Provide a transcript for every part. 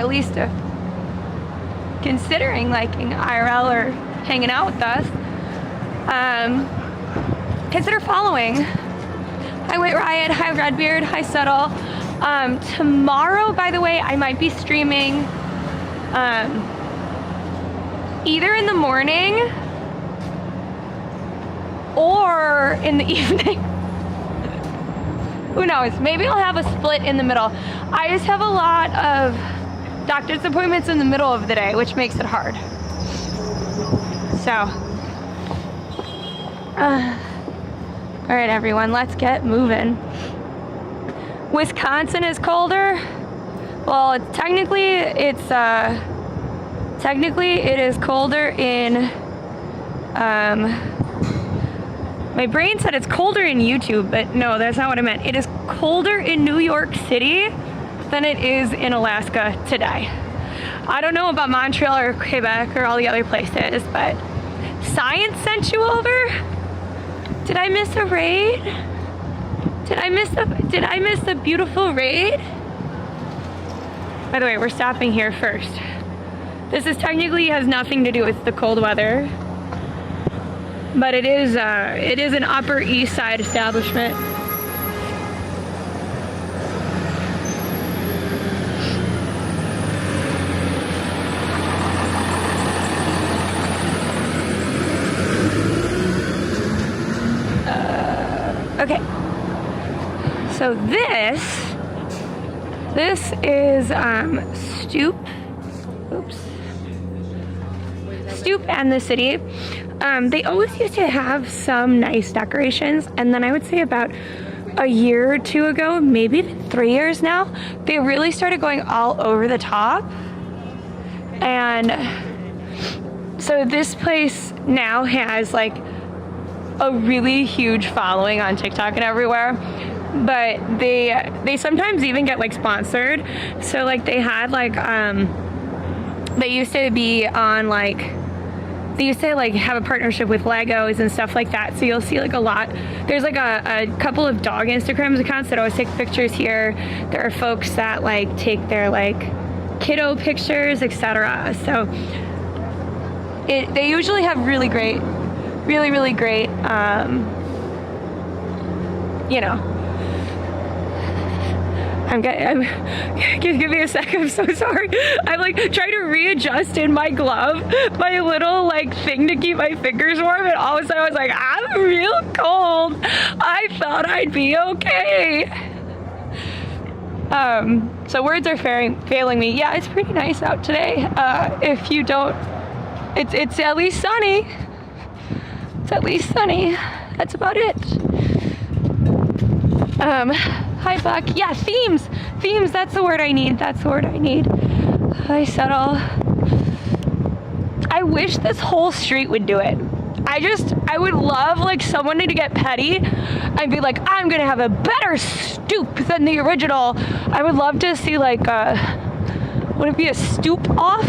at least considering liking IRL or hanging out with us, consider following. Hi White Riot, hi Redbeard, hi Subtle. Tomorrow, by the way, I might be streaming either in the morning or in the evening. Who knows? Maybe I'll have a split in the middle. I just have a lot of doctor's appointments in the middle of the day, which makes it hard. So, all right, everyone, let's get moving. Wisconsin is colder. Well, technically it is colder in. My brain said it's colder in YouTube, but no, that's not what I meant. It is colder in New York City than it is in Alaska today. I don't know about Montreal or Quebec or all the other places, but science sent you over? Did I miss a raid? Did I miss a beautiful raid? By the way, we're stopping here first. This is technically has nothing to do with the cold weather, but it is an Upper East Side establishment. Okay, so this is Stoop. Oops. Stoop and the city. They always used to have some nice decorations, and then I would say about a year or two ago, maybe 3 years now, they really started going all over the top. And so this place now has like a really huge following on TikTok and everywhere, but they sometimes even get like sponsored. So like they had like they used to be on like, they used to like have a partnership with Legos and stuff like that. So you'll see like a lot. There's like a couple of dog Instagram accounts that always take pictures here. There are folks that like take their like kiddo pictures, etc. So they usually have really great, really great, you know. Give me a sec, I'm so sorry. I'm like trying to readjust in my glove, my little like thing to keep my fingers warm, and all of a sudden I was like, I'm real cold. I thought I'd be okay. So words are failing me. Yeah, it's pretty nice out today. If you don't, it's at least sunny. It's at least sunny. That's about it. Hi Buck. Yeah, themes, that's the word I need. Hi Subtle. I wish this whole street would do it. I would love like someone to get petty and be like, I'm gonna have a better stoop than the original. I would love to see like would it be a stoop off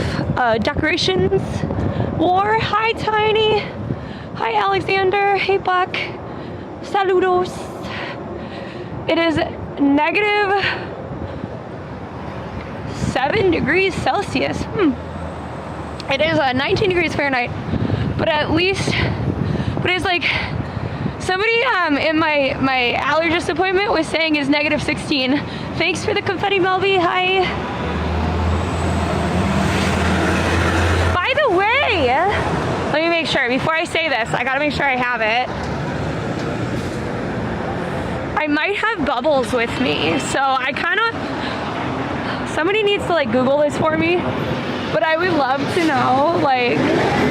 decorations war? Hi Tiny. Hi Alexander. Hey Buck. Saludos. It is -7 degrees Celsius. It is 19 degrees Fahrenheit, but it's like somebody in my allergist appointment was saying is -16. Thanks for the confetti, Melby. Hi. By the way, let me make sure before I say this. I gotta make sure I have it. I might have bubbles with me, so I kind of, somebody needs to like Google this for me, but I would love to know, like,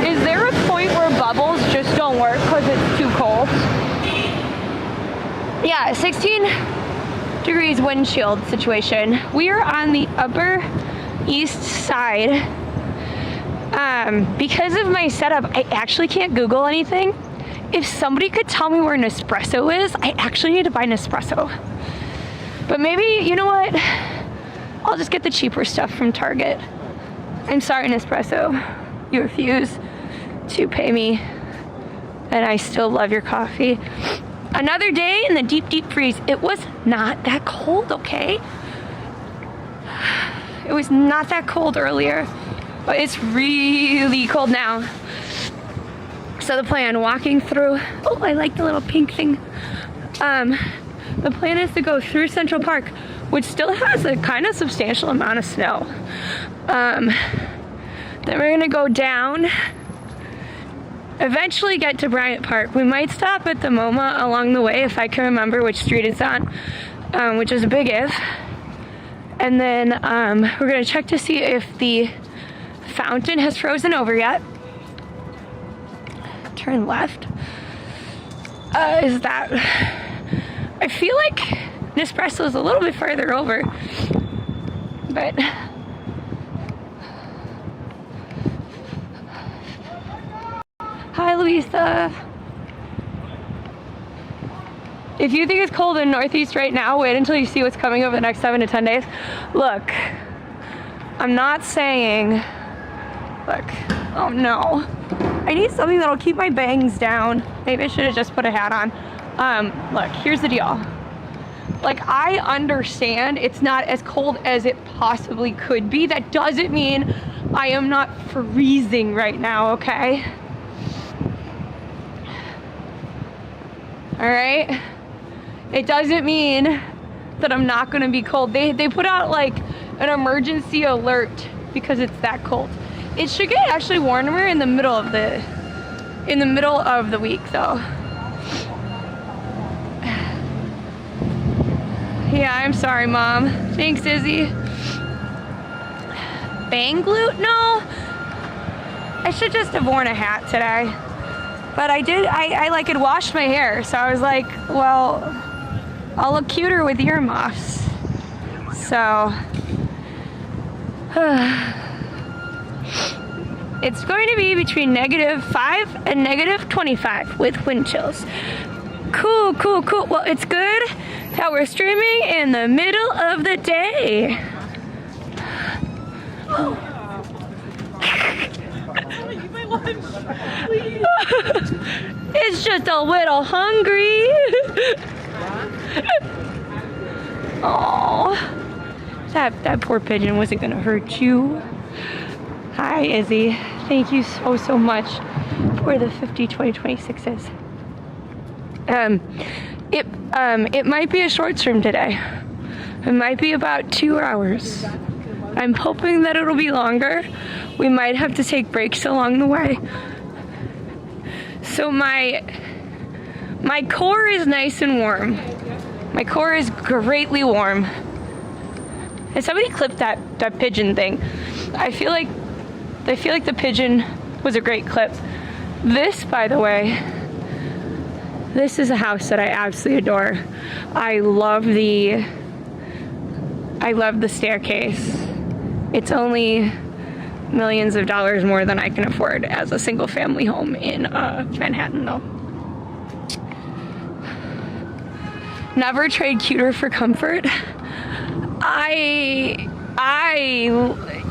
is there a point where bubbles just don't work because it's too cold? Yeah, 16 degrees windshield situation. We are on the Upper East Side. Because of my setup, I actually can't Google anything. If somebody could tell me where Nespresso is, I actually need to buy Nespresso. But maybe, you know what? I'll just get the cheaper stuff from Target. I'm sorry, Nespresso. You refuse to pay me, and I still love your coffee. Another day in the deep, deep freeze. It was not that cold, okay? It was not that cold earlier, but it's really cold now. So the plan, walking through, oh, I like the little pink thing. The plan is to go through Central Park, which still has a kind of substantial amount of snow. Then we're gonna go down, eventually get to Bryant Park. We might stop at the MoMA along the way if I can remember which street it's on, which is a big if. And then we're gonna check to see if the fountain has frozen over yet. Turn left. Is that, I feel like Nespresso is a little bit further over, but hi, Louisa. If you think it's cold in Northeast right now, wait until you see what's coming over the next 7 to 10 days. Look, I'm not saying, look, oh no. I need something that'll keep my bangs down. Maybe I should have just put a hat on. Look, here's the deal. Like, I understand it's not as cold as it possibly could be. That doesn't mean I am not freezing right now, okay? All right? It doesn't mean that I'm not gonna be cold. They put out like an emergency alert because it's that cold. It should get actually warmer in the middle of the week though. Yeah, I'm sorry, Mom. Thanks, Izzy. Bang glute? No. I should just have worn a hat today. But I did, I like had washed my hair, so I was like, well, I'll look cuter with earmuffs. So, it's going to be between -5 and -25 with wind chills. Cool, cool, cool. Well, it's good that we're streaming in the middle of the day. It's just a little hungry. Oh, that poor pigeon wasn't gonna hurt you. Hi, Izzy. Thank you so much for the 50 2026s. It might be a short stream today. It might be about 2 hours. I'm hoping that it'll be longer. We might have to take breaks along the way. So my core is nice and warm. My core is greatly warm. And somebody clipped that pigeon thing. I feel like the pigeon was a great clip. This, by the way, this is a house that I absolutely adore. I love the staircase. It's only millions of dollars more than I can afford as a single family home in Manhattan though. Never trade cuter for comfort.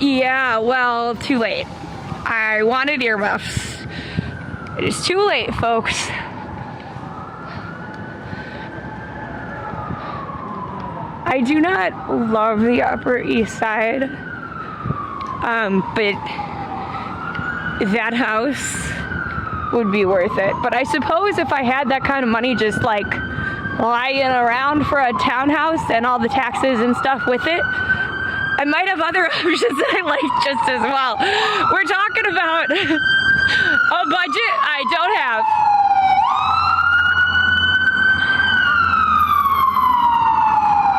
Yeah, well, too late. I wanted earmuffs. It is too late, folks. I do not love the Upper East Side, but that house would be worth it. But I suppose if I had that kind of money just like lying around for a townhouse and all the taxes and stuff with it, I might have other options that I like just as well. We're talking about a budget I don't have.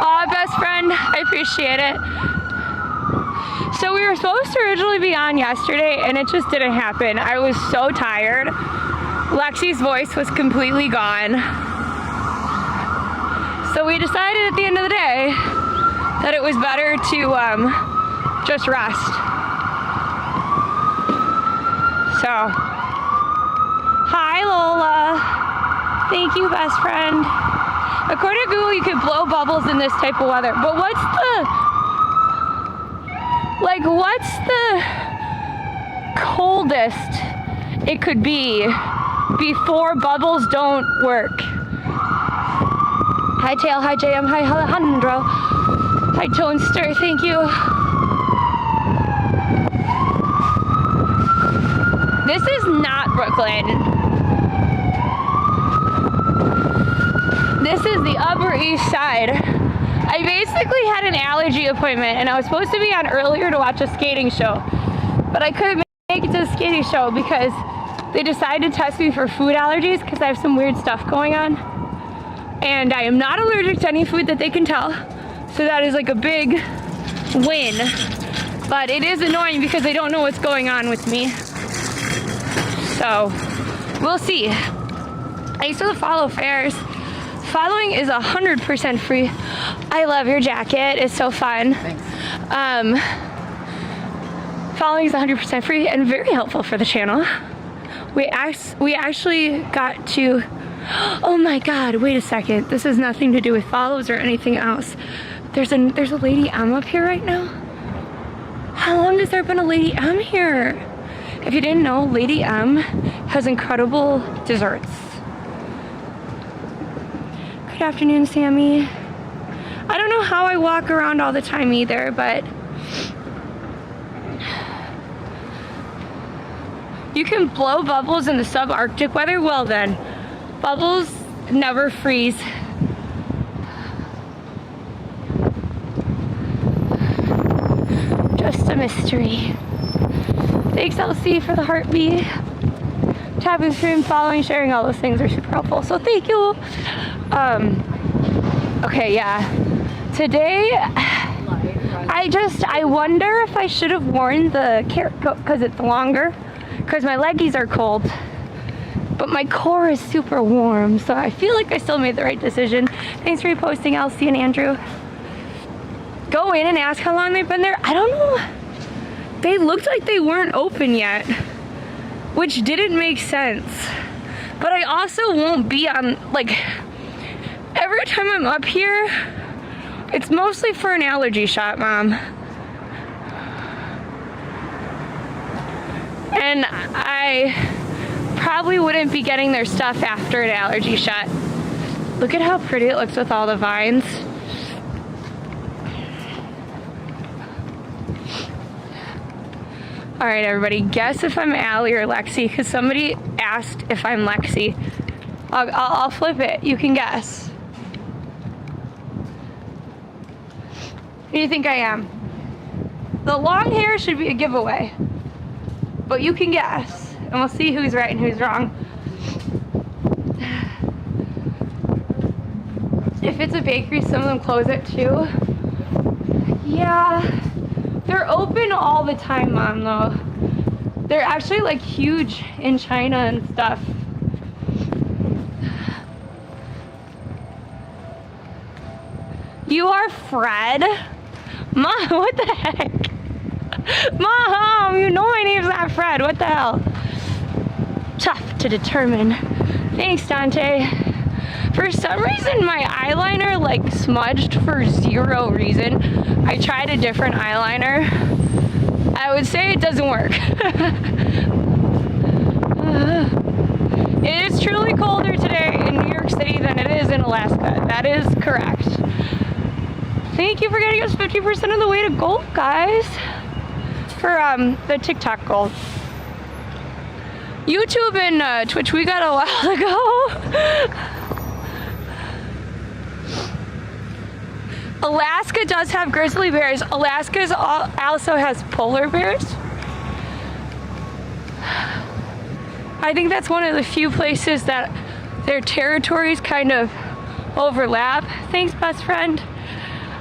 Aw, best friend, I appreciate it. So we were supposed to originally be on yesterday and it just didn't happen. I was so tired. Lexi's voice was completely gone. So we decided at the end of the day that it was better to just rest. So, hi Lola. Thank you, best friend. According to Google, you could blow bubbles in this type of weather. But what's the coldest it could be before bubbles don't work? Hi Tail, hi JM, hi Alejandro. Hi Tonester, thank you. Brooklyn. This is the Upper East Side. I basically had an allergy appointment and I was supposed to be on earlier to watch a skating show, but I couldn't make it to the skating show because they decided to test me for food allergies because I have some weird stuff going on. And I am not allergic to any food that they can tell. So that is like a big win. But it is annoying because they don't know what's going on with me. So we'll see. I used to follow fairs. Following is 100% free. I love your jacket. It's so fun. Thanks. Following is 100% free and very helpful for the channel. We actually got to, oh my God, wait a second. This has nothing to do with follows or anything else. There's a Lady M up here right now. How long has there been a Lady M here? If you didn't know, Lady M has incredible desserts. Good afternoon, Sammy. I don't know how I walk around all the time either, but you can blow bubbles in the subarctic weather? Well then, bubbles never freeze. Just a mystery. Thanks, LC, for the heartbeat. Tapping, stream, following, sharing, all those things are super helpful. So thank you. Okay, yeah. Today, I wonder if I should have worn the carrot coat because it's longer. Because my leggies are cold, but my core is super warm, so I feel like I still made the right decision. Thanks for reposting, Elsie and Andrew. Go in and ask how long they've been there. I don't know. They looked like they weren't open yet, which didn't make sense. But I also won't be on, like, every time I'm up here, it's mostly for an allergy shot, Mom. And I probably wouldn't be getting their stuff after an allergy shot. Look at how pretty it looks with all the vines. All right, everybody, guess if I'm Allie or Lexi, because somebody asked if I'm Lexi. I'll flip it. You can guess. Who do you think I am? The long hair should be a giveaway. But you can guess, and we'll see who's right and who's wrong. If it's a bakery, some of them close at 2. Yeah, they're open all the time, Mom, though. They're actually like huge in China and stuff. You are Fred? Mom, what the heck? Mom, you know my name's not Fred. What the hell? Tough to determine. Thanks, Dante. For some reason, my eyeliner like smudged for 0 reason. I tried a different eyeliner. I would say it doesn't work. It is truly colder today in New York City than it is in Alaska. That is correct. Thank you for getting us 50% of the way to gold, guys. For the TikTok gold. YouTube and Twitch we got a while ago. Alaska does have grizzly bears. Alaska also has polar bears. I think that's one of the few places that their territories kind of overlap. Thanks, best friend.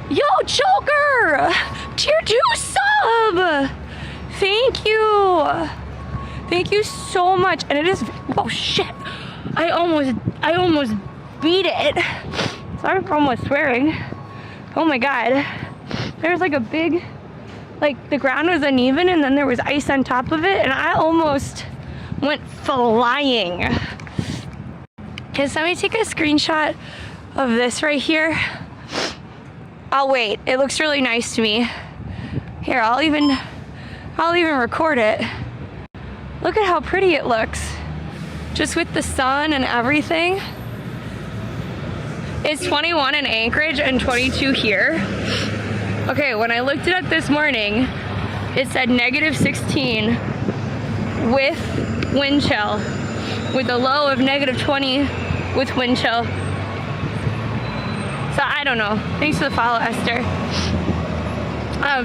Yo, Joker! Tier 2 sub! Thank you. Thank you so much. And it is, oh shit. I almost beat it. Sorry for almost swearing. Oh my God. There's like a big, like the ground was uneven and then there was ice on top of it and I almost went flying. Can somebody take a screenshot of this right here? I'll wait. It looks really nice to me. Here, I'll even record it. Look at how pretty it looks. Just with the sun and everything. It's 21 in Anchorage and 22 here. Okay, when I looked it up this morning, it said -16 with wind chill. with a low of -20 with wind chill. So I don't know. Thanks for the follow, Esther.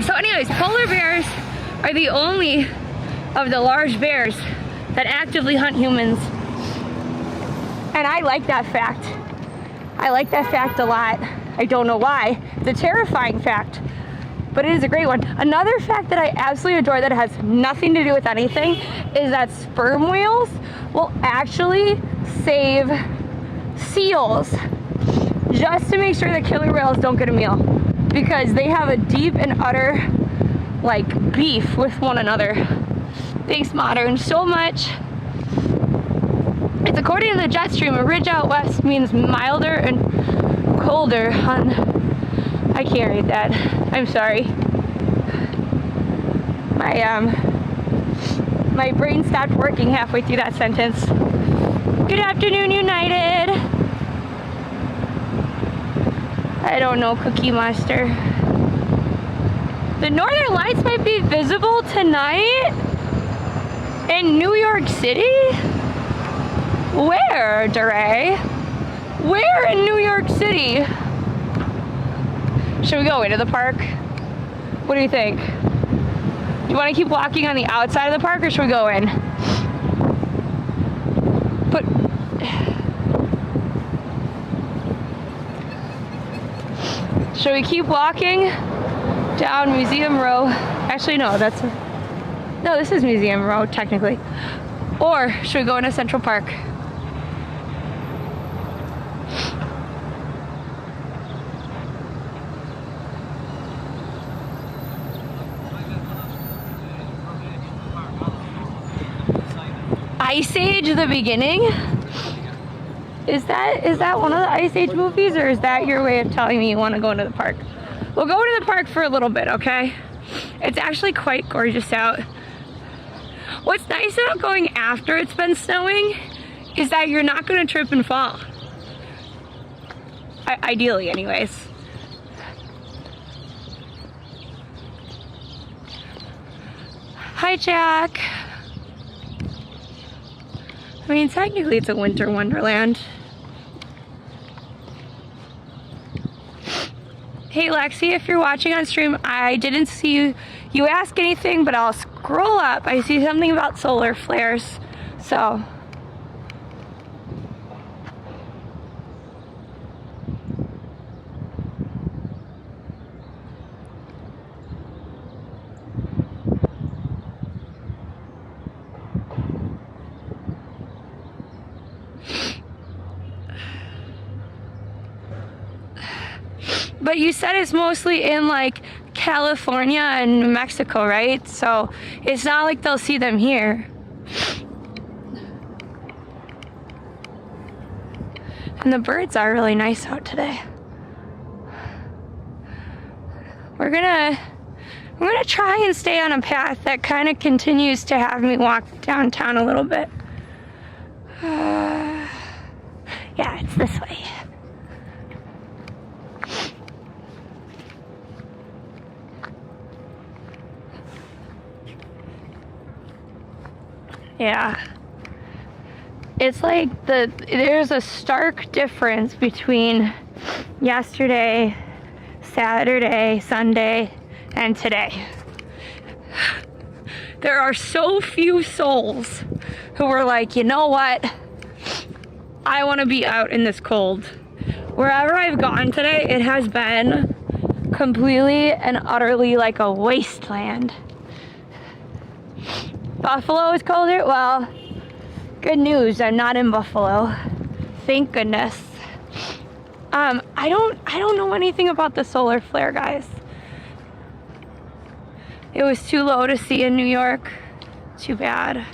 So anyways, polar bears are the only of the large bears that actively hunt humans. And I like that fact. I like that fact a lot. I don't know why. It's a terrifying fact, but it is a great one. Another fact that I absolutely adore that has nothing to do with anything is that sperm whales will actually save seals just to make sure that killer whales don't get a meal, because they have a deep and utter like beef with one another. Thanks, Modern, so much. It's according to the jet stream, a ridge out west means milder and colder on, I can't read that, I'm sorry. My brain stopped working halfway through that sentence. Good afternoon, United. I don't know, Cookie Monster. The Northern Lights might be visible tonight in New York City? Where, DeRay? Where in New York City? Should we go into the park? What do you think? You want to keep walking on the outside of the park, or should we go in? But should we keep walking down Museum Row? Actually, no, no, this is Museum Row, technically. Or should we go into Central Park? Ice Age, the beginning? Is that one of the Ice Age movies, or is that your way of telling me you want to go into the park? We'll go into the park for a little bit, okay? It's actually quite gorgeous out. What's nice about going after it's been snowing is that you're not going to trip and fall. Ideally, anyways. Hi, Jack. I mean, technically it's a winter wonderland. Hey Lexi, if you're watching on stream, I didn't see you ask anything, but I'll scroll up. I see something about solar flares, so. But you said it's mostly in like California and New Mexico, right? So it's not like they'll see them here. And the birds are really nice out today. I'm gonna try and stay on a path that kind of continues to have me walk downtown a little bit. Yeah, it's this way. Yeah, it's like there's a stark difference between yesterday, Saturday, Sunday, and today. There are so few souls who were like, you know what? I want to be out in this cold. Wherever I've gone today, it has been completely and utterly like a wasteland. Buffalo is colder? Well, good news, I'm not in Buffalo. Thank goodness. I don't know anything about the solar flare, guys. It was too low to see in New York. Too bad.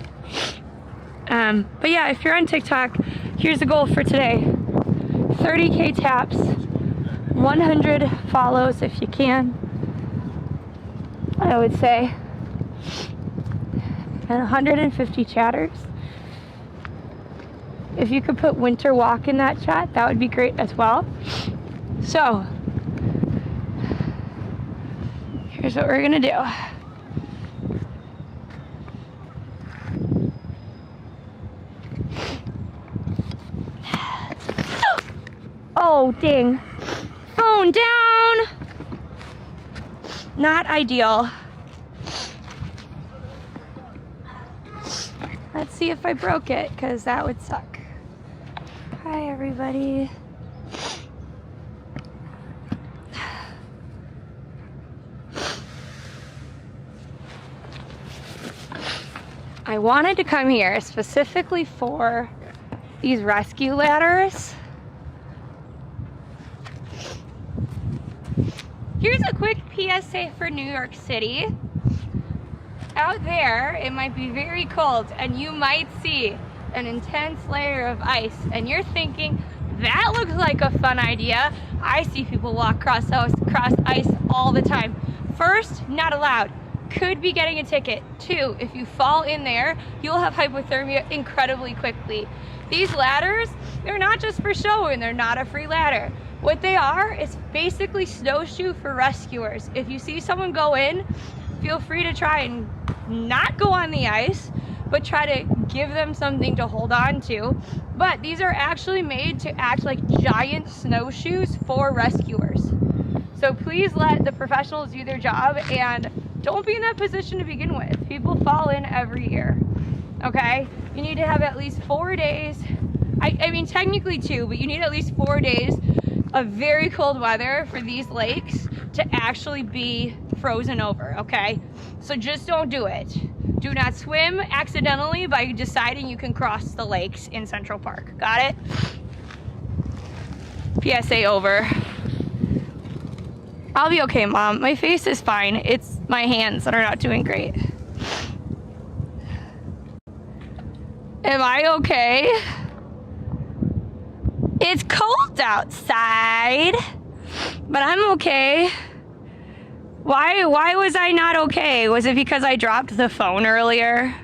But yeah, if you're on TikTok, here's the goal for today. 30K taps, 100 follows if you can, I would say. And 150 chatters. If you could put winter walk in that chat, that would be great as well. So, here's what we're gonna do. Oh, dang. Phone down. Not ideal. Let's see if I broke it, because that would suck. Hi, everybody. I wanted to come here specifically for these rescue ladders. Here's a quick PSA for New York City. Out there, it might be very cold and you might see an intense layer of ice and you're thinking, that looks like a fun idea. I see people walk across ice all the time. First, not allowed. Could be getting a ticket. 2, if you fall in there, you'll have hypothermia incredibly quickly. These ladders, they're not just for show and they're not a free ladder. What they are is basically snowshoe for rescuers. If you see someone go in, feel free to try and not go on the ice, but try to give them something to hold on to. But these are actually made to act like giant snowshoes for rescuers. So please let the professionals do their job and don't be in that position to begin with. People fall in every year, okay? You need to have at least 4 days. I mean, technically 2, but you need at least 4 days of very cold weather for these lakes to actually be frozen over, okay? So just don't do it. Do not swim accidentally by deciding you can cross the lakes in Central Park. Got it? PSA over. I'll be okay, Mom. My face is fine. It's my hands that are not doing great. Am I okay? It's cold outside, but I'm okay. Why was I not okay? Was it because I dropped the phone earlier?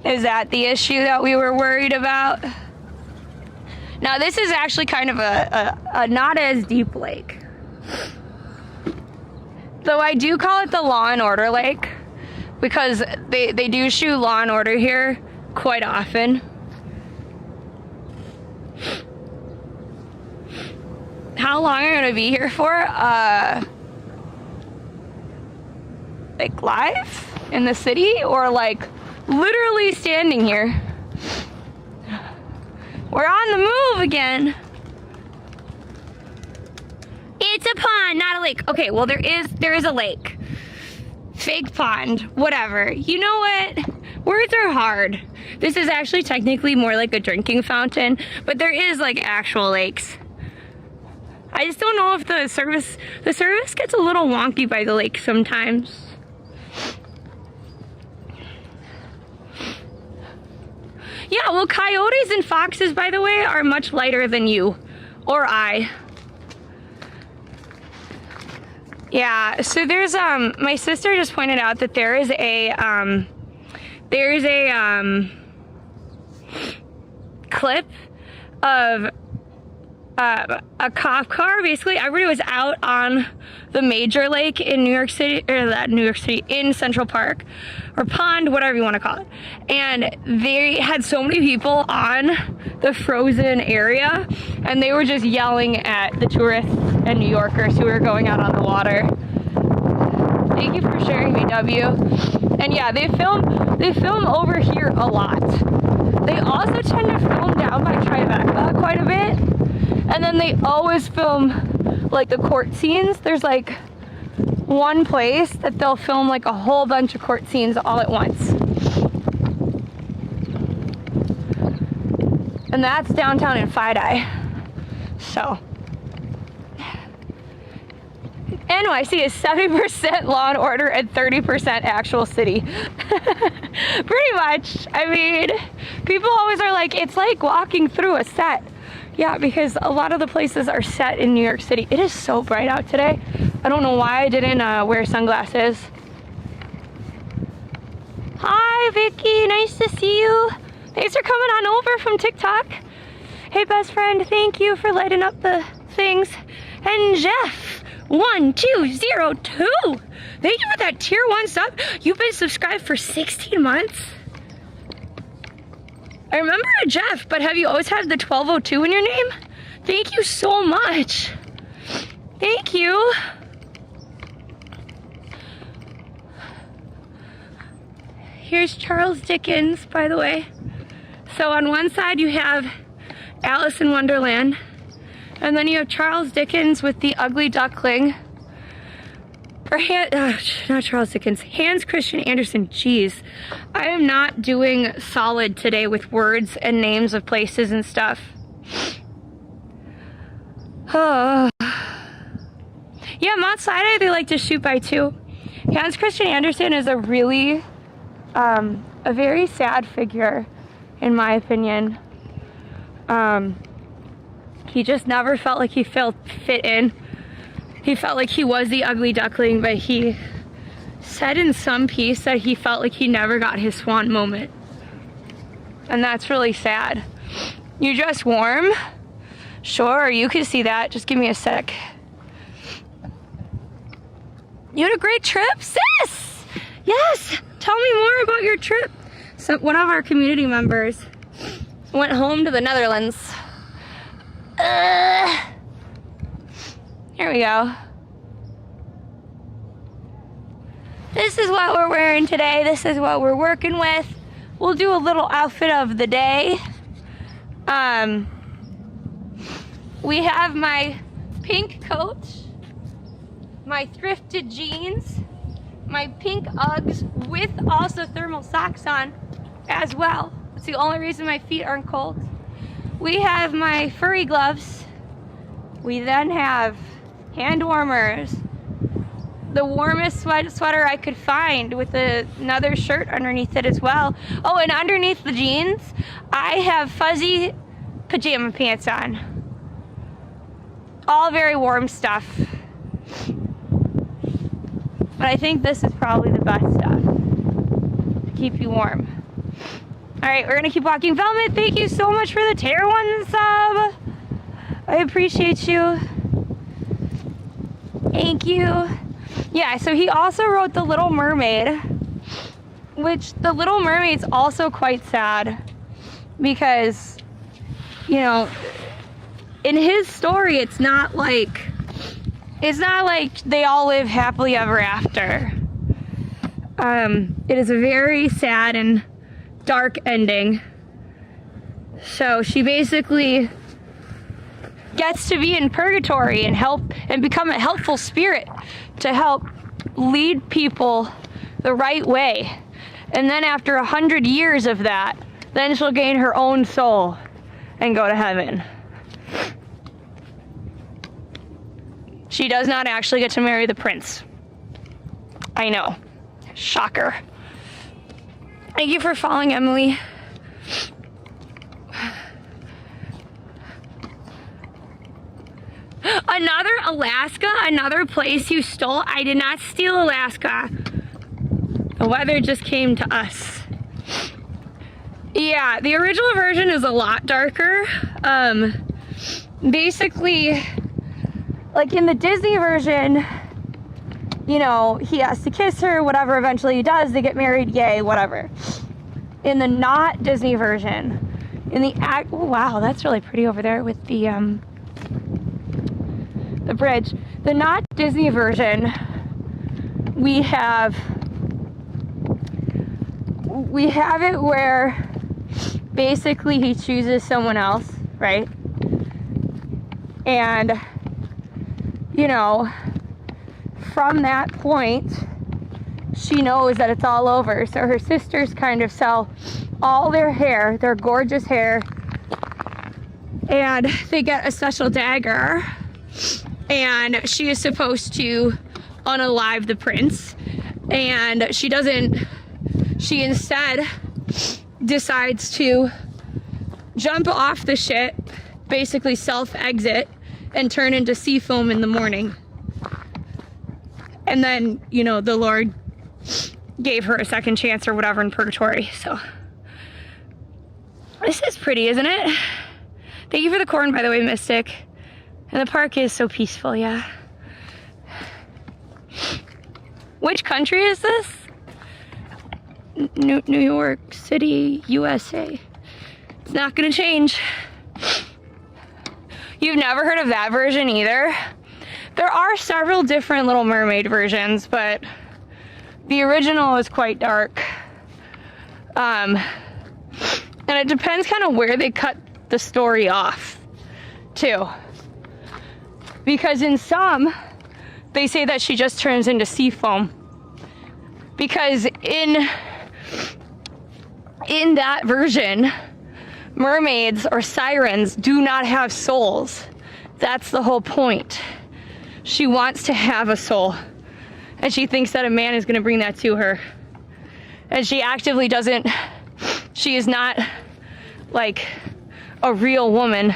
Is that the issue that we were worried about? Now this is actually kind of a not as deep lake. Though I do call it the Law and Order Lake because they do shoot Law and Order here quite often. How long am I gonna be here for? Like live in the city or like literally standing here? We're on the move again. It's a pond, not a lake. Okay, well there is a lake. Fake pond, whatever. You know what? Words are hard. This is actually technically more like a drinking fountain, but there is like actual lakes. I just don't know if the service gets a little wonky by the lake sometimes. Yeah, well, coyotes and foxes, by the way, are much lighter than you or I. Yeah, so there's my sister just pointed out that there is a clip of a cop car. Basically, everybody was out on the major lake in New York City, in Central Park or pond, whatever you want to call it, and they had so many people on the frozen area and they were just yelling at the tourists and New Yorkers who were going out on the water. Thank you for sharing, VW. And yeah, they film over here a lot. They also tend to film down by Tribeca quite a bit. And then they always film like the court scenes. There's like one place that they'll film like a whole bunch of court scenes all at once. And that's downtown in Fidei. So NYC is 70% Law and Order and 30% actual city. Pretty much. I mean, people always are like, it's like walking through a set. Yeah, because a lot of the places are set in New York City. It is so bright out today. I don't know why I didn't wear sunglasses. Hi, Vicky. Nice to see you. Thanks for coming on over from TikTok. Hey, best friend. Thank you for lighting up the things. And Jeff, 1202. Thank you for that tier 1 sub. You've been subscribed for 16 months. I remember a Jeff, but have you always had the 1202 in your name? Thank you so much. Thank you. Here's Charles Dickens, by the way. So on one side you have Alice in Wonderland, and then you have Charles Dickens with the ugly duckling. Or not Charles Dickens, Hans Christian Andersen. Jeez, I am not doing solid today with words and names of places and stuff. Oh. Yeah, Mount Sinai they like to shoot by too. Hans Christian Andersen is a really, a very sad figure, in my opinion. He just never felt like he fit in. He felt like he was the ugly duckling, but he said in some piece that he felt like he never got his swan moment. And that's really sad. You dress warm? Sure, you can see that. Just give me a sec. You had a great trip, sis! Yes! Tell me more about your trip. So one of our community members went home to the Netherlands. Here we go. This is what we're wearing today. This is what we're working with. We'll do a little outfit of the day. We have my pink coat, my thrifted jeans, my pink Uggs with also thermal socks on as well. It's the only reason my feet aren't cold. We have my furry gloves. We then have hand warmers, the warmest sweater I could find with another shirt underneath it as well. Oh, and underneath the jeans, I have fuzzy pajama pants on. All very warm stuff. But I think this is probably the best stuff to keep you warm. All right, we're gonna keep walking. Velvet, thank you so much for the tier 1 sub. I appreciate you. Thank you. Yeah, so he also wrote The Little Mermaid, which The Little Mermaid's also quite sad because, you know, in his story, it's not like they all live happily ever after. It is a very sad and dark ending. So she basically gets to be in purgatory and help and become a helpful spirit to help lead people the right way. And then after 100 years of that, then she'll gain her own soul and go to heaven. She does not actually get to marry the prince. I know. Shocker. Thank you for following, Emily. Another Alaska, another place you stole. I did not steal Alaska. The weather just came to us. Yeah, the original version is a lot darker. Basically, like in the Disney version, you know, he has to kiss her, whatever eventually he does, they get married, yay, whatever. In the not Disney version, in the oh, wow, that's really pretty over there with the bridge. The not Disney version, we have it where basically he chooses someone else, right? And, you know, from that point, she knows that it's all over. So her sisters kind of sell all their hair, their gorgeous hair, and they get a special dagger. And she is supposed to unalive the prince. And she doesn't, she instead decides to jump off the ship, basically self-exit, and turn into sea foam in the morning. And then, you know, the Lord gave her a second chance or whatever in purgatory. So this is pretty, isn't it? Thank you for the corn, by the way, Mystic. And the park is so peaceful, yeah. Which country is this? New York City, USA. It's not gonna change. You've never heard of that version either? There are several different Little Mermaid versions, but the original is quite dark. And it depends kind of where they cut the story off, too. Because in some, they say that she just turns into sea foam. Because in that version, mermaids or sirens do not have souls. That's the whole point. She wants to have a soul, and she thinks that a man is going to bring that to her. And she actively doesn't, she is not like a real woman.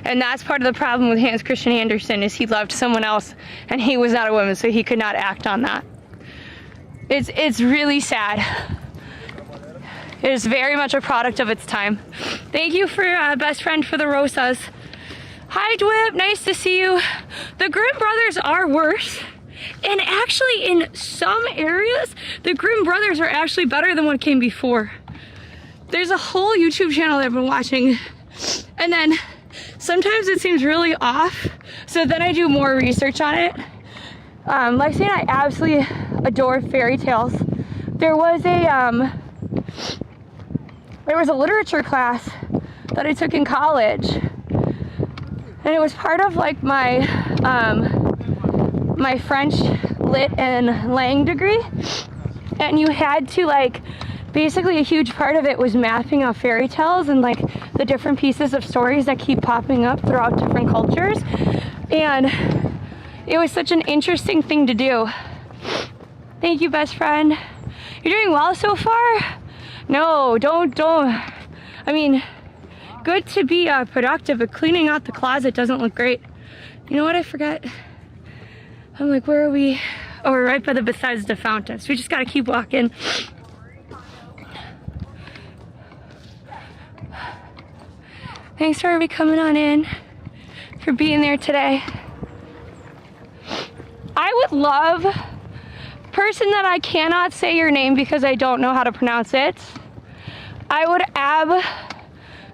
And that's part of the problem with Hans Christian Andersen, is he loved someone else and he was not a woman, so he could not act on that. It's really sad. It is very much a product of its time. Thank you for best friend for the rosas. Hi Dwip, nice to see you. The Grimm brothers are worse. And actually in some areas, the Grimm brothers are actually better than what came before. There's a whole YouTube channel that I've been watching. And then sometimes it seems really off. So then I do more research on it. Lexi and I absolutely adore fairy tales. There was a literature class that I took in college. And it was part of like my my French lit and lang degree. And you had to like, basically a huge part of it was mapping out fairy tales and like the different pieces of stories that keep popping up throughout different cultures. And it was such an interesting thing to do. Thank you, best friend. You're doing well so far? No, don't. I mean, good to be productive, but cleaning out the closet doesn't look great. You know what I forgot? I'm like, where are we? Oh, we're right by the Bethesda fountain. So we just gotta keep walking. Thanks for everybody coming on in, for being there today. I would love, person that I cannot say your name because I don't know how to pronounce it, I would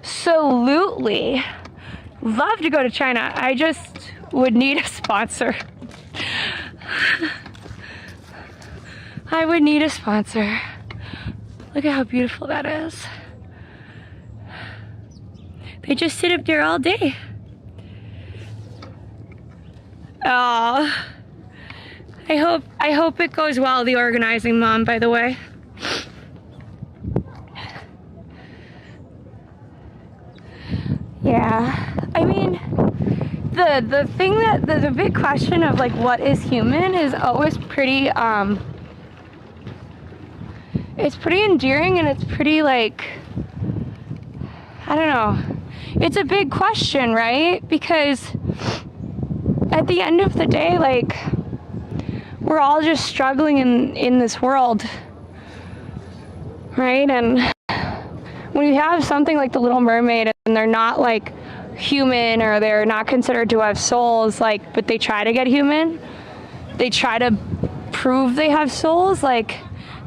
absolutely love to go to China. I just would need a sponsor. I would need a sponsor. Look at how beautiful that is. They just sit up there all day. Oh, I hope it goes well, the organizing, Mom, by the way. Yeah, I mean, the thing that, the big question of like what is human is always pretty, it's pretty endearing, and it's pretty like, I don't know, it's a big question, right? Because at the end of the day, like, we're all just struggling in this world, right? And when you have something like the Little Mermaid and they're not like human, or they're not considered to have souls, like, but they try to get human, they try to prove they have souls, like,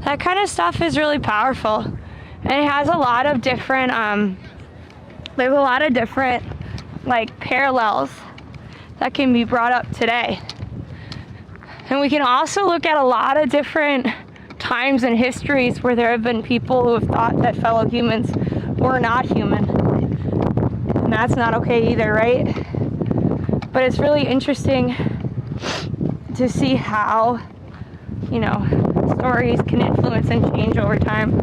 that kind of stuff is really powerful. And it has a lot of different, there's a lot of different like parallels that can be brought up today. And we can also look at a lot of different times in histories where there have been people who have thought that fellow humans were not human. And that's not okay either, right? But it's really interesting to see how, you know, stories can influence and change over time.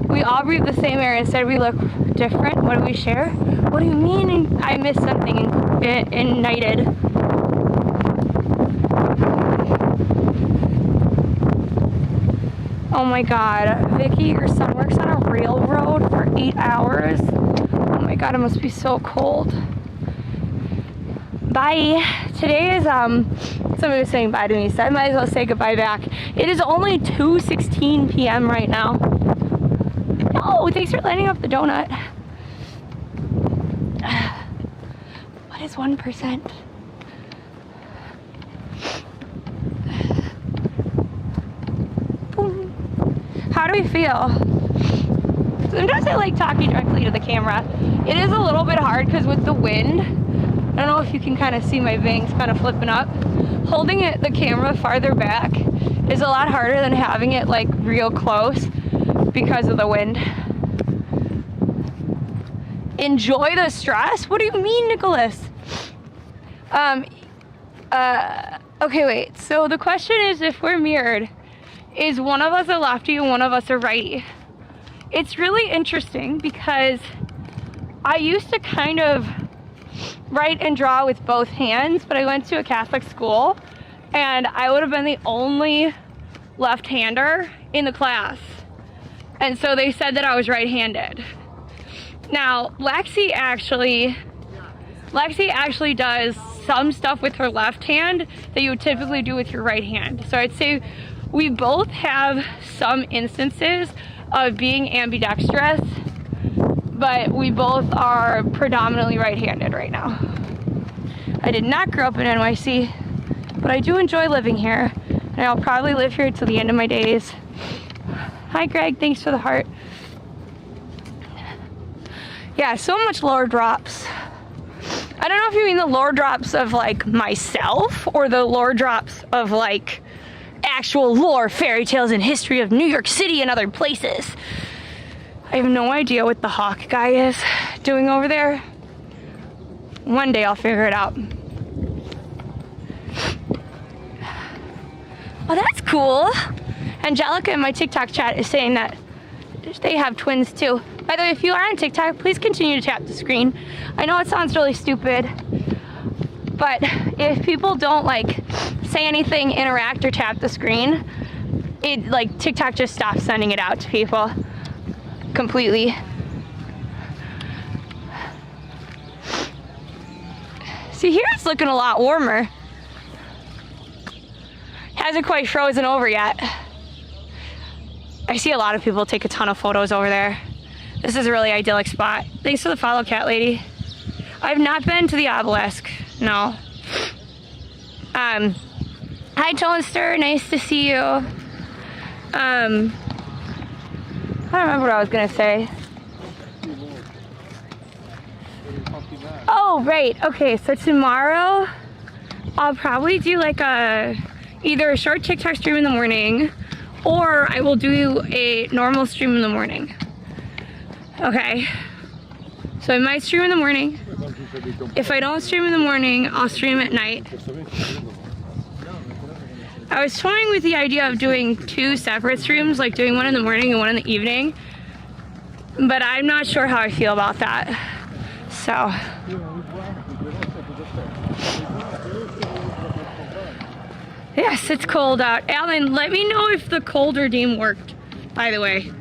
We all breathe the same air. Instead, we look different. What do we share? What do you mean I missed something ignited? Oh my God, Vicky, your son works on a railroad for 8 hours. Oh my God, it must be so cold. Bye. Today is, somebody was saying bye to me, so I might as well say goodbye back. It is only 2:16 p.m. right now. Oh, thanks for lighting up the donut. What is 1%? Boom. How do we feel? Sometimes I like talking directly to the camera. It is a little bit hard because with the wind, I don't know if you can kind of see my bangs kind of flipping up. Holding the camera farther back is a lot harder than having it like real close because of the wind. Enjoy the stress? What do you mean, Nicholas? Okay, wait. So the question is, if we're mirrored, is one of us a lefty and one of us a righty? It's really interesting because I used to kind of write and draw with both hands, but I went to a Catholic school and I would have been the only left-hander in the class. And so they said that I was right-handed. Now, Lexi actually does some stuff with her left hand that you would typically do with your right hand. So I'd say we both have some instances of being ambidextrous, but we both are predominantly right-handed right now. I did not grow up in NYC, but I do enjoy living here, and I'll probably live here till the end of my days. Hi Greg, thanks for the heart. Yeah, so much lore drops. I don't know if you mean the lore drops of like myself or the lore drops of like actual lore, fairy tales, and history of New York City and other places. I have no idea what the hawk guy is doing over there. One day I'll figure it out. Oh, that's cool. Angelica in my TikTok chat is saying that they have twins too. By the way, if you are on TikTok, please continue to tap the screen. I know it sounds really stupid, but if people don't like say anything, interact, or tap the screen, it like TikTok just stops sending it out to people completely. See, here it's looking a lot warmer. Hasn't quite frozen over yet. I see a lot of people take a ton of photos over there. This is a really idyllic spot. Thanks for the follow, cat lady. I've not been to the obelisk, no. Hi, Toaster, nice to see you. I don't remember what I was gonna say. Oh, right, okay, so tomorrow I'll probably do like either a short TikTok stream in the morning, or I will do a normal stream in the morning. Okay, so I might stream in the morning. If I don't stream in the morning, I'll stream at night. I was toying with the idea of doing 2 separate streams, like doing one in the morning and one in the evening, but I'm not sure how I feel about that. So, yes, it's cold out. Alan, let me know if the colder deem worked, by the way.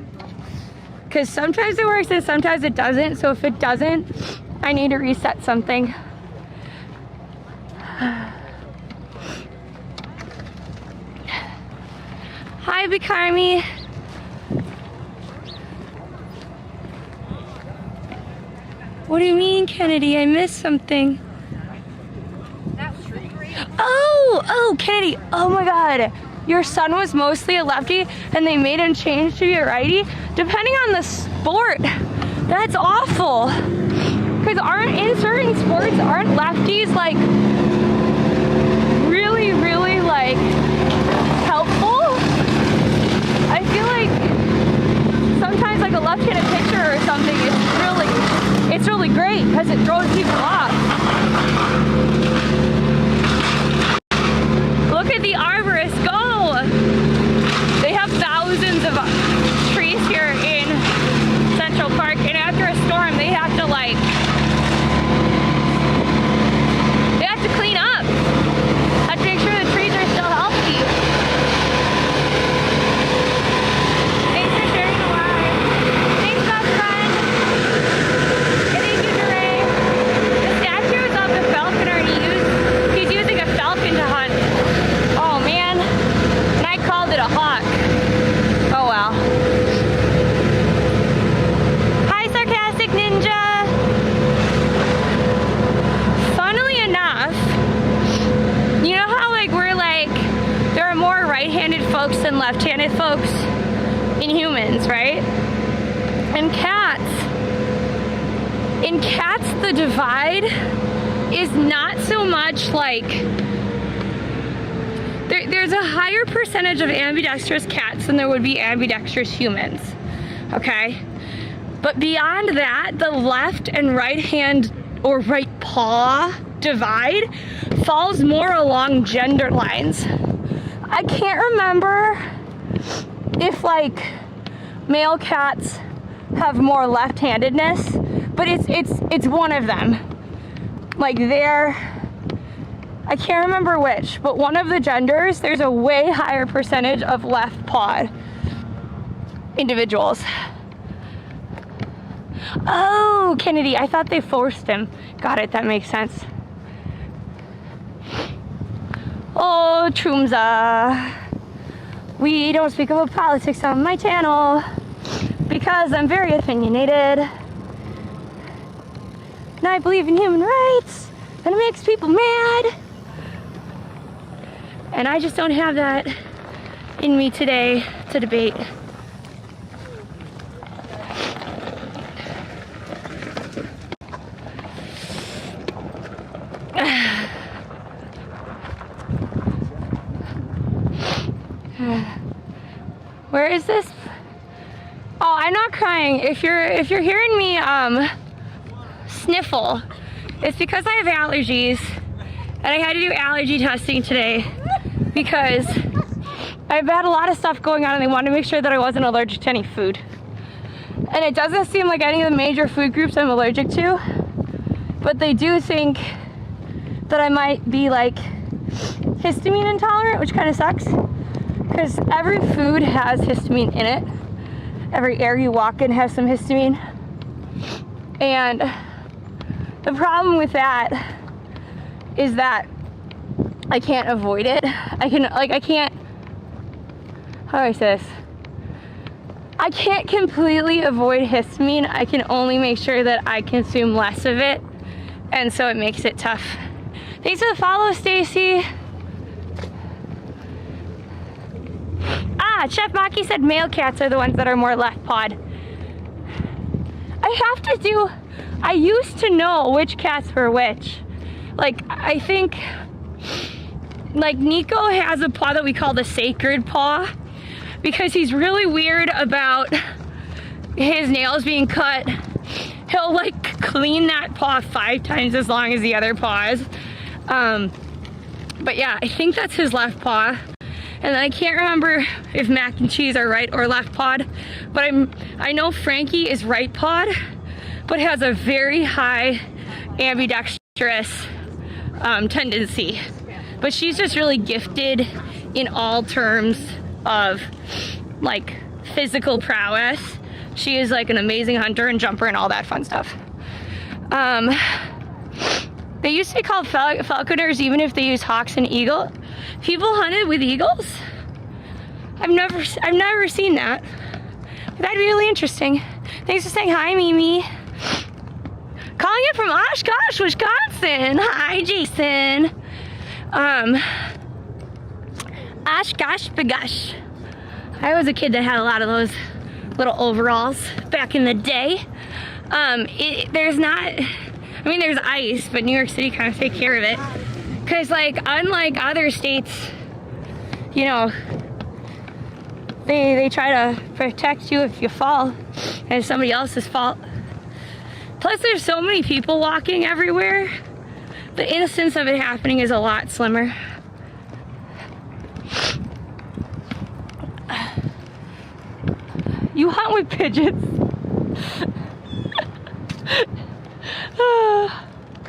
Because sometimes it works and sometimes it doesn't. So if it doesn't, I need to reset something. Hi, Bikarmi. What do you mean, Kennedy? I missed something. Oh, Kennedy. Oh my God. Your son was mostly a lefty and they made him change to be a righty? Depending on the sport, that's awful. Because in certain sports, aren't lefties like really, really like helpful? I feel like sometimes like a left-handed pitcher or something it's really great because it throws people off. Look at the Arborist go! They have thousands of trees here in Central Park, and after a storm, they have to clean up. Have to make sure the trees are still healthy. Thanks for sharing the live. Thanks, best friend. And thank you, Duray. The statue is of the falconer, and he's using a falcon to hunt. Oh man, and I called it a hawk. Oh well. Hi, Sarcastic Ninja. Funnily enough, you know how like we're like, there are more right-handed folks than left-handed folks? in humans, right? In cats, the divide is not so much like, there's a higher percentage of ambidextrous cats than there would be ambidextrous humans, okay? But beyond that, the left and right hand or right paw divide falls more along gender lines. I can't remember if like male cats have more left-handedness, but it's one of them. Like I can't remember which, but one of the genders, there's a way higher percentage of left pawed individuals. Oh, Kennedy, I thought they forced him. Got it, that makes sense. Oh, Troomza. We don't speak about politics on my channel because I'm very opinionated. And I believe in human rights, and it makes people mad. And I just don't have that in me today to debate. Where is this? Oh, I'm not crying. If you're hearing me sniffle, it's because I have allergies, and I had to do allergy testing today because I've had a lot of stuff going on, and they wanted to make sure that I wasn't allergic to any food. And it doesn't seem like any of the major food groups I'm allergic to, but they do think that I might be like histamine intolerant, which kind of sucks because every food has histamine in it. Every air you walk in has some histamine. And the problem with that is that I can't avoid it. I can't, how do I say this? I can't completely avoid histamine. I can only make sure that I consume less of it. And so it makes it tough. Thanks for the follow, Stacy. Chef Maki said male cats are the ones that are more left pawed. I used to know which cats were which. Like, I think, like Nico has a paw that we call the sacred paw because he's really weird about his nails being cut. He'll like clean that paw 5 times as long as the other paws. But yeah, I think that's his left paw. And I can't remember if mac and cheese are right or left pawed, but I know Frankie is right pawed, but has a very high ambidextrous tendency. But she's just really gifted in all terms of like physical prowess. She is like an amazing hunter and jumper and all that fun stuff. They used to be called falconers even if they use hawks and eagle. People hunted with eagles? I've never seen that. That'd be really interesting. Thanks for saying hi, Mimi. Calling it from Oshkosh, Wisconsin. Hi, Jason. Oshkosh bagosh. I was a kid that had a lot of those little overalls back in the day. There's ice, but New York City kind of take care of it. Because, like, unlike other states, you know, they try to protect you if you fall, and it's somebody else's fault. Plus, there's so many people walking everywhere. The instance of it happening is a lot slimmer. You hunt with pigeons.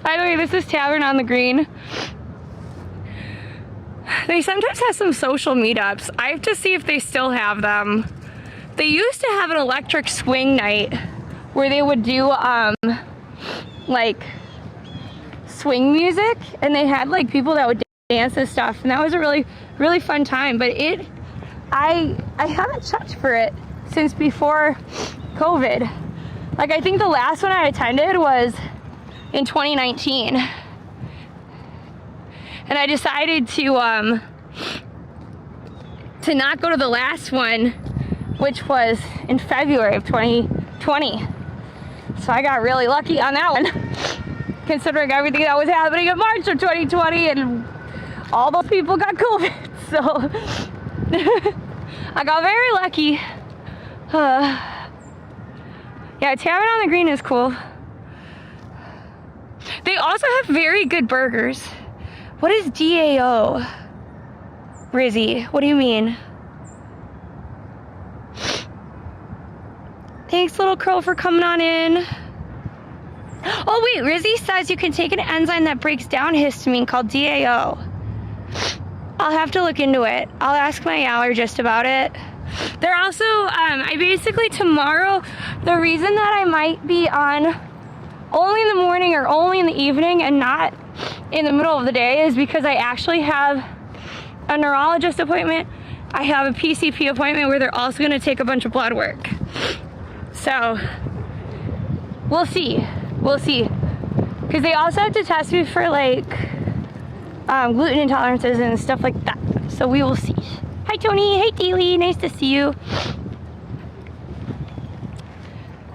By the way, this is Tavern on the Green. They sometimes have some social meetups. I have to see if they still have them. They used to have an electric swing night where they would do like swing music, and they had like people that would dance and stuff, and that was a really, really fun time. But I haven't checked for it since before COVID. Like, I think the last one I attended was in 2019. And I decided to not go to the last one which was in February of 2020. So I got really lucky on that one, considering everything that was happening in March of 2020 and all those people got COVID. So I got very lucky. Yeah, Tavern on the Green is cool. They also have very good burgers. What is DAO? Rizzy, what do you mean? Thanks, little crow, for coming on in. Oh wait, Rizzy says you can take an enzyme that breaks down histamine called DAO. I'll have to look into it. I'll ask my allergist about it. They're also, I basically tomorrow, the reason that I might be on only in the morning or only in the evening and not in the middle of the day is because I actually have a neurologist appointment. I have a PCP appointment where they're also going to take a bunch of blood work. So we'll see. We'll see. Because they also have to test me for like gluten intolerances and stuff like that. So we will see. Hi Tony. Hey Dealey. Nice to see you.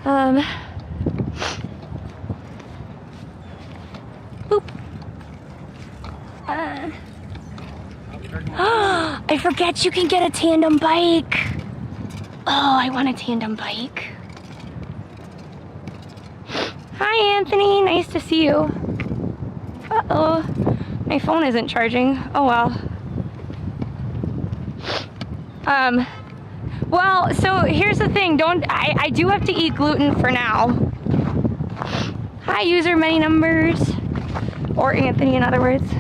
Boop. I forget you can get a tandem bike. Oh, I want a tandem bike. Hi Anthony, nice to see you. Uh-oh, my phone isn't charging. Oh well. Well, so here's the thing, I do have to eat gluten for now. Hi user, many numbers. Or Anthony in other words.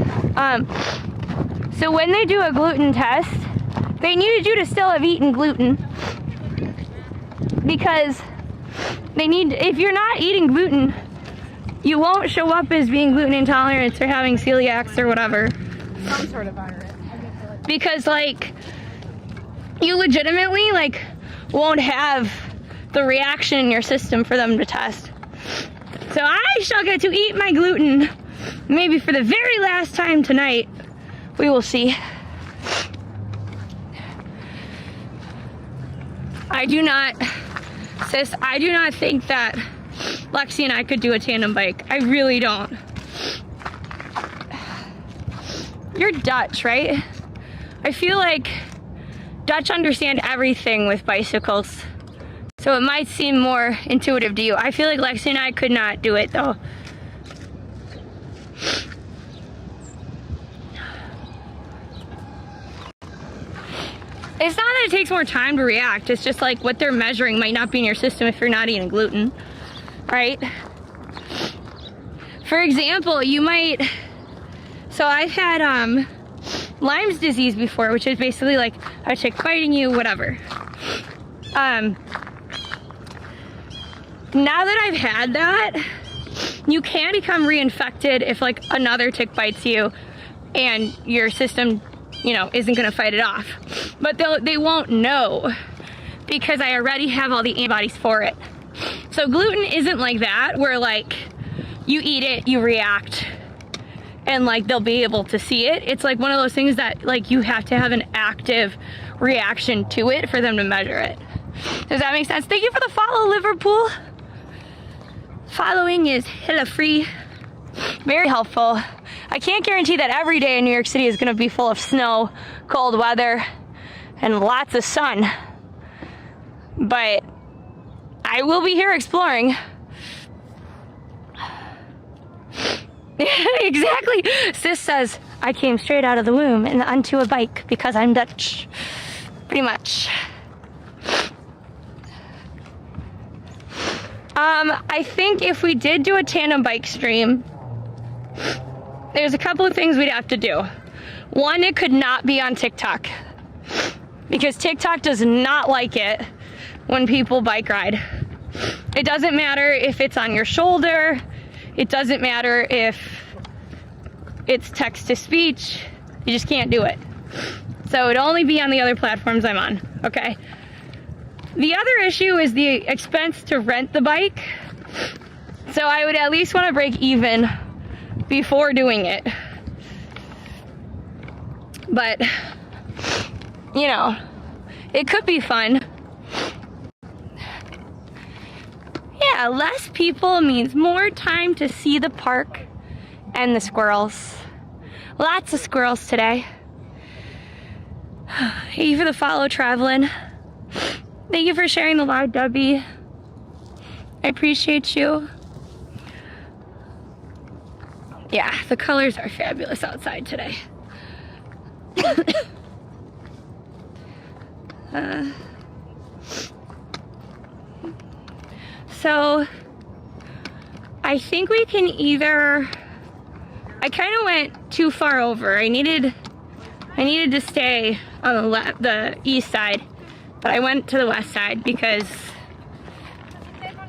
So when they do a gluten test, they needed you to still have eaten gluten. Because they need, if you're not eating gluten, you won't show up as being gluten intolerant or having celiacs or whatever. Some sort of virus. Because like, you legitimately like won't have the reaction in your system for them to test. So I shall get to eat my gluten, maybe for the very last time tonight. We will see. I do not think that Lexi and I could do a tandem bike. I really don't. You're Dutch, right? I feel like Dutch understand everything with bicycles. So it might seem more intuitive to you. I feel like Lexi and I could not do it though. It's not that it takes more time to react. It's just like what they're measuring might not be in your system if you're not eating gluten, right? For example, you might, so I've had Lyme's disease before, which is basically like a tick biting you, whatever. Now that I've had that, you can become reinfected if like another tick bites you and your system, you know, isn't gonna fight it off. But they won't know because I already have all the antibodies for it. So gluten isn't like that, where like you eat it, you react, and like they'll be able to see it. It's like one of those things that like you have to have an active reaction to it for them to measure it. Does that make sense? Thank you for the follow, Liverpool. Following is hella free. Very helpful. I can't guarantee that every day in New York City is gonna be full of snow, cold weather, and lots of sun. But I will be here exploring. Exactly. Sis says, I came straight out of the womb and onto a bike because I'm Dutch. Pretty much. I think if we did do a tandem bike stream, there's a couple of things we'd have to do. One, it could not be on TikTok because TikTok does not like it when people bike ride. It doesn't matter if it's on your shoulder. It doesn't matter if it's text to speech. You just can't do it. So it'd only be on the other platforms I'm on, okay? The other issue is the expense to rent the bike. So I would at least want to break even before doing it. But, you know, it could be fun. Yeah, less people means more time to see the park and the squirrels. Lots of squirrels today. Thank you for the follow, Traveling. Thank you for sharing the live, Debbie. I appreciate you. Yeah, the colors are fabulous outside today. So I think we can either, I kind of went too far over. I needed to stay on the east side, but I went to the west side because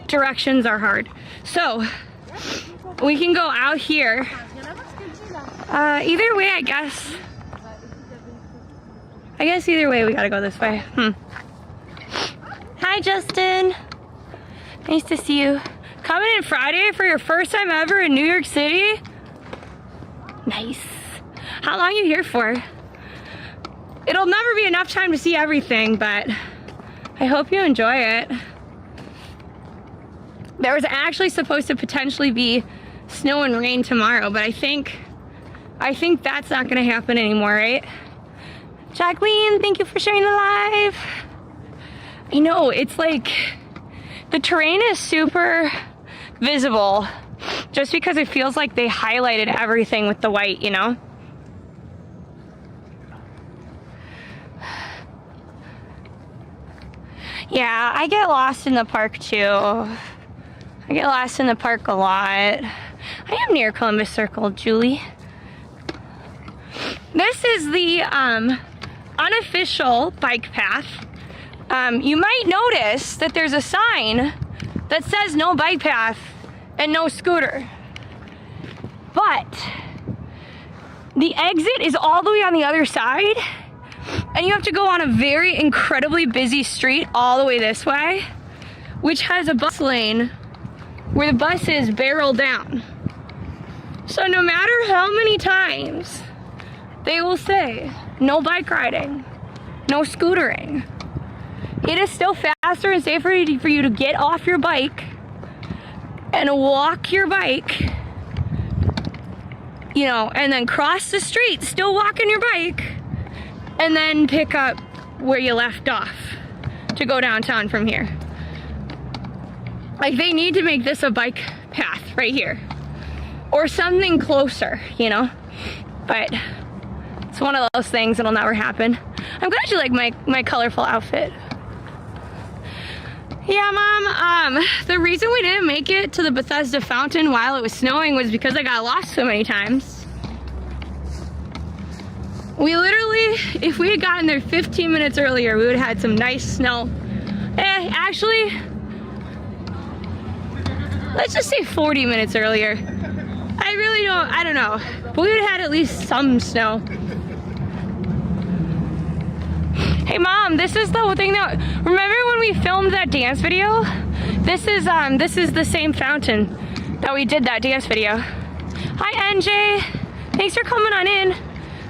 directions are hard. So we can go out here. Either way, I guess either way we gotta go this way. Hi, Justin. Nice to see you. Coming in Friday for your first time ever in New York City? Nice. How long are you here for? It'll never be enough time to see everything, but I hope you enjoy it. There was actually supposed to potentially be snow and rain tomorrow, but I think that's not gonna happen anymore, right? Jacqueline, thank you for sharing the live. I know, it's like, the terrain is super visible just because it feels like they highlighted everything with the white, you know? Yeah, I get lost in the park too. I get lost in the park a lot. I am near Columbus Circle, Julie. This is the unofficial bike path. You might notice that there's a sign that says no bike path and no scooter. But the exit is all the way on the other side, and you have to go on a very incredibly busy street all the way this way, which has a bus lane where the buses barrel down. So no matter how many times they will say no bike riding, no scootering, it is still faster and safer for you to get off your bike and walk your bike, you know, and then cross the street, still walking your bike, and then pick up where you left off to go downtown from here. Like, they need to make this a bike path right here or something closer, you know, but it's one of those things that'll never happen. I'm glad you like my colorful outfit. Yeah, Mom, the reason we didn't make it to the Bethesda fountain while it was snowing was because I got lost so many times. We literally, if we had gotten there 15 minutes earlier, we would have had some nice snow. Actually, let's just say 40 minutes earlier. I don't know. But we would have had at least some snow. Hey Mom, this is the thing that, remember when we filmed that dance video? This is the same fountain that we did that dance video. Hi NJ, thanks for coming on in.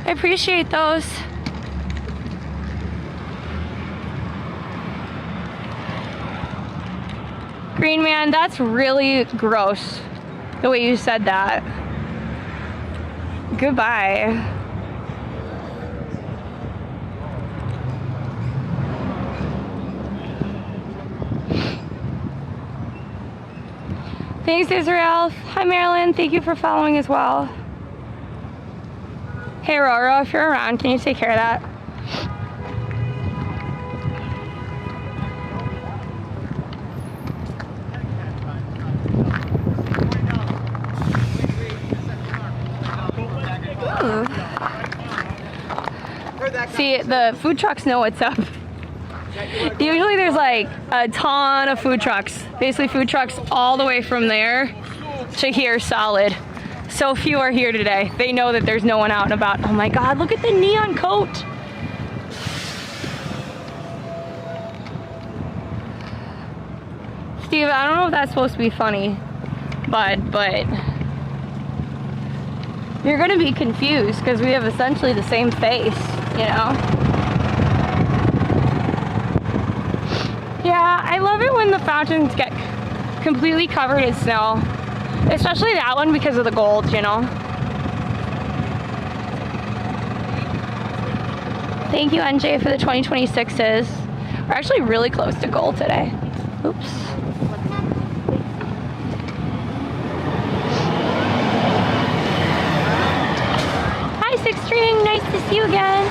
I appreciate those. Green Man, that's really gross, the way you said that. Goodbye. Thanks, Israel. Hi, Marilyn. Thank you for following as well. Hey, Aurora, if you're around, can you take care of that? Ooh. See, the food trucks know what's up. Usually there's like a ton of food trucks. Basically food trucks all the way from there to here solid. So few are here today. They know that there's no one out and about. Oh my God, look at the neon coat. Steve, I don't know if that's supposed to be funny, but you're gonna be confused because we have essentially the same face, you know? Yeah, I love it when the fountains get completely covered in snow. Especially that one because of the gold, you know. Thank you, NJ, for the 2026s. We're actually really close to gold today. Oops. Hi, Six String. Nice to see you again.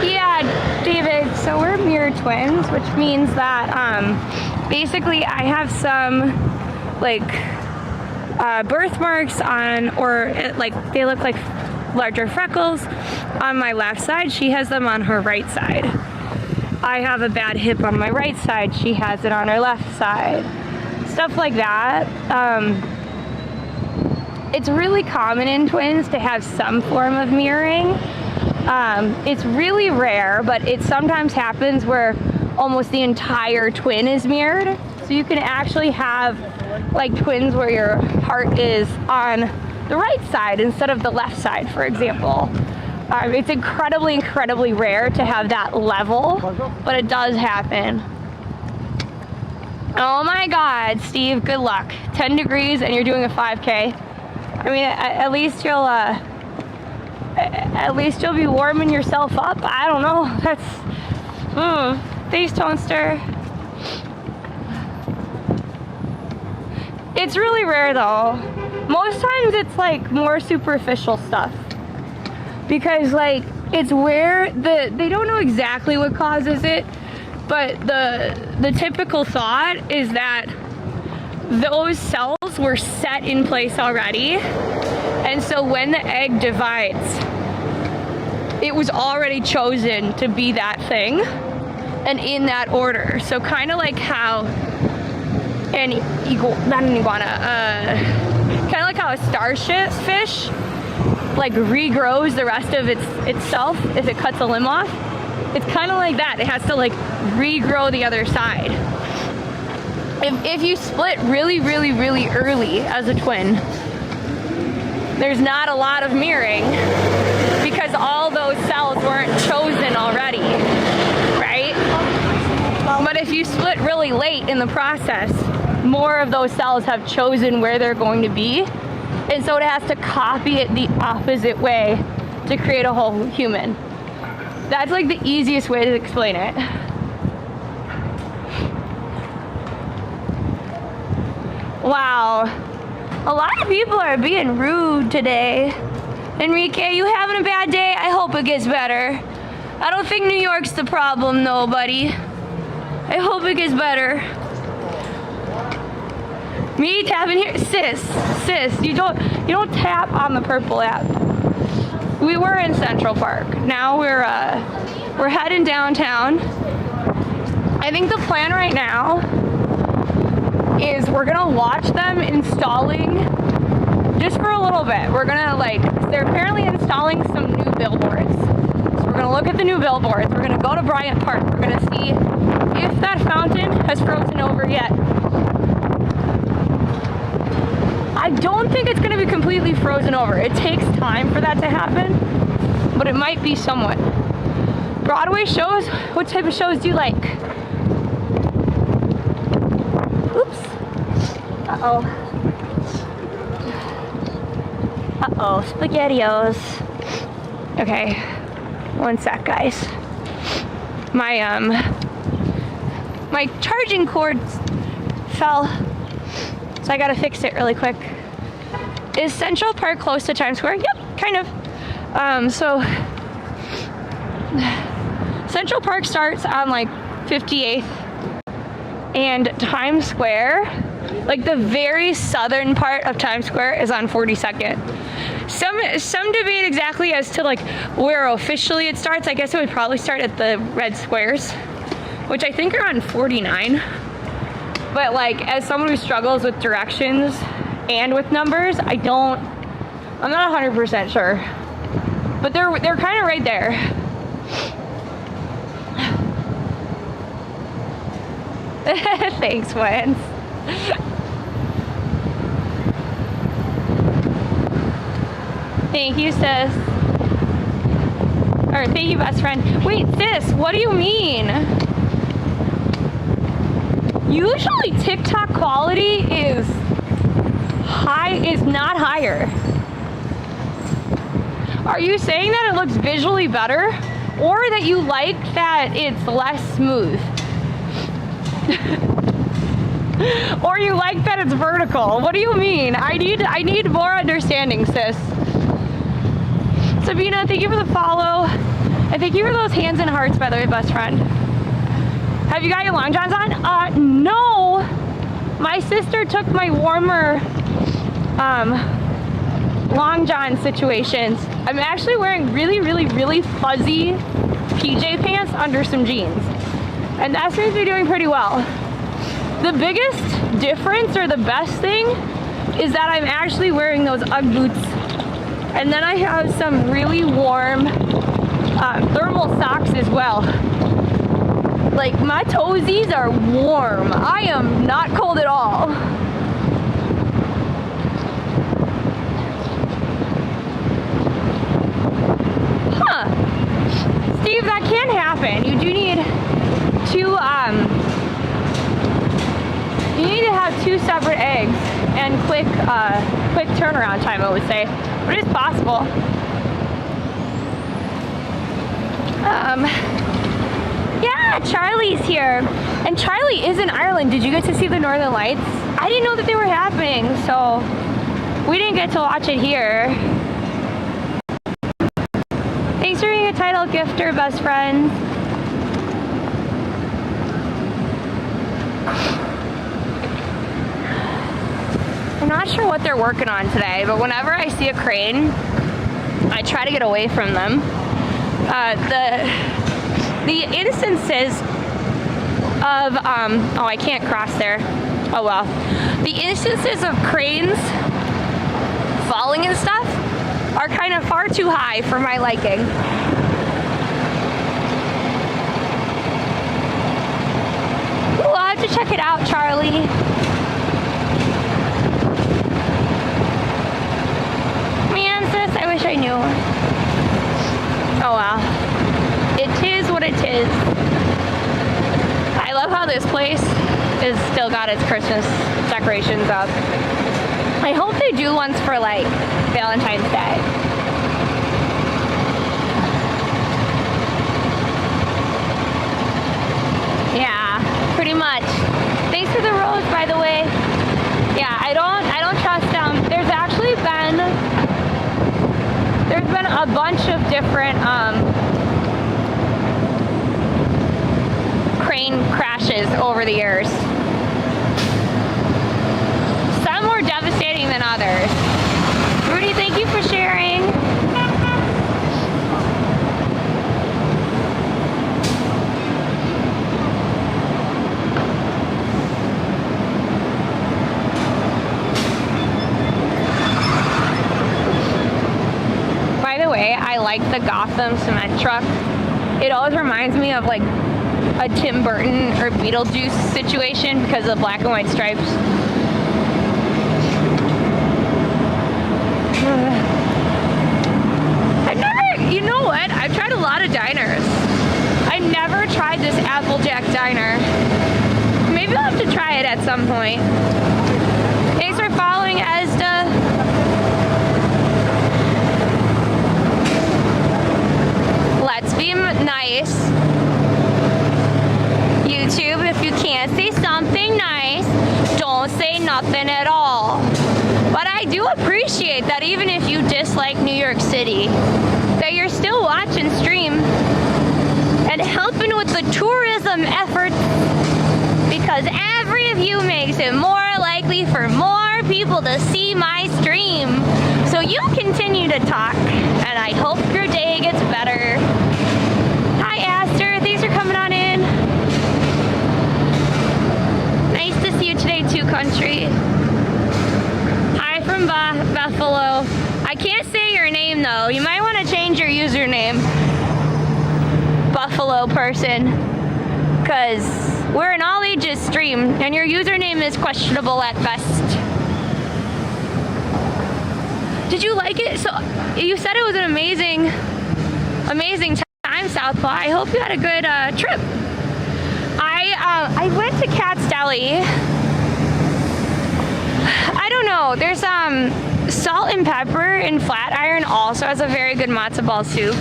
Yeah, David. So we're mirror twins, which means that basically I have some like birthmarks on, or like they look like larger freckles on my left side. She has them on her right side. I have a bad hip on my right side. She has it on her left side. Stuff like that. It's really common in twins to have some form of mirroring. It's really rare, but it sometimes happens where almost the entire twin is mirrored. So you can actually have like twins where your heart is on the right side instead of the left side, for example. It's incredibly, incredibly rare to have that level, but it does happen. Oh my God, Steve, good luck. 10 degrees and you're doing a 5K. I mean, at least you'll be warming yourself up. I don't know. That's, thanks, Toaster. It's really rare though. Most times it's like more superficial stuff. Because like, it's where they don't know exactly what causes it, but the typical thought is that those cells were set in place already. And so when the egg divides, it was already chosen to be that thing and in that order. So kind of like how kind of like how a starfish like regrows the rest of itself if it cuts a limb off. It's kind of like that. It has to like regrow the other side. If you split really, really, really early as a twin, there's not a lot of mirroring because all those cells weren't chosen already, right? But if you split really late in the process, more of those cells have chosen where they're going to be, and so it has to copy it the opposite way to create a whole human. That's like the easiest way to explain it. Wow, a lot of people are being rude today. Enrique, you having a bad day? I hope it gets better. I don't think New York's the problem though, buddy. I hope it gets better. Me tapping here, sis, you don't tap on the purple app. We were in Central Park. Now we're heading downtown. I think the plan right now is we're gonna watch them installing just for a little bit. We're gonna they're apparently installing some new billboards. So we're gonna look at the new billboards. We're gonna go to Bryant Park. We're gonna see if that fountain has frozen over yet. I don't think it's gonna be completely frozen over. It takes time for that to happen, but it might be somewhat. Broadway shows, what type of shows do you like? Oops. Uh-oh. Uh-oh, SpaghettiOs. Okay, one sec, guys. My charging cord fell, so I gotta fix it really quick. Is Central Park close to Times Square? Yep, kind of. So Central Park starts on like 58th, and Times Square, like the very southern part of Times Square, is on 42nd. Some debate exactly as to like where officially it starts. I guess it would probably start at the red squares, which I think are on 49. But like, as someone who struggles with directions and with numbers, I'm not 100% sure. But they're kind of right there. Thanks, Wens. Thank you, sis. Or thank you, best friend. Wait, sis, what do you mean? Usually TikTok quality is not higher. Are you saying that it looks visually better, or that you like that it's less smooth? Or you like that it's vertical? What do you mean? I need more understanding, sis. Sabina, thank you for the follow. And thank you for those hands and hearts, by the way, best friend. Have you got your long johns on? No. My sister took my warmer long john situations. I'm actually wearing really fuzzy PJ pants under some jeans. And that seems to be doing pretty well. The biggest difference, or the best thing, is that I'm actually wearing those Ugg boots. And then I have some really warm thermal socks as well. Like, my toesies are warm. I am not cold at all. Huh. Steve, that can happen. You do need two, you need to have 2 separate eggs and quick turnaround time, I would say. But it's possible. Yeah, Charlie's here. And Charlie is in Ireland. Did you get to see the Northern Lights? I didn't know that they were happening, so we didn't get to watch it here. Thanks for being a title gifter, best friend. I'm not sure what they're working on today, but whenever I see a crane, I try to get away from them. The instances of, oh, I can't cross there. Oh well. The instances of cranes falling and stuff are kind of far too high for my liking. Ooh, I'll have to check it out, Charlie. Man, sis, I wish I knew. Oh well. It is what it is. I love how this place is still got its Christmas decorations up. I hope they do ones for like Valentine's Day. Yeah, pretty much. Thanks for the rose, by the way. Yeah, I don't trust them. There's actually been a bunch of different crane crashes over the years. Some more devastating than others. Rudy, thank you for sharing. By the way, I like the Gotham cement truck. It always reminds me of like a Tim Burton or Beetlejuice situation because of black and white stripes. I've never, you know what? I've tried a lot of diners. I've never tried this Applejack diner. Maybe I'll have to try it at some point. Thanks for following, Asda. Let's be nice. YouTube, if you can't say something nice, don't say nothing at all. But I do appreciate that even if you dislike New York City, that you're still watching stream and helping with the tourism efforts, because every view makes it more likely for more people to see my stream. So you continue to talk, and I hope your day gets better. Hi, Aster. Thanks for coming on in. Nice to see you today, too, country. Hi from Buffalo. I can't say your name, though. You might want to change your username, Buffalo person, because we're an all-ages stream, and your username is questionable at best. Did you like it? So you said it was an amazing time, Southpaw. I hope you had a good trip. I went to Cat's Deli. I don't know. There's Salt and Pepper in Flatiron also has a very good matzo ball soup.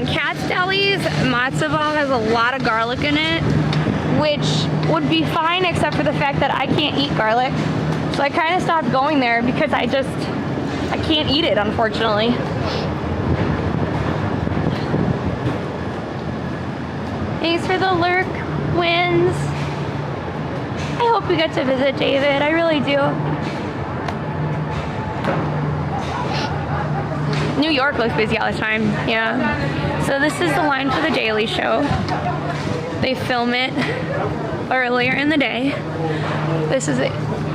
Cat's Deli's matzo ball has a lot of garlic in it, which would be fine except for the fact that I can't eat garlic. So I kind of stopped going there because I can't eat it, unfortunately. Thanks for the lurk, Wins. I hope we get to visit David. I really do. New York looks busy all the time. Yeah. So this is the line for the Daily Show. They film it earlier in the day. This is it.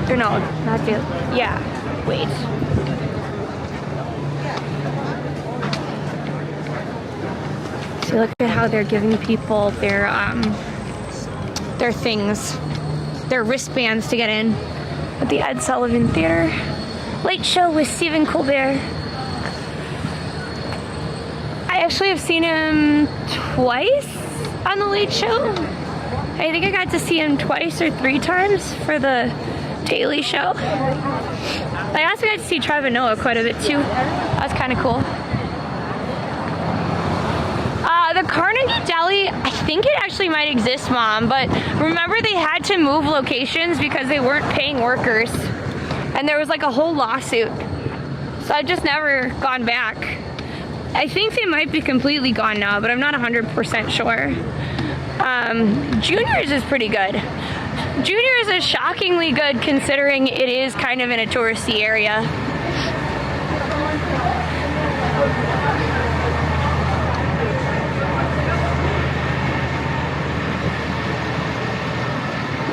Or no, not Daily. Yeah. Wait. So look at how they're giving people their things, their wristbands to get in at the Ed Sullivan Theater. Late Show with Stephen Colbert. I actually have seen him twice on the Late Show. I think I got to see him twice or 3 times for the Daily Show. I also got to see Trevor Noah quite a bit too. That was kind of cool. The Carnegie Deli, I think it actually might exist, Mom, but remember they had to move locations because they weren't paying workers. And there was like a whole lawsuit. So I've just never gone back. I think they might be completely gone now, but I'm not 100% sure. Junior's is pretty good. Junior's is shockingly good considering it is kind of in a touristy area.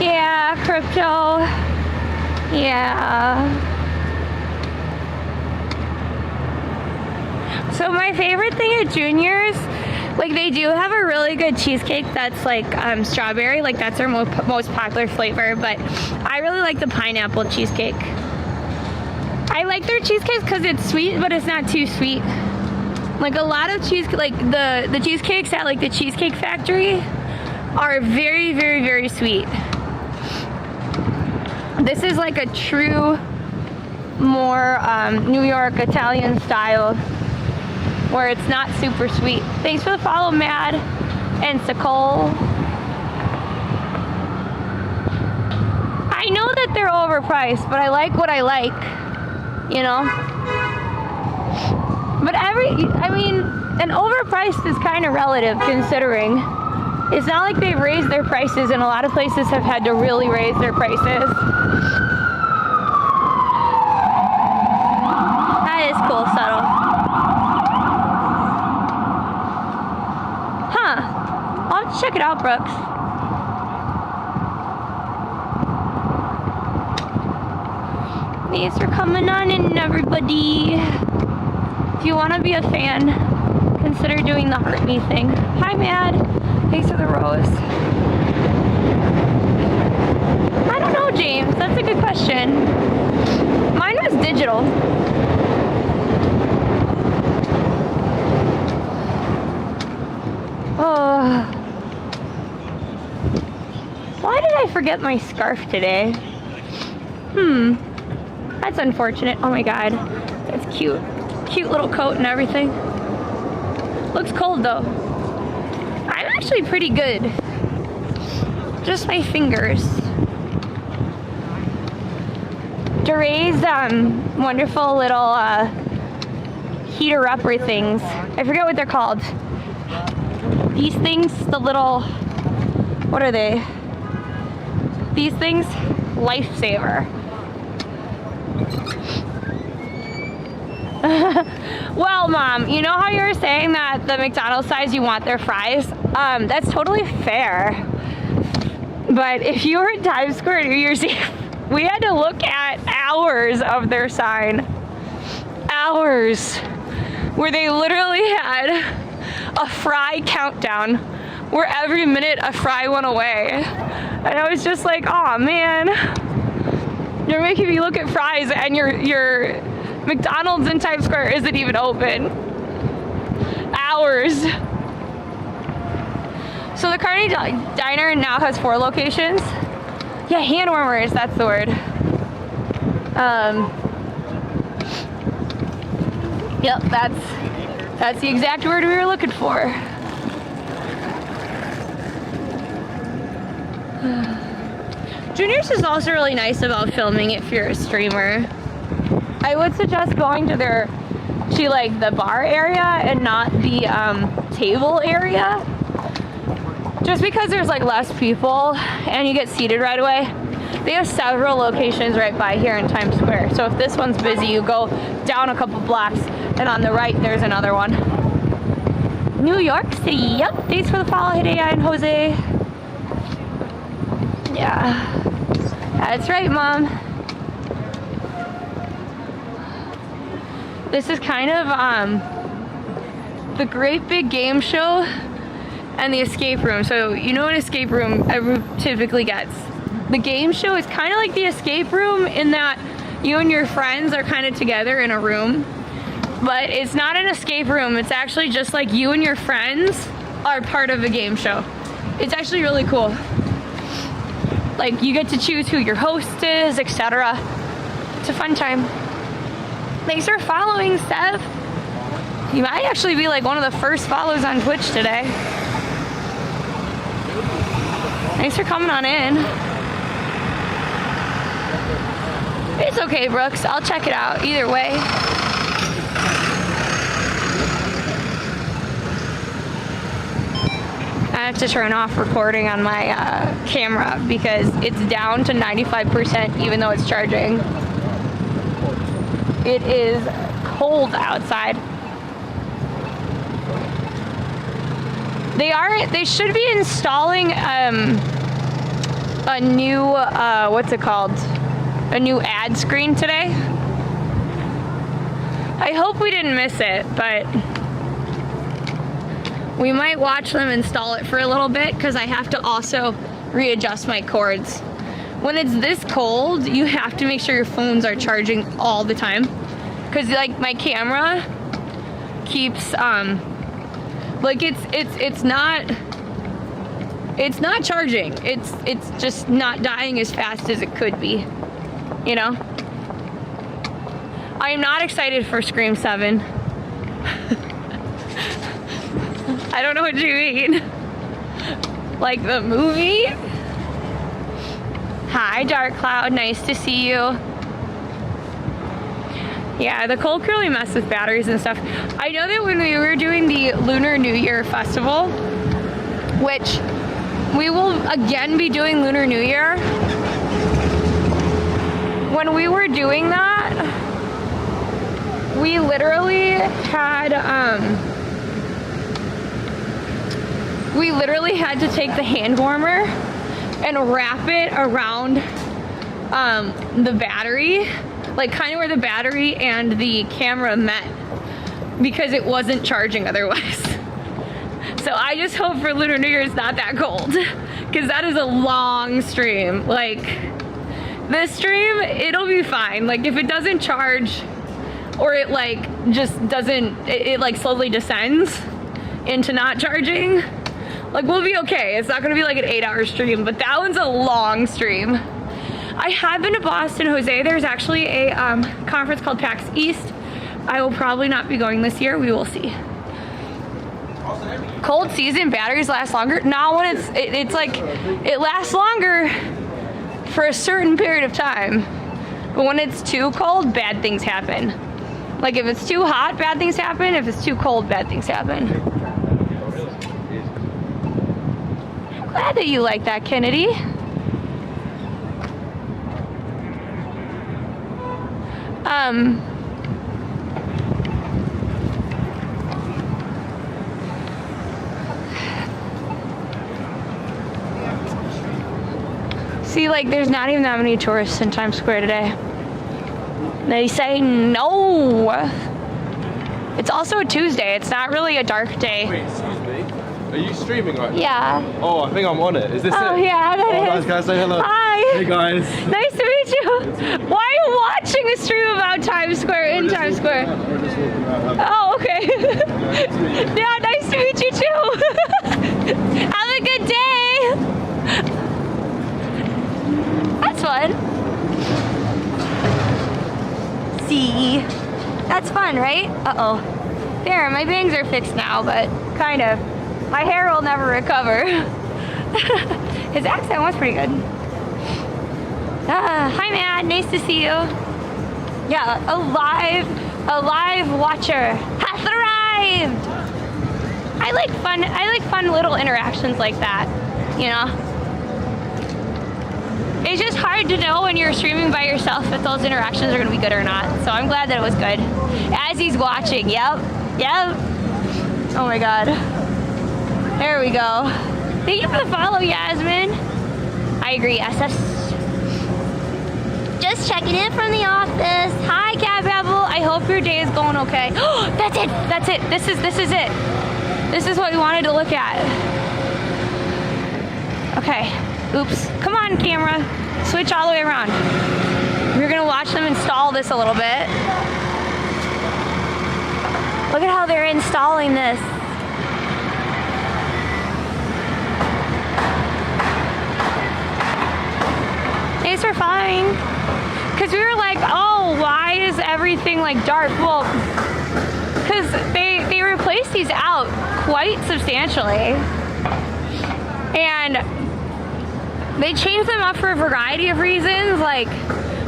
Yeah, crypto. Yeah. So my favorite thing at Junior's, like they do have a really good cheesecake that's like strawberry, like that's their most popular flavor, but I really like the pineapple cheesecake. I like their cheesecakes because it's sweet, but it's not too sweet. Like a lot of cheesecake, like the cheesecakes at like the Cheesecake Factory are very, very, very sweet. This is like a true, more New York Italian style, where it's not super sweet. Thanks for the follow, Mad and Sakol. I know that they're overpriced, but I like what I like, you know? But I mean, an overpriced is kind of relative considering it's not like they've raised their prices, and a lot of places have had to really raise their prices. That is cool, subtle. Huh. I'll have to check it out, Brooks. Thanks for coming on in, everybody. If you want to be a fan, consider doing the Heart Me thing. Hi, Mad. Thanks for the rose. I don't know, James. That's a good question. Mine was digital. Oh. Why did I forget my scarf today? That's unfortunate. Oh my god. That's cute. Cute little coat and everything. Looks cold though. I'm actually pretty good. Just my fingers. Duray's wonderful little heater-upper things. I forget what they're called. These things, the little, what are they? These things, lifesaver. Well, Mom, you know how you were saying that the McDonald's size you want their fries? That's totally fair. But if you were in Times Square New Year's Eve, we had to look at hours of their sign. Hours. Where they literally had a fry countdown where every minute a fry went away. And I was just like, oh man, you're making me look at fries and your McDonald's in Times Square isn't even open. Hours. So the Carney Diner now has 4 locations. Yeah, hand warmers, that's the word. Yep, that's the exact word we were looking for. Junior's is also really nice about filming if you're a streamer. I would suggest going to like the bar area and not the table area. Just because there's like less people and you get seated right away. They have several locations right by here in Times Square. So if this one's busy, you go down a couple blocks and on the right there's another one. New York City, yep. Thanks for the follow, Hidea and Jose. Yeah, that's right, Mom. This is kind of the great big game show and the escape room. So you know an escape room everyone typically gets. The game show is kind of like the escape room in that you and your friends are kind of together in a room, but it's not an escape room. It's actually just like you and your friends are part of a game show. It's actually really cool. Like you get to choose who your host is, etc. It's a fun time. Thanks for following, Steph. You might actually be like one of the first follows on Twitch today. Thanks for coming on in. It's okay, Brooks. I'll check it out either way. I have to turn off recording on my camera because it's down to 95% even though it's charging. It is cold outside. They should be installing a new what's it called? A new ad screen today. I hope we didn't miss it, but we might watch them install it for a little bit because I have to also readjust my cords. When it's this cold, you have to make sure your phones are charging all the time. Because like my camera keeps like it's not charging. It's just not dying as fast as it could be. You know? I am not excited for Scream 7. I don't know what you mean. Like the movie? Hi, Dark Cloud. Nice to see you. Yeah, the cold can really mess with batteries and stuff. I know that when we were doing the Lunar New Year Festival, which we will again be doing Lunar New Year, when we were doing that, we literally had to take the hand warmer and wrap it around the battery, like kind of where the battery and the camera met, because it wasn't charging otherwise. So I just hope for Lunar New Year it's not that cold, because that is a long stream. Like this stream, it'll be fine. Like if it doesn't charge, or it like just doesn't, it like slowly descends into not charging, like we'll be okay. It's not gonna be like an 8-hour stream, but that one's a long stream. I have been to Boston, Jose. There's actually a conference called PAX East. I will probably not be going this year. We will see. Cold season, batteries last longer. Now when it's like, it lasts longer for a certain period of time. But when it's too cold, bad things happen. Like if it's too hot, bad things happen. If it's too cold, bad things happen. I'm glad that you like that, Kennedy. See, like, there's not even that many tourists in Times Square today. They say no. It's also a Tuesday. It's not really a dark day. Wait, excuse me. Are you streaming right now? Yeah. Oh, I think I'm on it. Is this it? Oh, yeah, that is. Guys, say hello. Hi. Hey, guys. Nice to meet you. Why are you watching a stream about Times Square in Times Square? Oh, okay. Yeah, nice to meet you, too. Have a good one. See? That's fun, right? Uh-oh. There, my bangs are fixed now, but kind of. My hair will never recover. His accent was pretty good. Hi, Matt. Nice to see you. Yeah, a live watcher has arrived. I like fun little interactions like that, you know? It's just hard to know when you're streaming by yourself if those interactions are gonna be good or not. So I'm glad that it was good. As he's watching, yep. Oh my God. There we go. Thank you for the follow, Yasmin. I agree, SS. Just checking in from the office. Hi, Cat Babble. I hope your day is going okay. That's it. This is it. This is what we wanted to look at. Okay. Oops. Come on, camera. Switch all the way around. We're gonna watch them install this a little bit. Look at how they're installing this. Thanks for following. Because we were like, oh, why is everything like dark? Well, because they replaced these out quite substantially. And they changed them up for a variety of reasons. Like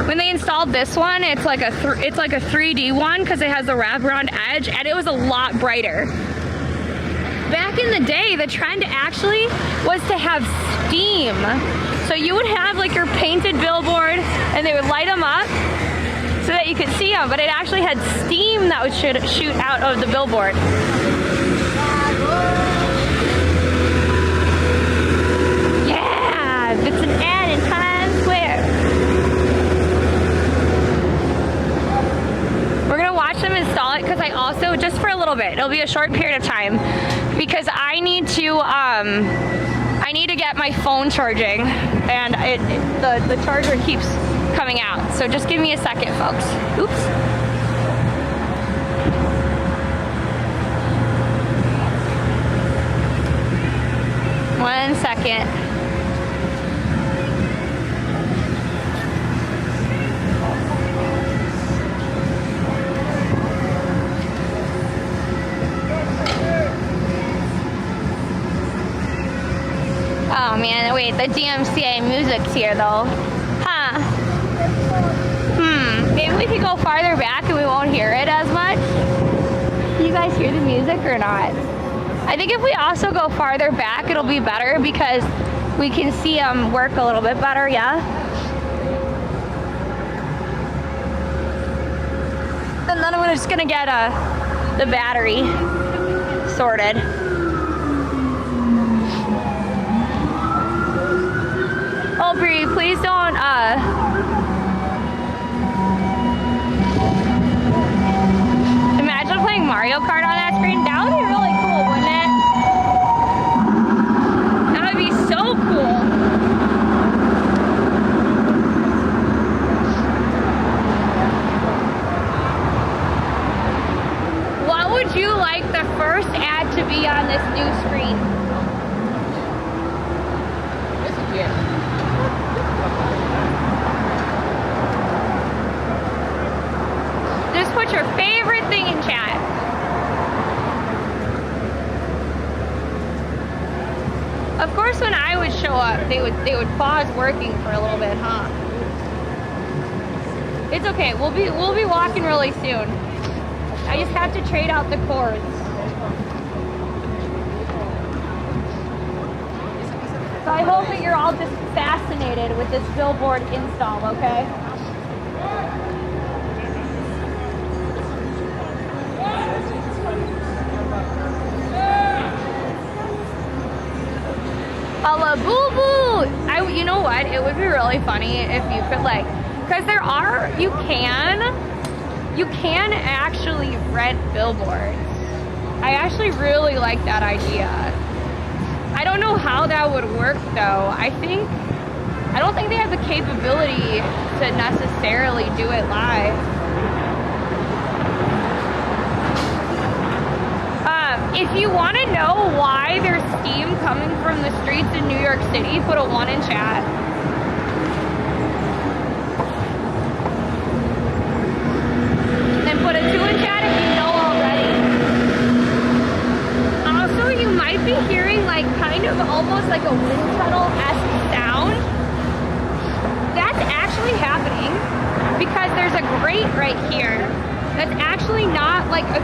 when they installed this one, it's like a 3D one because it has the wraparound edge, and it was a lot brighter. Back in the day, the trend actually was to have steam. So you would have like your painted billboard, and they would light them up so that you could see them, but it actually had steam that would shoot out of the billboard. It's an ad in Times Square. We're gonna watch them install it because I also, just for a little bit, it'll be a short period of time, because I need to get my phone charging, and the charger keeps coming out. So just give me a second, folks. Oops. One second. Oh man, wait, the DMCA music's here though. Huh. Maybe we could go farther back and we won't hear it as much. Can you guys hear the music or not? I think if we also go farther back, it'll be better because we can see them work a little bit better, yeah? And then I'm just gonna get the battery sorted. Oh, Bree, please don't, imagine playing Mario Kart on that screen. That would be really cool, wouldn't it? That would be so cool. What would you like the first ad to be on this new screen? Just put your favorite thing in chat. Of course, when I would show up, they would pause working for a little bit, huh? It's okay. We'll be walking really soon. I just have to trade out the cords. So I hope that you're all just fascinated with this billboard install, okay? Boo boo! You know what? It would be really funny if you could because you can actually rent billboards. I actually really like that idea. I don't know how that would work though. I don't think they have the capability to necessarily do it live. If you want to know why there's steam coming from the streets in New York City, put a 1 in chat.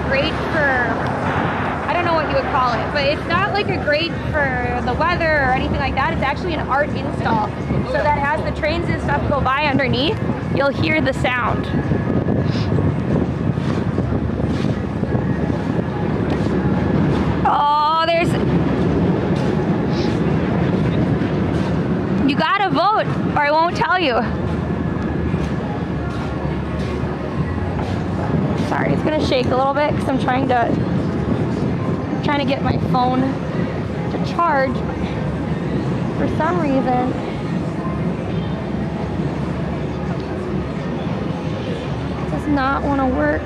great for, I don't know what you would call it, but it's not like a grate for the weather or anything like that. It's actually an art install. So that as the trains and stuff go by underneath, you'll hear the sound. Oh, you gotta vote or I won't tell you. Sorry, it's gonna shake a little bit because I'm trying to get my phone to charge for some reason. It does not want to work.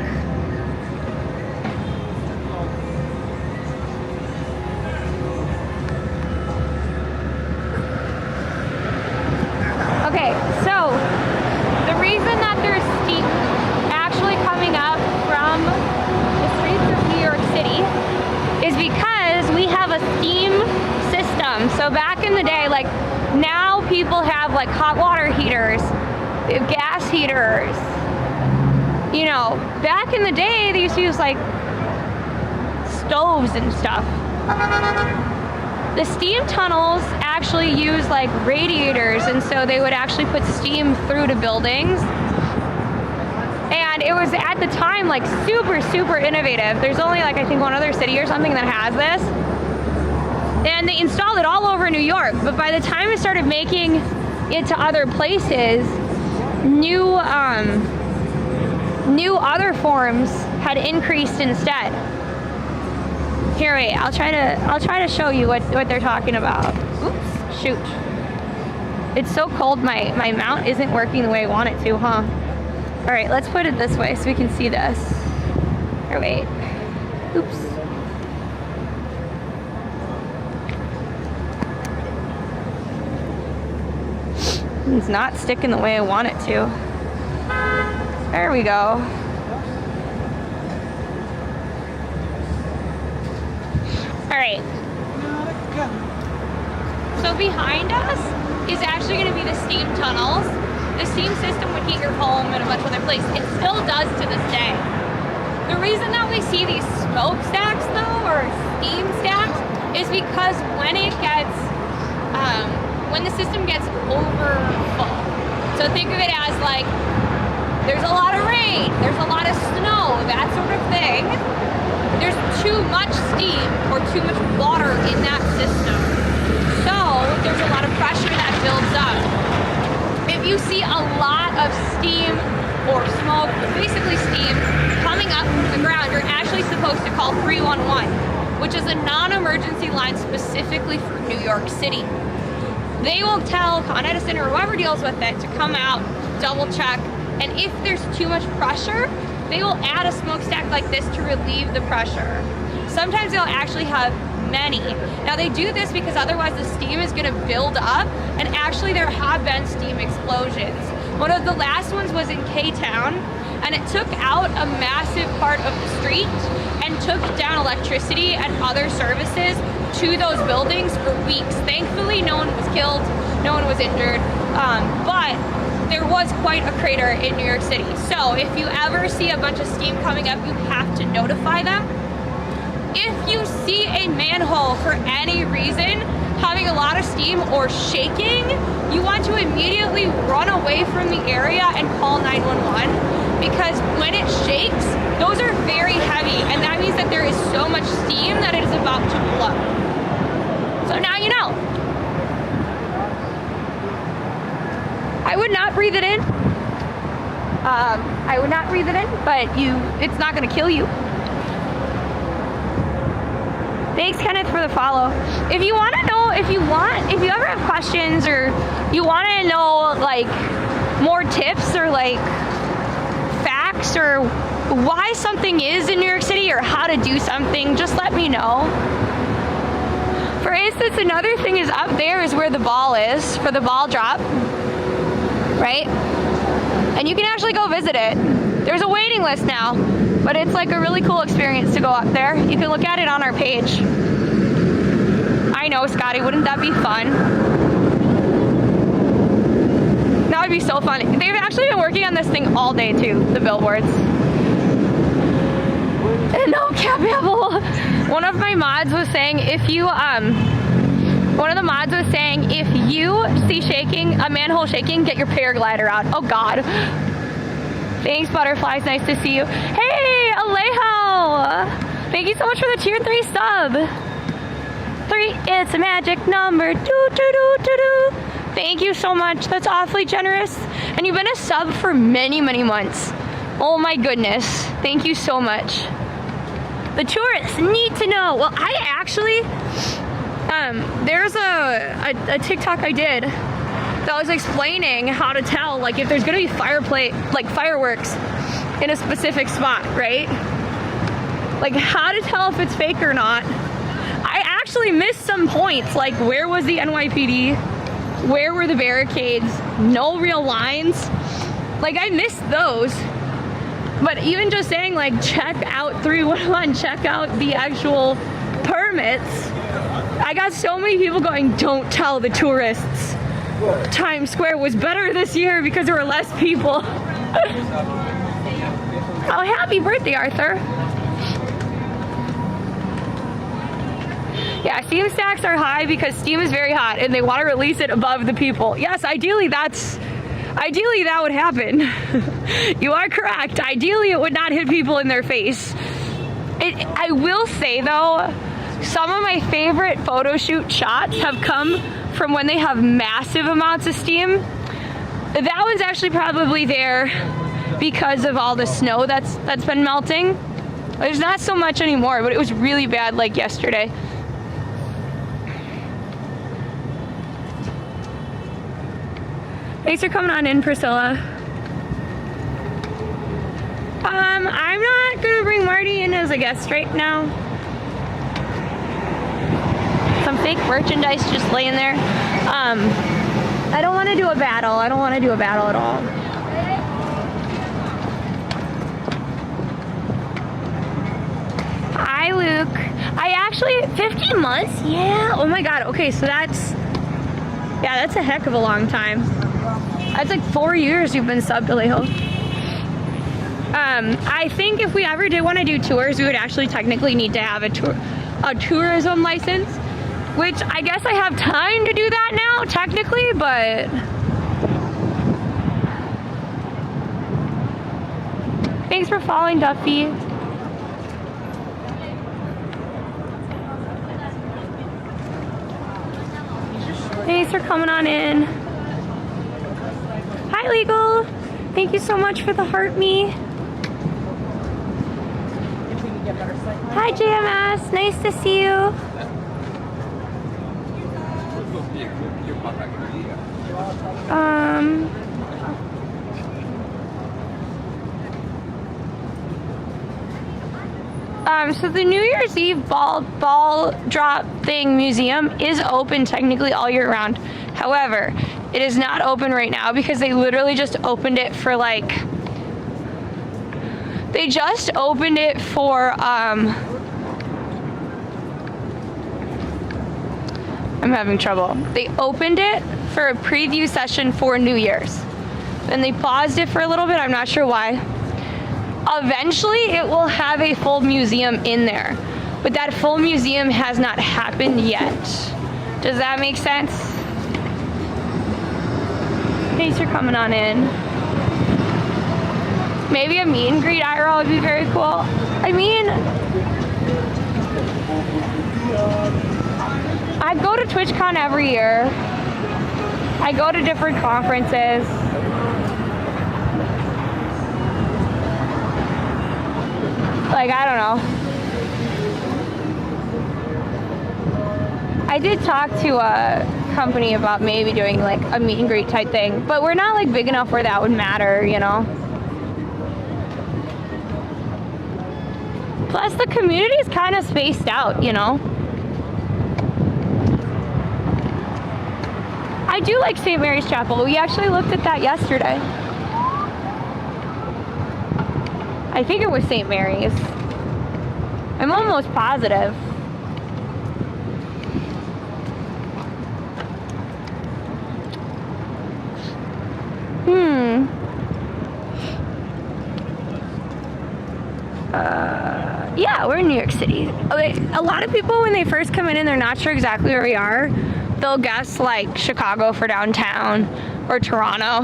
Okay, so the reason that there's steam actually coming up from the streets of New York City is because we have a steam system. So back in the day, like now people have like hot water heaters, they have gas heaters. You know, back in the day they used to use like stoves and stuff. The steam tunnels actually use like radiators, and so they would actually put steam through to buildings. And it was at the time like super, super innovative. There's only like I think one other city or something that has this. And they installed it all over New York. But by the time it started making it to other places, new other forms had increased instead. Here, wait, I'll try to show you what they're talking about. Oops, shoot. It's so cold my mount isn't working the way I want it to, huh? All right, let's put it this way so we can see this. Or wait, oops. It's not sticking the way I want it to. There we go. All right. So behind us is actually going to be the steam tunnels. The steam system would heat your home and a bunch of other places. It still does to this day. The reason that we see these smokestacks though, or steam stacks, is because when it gets, when the system gets over full. So think of it as like, there's a lot of rain, there's a lot of snow, that sort of thing. There's too much steam or too much water in that system. So there's a lot of pressure that builds up. If you see a lot of steam or smoke, basically steam, coming up from the ground, you're actually supposed to call 311, which is a non-emergency line specifically for New York City. They will tell Con Edison or whoever deals with it to come out, double check, and if there's too much pressure, they will add a smokestack like this to relieve the pressure. Sometimes they'll actually have many. Now they do this because otherwise the steam is going to build up, and actually there have been steam explosions. One of the last ones was in K-Town, and it took out a massive part of the street and took down electricity and other services to those buildings for weeks. Thankfully, no one was killed, no one was injured, but there was quite a crater in New York City. So if you ever see a bunch of steam coming up, you have to notify them. If you see a manhole for any reason having a lot of steam or shaking, you want to immediately run away from the area and call 911, because when it shakes, those are very heavy, and that means that there is so much steam that it is about to blow. So now you know. I would not breathe it in. I would not breathe it in, but it's not gonna kill you. Thanks, Kenneth, for the follow. If you want to know, if you ever have questions or you want to know like more tips or like facts or why something is in New York City or how to do something, just let me know. For instance, another thing is up there is where the ball is for the ball drop, right? And you can actually go visit it. There's a waiting list now, but it's like a really cool experience to go up there. You can look at it on our page. I know, Scotty, wouldn't that be fun? That would be so fun. They've actually been working on this thing all day too, the billboards. No cap babble. One of my mods was saying if you one of the mods was saying if you see shaking, a manhole shaking, get your paraglider out. Oh God. Thanks, butterflies. Nice to see you. Hey, Alejo. Thank you so much for the tier 3 sub. 3, it's a magic number. Do, do, do, do, do. Thank you so much. That's awfully generous. And you've been a sub for many, many months. Oh my goodness. Thank you so much. The tourists need to know. Well, I actually, there's a TikTok I did that was explaining how to tell, like, if there's gonna be fireworks in a specific spot, right? Like, how to tell if it's fake or not. I actually missed some points, like where was the NYPD? Where were the barricades? No real lines. Like, I missed those. But even just saying, like, check out 311, check out the actual permits. I got so many people going, don't tell the tourists. Times Square was better this year because there were less people. Oh, happy birthday, Arthur. Yeah, Steam stacks are high because Steam is very hot and they want to release it above the people. Yes, ideally that would happen. You are correct. Ideally it would not hit people in their face. I will say though, some of my favorite photo shoot shots have come from when they have massive amounts of steam. That one's actually probably there because of all the snow that's been melting. There's not so much anymore, but it was really bad like yesterday. Thanks for coming on in, Priscilla. I'm not gonna bring Marty in as a guest right now. Some fake merchandise just laying there. I don't want to do a battle. I don't want to do a battle at all. Hi, Luke. I actually 15 months. Yeah. Oh my God. Okay, so that's a heck of a long time. That's like 4 years you've been subbed to Alejo. I think if we ever did want to do tours, we would actually technically need to have a tourism license, which I guess I have time to do that now, technically, but thanks for following, Duffy. Thanks for coming on in. Hi, Legal. Thank you so much for the heart me. Hi, JMS. Nice to see you. So the New Year's Eve ball drop thing museum is open technically all year round. However, it is not open right now because they literally just opened it for like, they just opened it for, I'm having trouble. They opened it for a preview session for New Year's. Then they paused it for a little bit, I'm not sure why. Eventually, it will have a full museum in there, but that full museum has not happened yet. Does that make sense? Thanks for coming on in. Maybe a meet and greet IRL would be very cool. I mean, I go to TwitchCon every year. I go to different conferences. Like, I don't know. I did talk to a company about maybe doing like a meet and greet type thing, but we're not like big enough where that would matter, you know? Plus the community is kind of spaced out, you know? I do like St. Mary's Chapel. We actually looked at that yesterday. I think it was St. Mary's. I'm almost positive. We're in New York City. Okay, a lot of people when they first come in and they're not sure exactly where we are, they'll guess like Chicago for downtown or Toronto,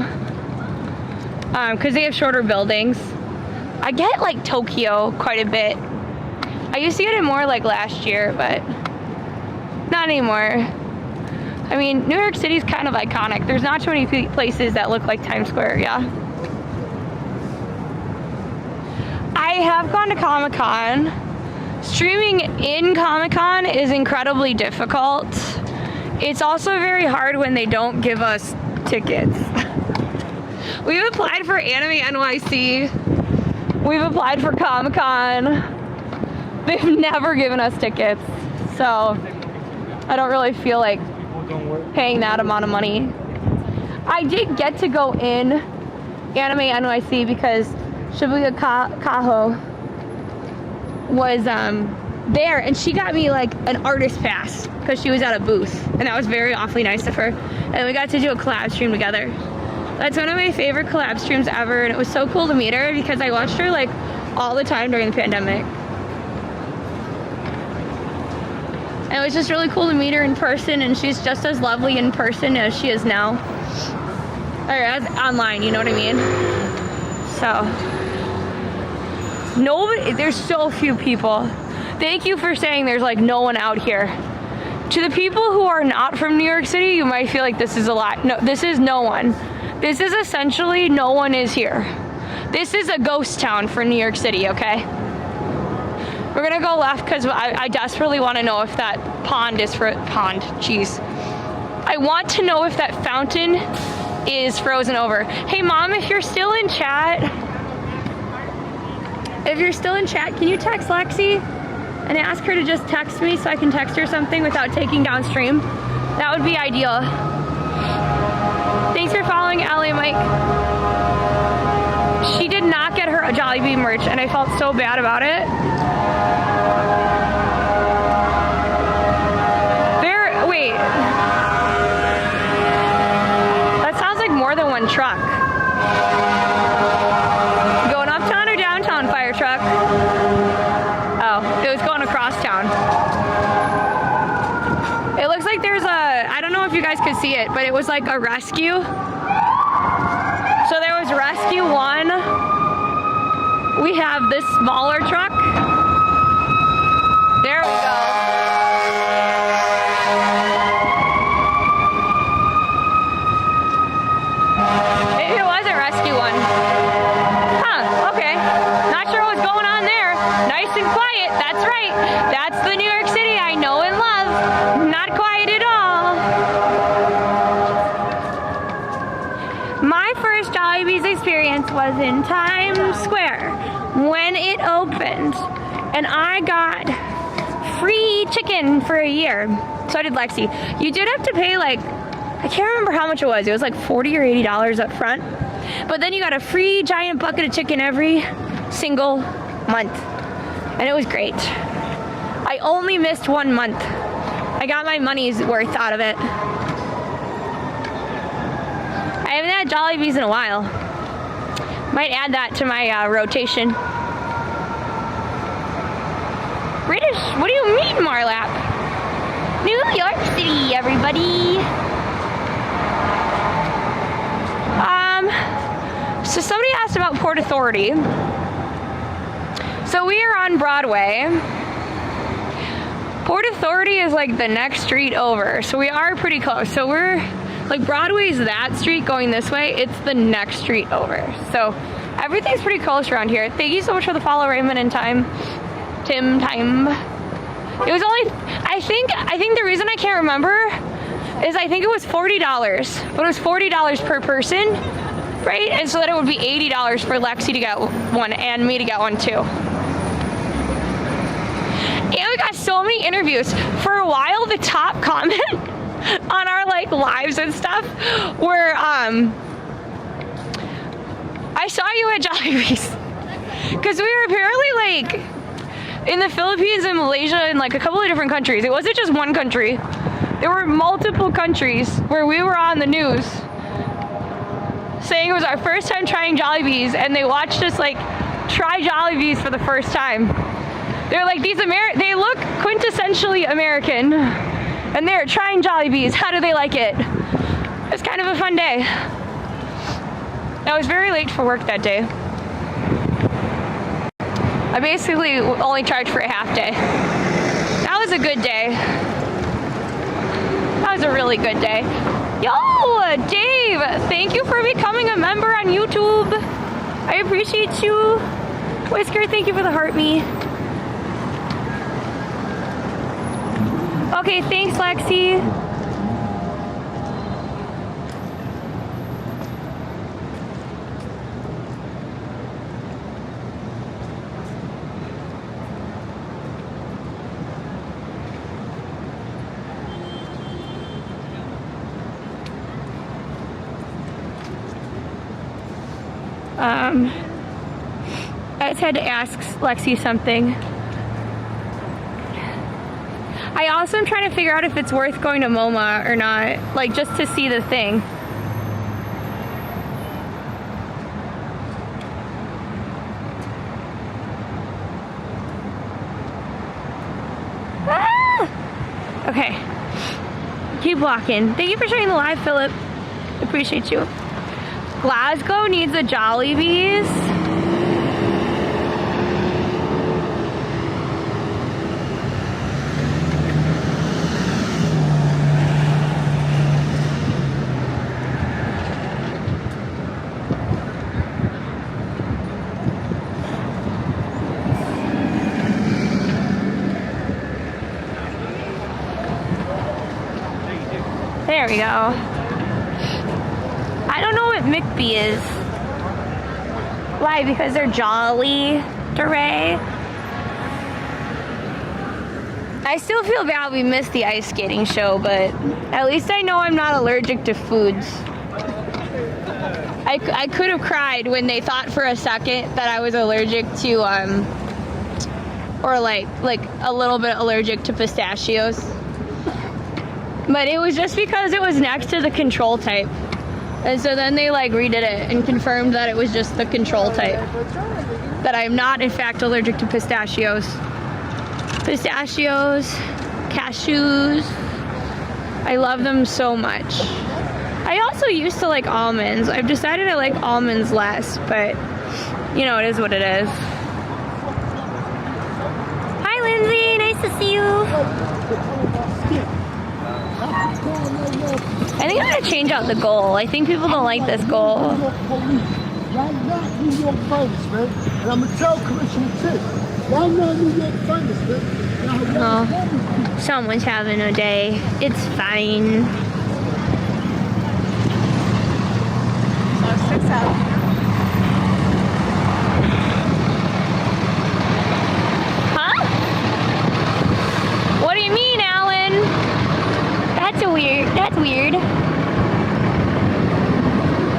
because they have shorter buildings. I get like Tokyo quite a bit. I used to get it more like last year, but not anymore. I mean, New York City's kind of iconic. There's not too many places that look like Times Square, yeah. I have gone to Comic-Con. Streaming in Comic-Con is incredibly difficult. It's also very hard when they don't give us tickets. We've applied for Anime NYC. We've applied for Comic-Con. They've never given us tickets. So I don't really feel like paying that amount of money. I did get to go in Anime NYC because Shibuya Kaho was there, and she got me like an artist pass because she was at a booth, and that was very awfully nice of her. And we got to do a collab stream together. That's one of my favorite collab streams ever, and it was so cool to meet her because I watched her like all the time during the pandemic. And it was just really cool to meet her in person, and she's just as lovely in person as she is now. Or as online, you know what I mean? So, nobody, there's so few people. Thank you for saying there's like no one out here. To the people who are not from New York City, you might feel like this is a lot. No, this is no one. This is essentially no one is here. This is a ghost town for New York City, okay? We're gonna go left because I desperately want to know if that pond is jeez. I want to know if that fountain is frozen over. Hey mom, if you're still in chat, can you text Lexi and ask her to just text me so I can text her something without taking down stream? That would be ideal. Thanks for following Allie and Mike. She did not get her a Jollibee merch, and I felt so bad about it. Wait. That sounds like more than one truck. Going uptown or downtown, fire truck? Oh, it was going across town. It looks like there's I don't know if you guys could see it, but it was like a rescue. So there was rescue 1. We have this smaller truck. There we go. Maybe it wasn't rescue 1. Huh, okay. Not sure what's going on there. Nice and quiet, that's right. That's the New York City I know and love. Not quiet at all. My first Jollibee's experience was in Times Square when it opened, and I got free chicken for a year. So did Lexi. You did have to pay like, I can't remember how much it was. It was like $40 or $80 up front. But then you got a free giant bucket of chicken every single month. And it was great. I only missed 1 month. I got my money's worth out of it. I haven't had Jollibee's in a while. Might add that to my rotation. British? What do you mean, Marlap? New York City, everybody. So somebody asked about Port Authority. So we are on Broadway. Port Authority is like the next street over. So we are pretty close. So we're like, Broadway's that street going this way. It's the next street over. So everything's pretty close around here. Thank you so much for the follow, Raymond and Time. It was only, I think the reason I can't remember is I think it was $40, but it was $40 per person, right? And so that it would be $80 for Lexi to get one and me to get one too. And we got so many interviews. For a while, the top comment on our like lives and stuff were, I saw you at Jollibee's. Because we were apparently like in the Philippines and Malaysia and like a couple of different countries. It wasn't just one country. There were multiple countries where we were on the news saying it was our first time trying Jollibee's, and they watched us like try Jollibee's for the first time. They're like these they look quintessentially American, and they're trying Jollibees. How do they like it? It's kind of a fun day. I was very late for work that day. I basically only charged for a half day. That was a good day. That was a really good day. Yo, Dave, thank you for becoming a member on YouTube. I appreciate you. Whisker, thank you for the heart me. Okay, thanks, Lexi. I just had to ask Lexi something. I also am trying to figure out if it's worth going to MoMA or not, like just to see the thing. Ah! Okay. Keep walking. Thank you for sharing the live, Philip. Appreciate you. Glasgow needs a Jollibees. There we go. I don't know what McBee is. Why? Because they're Jolly Duray. I still feel bad we missed the ice skating show, but at least I know I'm not allergic to foods. I could have cried when they thought for a second that I was allergic to, or like a little bit allergic to pistachios. But it was just because it was next to the control type. And so then they like redid it and confirmed that it was just the control type. That I am not in fact allergic to pistachios. Pistachios, cashews, I love them so much. I also used to like almonds. I've decided I like almonds less, but you know, it is what it is. Hi Lindsay, nice to see you. I think I'm gonna change out the goal. I think people don't like this goal. Oh, someone's having a day. It's fine. Huh? What do you mean, Alan? That's weird.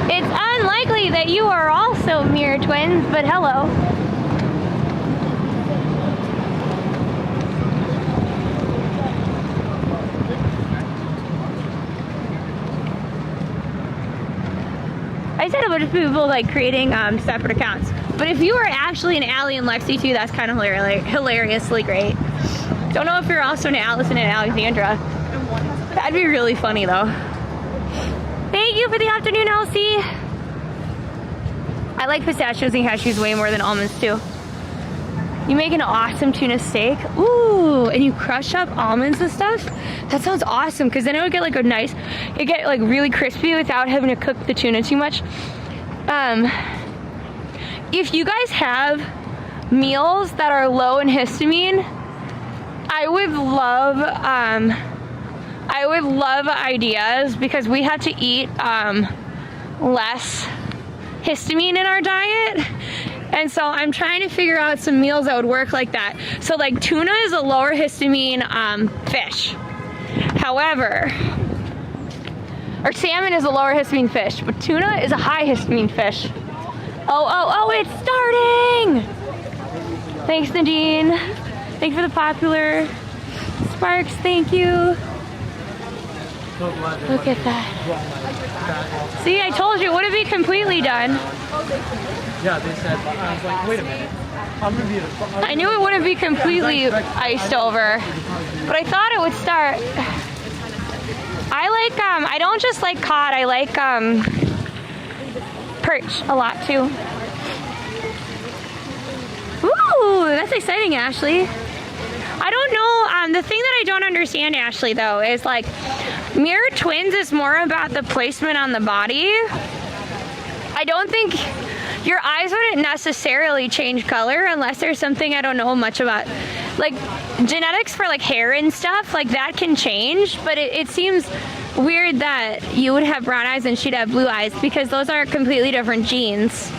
It's unlikely that you are also mirror twins, but hello. I said a bunch of people like creating separate accounts, but if you are actually an Allie and Lexi too, that's kind of hilariously great. Don't know if you're also an Allison and Alexandra. That'd be really funny though. Thank you for the afternoon, Elsie. I like pistachios and cashews way more than almonds too. You make an awesome tuna steak. Ooh, and you crush up almonds and stuff? That sounds awesome, because then it would get like it'd get like really crispy without having to cook the tuna too much. If you guys have meals that are low in histamine, I would love ideas, because we have to eat less histamine in our diet, and so I'm trying to figure out some meals that would work like that. So like tuna is a lower histamine fish, however, or salmon is a lower histamine fish, but tuna is a high histamine fish. Oh, it's starting! Thanks, Nadine. Thank you for the popular. Sparks, thank you. Look at that. See, I told you, it wouldn't be completely done. Yeah, they said, I was like, wait a minute. I knew it wouldn't be completely iced over, but I thought it would start. I like, I don't just like cod, I like perch a lot too. Ooh, that's exciting, Ashley. I don't know, the thing that I don't understand, Ashley, though, is like, mirror twins is more about the placement on the body. I don't think your eyes wouldn't necessarily change color unless there's something I don't know much about. Like, genetics for like hair and stuff, like that can change, but it seems weird that you would have brown eyes and she'd have blue eyes because those are completely different genes.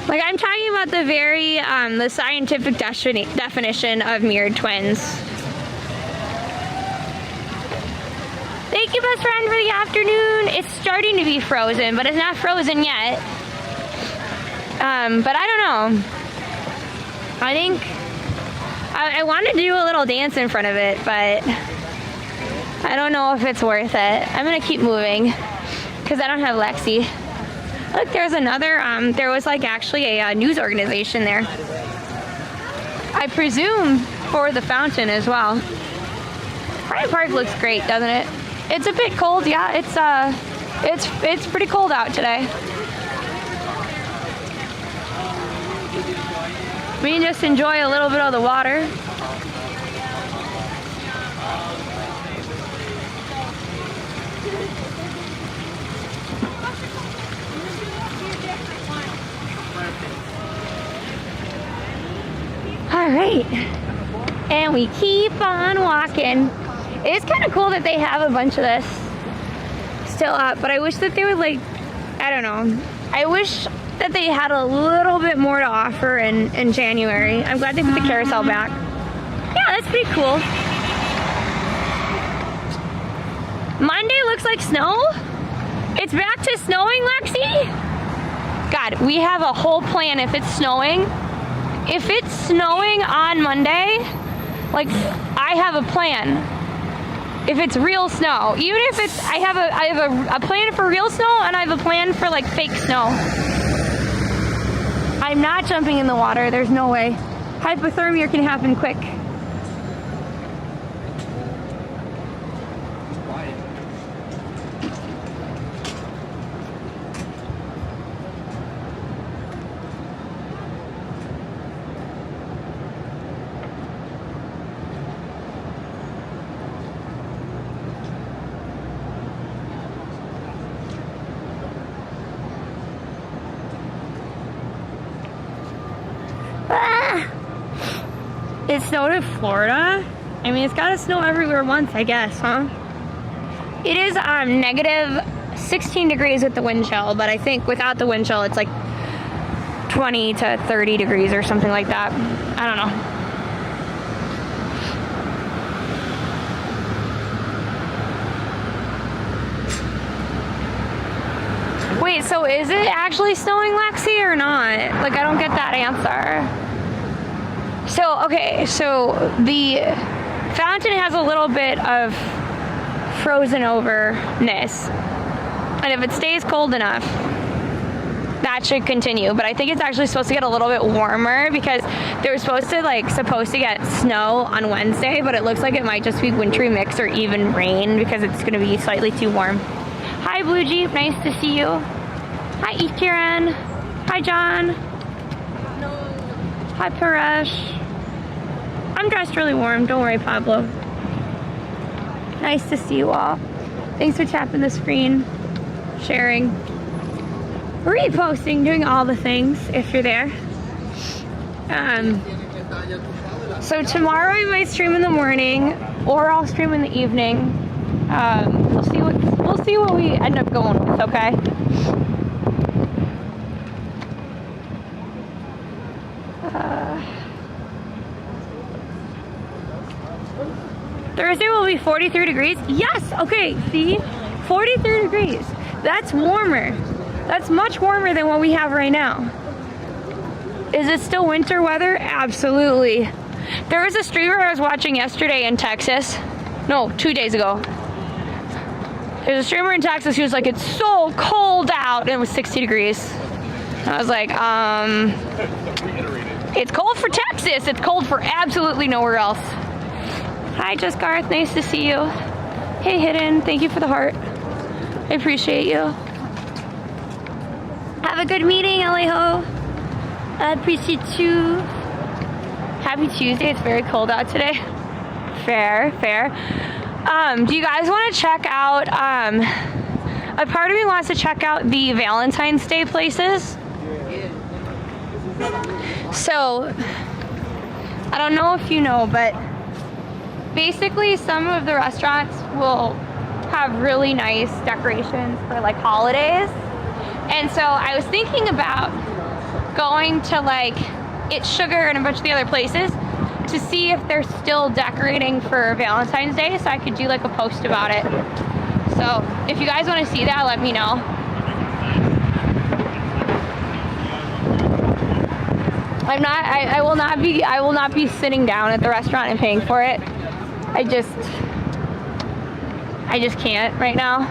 Like, I'm talking about the very, the scientific definition of mirrored twins. Thank you, best friend, for the afternoon. It's starting to be frozen, but it's not frozen yet. But I don't know. I think I wanted to do a little dance in front of it, but I don't know if it's worth it. I'm gonna keep moving because I don't have Lexi. Look, there's another, there was like actually a news organization there. I presume for the fountain as well. Bryant Park looks great, doesn't it? It's a bit cold, yeah. It's pretty cold out today. We can just enjoy a little bit of the water. All right, and we keep on walking. It's kind of cool that they have a bunch of this still up, but I wish that they would, like, I don't know. I wish that they had a little bit more to offer in January. I'm glad they put the carousel back. Yeah, that's pretty cool. Monday looks like snow. It's back to snowing, Lexi. God, we have a whole plan if it's snowing. If it's snowing on Monday, like, I have a plan. If it's real snow, even if it's, I have a plan for real snow and I have a plan for like fake snow. I'm not jumping in the water. There's no way. Hypothermia can happen quick. It snowed in Florida. I mean, it's gotta snow everywhere once, I guess, huh? It is negative 16 degrees with the wind chill, but I think without the wind chill, it's like 20 to 30 degrees or something like that. I don't know. Wait, so is it actually snowing, Lexi, or not? Like, I don't get that answer. So, okay, so the fountain has a little bit of frozen overness. And if it stays cold enough, that should continue. But I think it's actually supposed to get a little bit warmer because they were supposed to get snow on Wednesday, but it looks like it might just be wintry mix or even rain because it's going to be slightly too warm. Hi, Blue Jeep. Nice to see you. Hi, Kieran. Hi, John. Hi, Paresh. I'm dressed really warm. Don't worry, Pablo. Nice to see you all. Thanks for tapping the screen, sharing, reposting, doing all the things if you're there. So tomorrow I might stream in the morning, or I'll stream in the evening. We'll see what we end up going with. Okay. Thursday will be 43 degrees. Yes, okay, see? 43 degrees. That's warmer. That's much warmer than what we have right now. Is it still winter weather? Absolutely. There was a streamer I was watching yesterday in Texas. No, 2 days ago. There's a streamer in Texas who was like, it's so cold out, and it was 60 degrees. And I was like, It's cold for Texas. It's cold for absolutely nowhere else. Hi, Just Garth. Nice to see you. Hey, Hidden. Thank you for the heart. I appreciate you. Have a good meeting, Alejo. I appreciate you. Happy Tuesday. It's very cold out today. Fair, fair. Do you guys want to check out, a part of me wants to check out the Valentine's Day places. So, I don't know if you know, but basically some of the restaurants will have really nice decorations for like holidays. And so I was thinking about going to like It's Sugar and a bunch of the other places to see if they're still decorating for Valentine's Day, so I could do like a post about it. So if you guys want to see that, let me know. I will not be sitting down at the restaurant and paying for it. I just can't right now.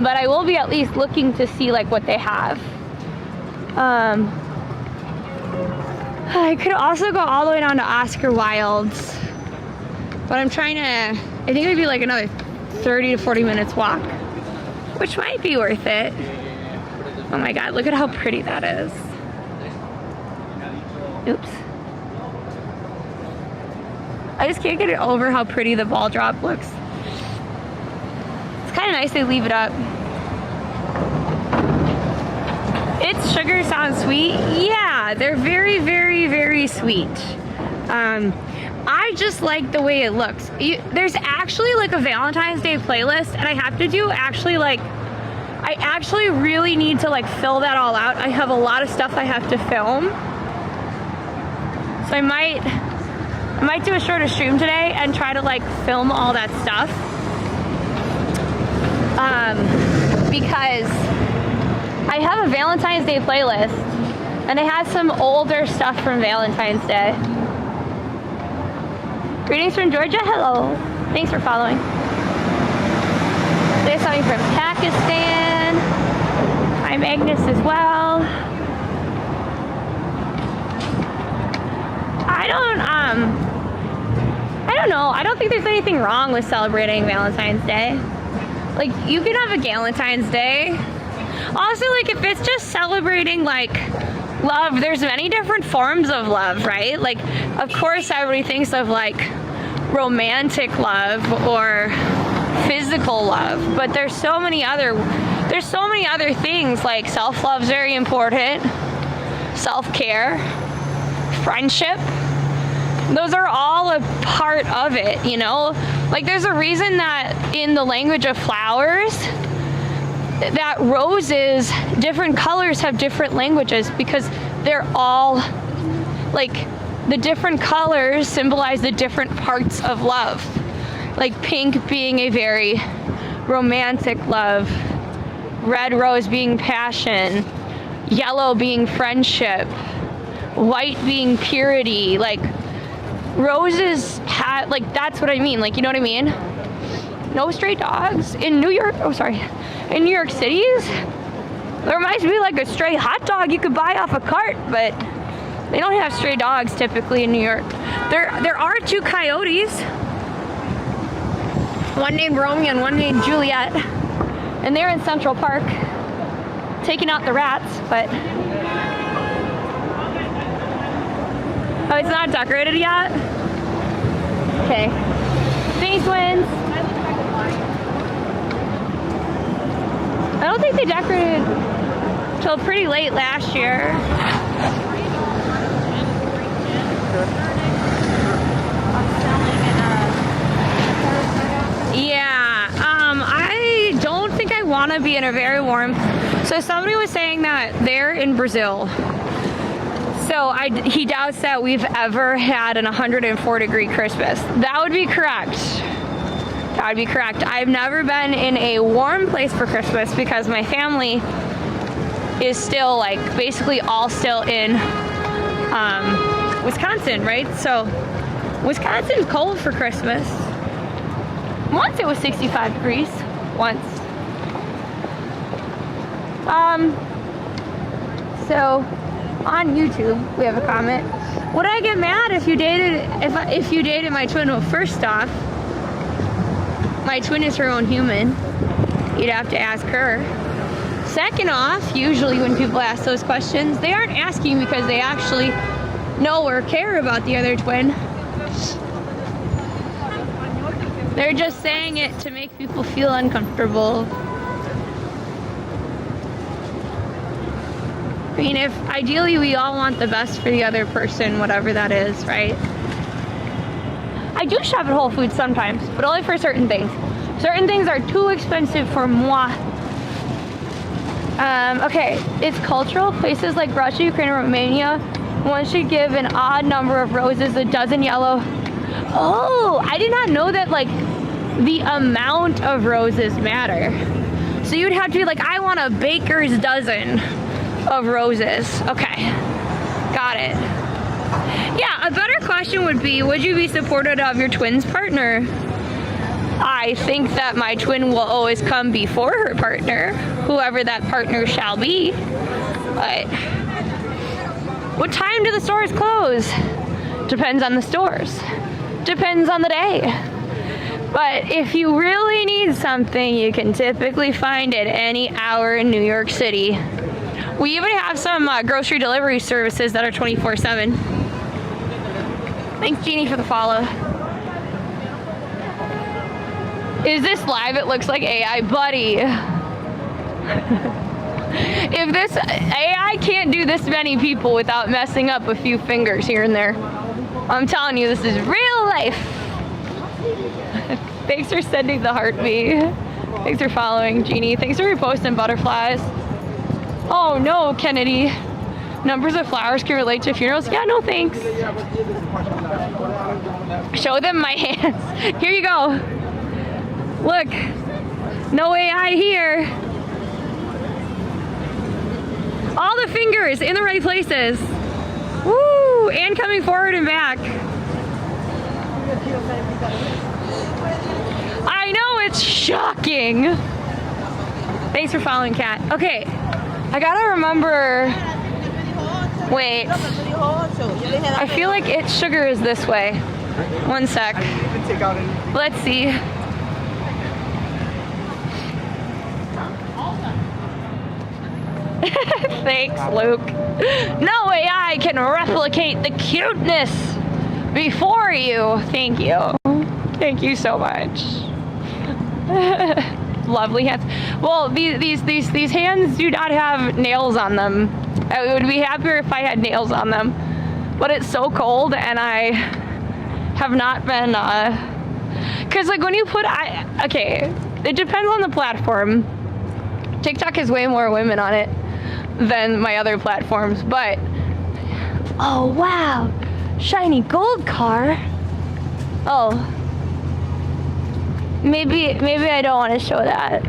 But I will be at least looking to see like what they have. I could also go all the way down to Oscar Wilde's, but I'm trying to, I think it would be like another 30 to 40 minutes walk, which might be worth it. Oh my God, look at how pretty that is. Oops. I just can't get it over how pretty the ball drop looks. It's kind of nice they leave it up. It's Sugar sounds sweet. Yeah, they're very, very, very sweet. I just like the way it looks. There's actually like a Valentine's Day playlist, and I have to do actually like, I actually really need to like fill that all out. I have a lot of stuff I have to film. So I might do a shorter stream today and try to like film all that stuff. Because I have a Valentine's Day playlist, and it has some older stuff from Valentine's Day. Greetings from Georgia. Hello. Thanks for following. There's something from Pakistan. I'm Agnes as well. I don't know. I don't think there's anything wrong with celebrating Valentine's Day. Like, you can have a Galentine's Day. Also, like, if it's just celebrating, like, love, there's many different forms of love, right? Like, of course, everybody thinks of, like, romantic love or physical love, but there's so many other things, like self-love's very important, self-care, friendship. Those are all a part of it, you know? Like, there's a reason that in the language of flowers, that roses, different colors have different languages, because they're all, like, the different colors symbolize the different parts of love. Like pink being a very romantic love, red rose being passion, yellow being friendship, white being purity. Like, roses have, like, that's what I mean. Like, you know what I mean? No stray dogs in New York. Oh, sorry. In New York City's, there might be like a stray hot dog you could buy off a cart, but they don't have stray dogs typically in New York. There are two coyotes, one named Romeo and one named Juliet, and they're in Central Park taking out the rats, but oh, it's not decorated yet? Okay. Thanks, Twins. I don't think they decorated till pretty late last year. Yeah, I don't think I want to be in a very warm. So somebody was saying that they're in Brazil. So he doubts that we've ever had an 104-degree Christmas. That would be correct. That would be correct. I've never been in a warm place for Christmas because my family is still, like, basically all still in Wisconsin, right? So Wisconsin's cold for Christmas. Once it was 65 degrees. Once. So on YouTube, we have a comment. Would I get mad if you dated if you dated my twin? Well, first off, my twin is her own human. You'd have to ask her. Second off, usually when people ask those questions, they aren't asking because they actually know or care about the other twin. They're just saying it to make people feel uncomfortable. I mean, if ideally we all want the best for the other person, whatever that is, right? I do shop at Whole Foods sometimes, but only for certain things. Certain things are too expensive for moi. Okay, it's cultural. Places like Russia, Ukraine, and Romania, one should give an odd number of roses, a dozen yellow. Oh, I did not know that, like, the amount of roses matter. So you'd have to be like, I want a baker's dozen of roses. Okay, got it. Yeah, a better question would be, would you be supportive of your twin's partner? I think that my twin will always come before her partner, whoever that partner shall be. But what time do the stores close? Depends on the stores. Depends on the day. But if you really need something, you can typically find it any hour in New York City. We even have some grocery delivery services that are 24/7. Thanks, Jeannie, for the follow. Is this live? It looks like AI, buddy. If this AI can't do this many people without messing up a few fingers here and there, I'm telling you, this is real life. Thanks for sending the heartbeat. Thanks for following, Jeannie. Thanks for reposting butterflies. Oh no, Kennedy. Numbers of flowers can relate to funerals. Yeah, no thanks. Show them my hands. Here you go. Look, no AI here. All the fingers in the right places. Woo, and coming forward and back. I know, it's shocking. Thanks for following, Kat. Okay, I gotta remember. Wait, I feel like its sugar is this way. One sec. Let's see. Thanks, Luke. No AI can replicate the cuteness before you. Thank you. Thank you so much. Lovely hands. Well, these hands do not have nails on them. I would be happier if I had nails on them. But it's so cold and I have not been, cause like when you put, okay, it depends on the platform. TikTok has way more women on it than my other platforms, but oh wow, shiny gold car. Oh, maybe I don't want to show that.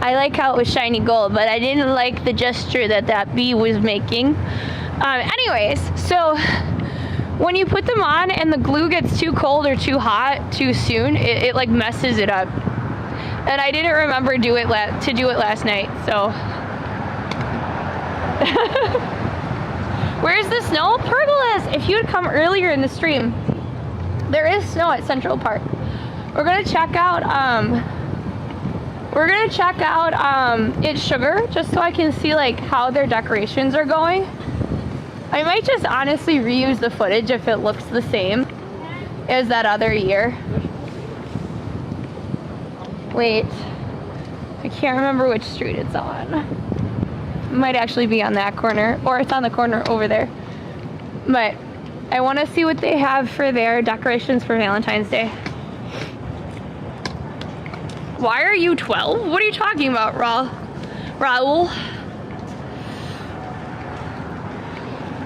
I like how it was shiny gold, but I didn't like the gesture that bee was making. Anyways, so when you put them on and the glue gets too cold or too hot too soon, it like messes it up. And I didn't remember to do it last night, so. Where's the snow? Pergolas! If you had come earlier in the stream, there is snow at Central Park. We're gonna check out It's Sugar, just so I can see like how their decorations are going. I might just honestly reuse the footage if it looks the same as that other year. Wait, I can't remember which street it's on. It might actually be on that corner, or it's on the corner over there. But I want to see what they have for their decorations for Valentine's Day. Why are you 12? What are you talking about, Raul?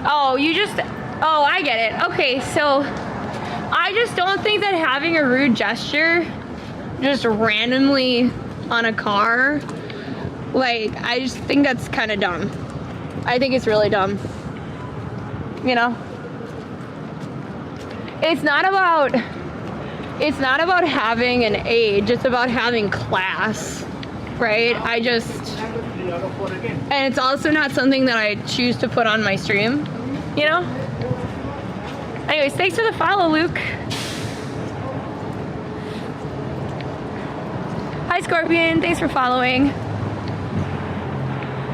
Oh, oh, I get it. Okay, so I just don't think that having a rude gesture just randomly on a car, like, I just think that's kind of dumb. I think it's really dumb. You know? It's not about having an age, it's about having class, right? And it's also not something that I choose to put on my stream, you know? Anyways, thanks for the follow, Luke. Hi, Scorpion. Thanks for following.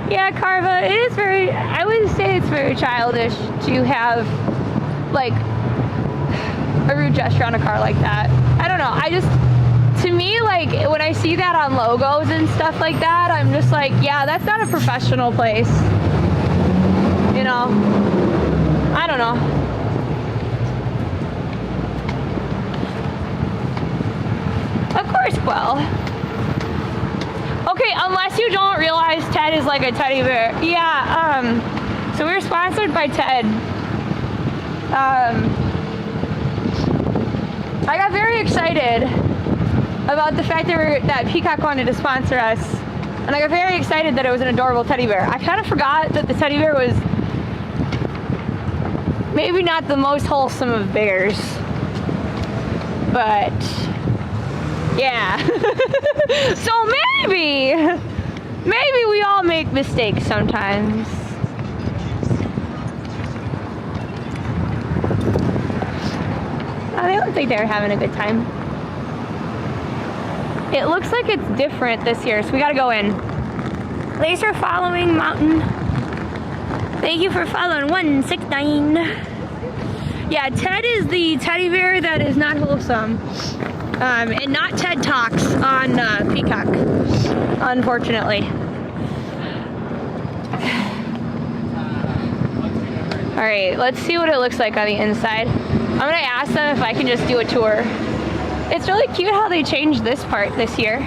Yeah, Carva, it is very, I would say it's very childish to have, like, a rude gesture on a car like that. I don't know. To me, like, when I see that on logos and stuff like that, I'm just like, yeah, that's not a professional place. You know? I don't know. Of course, Quell. Okay, unless you don't realize Ted is like a teddy bear. Yeah, so we're sponsored by Ted. I got very excited about the fact that Peacock wanted to sponsor us. And I got very excited that it was an adorable teddy bear. I kind of forgot that the teddy bear was maybe not the most wholesome of bears. But yeah. So maybe we all make mistakes sometimes. I don't think they were having a good time. It looks like it's different this year, so we gotta go in. Thanks for following, Mountain. Thank you for following 169. Yeah, Ted is the teddy bear that is not wholesome. And not TED Talks on Peacock, unfortunately. All right, let's see what it looks like on the inside. I'm gonna ask them if I can just do a tour. It's really cute how they changed this part this year.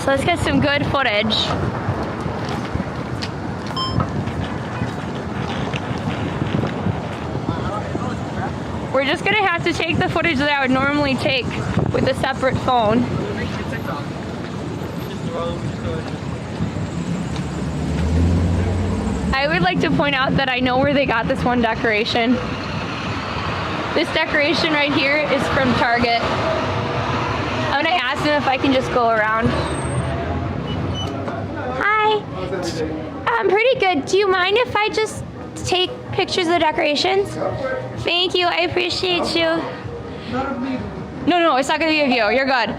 So let's get some good footage. We're just gonna have to take the footage that I would normally take with a separate phone. I would like to point out that I know where they got this one decoration. This decoration right here is from Target. I'm gonna ask them if I can just go around. Hi. I'm pretty good. Do you mind if I just take pictures of the decorations? Thank you. I appreciate you. No, it's not gonna be of you. You're good.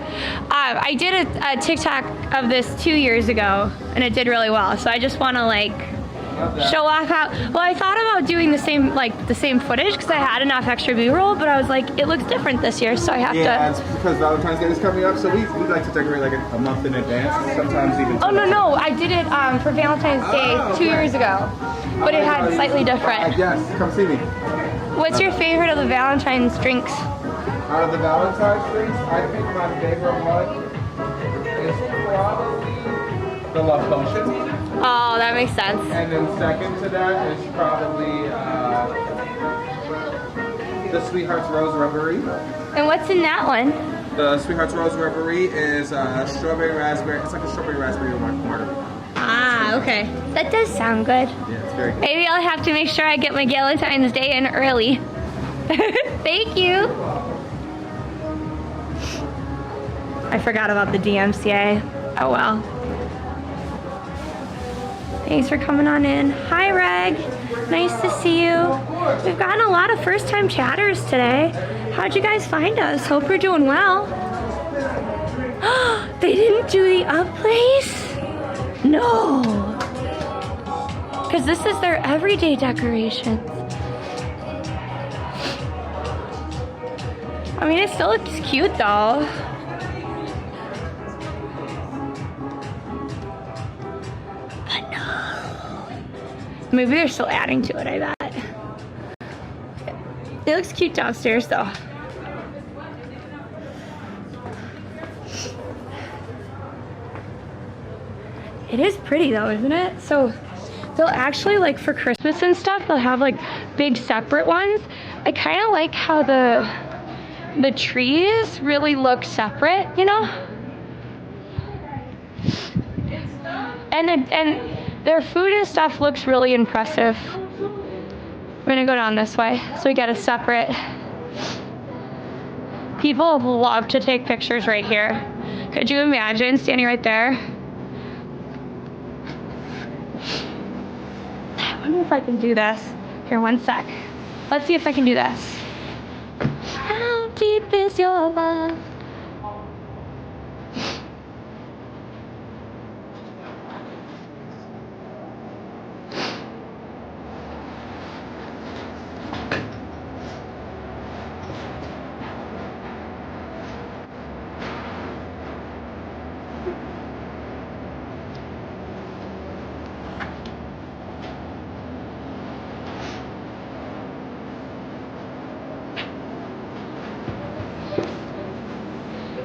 I did a TikTok of this 2 years ago, and it did really well. So I just want to like show off how. Well, I thought about doing the same footage because I had enough extra B-roll, but I was like, it looks different this year, so I have to. Yeah, it's because Valentine's Day is coming up, so we like to decorate like a month in advance, sometimes even. Oh no, I did it for Valentine's Day 2 years ago, but it had slightly different. Yes, come see me. What's your favorite of the Valentine's drinks? Out of the Valentine's drinks, I think my favorite one is probably the Love Potion. Oh, that makes sense. And then second to that is probably the Sweethearts Rose Reverie. And what's in that one? The Sweethearts Rose Reverie is strawberry raspberry. It's like a strawberry raspberry water. Ah, okay. That does sound good. Yeah, it's very good. Maybe I'll have to make sure I get my Valentine's Day in early. Thank you. I forgot about the DMCA. Oh well. Thanks for coming on in. Hi, Reg. Nice to see you. We've gotten a lot of first-time chatters today. How'd you guys find us? Hope you're doing well. They didn't do the up place? No. Because this is their everyday decorations. I mean, it still looks cute though. Maybe they're still adding to it, I bet. It looks cute downstairs though. It is pretty though, isn't it? So they'll actually, like for Christmas and stuff, they'll have like big separate ones. I kind of like how the trees really look separate, you know? And their food and stuff looks really impressive. We're gonna go down this way. So we got a separate. People love to take pictures right here. Could you imagine standing right there? wonder if I can do this. Here, one sec. Let's see if I can do this. How deep is your love?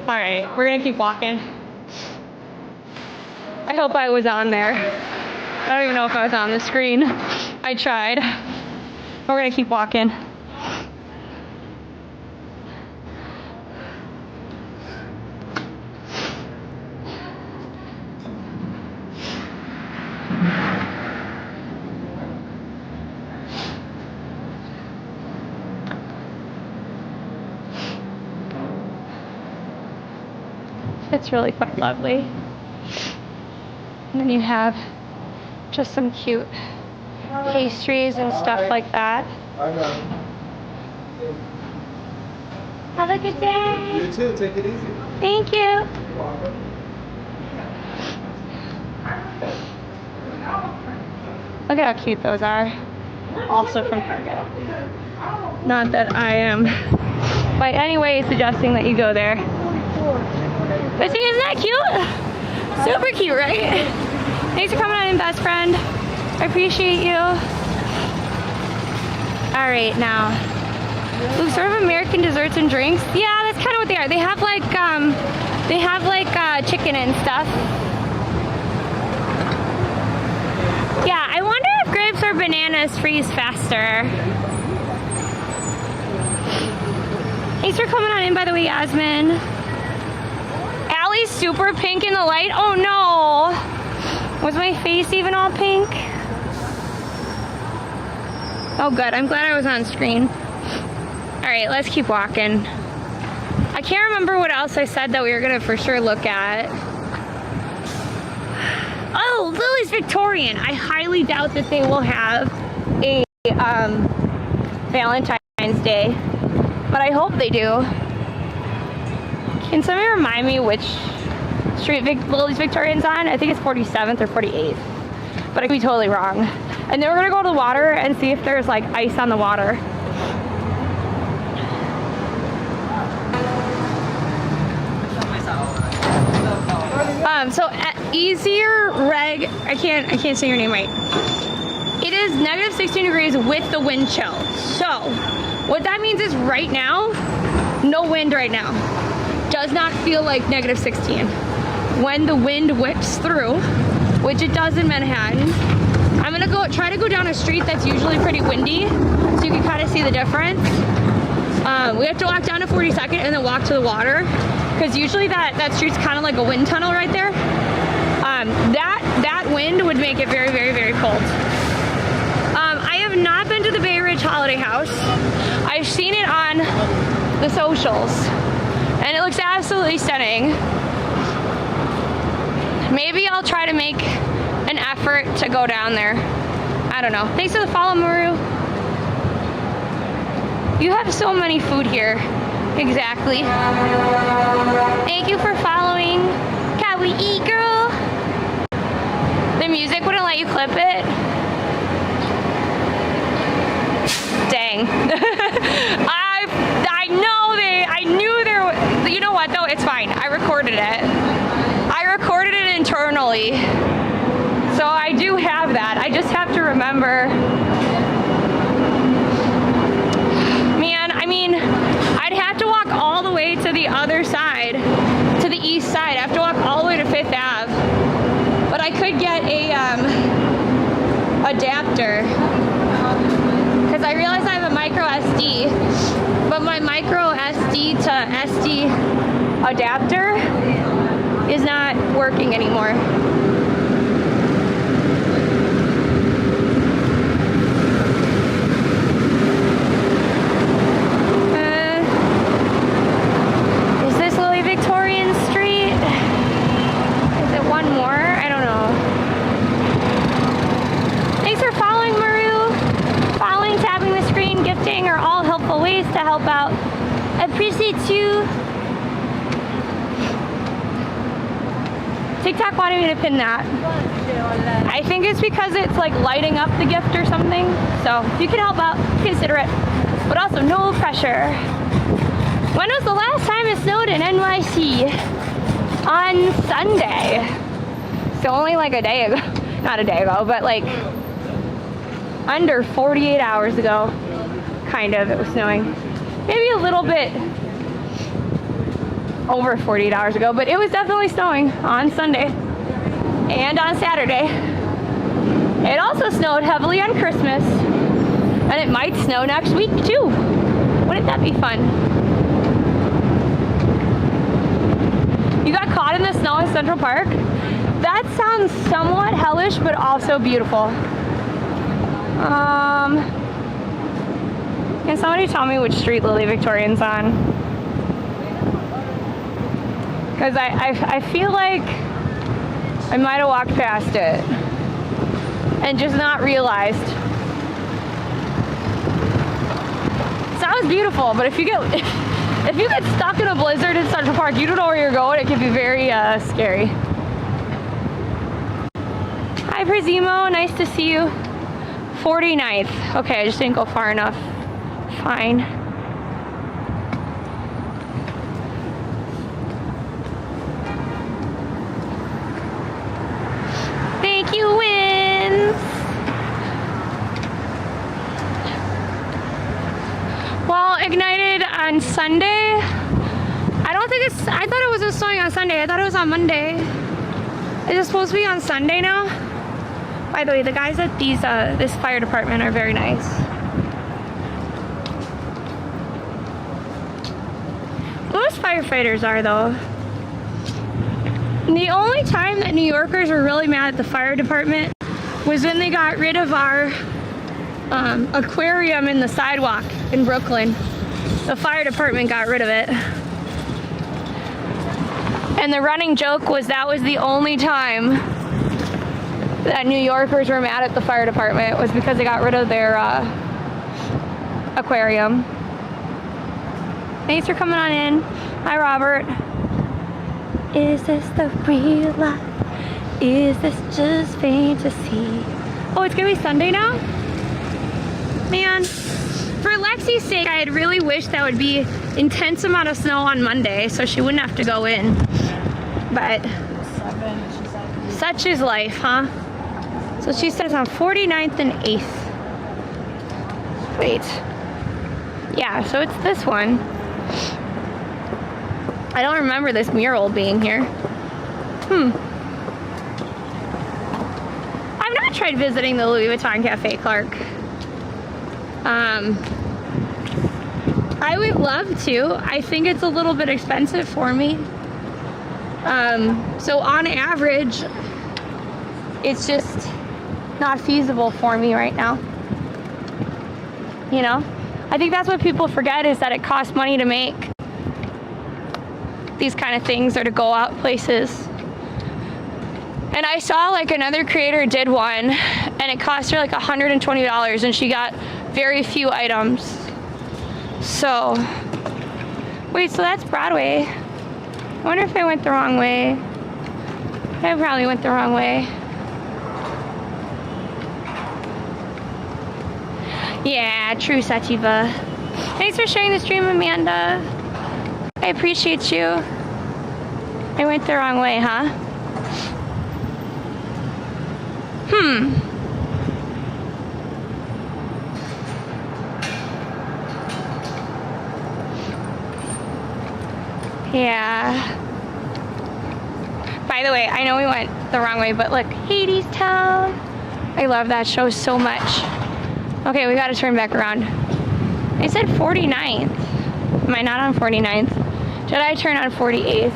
All right, we're gonna keep walking. I hope I was on there. I don't even know if I was on the screen. I tried. We're gonna keep walking. It's really quite lovely. And then you have just some cute pastries and stuff like that. Have a good day. You too. Take it easy. Thank you. Look at how cute those are. Also from Target. Not that I am by any way suggesting that you go there. But see, isn't that cute? Super cute, right? Thanks for coming on in, best friend. I appreciate you. All right, now. Ooh, sort of American desserts and drinks. Yeah, that's kind of what they are. They have like chicken and stuff. Yeah, I wonder if grapes or bananas freeze faster. Thanks for coming on in, by the way, Yasmin. Allie's super pink in the light. Oh no. Was my face even all pink? Oh good, I'm glad I was on screen. All right, let's keep walking. I can't remember what else I said that we were gonna for sure look at. Oh, Lily's Victorian. I highly doubt that they will have a Valentine's Day, but I hope they do. Can somebody remind me which street Lily's Victorian's on? I think it's 47th or 48th, but I could be totally wrong. And then we're gonna go to the water and see if there's like ice on the water. So easier reg, I can't say your name right. It is negative 16 degrees with the wind chill. So what that means is right now, no wind right now. Does not feel like negative 16. When the wind whips through, which it does in Manhattan, I'm gonna try to go down a street that's usually pretty windy, so you can kind of see the difference. We have to walk down to 42nd and then walk to the water, because usually that street's kind of like a wind tunnel right there. That wind would make it very, very, very cold. I have not been to the Bay Ridge Holiday House. I've seen it on the socials, and it looks absolutely stunning. Maybe I'll try to make an effort to go down there. I don't know. Thanks for the follow, Maru. You have so many food here. Exactly. Thank you for following. Can we eat, girl? The music wouldn't let you clip it. Dang. I knew there was, you know what though, it's fine. I recorded it. I recorded it internally. So I do have that. I just have to remember. Man, I mean, I'd have to walk all the way to the other side, to the east side. I have to walk all the way to 5th Ave. But I could get a adapter. Because I realize I have a micro SD, but my micro SD to SD adapter is not working anymore. Is this Lily Victorian Street? Is it one more? I don't know. Thanks for following, Marie. watching are all helpful ways to help out. I appreciate you. TikTok wanted me to pin that. I think it's because it's like lighting up the gift or something. So if you can help out, consider it. But also no pressure. When was the last time it snowed in NYC? On Sunday. So only like a day ago. Not a day ago, but like under 48 hours ago. Kind of, it was snowing. Maybe a little bit over 48 hours ago, but it was definitely snowing on Sunday and on Saturday. It also snowed heavily on Christmas, and it might snow next week too. Wouldn't that be fun? You got caught in the snow in Central Park? That sounds somewhat hellish, but also beautiful. Can somebody tell me which street Lily Victorian's on? Because I feel like I might have walked past it and just not realized. Sounds beautiful, but if you get stuck in a blizzard in Central Park, you don't know where you're going, it can be very scary. Hi Prezimo, nice to see you. 49th. Okay, I just didn't go far enough. Fine. Thank you, Wins. Well, ignited on Sunday. I thought it wasn't snowing on Sunday. I thought it was on Monday. Is it supposed to be on Sunday now? By the way, the guys at this fire department are very nice. Most firefighters are, though. The only time that New Yorkers were really mad at the fire department was when they got rid of our aquarium in the sidewalk in Brooklyn. The fire department got rid of it. And the running joke was that was the only time that New Yorkers were mad at the fire department, was because they got rid of their aquarium. Thanks for coming on in. Hi, Robert. Is this the real life? Is this just fantasy? Oh, it's gonna be Sunday now? Man, for Lexi's sake, I had really wished that would be intense amount of snow on Monday so she wouldn't have to go in. But such is life, huh? So she says on 49th and 8th. Wait. Yeah, so it's this one. I don't remember this mural being here. I've not tried visiting the Louis Vuitton Cafe, Clark. I would love to. I think it's a little bit expensive for me. So on average, it's just not feasible for me right now. You know? I think that's what people forget, is that it costs money to make these kind of things or to go out places. And I saw like another creator did one and it cost her like $120 and she got very few items. So, wait, so that's Broadway. I wonder if I went the wrong way. I probably went the wrong way. Yeah, true, Sativa. Thanks for sharing the stream, Amanda. I appreciate you. I went the wrong way, huh? Yeah. By the way, I know we went the wrong way, but look, Hades Town. I love that show so much. Okay, we gotta turn back around. They said 49th. Am I not on 49th? Did I turn on 48th?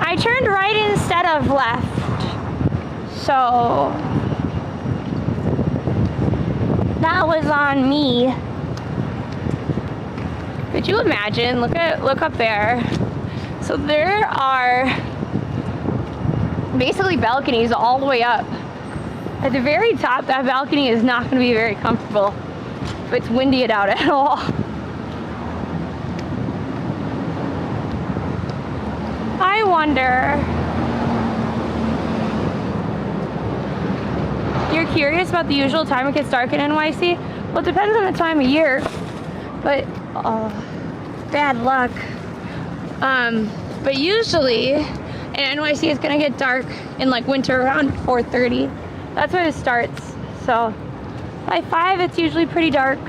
I turned right instead of left. So that was on me. you imagine? Look up there. So there are basically balconies all the way up. At the very top, that balcony is not going to be very comfortable if it's windy out at all. I wonder. You're curious about the usual time it gets dark in NYC? Well, it depends on the time of year. But, bad luck. But usually, in NYC, it's gonna get dark in like winter around 4:30. That's when it starts. So, by 5, it's usually pretty dark.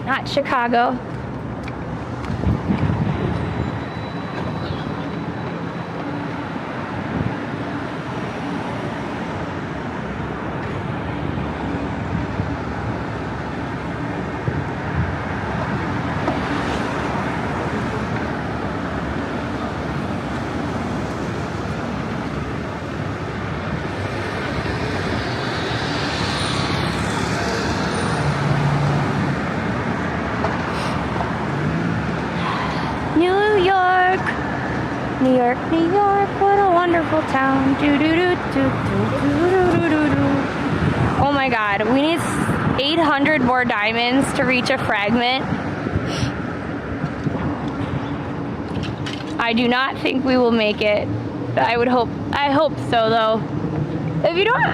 Not Chicago. New York, New York, what a wonderful town. Do do do do do do do do do. Oh my God, we need 800 more diamonds to reach a fragment. I do not think we will make it. I hope so though. If you don't,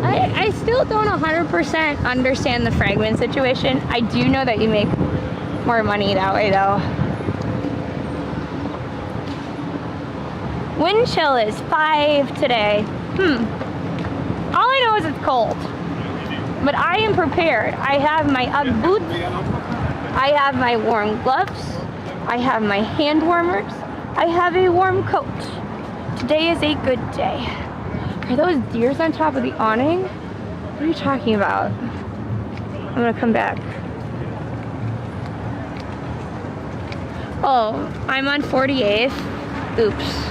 I still don't 100% understand the fragment situation. I do know that you make more money that way though. Wind chill is 5 today. All I know is it's cold. But I am prepared. I have my UGG boots. I have my warm gloves. I have my hand warmers. I have a warm coat. Today is a good day. Are those deers on top of the awning? What are you talking about? I'm gonna come back. Oh, I'm on 48th. Oops.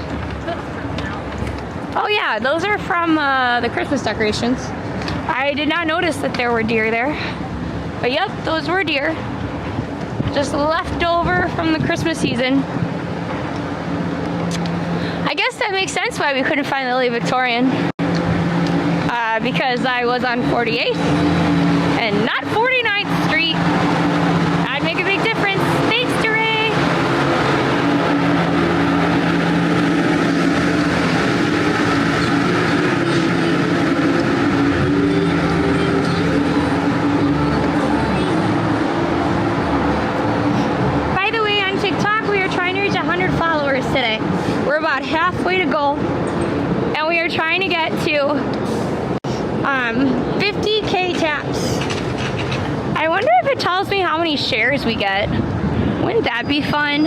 Oh yeah, those are from the Christmas decorations. I did not notice that there were deer there. But yep, those were deer. Just left over from the Christmas season. I guess that makes sense why we couldn't find the Lily Victorian. Because I was on 48th and not 49th Street. That'd make a big difference. Thanks, DeRay. Followers today. We're about halfway to go and we are trying to get to 50k taps. I wonder if it tells me how many shares we get. Wouldn't that be fun?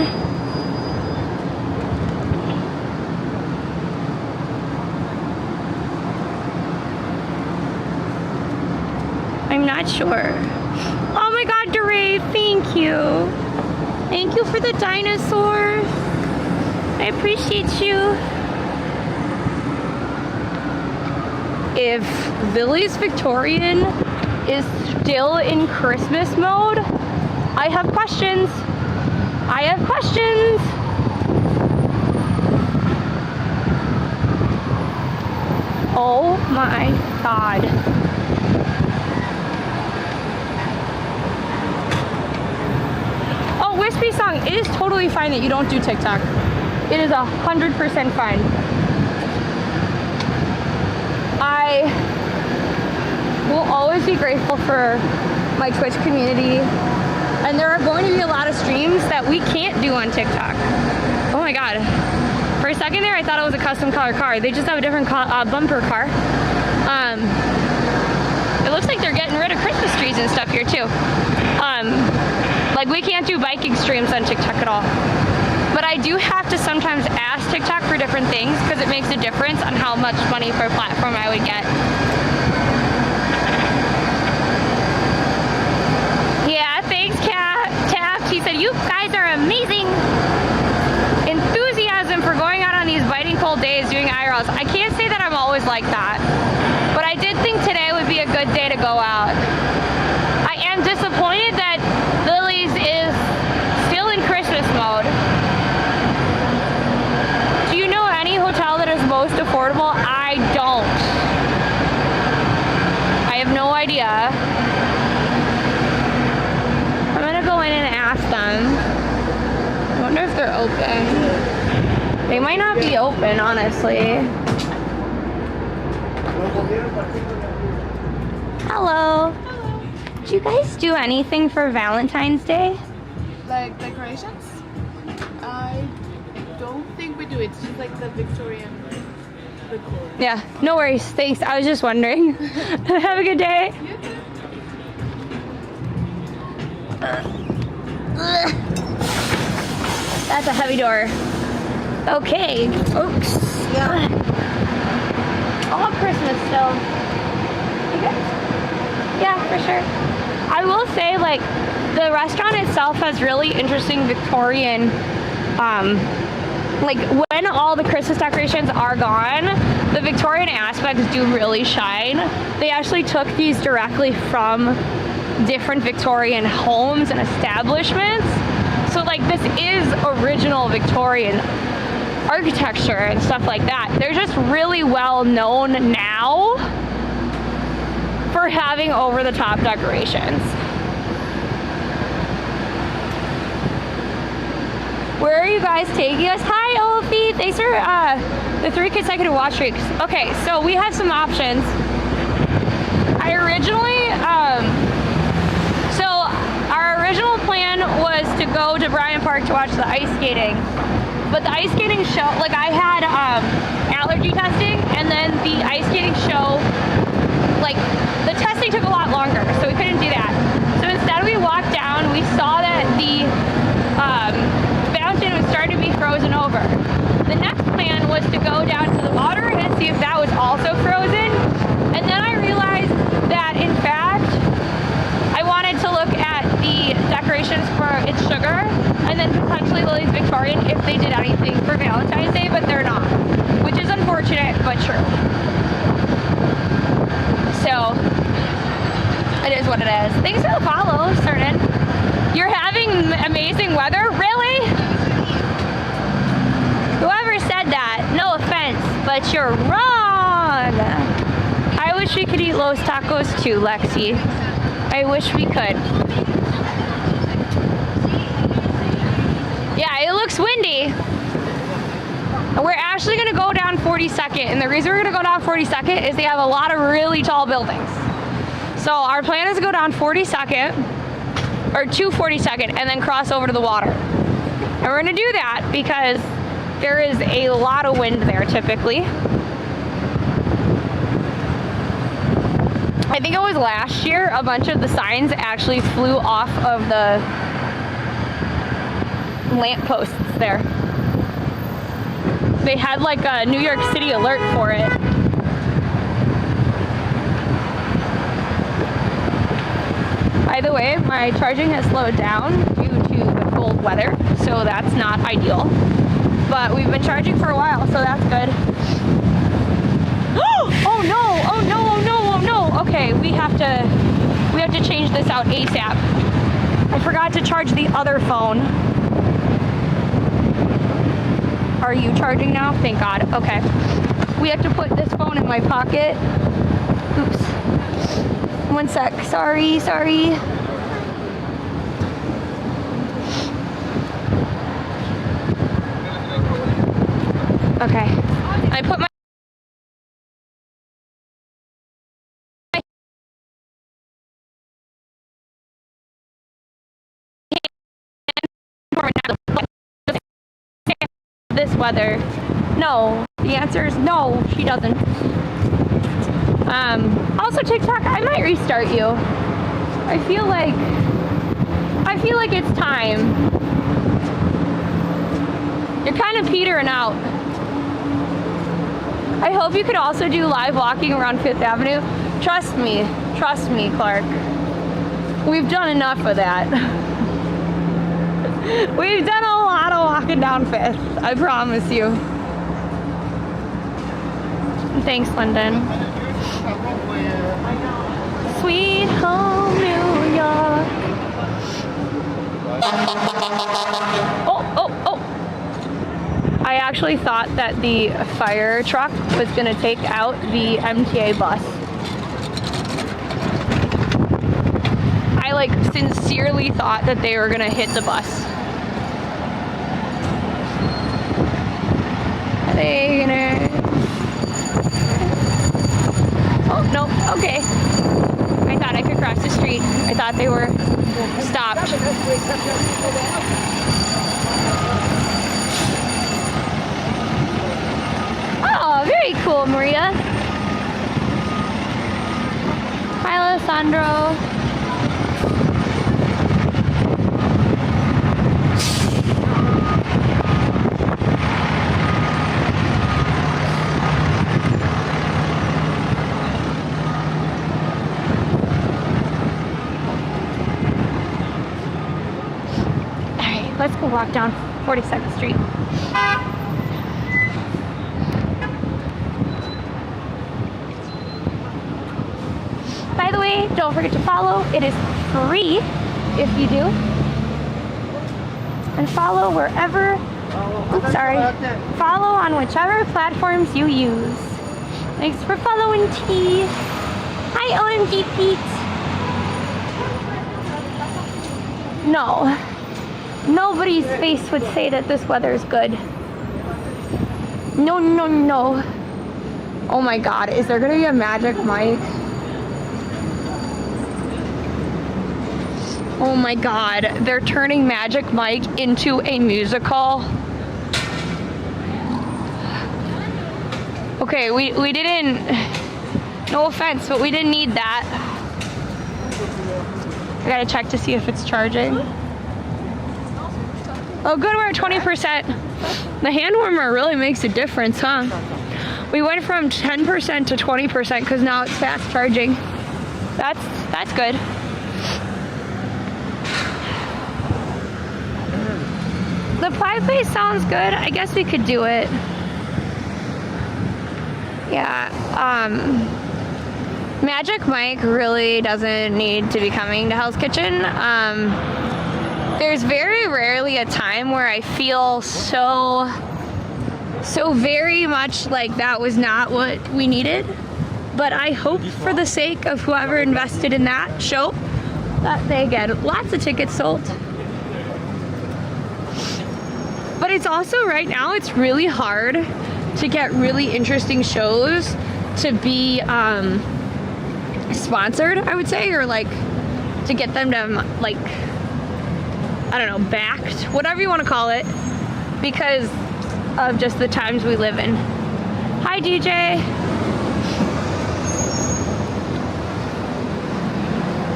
I'm not sure. Oh my God, DeRay, thank you. Thank you for the dinosaur. I appreciate you. If Lily's Victorian is still in Christmas mode, I have questions. I have questions. Oh my God. Oh, Wispy Song, it is totally fine that you don't do TikTok. It is 100% fine. I will always be grateful for my Twitch community. And there are going to be a lot of streams that we can't do on TikTok. Oh my God. For a second there, I thought it was a custom color car. They just have a different bumper car. It looks like they're getting rid of Christmas trees and stuff here too. Like we can't do biking streams on TikTok at all. But I do have to sometimes ask TikTok for different things because it makes a difference on how much money per platform I would get. Yeah, thanks, Taft. He said, you guys are amazing. Enthusiasm for going out on these biting cold days doing IRLs. I can't say that I'm always like that. But I did think today would be a good day to go out. I am disappointed that open. They might not be open, honestly. Hello. Do you guys do anything for Valentine's Day? Like decorations? I don't think we do. It's just like the Victorian decor. Yeah, no worries. Thanks. I was just wondering. Have a good day. That's a heavy door. Okay. Oops. Yeah. All Christmas still. You good? Yeah, for sure. I will say, like, the restaurant itself has really interesting Victorian, like, when all the Christmas decorations are gone, the Victorian aspects do really shine. They actually took these directly from different Victorian homes and establishments. So, like, this is original Victorian architecture and stuff like that. They're just really well known now for having over-the-top decorations. Where are you guys taking us? Hi, Olafie. Thanks for the 3 consecutive watch streaks. Okay, so we have some options. I originally, so our original plan was to go to Bryant Park to watch the ice skating. But the ice skating show, like, I had allergy testing, and then the ice skating show, like, the testing took a lot longer, so we couldn't do that. So instead we walked down, we saw that the fountain was starting to be frozen over. The next plan was to go down to the water and see if that was also frozen. And then I realized that, in fact, I wanted to look at the decorations for It's Sugar, and then potentially Lily's Victorian if they did anything for Valentine's Day, but they're not, which is unfortunate, but true. So, it is what it is. Thanks for the follow, Certain. You're having amazing weather? Really? Whoever said that, no offense, but you're wrong. I wish we could eat Los Tacos too, Lexi. I wish we could. Yeah, it looks windy. We're actually gonna go down 42nd, and the reason we're gonna go down 42nd is they have a lot of really tall buildings. So our plan is to go down 42nd, or to 42nd, and then cross over to the water. And we're gonna do that because there is a lot of wind there typically. I think it was last year, a bunch of the signs actually flew off of the lampposts there. They had like a New York City alert for it. By the way, my charging has slowed down due to the cold weather, so that's not ideal. But we've been charging for a while, so that's good. Oh no! Oh no! Oh no! Oh no! Okay, we have to change this out ASAP. I forgot to charge the other phone. Are you charging now? Thank God. Okay. We have to put this phone in my pocket. Oops. One sec. Sorry. Okay. I put my this weather. No. The answer is no, she doesn't. Also TikTok, I might restart you. I feel like it's time. You're kind of petering out. I hope you could also do live walking around 5th Avenue. Trust me, Clark. We've done enough of that. We've done a lot of walking down 5th, I promise you. Thanks, Lyndon. Sweet home New York. Oh. I actually thought that the fire truck was gonna take out the MTA bus. I like sincerely thought that they were gonna hit the bus. Container. Oh, no, okay. I thought I could cross the street. I thought they were stopped. Oh, very cool, Maria. Hi, Alessandro. Let's go walk down 42nd Street. By the way, don't forget to follow. It is free if you do. And follow wherever, oops, sorry. Follow on whichever platforms you use. Thanks for following, T. Hi, OMG Pete. No. Nobody's face would say that this weather is good. No, no, no. Oh my God, is there gonna be a Magic Mike? Oh my God, they're turning Magic Mike into a musical. Okay, we didn't, no offense, but we didn't need that. I gotta check to see if it's charging. Oh good, we're at 20%. The hand warmer really makes a difference, huh? We went from 10% to 20% because now it's fast charging. That's good. The pie place sounds good. I guess we could do it. Yeah, Magic Mike really doesn't need to be coming to Hell's Kitchen. There's very rarely a time where I feel so very much like that was not what we needed. But I hope for the sake of whoever invested in that show that they get lots of tickets sold. But it's also right now, it's really hard to get really interesting shows to be sponsored, I would say, or like to get them to like, I don't know, backed, whatever you want to call it, because of just the times we live in. Hi, DJ.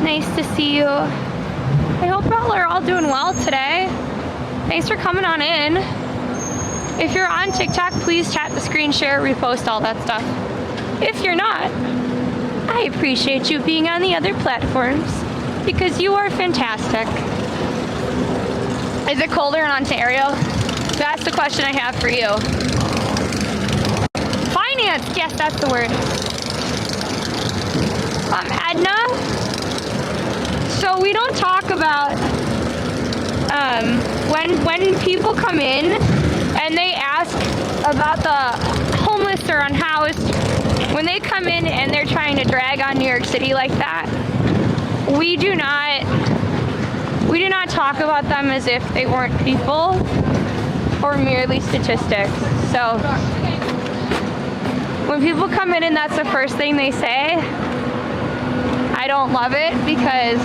Nice to see you. I hope y'all are all doing well today. Thanks for coming on in. If you're on TikTok, please tap the screen, share, repost, all that stuff. If you're not, I appreciate you being on the other platforms because you are fantastic. Is it colder in Ontario? That's the question I have for you. Finance, yes, that's the word. Edna. So we don't talk about when people come in and they ask about the homeless or unhoused, when they come in and they're trying to drag on New York City like that, we do not talk about them as if they weren't people or merely statistics. So when people come in and that's the first thing they say, I don't love it because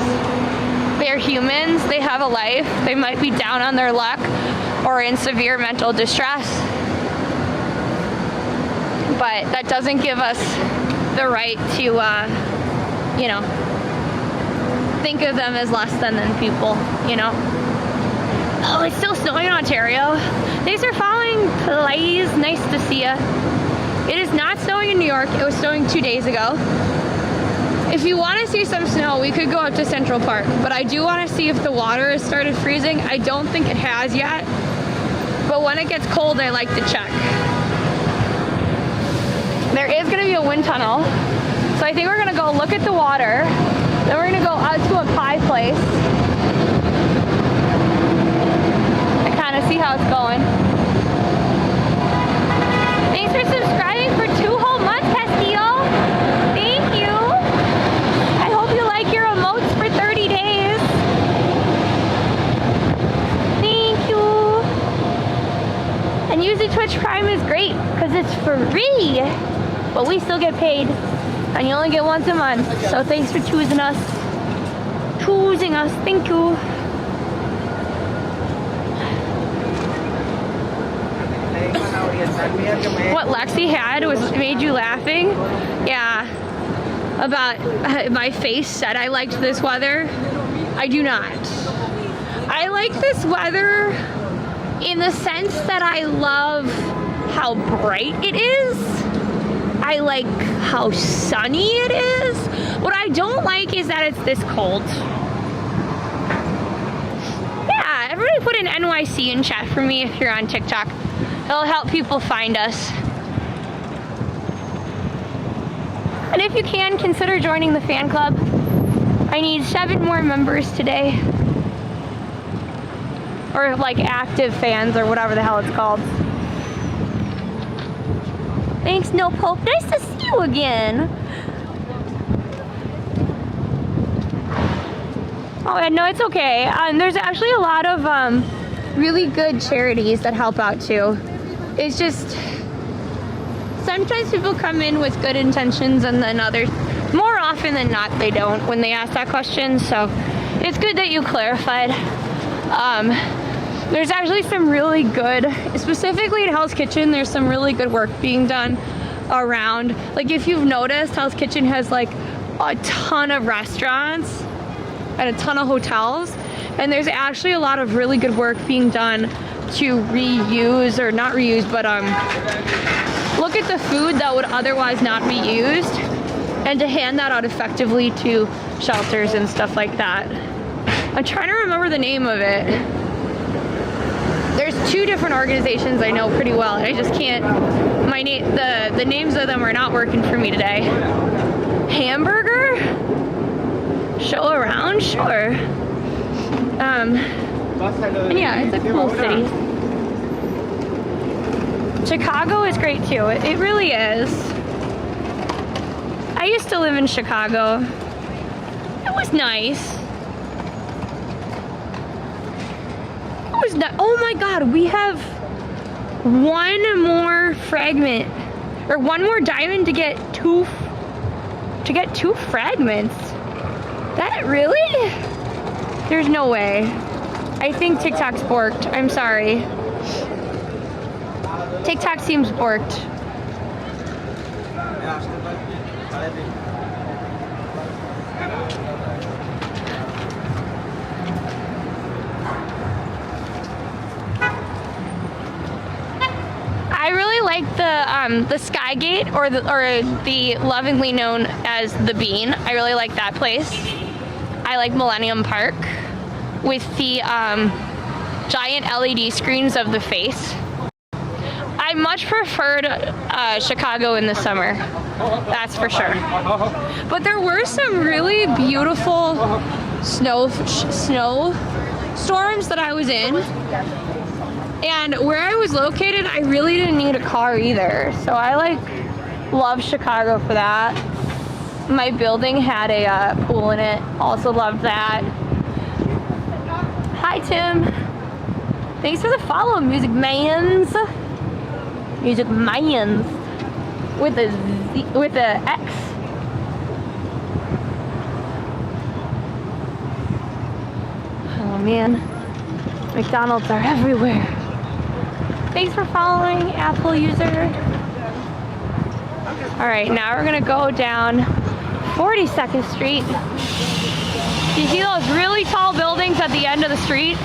they're humans, they have a life, they might be down on their luck or in severe mental distress. But that doesn't give us the right to, you know, think of them as less than people, you know. Oh, it's still snowing in Ontario. Thanks for following, please. Nice to see ya. It is not snowing in New York. It was snowing 2 days ago. If you want to see some snow, we could go up to Central Park, but I do want to see if the water has started freezing. I don't think it has yet, but when it gets cold, I like to check. There is going to be a wind tunnel, so I think we're going to go look at the water, then we're going to go out to a pie place and kind of see how it's going. Thanks for subscribing for 2 whole months, Castillo. Thank you. I hope you like your emotes for 30 days. Thank you. And using Twitch Prime is great. free, but we still get paid, and you only get once a month. So thanks for choosing us. Thank you. What Lexi had made you laughing? Yeah. About my face said I liked this weather. I do not. I like this weather in the sense that I love how bright it is. I like how sunny it is. What I don't like is that it's this cold. Yeah, everybody put in NYC in chat for me if you're on TikTok. It'll help people find us. And if you can, consider joining the fan club. I need 7 more members today. Or like active fans or whatever the hell it's called. Thanks, No Pope. Nice to see you again. Oh, no, it's okay. There's actually a lot of really good charities that help out too. It's just sometimes people come in with good intentions and then others, more often than not, they don't when they ask that question. So it's good that you clarified. There's actually some really good, specifically at Hell's Kitchen, there's some really good work being done around. Like if you've noticed, Hell's Kitchen has like a ton of restaurants and a ton of hotels, and there's actually a lot of really good work being done to reuse, or not reuse, but look at the food that would otherwise not be used and to hand that out effectively to shelters and stuff like that. I'm trying to remember the name of it. There's 2 different organizations I know pretty well, and I just can't, the names of them are not working for me today. Hamburger? Show around? Sure. And yeah, it's a cool city. Chicago is great too. It really is. I used to live in Chicago. It was nice. Oh my god, we have 1 more fragment, or 1 more diamond to get 2 fragments. That really? There's no way. I think TikTok's borked. I'm sorry. TikTok seems borked. I really like the Skygate, or the lovingly known as the Bean. I really like that place. I like Millennium Park with the giant LED screens of the face. I much preferred Chicago in the summer, that's for sure. But there were some really beautiful snow storms that I was in. And where I was located, I really didn't need a car either. So I love Chicago for that. My building had a pool in it. Also loved that. Hi, Tim. Thanks for the follow, Music Mans. Music Mans with a X. Oh man, McDonald's are everywhere. Thanks for following, Apple user. All right, now we're gonna go down 42nd Street. You see those really tall buildings at the end of the street?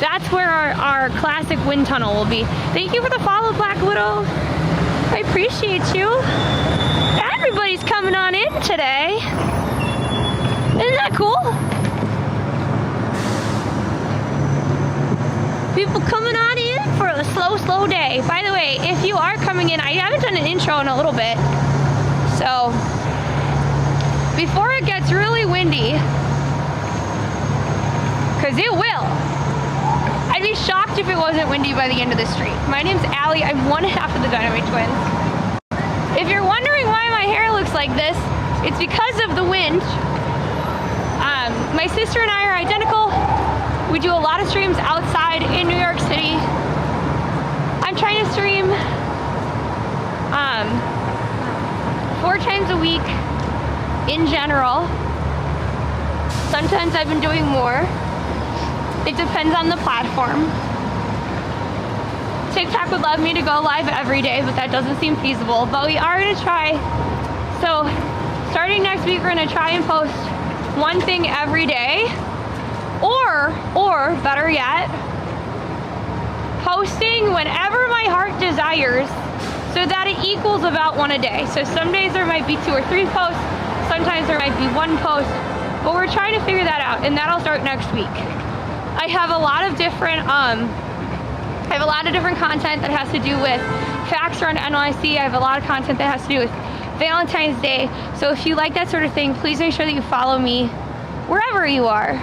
That's where our classic wind tunnel will be. Thank you for the follow, Black Widow. I appreciate you. Everybody's coming on in today. Isn't that cool? People coming on in for a slow day. By the way, if you are coming in, I haven't done an intro in a little bit. So, before it gets really windy, because it will. I'd be shocked if it wasn't windy by the end of the street. My name's Allie. I'm one half of the Dynamite Twins. If you're wondering why my hair looks like this, it's because of the wind. My sister and I are identical. We do a lot of streams outside in New York City. I'm trying to stream 4 times a week in general. Sometimes I've been doing more. It depends on the platform. TikTok would love me to go live every day, but that doesn't seem feasible. But we are gonna try. So starting next week, we're gonna try and post one thing every day, or better yet, posting whenever my heart desires, so that it equals about 1 a day. So some days there might be 2 or 3 posts, sometimes there might be 1 post, but we're trying to figure that out, and that'll start next week. I have a lot of different content that has to do with facts around NYC. I have a lot of content that has to do with Valentine's Day. So if you like that sort of thing, please make sure that you follow me wherever you are.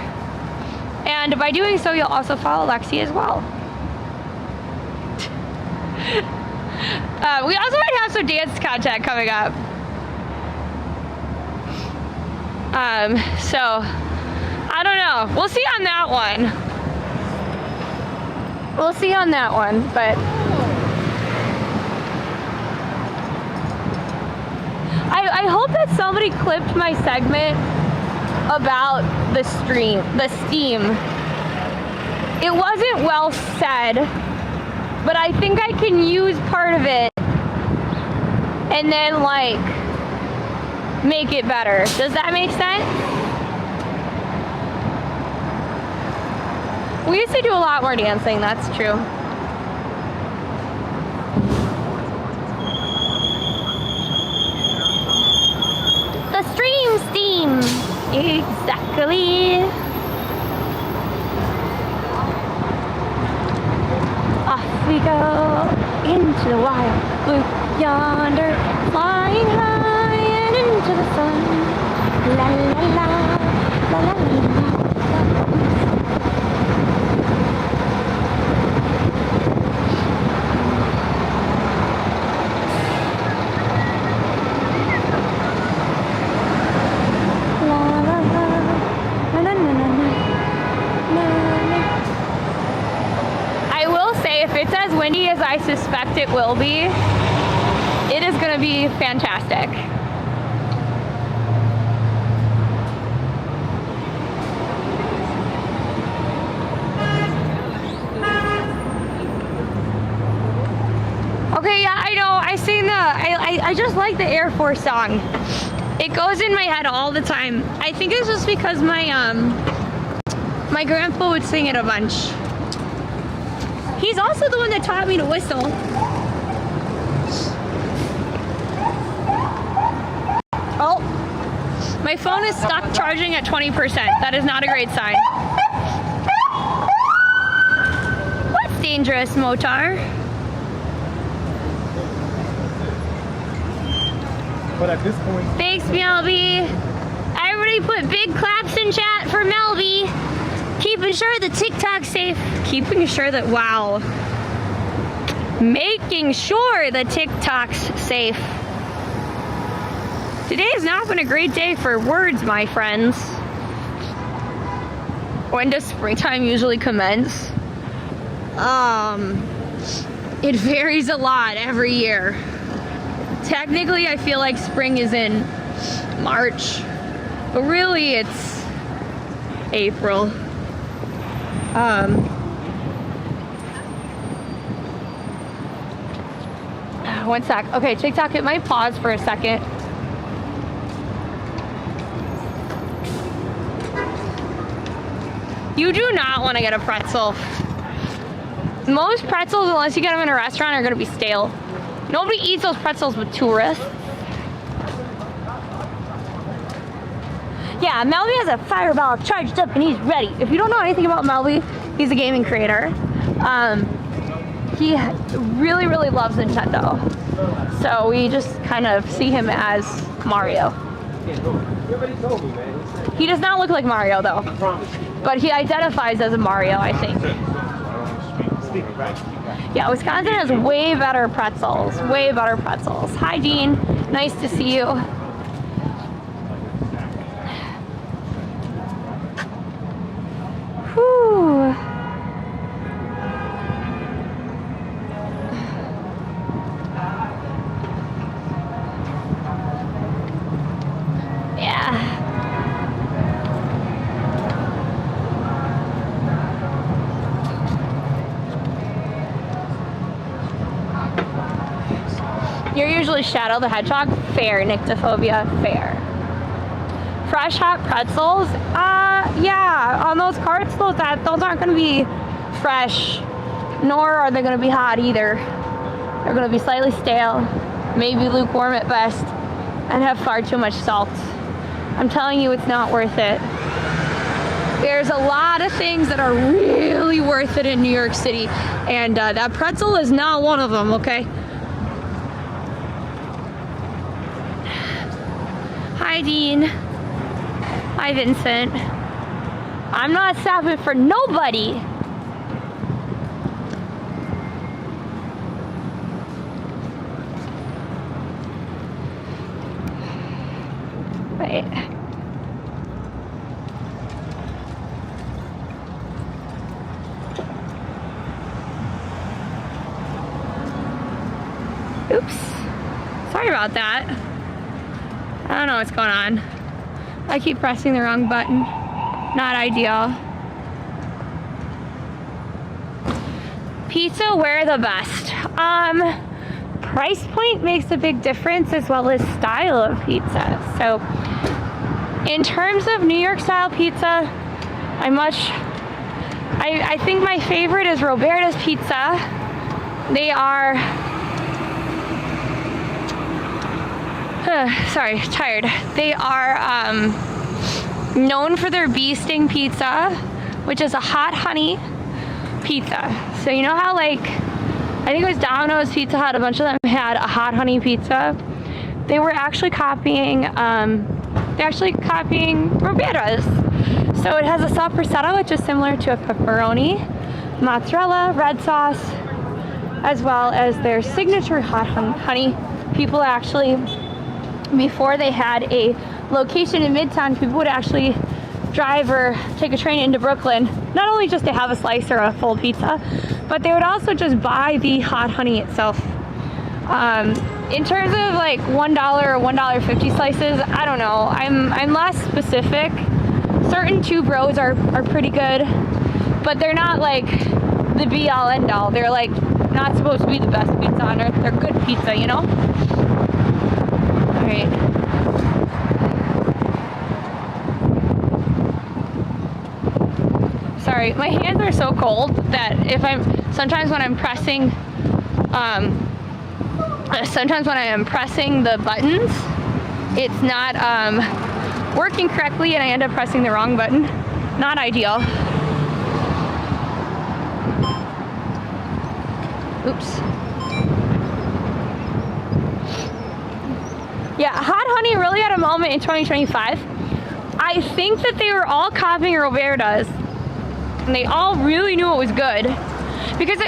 And by doing so, you'll also follow Lexi as well. We also might have some dance content coming up. So I don't know. We'll see on that one. We'll see on that one, but I hope that somebody clipped my segment about the steam. It wasn't well said, but I think I can use part of it and then like make it better. Does that make sense? We used to do a lot more dancing, that's true. The stream steam, exactly. Off we go into the wild blue yonder, flying high and into the sun. La la la, la la la. If it's as windy as I suspect it will be, it is going to be fantastic. Okay, yeah, I know. I just like the Air Force song. It goes in my head all the time. I think it's just because my grandpa would sing it a bunch. He's also the one that taught me to whistle. Oh, my phone is stuck charging at 20%. That is not a great sign. What's dangerous, Motar? But at this point, Thanks, Melby. Everybody put big claps in chat for Melby. Keeping sure the TikTok's safe. Keeping sure that, wow. Making sure the TikTok's safe. Today has not been a great day for words, my friends. When does springtime usually commence? It varies a lot every year. Technically, I feel like spring is in March, but really it's April. One sec. Okay, TikTok, it might pause for a second. You do not want to get a pretzel. Most pretzels, unless you get them in a restaurant, are going to be stale. Nobody eats those pretzels with tourists. Yeah, Melby has a fireball charged up and he's ready. If you don't know anything about Melby, he's a gaming creator. He really, really loves Nintendo. So we just kind of see him as Mario. He does not look like Mario though. But he identifies as a Mario, I think. Yeah, Wisconsin has way better pretzels. Way better pretzels. Hi, Dean. Nice to see you. Whew. usually Shadow the Hedgehog. Fair. Nyctophobia. Fair. Fresh hot pretzels. Yeah. On those carts, those aren't going to be fresh, nor are they going to be hot either. They're going to be slightly stale, maybe lukewarm at best, and have far too much salt. I'm telling you, it's not worth it. There's a lot of things that are really worth it in New York City, and that pretzel is not one of them, okay? Hi, Dean. Hi, Vincent. I'm not stopping for nobody. Wait. Oops. Sorry about that. I don't know what's going on. I keep pressing the wrong button. Not ideal. Pizza, where the best? Price point makes a big difference, as well as style of pizza. So in terms of New York style pizza, I think my favorite is Roberta's Pizza. They are sorry, tired. They are known for their bee sting pizza, which is a hot honey pizza. So you know how, like, I think it was Domino's, Pizza Hut, a bunch of them had a hot honey pizza. They were actually copying Roberta's. So it has a soft prosciutto, which is similar to a pepperoni, mozzarella, red sauce, as well as their signature hot honey. People actually, before they had a location in Midtown, people would actually drive or take a train into Brooklyn, not only just to have a slice or a full pizza, but they would also just buy the hot honey itself. In terms of like $1 or $1.50 slices, I don't know. I'm less specific. Certain Two Bros are pretty good, but they're not like the be all end all. They're like not supposed to be the best pizza on earth. They're good pizza, you know? All right. Sorry, my hands are so cold that sometimes when I am pressing the buttons, it's not working correctly, and I end up pressing the wrong button. Not ideal. Oops. Yeah, hot honey really had a moment in 2025. I think that they were all copying Roberta's, and they all really knew it was good, because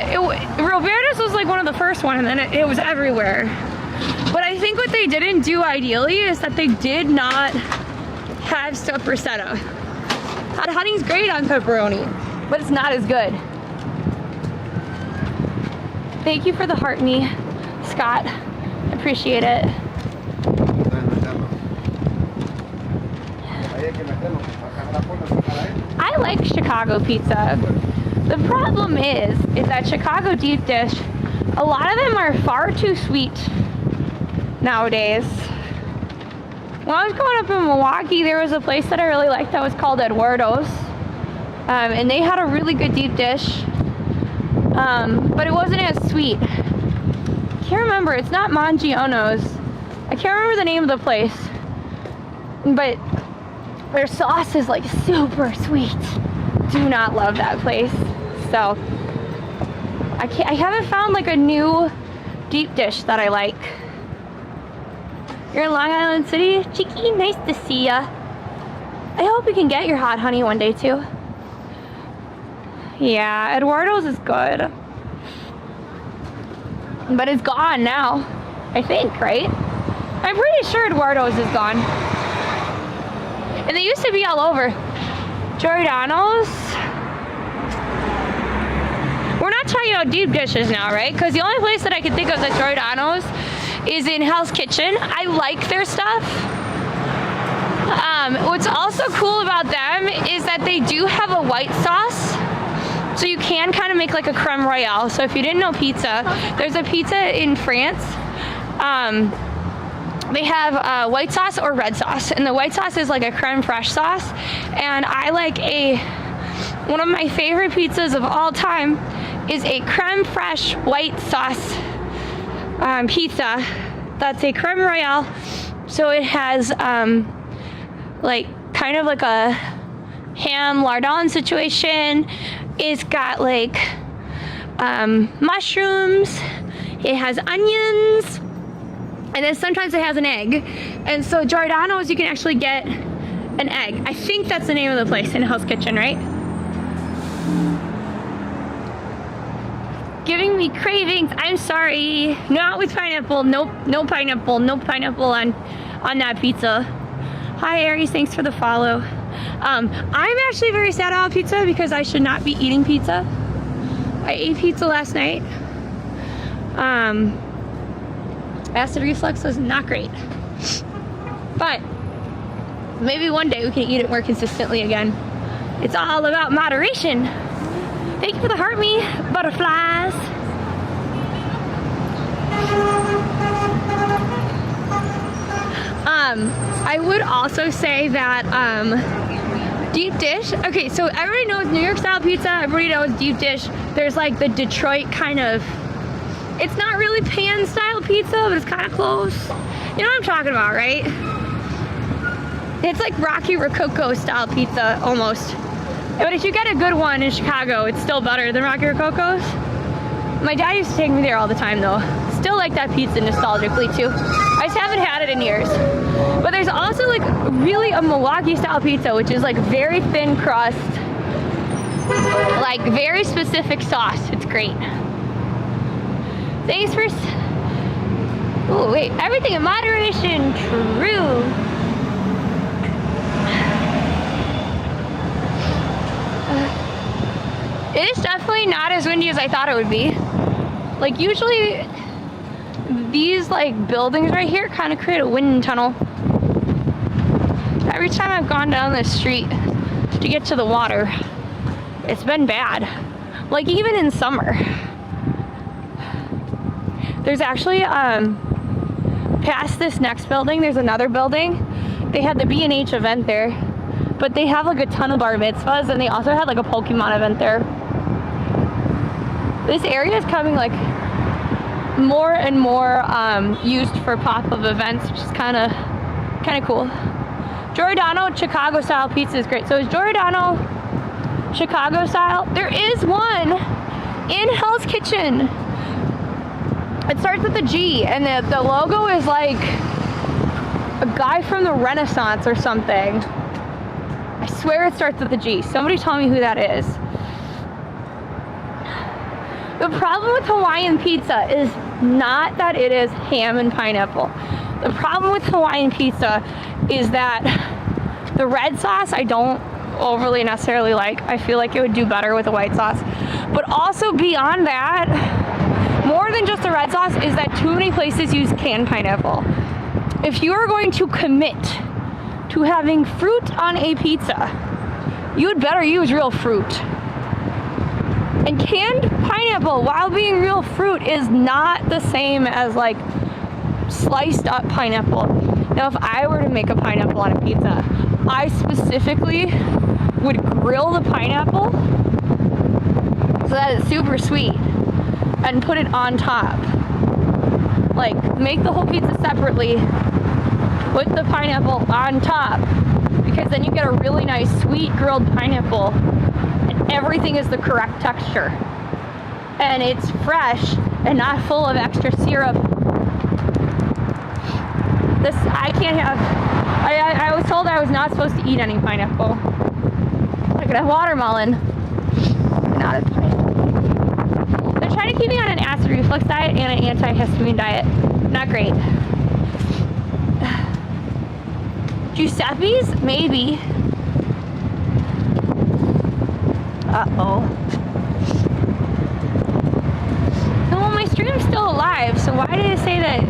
Roberta's was like one of the first one, and then it was everywhere. But I think what they didn't do ideally is that they did not have stuffed prosciutto. Hot honey's great on pepperoni, but it's not as good. Thank you for the heart me, Scott. Appreciate it. I like Chicago pizza. The problem is that Chicago deep dish, a lot of them are far too sweet nowadays. When I was growing up in Milwaukee, there was a place that I really liked that was called Eduardo's. And they had a really good deep dish, but it wasn't as sweet. I can't remember, it's not Mangiono's. I can't remember the name of the place, but their sauce is like super sweet. Do not love that place. So I haven't found like a new deep dish that I like. You're in Long Island City? Cheeky, nice to see ya. I hope you can get your hot honey one day too. Yeah, Eduardo's is good. But it's gone now, I think, right? I'm pretty sure Eduardo's is gone. And they used to be all over. Giordano's. We're not talking about deep dishes now, right? Because the only place that I can think of that's Giordano's is in Hell's Kitchen. I like their stuff. What's also cool about them is that they do have a white sauce. So you can kind of make like a creme royale. So if you didn't know pizza, there's a pizza in France They have white sauce or red sauce, and the white sauce is like a creme fraiche sauce, and I like one of my favorite pizzas of all time is a creme fraiche white sauce pizza. That's a creme royale, so it has like kind of like a ham lardon situation. It's got like mushrooms, it has onions, and then sometimes it has an egg. And so Giordano's, you can actually get an egg. I think that's the name of the place, in Hell's Kitchen, right? Giving me cravings. I'm sorry. Not with pineapple. Nope. No pineapple. No pineapple on that pizza. Hi Aries, thanks for the follow. I'm actually very sad about pizza because I should not be eating pizza. I ate pizza last night. Acid reflux was not great. But maybe one day we can eat it more consistently again. It's all about moderation. Thank you for the heart me, butterflies. I would also say that deep dish. Okay, so everybody knows New York style pizza. Everybody knows deep dish. There's like the Detroit kind of, it's not really pan style pizza, but it's kind of close. You know what I'm talking about, right? It's like Rocky Rococo style pizza almost. But if you get a good one in Chicago, it's still better than Rocky Rococo's. My dad used to take me there all the time though. Still like that pizza nostalgically too. I just haven't had it in years. But there's also like really a Milwaukee style pizza, which is like very thin crust, like very specific sauce. It's great. Thanks for, oh wait, everything in moderation, true. It is definitely not as windy as I thought it would be. Like usually these like buildings right here kind of create a wind tunnel. Every time I've gone down this street to get to the water, it's been bad. Like even in summer. There's actually, past this next building, there's another building. They had the B&H event there, but they have like a ton of bar mitzvahs, and they also had like a Pokemon event there. This area is coming like more and more used for pop-up events, which is kind of cool. Giordano Chicago style pizza is great. So is Giordano Chicago style? There is one in Hell's Kitchen. It starts with a G, and the logo is like a guy from the Renaissance or something. I swear it starts with a G. Somebody tell me who that is. The problem with Hawaiian pizza is not that it is ham and pineapple. The problem with Hawaiian pizza is that the red sauce I don't overly necessarily like. I feel like it would do better with a white sauce. But also beyond that, more than just the red sauce, is that too many places use canned pineapple. If you are going to commit to having fruit on a pizza, you would better use real fruit. And canned pineapple, while being real fruit, is not the same as like sliced up pineapple. Now, if I were to make a pineapple on a pizza, I specifically would grill the pineapple so that it's super sweet and put it on top. Like, make the whole pizza separately, put the pineapple on top, because then you get a really nice sweet grilled pineapple and everything is the correct texture. And it's fresh and not full of extra syrup. This, I can't have, I was told I was not supposed to eat any pineapple. I could have watermelon, but not a pineapple. They're trying to keep me on an acid reflux diet and an antihistamine diet. Not great. Giuseppe's? Maybe. Uh-oh. Well, my stream's still alive, so why did it say that?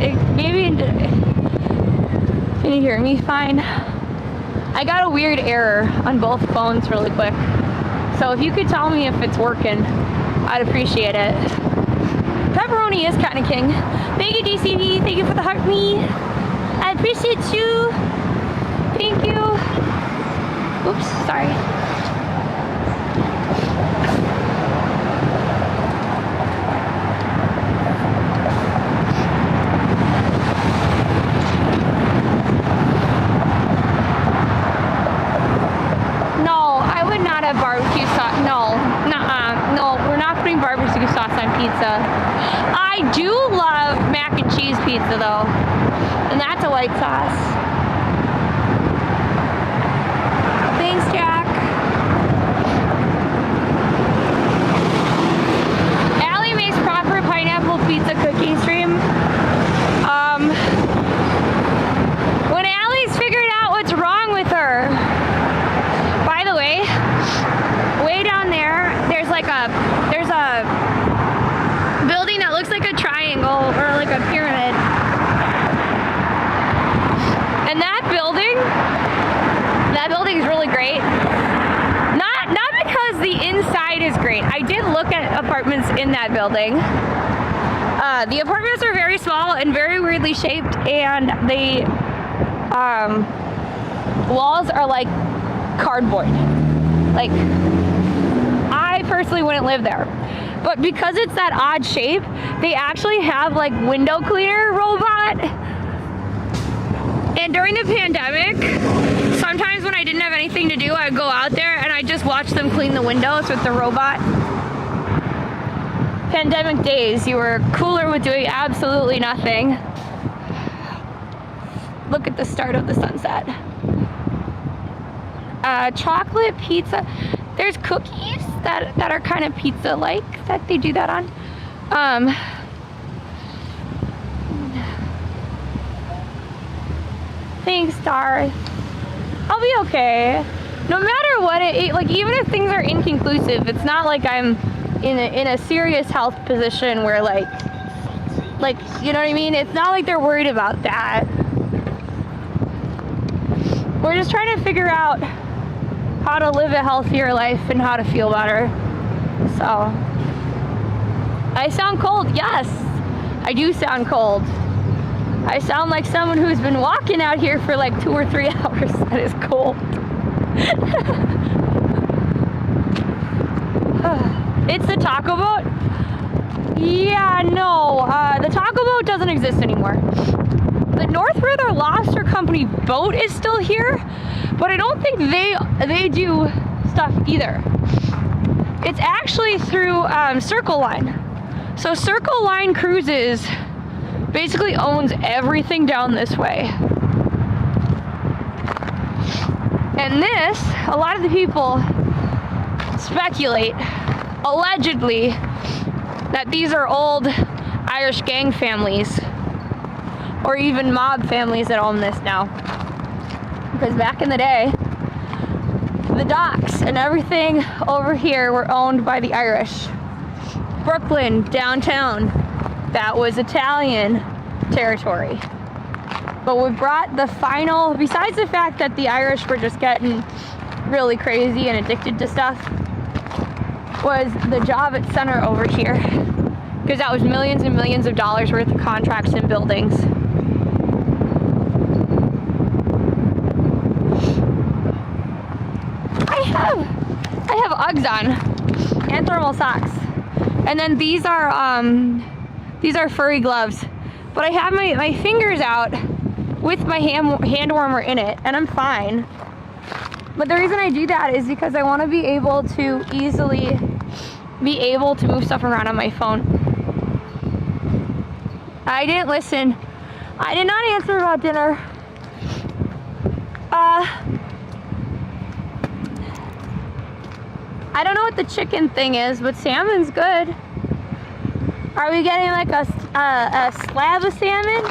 Can you hear me fine? I got a weird error on both phones really quick. So if you could tell me if it's working, I'd appreciate it. Pepperoni is kind of king. Thank you, DCV. Thank you for the heart me. I appreciate you. Thank you. Oops, sorry. No, I would not have barbecue sauce. No, nuh-uh. No, we're not putting barbecue sauce on pizza. I do love mac and cheese pizza though, and that's a white sauce. Thanks, Jack. Allie makes proper pineapple pizza cooking stream. When Allie's figured out what's wrong with her. By the way down there's a building that looks like a triangle or like a pyramid. And that building is really great. Not because the inside is great. I did look at apartments in that building. The apartments are very small and very weirdly shaped, and the walls are like cardboard. Like, I personally wouldn't live there. But because it's that odd shape, they actually have like window cleaner robot. And during the pandemic, sometimes when I didn't have anything to do, I'd go out there and I'd just watch them clean the windows with the robot. Pandemic days, you were cooler with doing absolutely nothing. Look at the start of the sunset. Chocolate pizza. There's cookies that are kind of pizza-like that they do that on. Thanks, Darth. I'll be okay. No matter what like even if things are inconclusive, it's not like I'm in a serious health position where like you know what I mean? It's not like they're worried about that. We're just trying to figure out how to live a healthier life and how to feel better. So, I sound cold. Yes, I do sound cold. I sound like someone who's been walking out here for like 2 or 3 hours. That is cold. It's the taco boat? Yeah, no, the taco boat doesn't exist anymore. The North River Lobster Company boat is still here, but I don't think they do stuff either. It's actually through Circle Line. So Circle Line Cruises basically owns everything down this way. And this, a lot of the people speculate, allegedly, that these are old Irish gang families or even mob families that own this now. Because back in the day, the docks and everything over here were owned by the Irish. Brooklyn, downtown, that was Italian territory. But we brought the final, besides the fact that the Irish were just getting really crazy and addicted to stuff, was the Javits Center over here. Because that was millions and millions of dollars worth of contracts and buildings. I have Uggs on and thermal socks, and then these are furry gloves. But I have my fingers out with my hand warmer in it, and I'm fine. But the reason I do that is because I want to be able to easily be able to move stuff around on my phone. I didn't listen. I did not answer about dinner. I don't know what the chicken thing is, but salmon's good. Are we getting like a slab of salmon?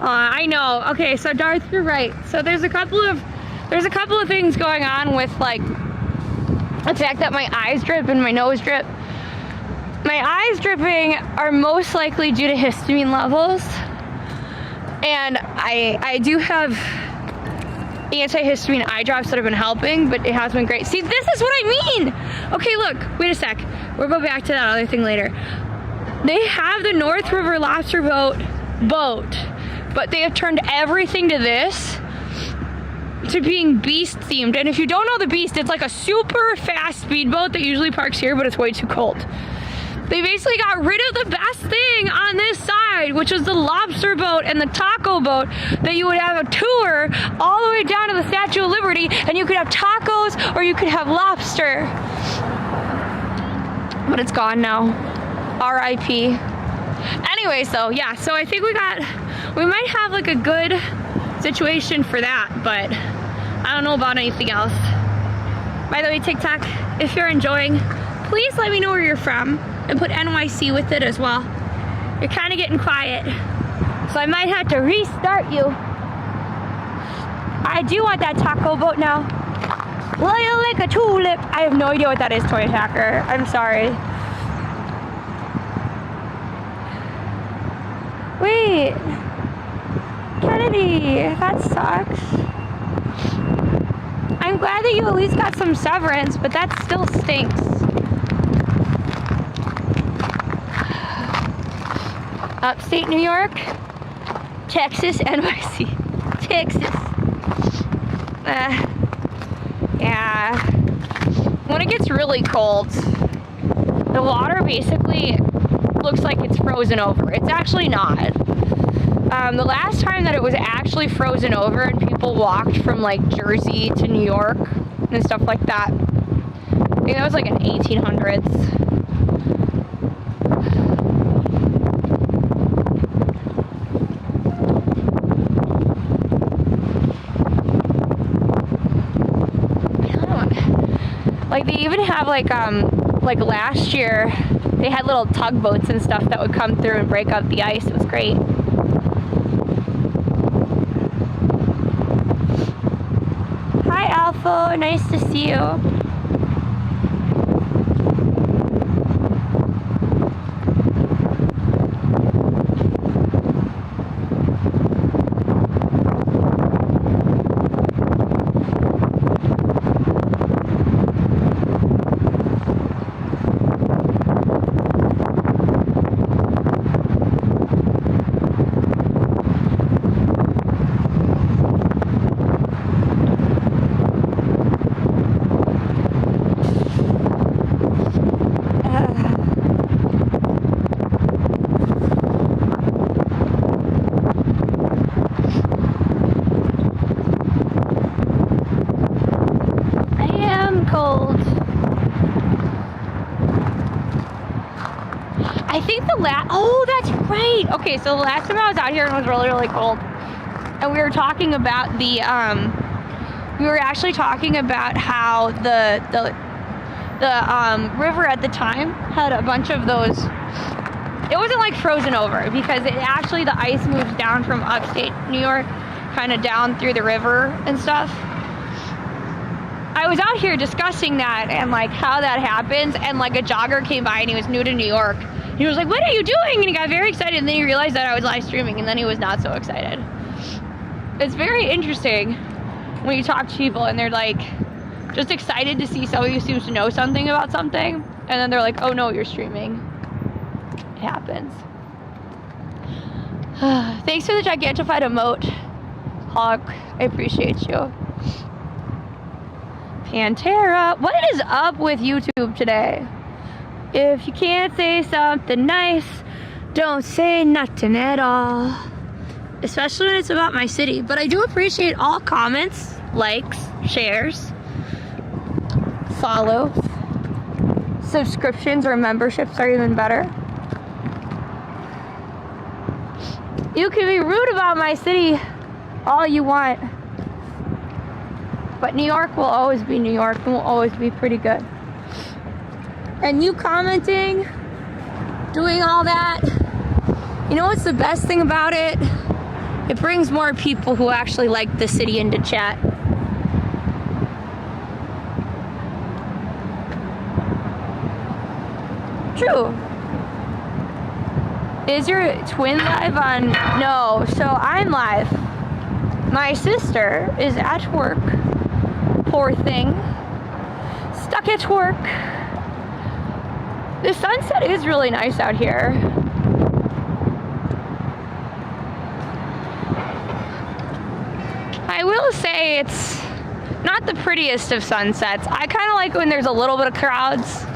I know. Okay, so Darth, you're right. So there's a couple of things going on with like the fact that my eyes drip and my nose drip. My eyes dripping are most likely due to histamine levels. And I do have antihistamine eye drops that have been helping, but it has been great. See, this is what I mean. Okay, look, wait a sec. We'll go back to that other thing later. They have the North River Lobster boat, but they have turned everything to this, to being Beast themed. And if you don't know the Beast, it's like a super fast speedboat that usually parks here, but it's way too cold. They basically got rid of the best thing on this side, which was the lobster boat and the taco boat, that you would have a tour all the way down to the Statue of Liberty, and you could have tacos or you could have lobster. But it's gone now. R.I.P. Anyway, so yeah, so I think we might have like a good situation for that, but I don't know about anything else. By the way, TikTok, if you're enjoying, please let me know where you're from and put NYC with it as well. You're kind of getting quiet, so I might have to restart you. I do want that taco boat now. Loyal like a tulip. I have no idea what that is, Toy Attacker. I'm sorry. Wait. Kennedy, that sucks. I'm glad that you at least got some severance, but that still stinks. Upstate New York, Texas, NYC, Texas. Yeah. When it gets really cold, the water basically looks like it's frozen over. It's actually not. The last time that it was actually frozen over and people walked from like Jersey to New York and stuff like that, I think that was like in 1800s. Like they even have like last year, they had little tugboats and stuff that would come through and break up the ice. It was great. Hi Alpha, nice to see you. Oh, that's right. Okay, so the last time I was out here, it was really, really cold. And we were talking about we were actually talking about how the river at the time had a bunch of those. It wasn't like frozen over because it actually, the ice moves down from upstate New York, kind of down through the river and stuff. I was out here discussing that and like how that happens, and like a jogger came by and he was new to New York. He was like, "What are you doing?" And he got very excited, and then he realized that I was live streaming, and then he was not so excited. It's very interesting when you talk to people and they're like just excited to see somebody who seems to know something about something, and then they're like, "Oh no, you're streaming." It happens. Thanks for the gigantified emote, Hawk. I appreciate you. Pantera, what is up with YouTube today? If you can't say something nice, don't say nothing at all. Especially when it's about my city. But I do appreciate all comments, likes, shares, follow, subscriptions or memberships are even better. You can be rude about my city all you want, but New York will always be New York and will always be pretty good. And you commenting, doing all that, you know what's the best thing about it? It brings more people who actually like the city into chat. True. Is your twin live on? No, so I'm live. My sister is at work. Poor thing. Stuck at work. The sunset is really nice out here. I will say it's not the prettiest of sunsets. I kind of like when there's a little bit of crowds.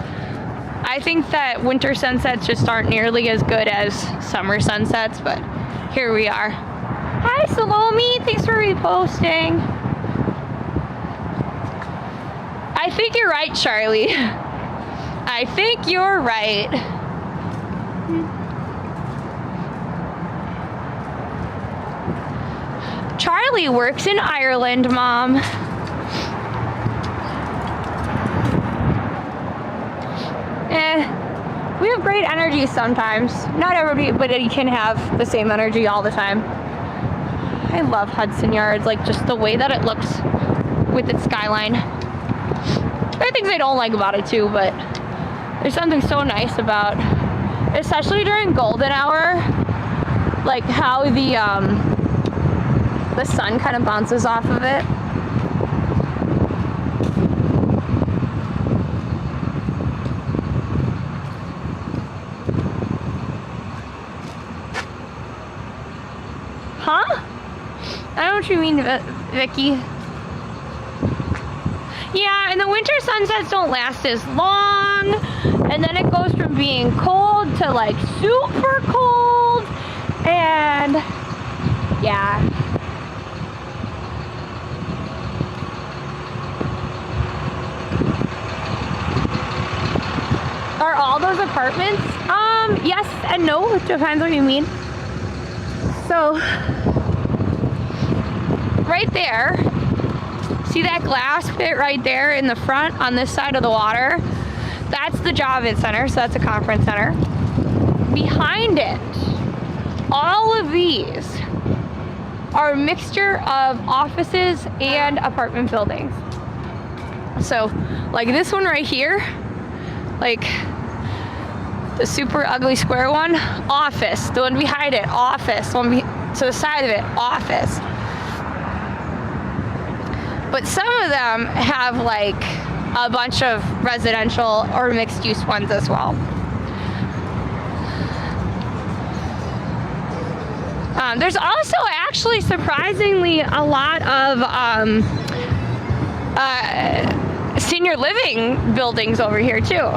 I think that winter sunsets just aren't nearly as good as summer sunsets, but here we are. Hi Salome, thanks for reposting. I think you're right, Charlie. I think you're right. Charlie works in Ireland, Mom. We have great energy sometimes. Not everybody can have the same energy all the time. I love Hudson Yards, like just the way that it looks with its skyline. There are things I don't like about it too, but there's something so nice about, especially during golden hour, like how the sun kind of bounces off of it. Huh? I don't know what you mean, Vicky. Yeah, and the winter sunsets don't last as long, and then it goes from being cold to like super cold, and yeah. Are all those apartments? Yes and no, it depends what you mean. So, right there, see that glass pit right there in the front on this side of the water? That's the Javits Center, so that's a conference center. Behind it, all of these are a mixture of offices and apartment buildings. So, like this one right here, like the super ugly square one, office. The one behind it, office. The one to the side of it, office. But some of them have like a bunch of residential or mixed use ones as well. There's also actually surprisingly a lot of senior living buildings over here too,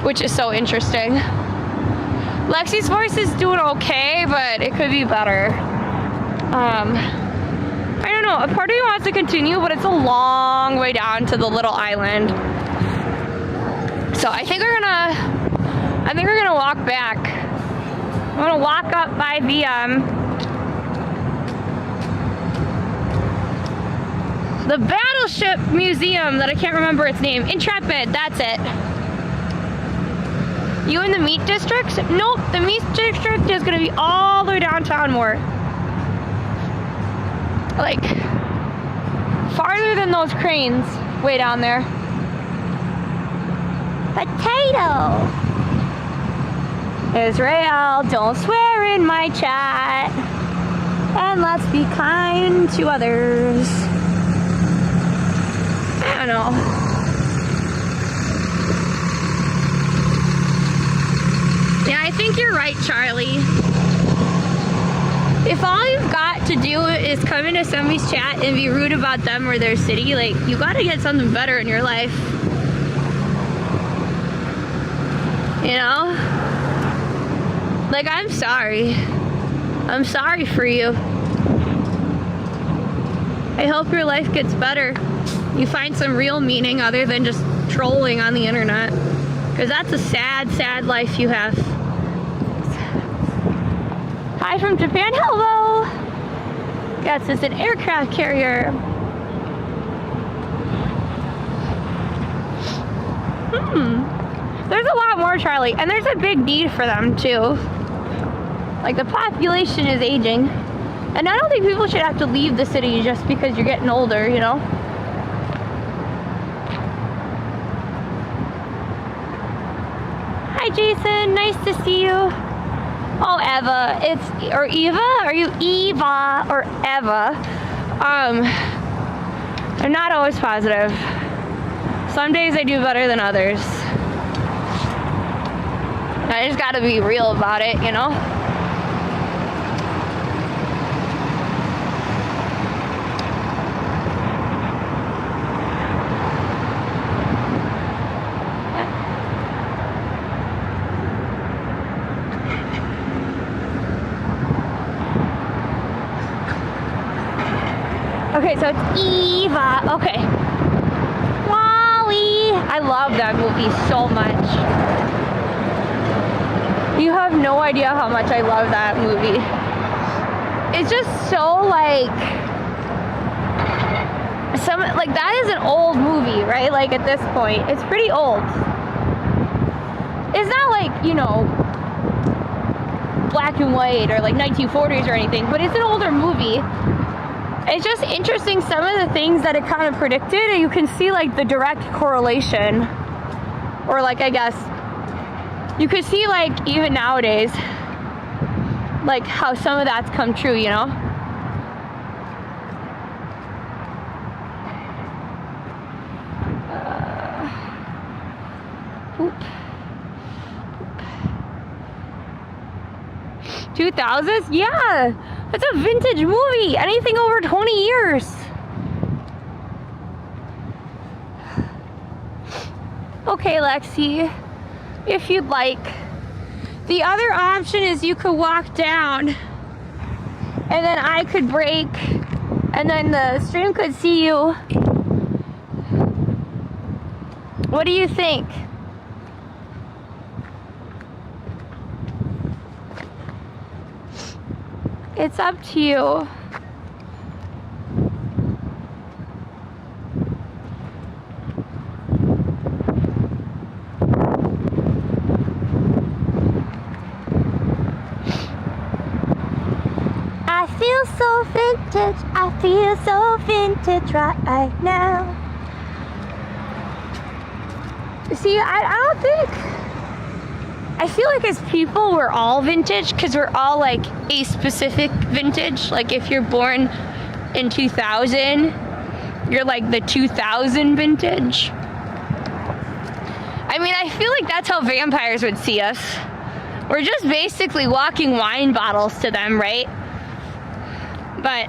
which is so interesting. Lexi's voice is doing okay, but it could be better. I don't know, a part of me wants to continue, but it's a long way down to the little island. So I think we're gonna walk back. I'm gonna walk up by the Battleship Museum that I can't remember its name. Intrepid, that's it. You in the meat district? Nope, the meat district is gonna be all the way downtown more. Like, farther than those cranes way down there. Potato! Israel, don't swear in my chat. And let's be kind to others. I don't know. Yeah, I think you're right, Charlie. If all you've got to do is come into somebody's chat and be rude about them or their city, like, you gotta get something better in your life. You know? Like, I'm sorry. I'm sorry for you. I hope your life gets better. You find some real meaning other than just trolling on the internet. Because that's a sad, sad life you have. Hi from Japan, hello! Yes, it's an aircraft carrier. There's a lot more, Charlie, and there's a big need for them too. Like, the population is aging. And I don't think people should have to leave the city just because you're getting older, you know? Hi, Jason. Nice to see you. Oh, Eva. Or Eva? Are you Eva or Eva? I'm not always positive. Some days I do better than others. I just gotta be real about it, you know? Okay, so it's Eva. Okay. Wally. I love that movie so much. You have no idea how much I love that movie. It's just so like that is an old movie, right? Like at this point, it's pretty old. It's not like, you know, black and white or like 1940s or anything, but it's an older movie. It's just interesting some of the things that it kind of predicted, and you can see like the direct correlation, or like I guess you could see like even nowadays like how some of that's come true, you know? Oop. 2000s? Yeah, that's a vintage movie. Anything over 20 years. Okay, Lexi, if you'd like. The other option is you could walk down and then I could break and then the stream could see you. What do you think? It's up to you. I feel so vintage. I feel so vintage right now. See, I don't think. I feel like as people, we're all vintage because we're all like a specific vintage. Like if you're born in 2000, you're like the 2000 vintage. I mean, I feel like that's how vampires would see us. We're just basically walking wine bottles to them, right? But,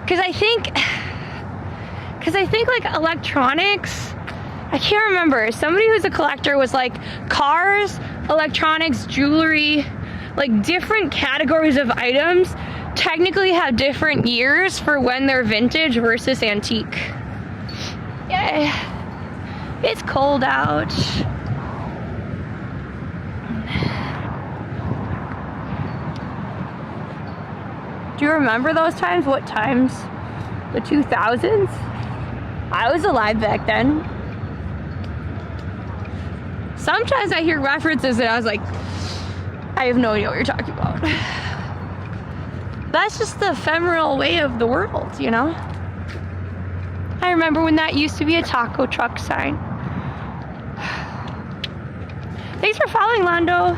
because I think like electronics, I can't remember. Somebody who's a collector was like cars, electronics, jewelry, like different categories of items technically have different years for when they're vintage versus antique. Yeah, it's cold out. Do you remember those times? What times? The 2000s? I was alive back then. Sometimes I hear references and I was like, I have no idea what you're talking about. That's just the ephemeral way of the world, you know? I remember when that used to be a taco truck sign. Thanks for following, Londo.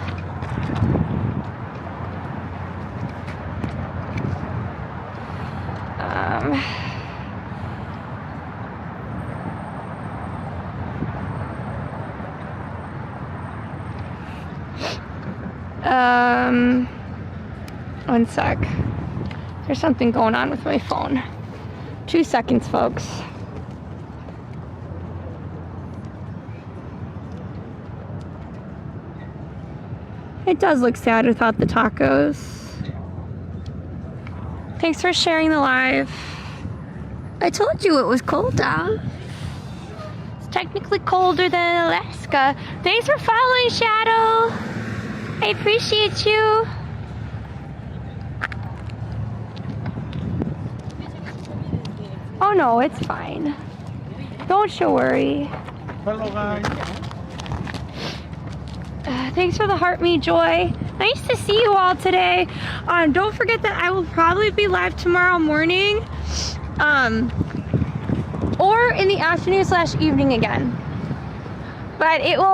One sec. There's something going on with my phone. 2 seconds, folks. It does look sad without the tacos. Thanks for sharing the live. I told you it was cold out. It's technically colder than Alaska. Thanks for following, Shadow. I appreciate you. Oh no, it's fine. Don't you worry. Hello, guys. Thanks for the heart, me joy. Nice to see you all today. Don't forget that I will probably be live tomorrow morning, or in the afternoon / evening again. But it will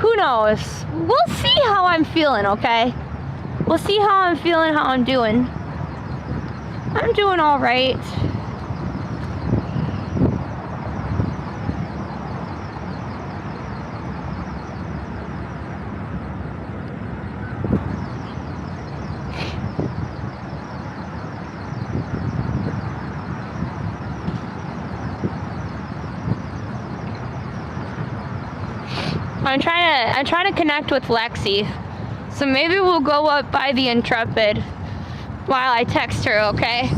who knows? We'll see how I'm feeling, okay? We'll see how I'm feeling, how I'm doing. I'm doing all right. I'm trying to connect with Lexi. So maybe we'll go up by the Intrepid while I text her, okay?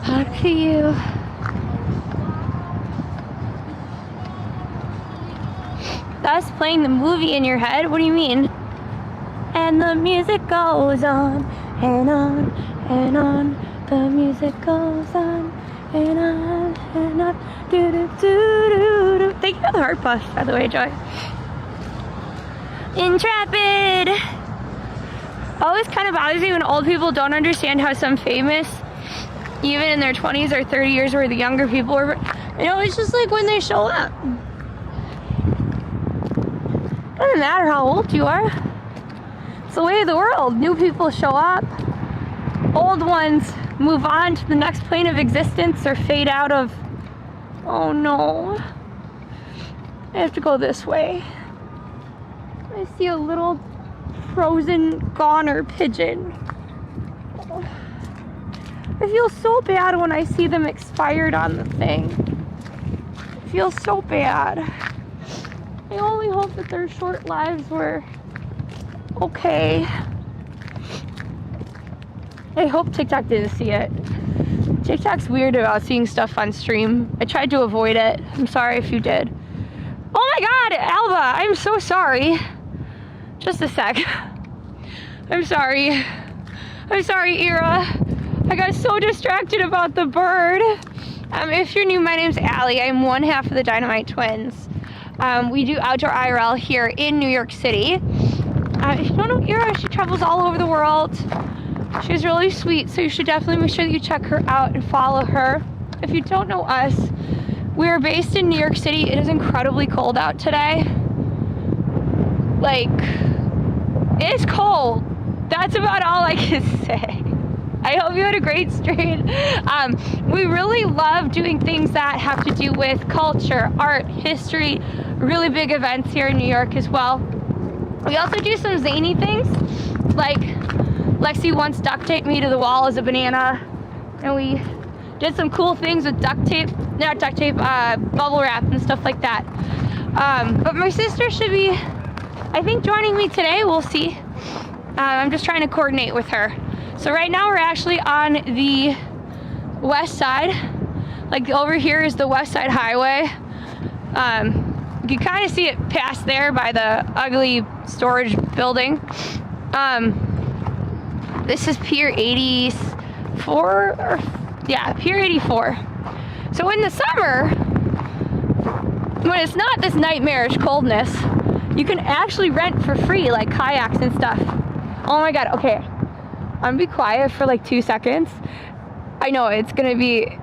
Up to you. That's playing the movie in your head? What do you mean? And the music goes on and on and on. The music goes on and on and on. Do, do, do, do, do. Thank you for the heart puff, by the way, Joy. Intrepid! Always kind of bothers me when old people don't understand how some famous, even in their 20s or 30 years where the younger people were, you know, it's just like when they show up. Doesn't matter how old you are. It's the way of the world. New people show up. Old ones move on to the next plane of existence or fade out of... Oh no. I have to go this way. I see a little frozen goner pigeon. Oh. I feel so bad when I see them expired on the thing. I feel so bad. I only hope that their short lives were okay. I hope TikTok didn't see it. TikTok's weird about seeing stuff on stream. I tried to avoid it. I'm sorry if you did. Oh my god, Alba, I'm so sorry. Just a sec. I'm sorry. I'm sorry, Ira. I got so distracted about the bird. If you're new, my name's Allie. I'm one half of the Dynamite Twins. We do outdoor IRL here in New York City. If you don't know Ira, she travels all over the world. She's really sweet, so you should definitely make sure that you check her out and follow her. If you don't know us, we're based in New York City. It is incredibly cold out today. Like, it's cold. That's about all I can say. I hope you had a great stream. We really love doing things that have to do with culture, art, history, really big events here in New York as well. We also do some zany things, like Lexi once duct taped me to the wall as a banana, and we did some cool things with bubble wrap and stuff like that. But my sister should be, I think, joining me today. We'll see. I'm just trying to coordinate with her. So right now we're actually on the west side. Like over here is the West Side Highway. You can kind of see it past there by the ugly storage building. This is Pier 84, Pier 84. So in the summer, when it's not this nightmarish coldness, you can actually rent for free, like kayaks and stuff. Oh my god, okay. I'm gonna be quiet for like 2 seconds. I know it's gonna be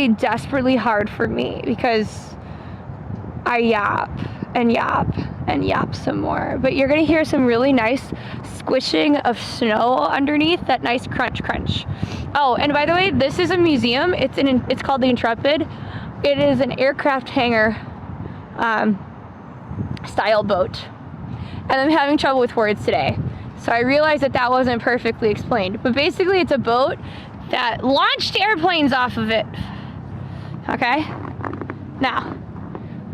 desperately hard for me because I yap and yap and yap some more. But you're gonna hear some really nice squishing of snow underneath, that nice crunch crunch. Oh, and by the way, this is a museum. It's called the Intrepid. It is an aircraft hangar style boat. And I'm having trouble with words today. So I realized that wasn't perfectly explained. But basically it's a boat that launched airplanes off of it. Okay? Now,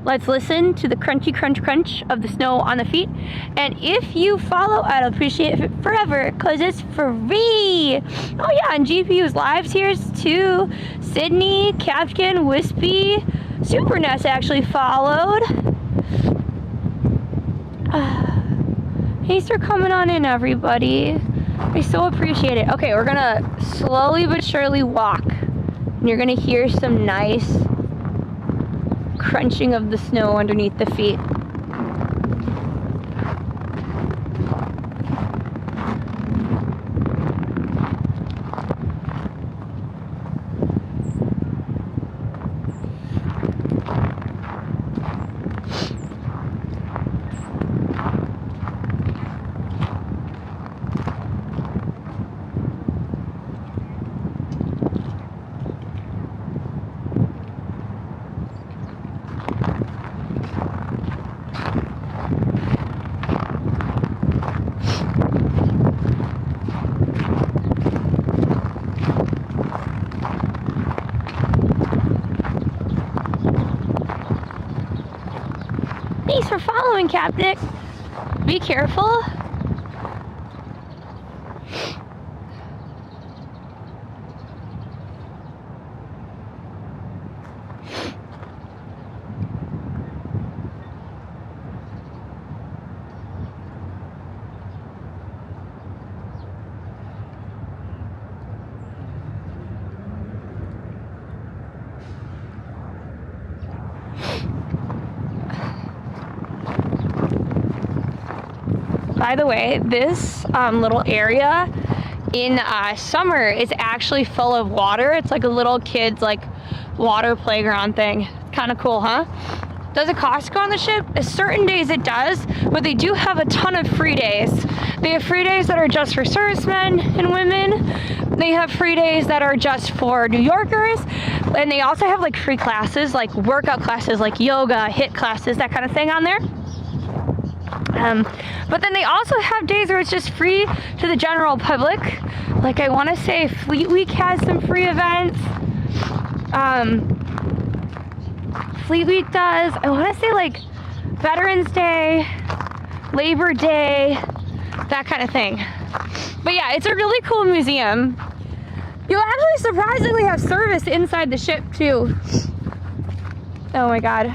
let's listen to the crunchy crunch crunch of the snow on the feet. And if you follow, I'd appreciate it forever because it's free. Oh yeah, and GPU's lives here too. Sydney, Kafkin, Wispy, Superness actually followed. Thanks for coming on in, everybody. I so appreciate it. Okay, we're gonna slowly but surely walk. And you're gonna hear some nice crunching of the snow underneath the feet. for following, Captain. Be careful. By the way, this little area in summer is actually full of water. It's like a little kid's like water playground thing. Kind of cool, huh? Does it cost to go on the ship? Certain days it does, but they do have a ton of free days. They have free days that are just for servicemen and women. They have free days that are just for New Yorkers. And they also have like free classes, like workout classes, like yoga, HIIT classes, that kind of thing on there. But then they also have days where it's just free to the general public. Like I want to say Fleet Week has some free events. Fleet Week does. I want to say like Veterans Day, Labor Day, that kind of thing. But yeah, it's a really cool museum. You'll actually surprisingly have service inside the ship too. Oh my God.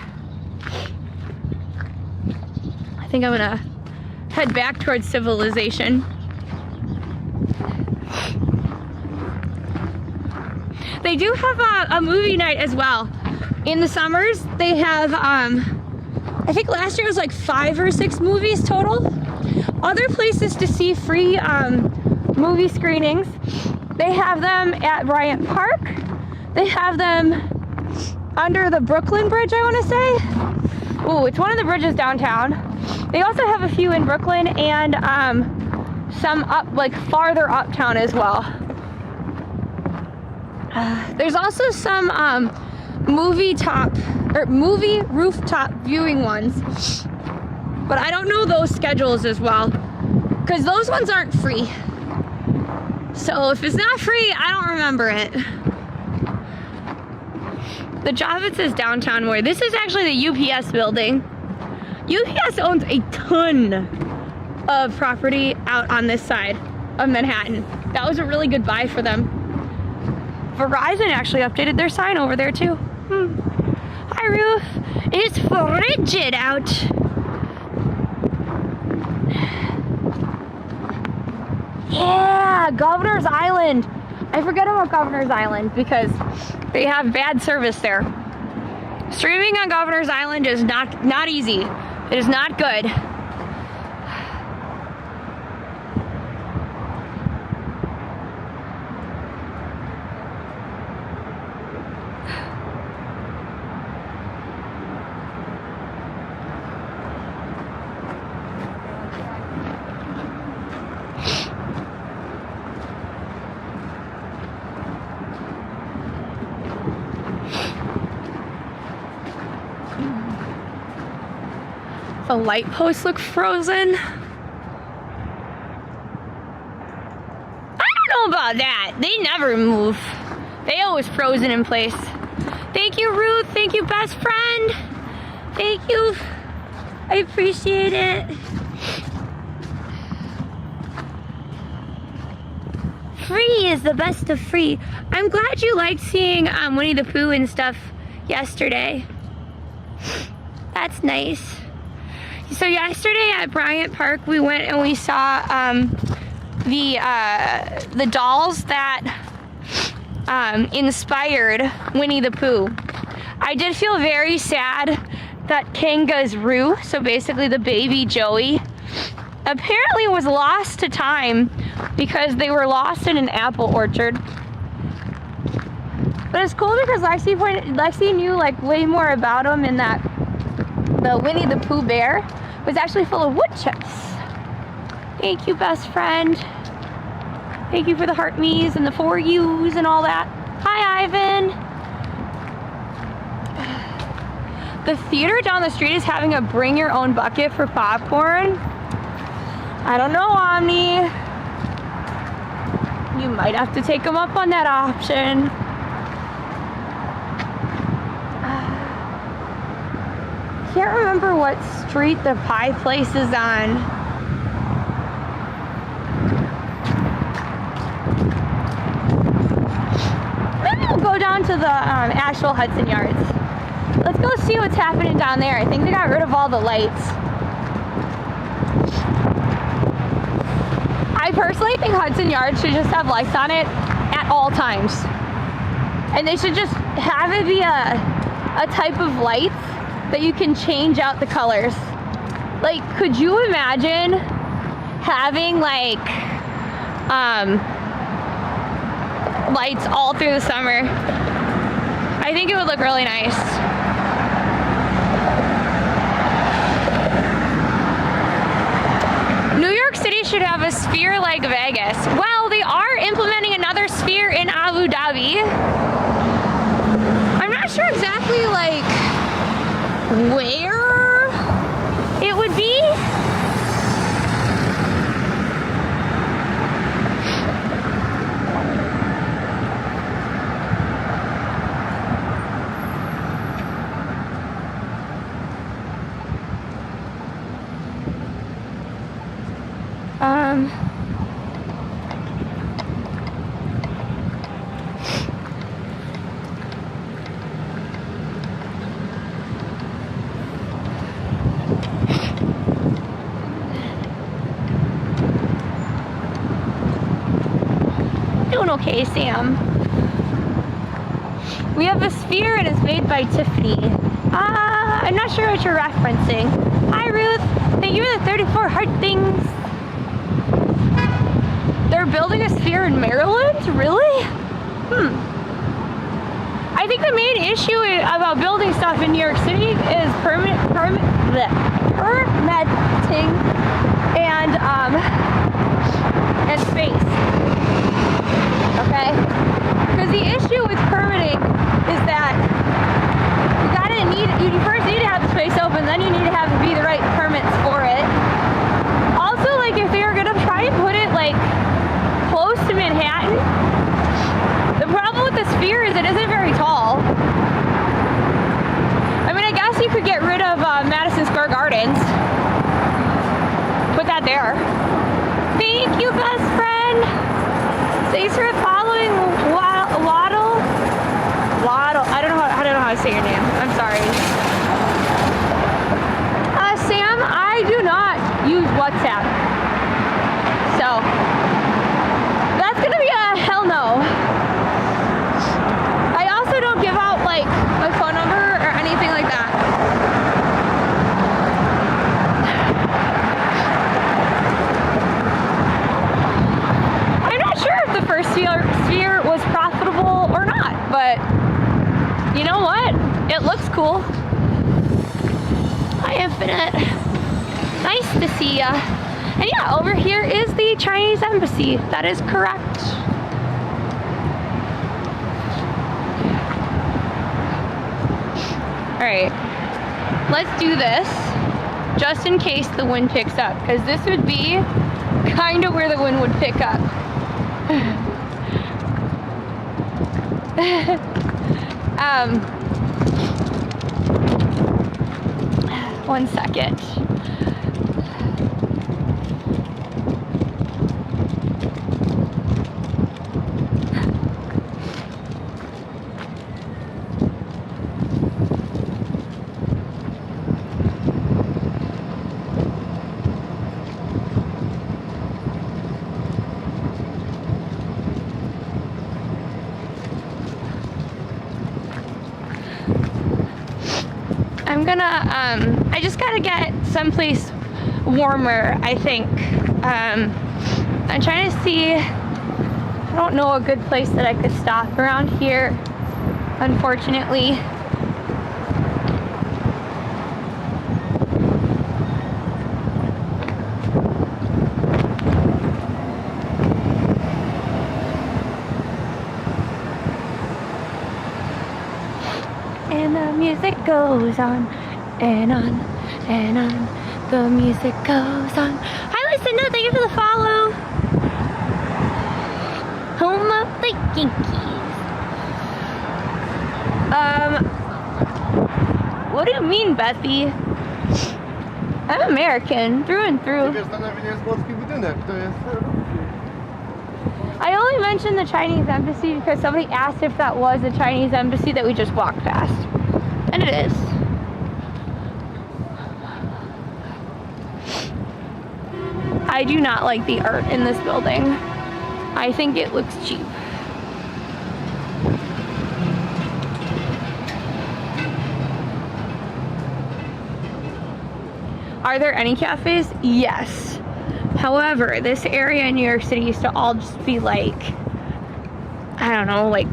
I think I'm gonna head back towards civilization. They do have a movie night as well. In the summers, they have, I think last year was like 5 or 6 movies total. Other places to see free movie screenings. They have them at Bryant Park. They have them under the Brooklyn Bridge, I want to say. Ooh, it's one of the bridges downtown. They also have a few in Brooklyn and some up, like farther uptown as well. There's also some movie rooftop viewing ones, but I don't know those schedules as well because those ones aren't free. So if it's not free, I don't remember it. The Javits is downtown more. This is actually the UPS building. UPS owns a ton of property out on this side of Manhattan. That was a really good buy for them. Verizon actually updated their sign over there too. Hi Ruth. It's frigid out. Yeah, Governor's Island. I forget about Governor's Island because they have bad service there. Streaming on Governor's Island is not easy. It is not good. The light posts look frozen. I don't know about that. They never move. They always frozen in place. Thank you, Ruth. Thank you, best friend. Thank you. I appreciate it. Free is the best of free. I'm glad you liked seeing Winnie the Pooh and stuff yesterday. That's nice. So yesterday at Bryant Park, we went and we saw the dolls that inspired Winnie the Pooh. I did feel very sad that Kanga's Roo, so basically the baby Joey, apparently was lost to time because they were lost in an apple orchard. But it's cool because Lexi knew like way more about him in that the Winnie the Pooh bear was actually full of wood chips. Thank you, best friend. Thank you for the heart me's and the 4 U's and all that. Hi, Ivan. The theater down the street is having a bring your own bucket for popcorn. I don't know, Omni. You might have to take them up on that option. Yeah, can't remember what street the pie place is on. Maybe we'll go down to the actual Hudson Yards. Let's go see what's happening down there. I think they got rid of all the lights. I personally think Hudson Yards should just have lights on it at all times. And they should just have it be a type of light that you can change out the colors. Like, could you imagine having like lights all through the summer? I think it would look really nice. New York City should have a sphere like Vegas. Well, they are implementing another sphere in Abu Dhabi. I'm not sure exactly like where it would be. Doing okay, Sam. We have a sphere and it's made by Tiffany. I'm not sure what you're referencing. Hi, Ruth. Thank you for the 34 heart things. They're building a sphere in Maryland? Really? I think the main issue about building stuff in New York City is permitting and space. Okay? Because the issue with permitting is that you first need to have the space open, then you need to have it be the right permits for it. Also, like, if they were gonna try and put it like close to Manhattan, the problem with the sphere is it isn't very tall. I mean, I guess you could get rid of Madison Square Gardens. Put that there. Thank you, best friend. Thanks for following Waddle. I don't know how to say your name. I'm sorry. Sam, I do not use WhatsApp. So that's gonna be a hell no. I also don't give out like my phone number or anything like that. I'm not sure if the first sphere was profitable or not, but you know what? It looks cool. Hi, Infinite. Nice to see ya. And yeah, over here is the Chinese embassy. That is correct. Alright. Let's do this just in case the wind picks up, because this would be kind of where the wind would pick up. One second. I'm gonna, I just gotta get someplace warmer, I think. I'm trying to see, I don't know a good place that I could stop around here, unfortunately. And the music goes on and on and on. The music goes on. Hi, Lucinda. Thank you for the follow. Home of the Yankees. What do you mean, Bethy? I'm American, through and through. I only mentioned the Chinese embassy because somebody asked if that was the Chinese embassy that we just walked past. And it is. I do not like the art in this building. I think it looks cheap. Are there any cafes? Yes. However, this area in New York City used to all just be like, I don't know, like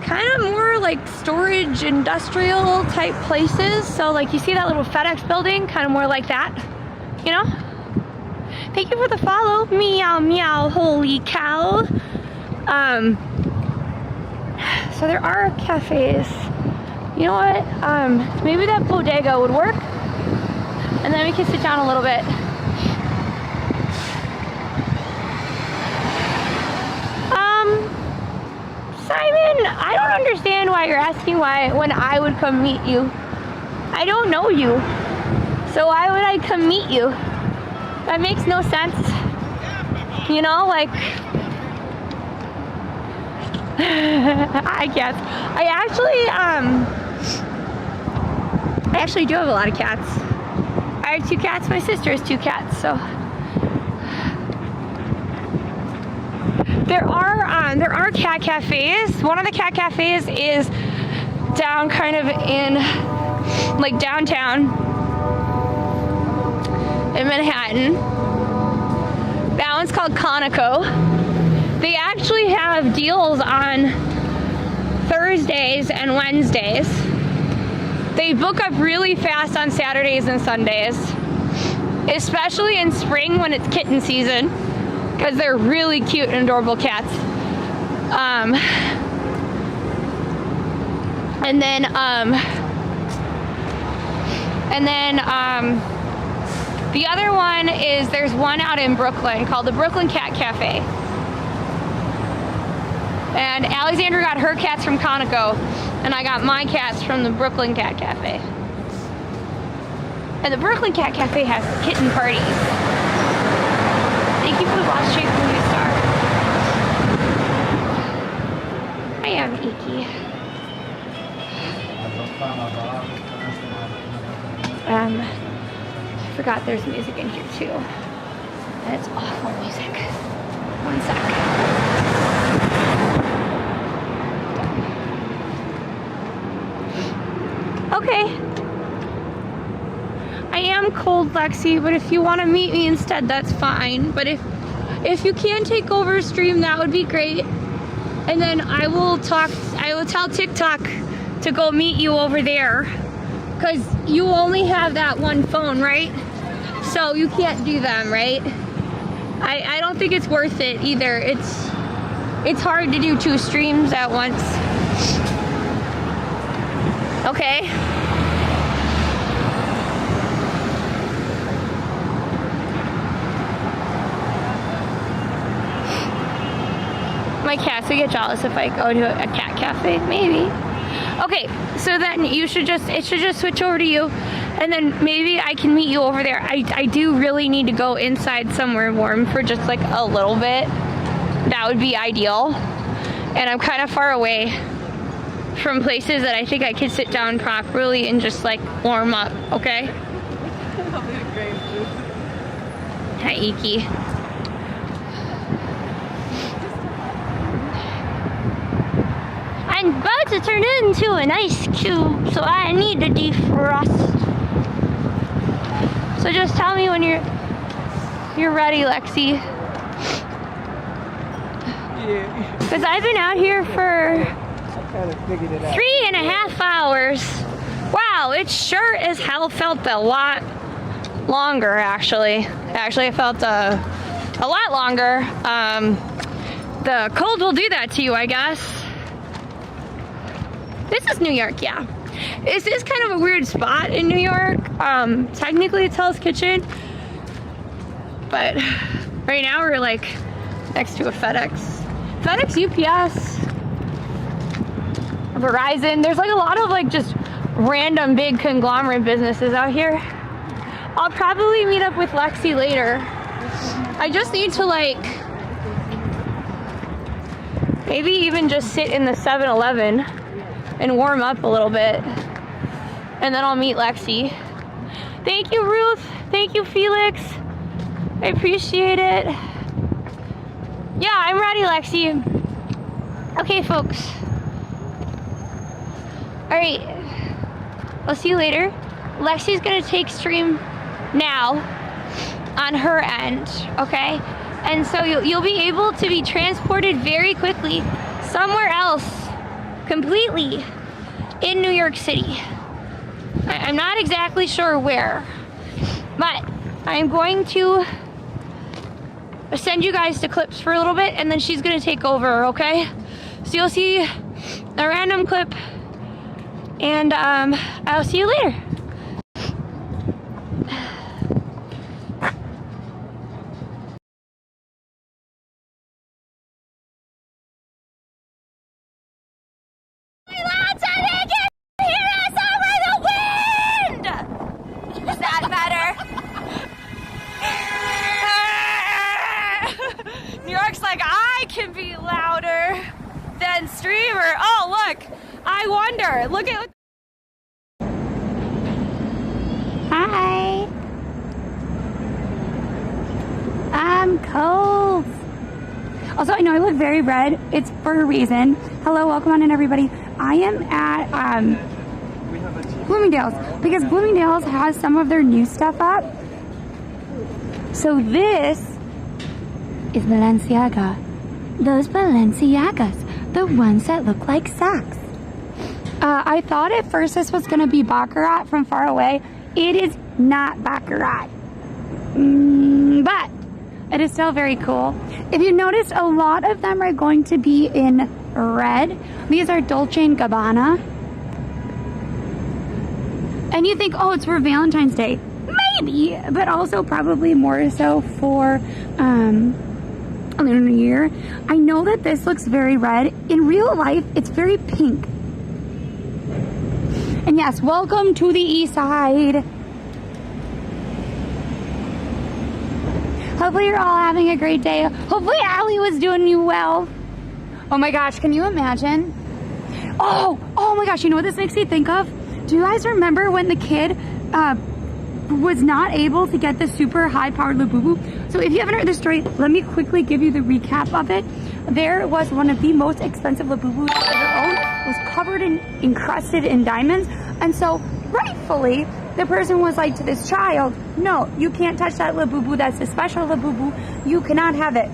kind of more like storage industrial type places. So like you see that little FedEx building, kind of more like that, you know? Thank you for the follow. Meow meow, holy cow. So there are cafes. You know what? Maybe that bodega would work. And then we can sit down a little bit. Simon, I don't understand why you're asking when I would come meet you. I don't know you. So why would I come meet you? That makes no sense. You know, like I guess. I actually do have a lot of cats. I have 2 cats, my sister has 2 cats, so there are cat cafes. One of the cat cafes is down kind of in like downtown in Manhattan. That one's called Conoco. They actually have deals on Thursdays and Wednesdays. They book up really fast on Saturdays and Sundays, especially in spring when it's kitten season, because they're really cute and adorable cats. And then the other one is, there's one out in Brooklyn called the Brooklyn Cat Cafe. And Alexandra got her cats from Conoco, and I got my cats from the Brooklyn Cat Cafe. And the Brooklyn Cat Cafe has kitten parties. Thank you for the watch stream from you, Star. I am Iki. I forgot there's music in here too. And it's awful music. One sec. Okay. I am cold, Lexi, but if you want to meet me instead, that's fine. But if you can take over stream, that would be great. And then I will tell TikTok to go meet you over there. Because you only have that one phone, right? So you can't do them, right? I don't think it's worth it either. It's hard to do 2 streams at once. Okay. My cats would get jealous if I go to a cat cafe, maybe. Okay, so then it should just switch over to you, and then maybe I can meet you over there. I do really need to go inside somewhere warm for just like a little bit. That would be ideal. And I'm kind of far away from places that I think I could sit down properly and just like warm up, okay? Hi, Iki. I'm about to turn it into an ice cube, so I need to defrost. So just tell me when you're ready, Lexi. Yeah. Because I've been out here for I kind of figured it out. 3.5 hours. Wow, it sure as hell felt a lot longer, actually. Actually, it felt a lot longer. The cold will do that to you, I guess. This is New York, yeah. This is kind of a weird spot in New York. Technically it's Hell's Kitchen, but right now we're like next to a FedEx, UPS, Verizon. There's like a lot of like just random big conglomerate businesses out here. I'll probably meet up with Lexi later. I just need to like maybe even just sit in the 7-Eleven and warm up a little bit, and then I'll meet Lexi. Thank you, Ruth. Thank you, Felix. I appreciate it. Yeah, I'm ready, Lexi. Okay, folks. All right, I'll see you later. Lexi's gonna take stream now on her end, okay? And so you'll be able to be transported very quickly somewhere else completely in New York City. I'm not exactly sure where, but I'm going to send you guys to clips for a little bit, and then she's gonna take over, okay? So you'll see a random clip, and I'll see you later. Streamer. Oh, look. I wonder. Look at. Hi. I'm cold. Also, I know I look very red. It's for a reason. Hello, welcome on in, everybody. I am at Bloomingdale's because Bloomingdale's has some of their new stuff up. So this is Balenciaga. Those Balenciagas. The ones that look like socks. I thought at first this was going to be Baccarat from far away. It is not Baccarat. But it is still very cool. If you notice, a lot of them are going to be in red. These are Dolce & Gabbana. And you think, oh, it's for Valentine's Day. Maybe, but also probably more so for Lunar New Year. I know that this looks very red. In real life, it's very pink. And yes, welcome to the east side. Hopefully you're all having a great day. Hopefully Allie was doing you well. Oh my gosh, can you imagine? Oh my gosh, you know what this makes me think of? Do you guys remember when the kid was not able to get the super high-powered Labubu? So if you haven't heard the story, let me quickly give you the recap of it. There was one of the most expensive Labubus I've ever owned. It was covered in, encrusted in diamonds. And so rightfully, the person was like to this child, no, you can't touch that Labubu. That's a special Labubu. You cannot have it.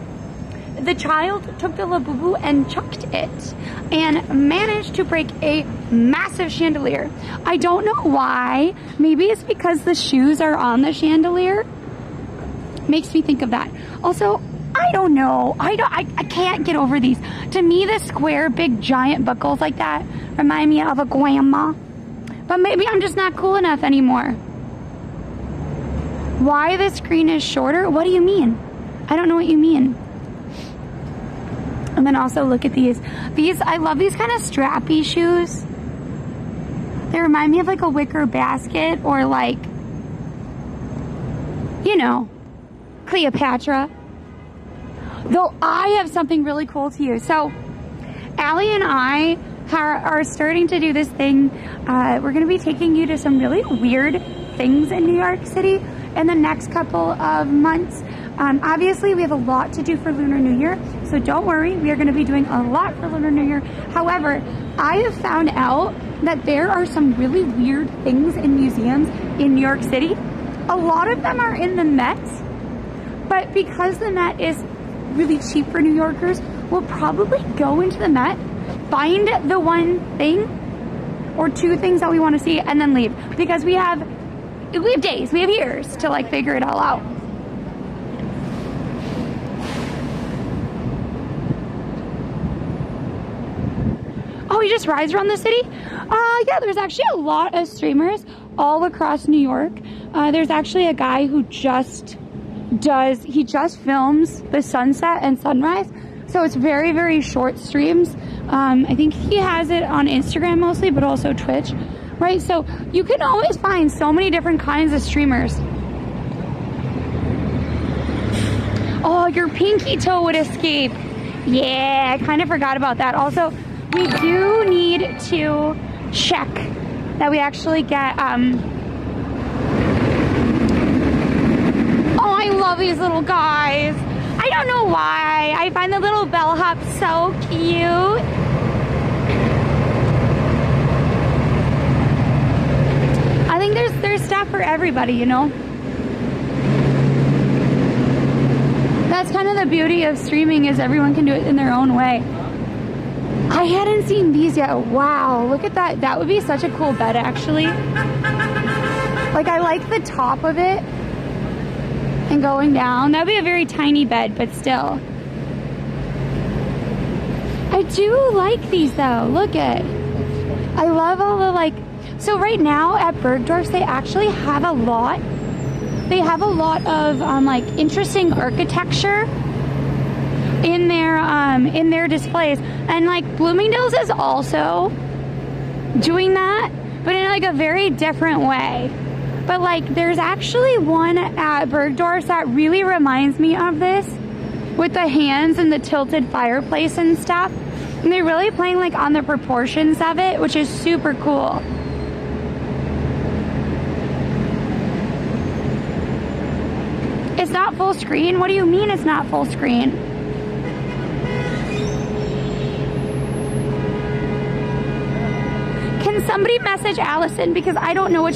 The child took the Labubu and chucked it and managed to break a massive chandelier. I don't know why. Maybe it's because the shoes are on the chandelier. Makes me think of that. Also, I don't know. I can't get over these. To me, the square, big, giant buckles like that remind me of a grandma. But maybe I'm just not cool enough anymore. Why the screen is shorter? What do you mean? I don't know what you mean. And then also look at these. I love these kind of strappy shoes. They remind me of like a wicker basket or like, you know, Cleopatra. Though I have something really cool to you. So Allie and I are starting to do this thing. We're going to be taking you to some really weird things in New York City in the next couple of months. Obviously, we have a lot to do for Lunar New Year, so don't worry, we are going to be doing a lot for Lunar New Year. However, I have found out that there are some really weird things in museums in New York City. A lot of them are in the Met, but because the Met is really cheap for New Yorkers, we'll probably go into the Met, find the one thing or two things that we want to see, and then leave. Because we have days, we have years to like figure it all out. Oh, he just rides around the city? Yeah, there's actually a lot of streamers all across New York. There's actually a guy who just films the sunset and sunrise. So it's very, very short streams. I think he has it on Instagram mostly, but also Twitch, right? So you can always find so many different kinds of streamers. Oh, your pinky toe would escape. Yeah, I kind of forgot about that. Also, we do need to check that we actually get, oh, I love these little guys. I don't know why. I find the little bellhop so cute. I think there's stuff for everybody, you know? That's kind of the beauty of streaming, is everyone can do it in their own way. I hadn't seen these yet. Wow, look at that. That would be such a cool bed, actually. Like, I like the top of it and going down. That would be a very tiny bed, but still. I do like these, though. Look at. I love all the, like, so right now at Bergdorf's, they actually have a lot. They have a lot of like interesting architecture in their displays, and like Bloomingdale's is also doing that, but in like a very different way. But like there's actually one at Bergdorf's that really reminds me of this, with the hands and the tilted fireplace and stuff, and they're really playing like on the proportions of it, which is super cool. It's not full screen? What do you mean it's not full screen? Can somebody message Allison, because I don't know what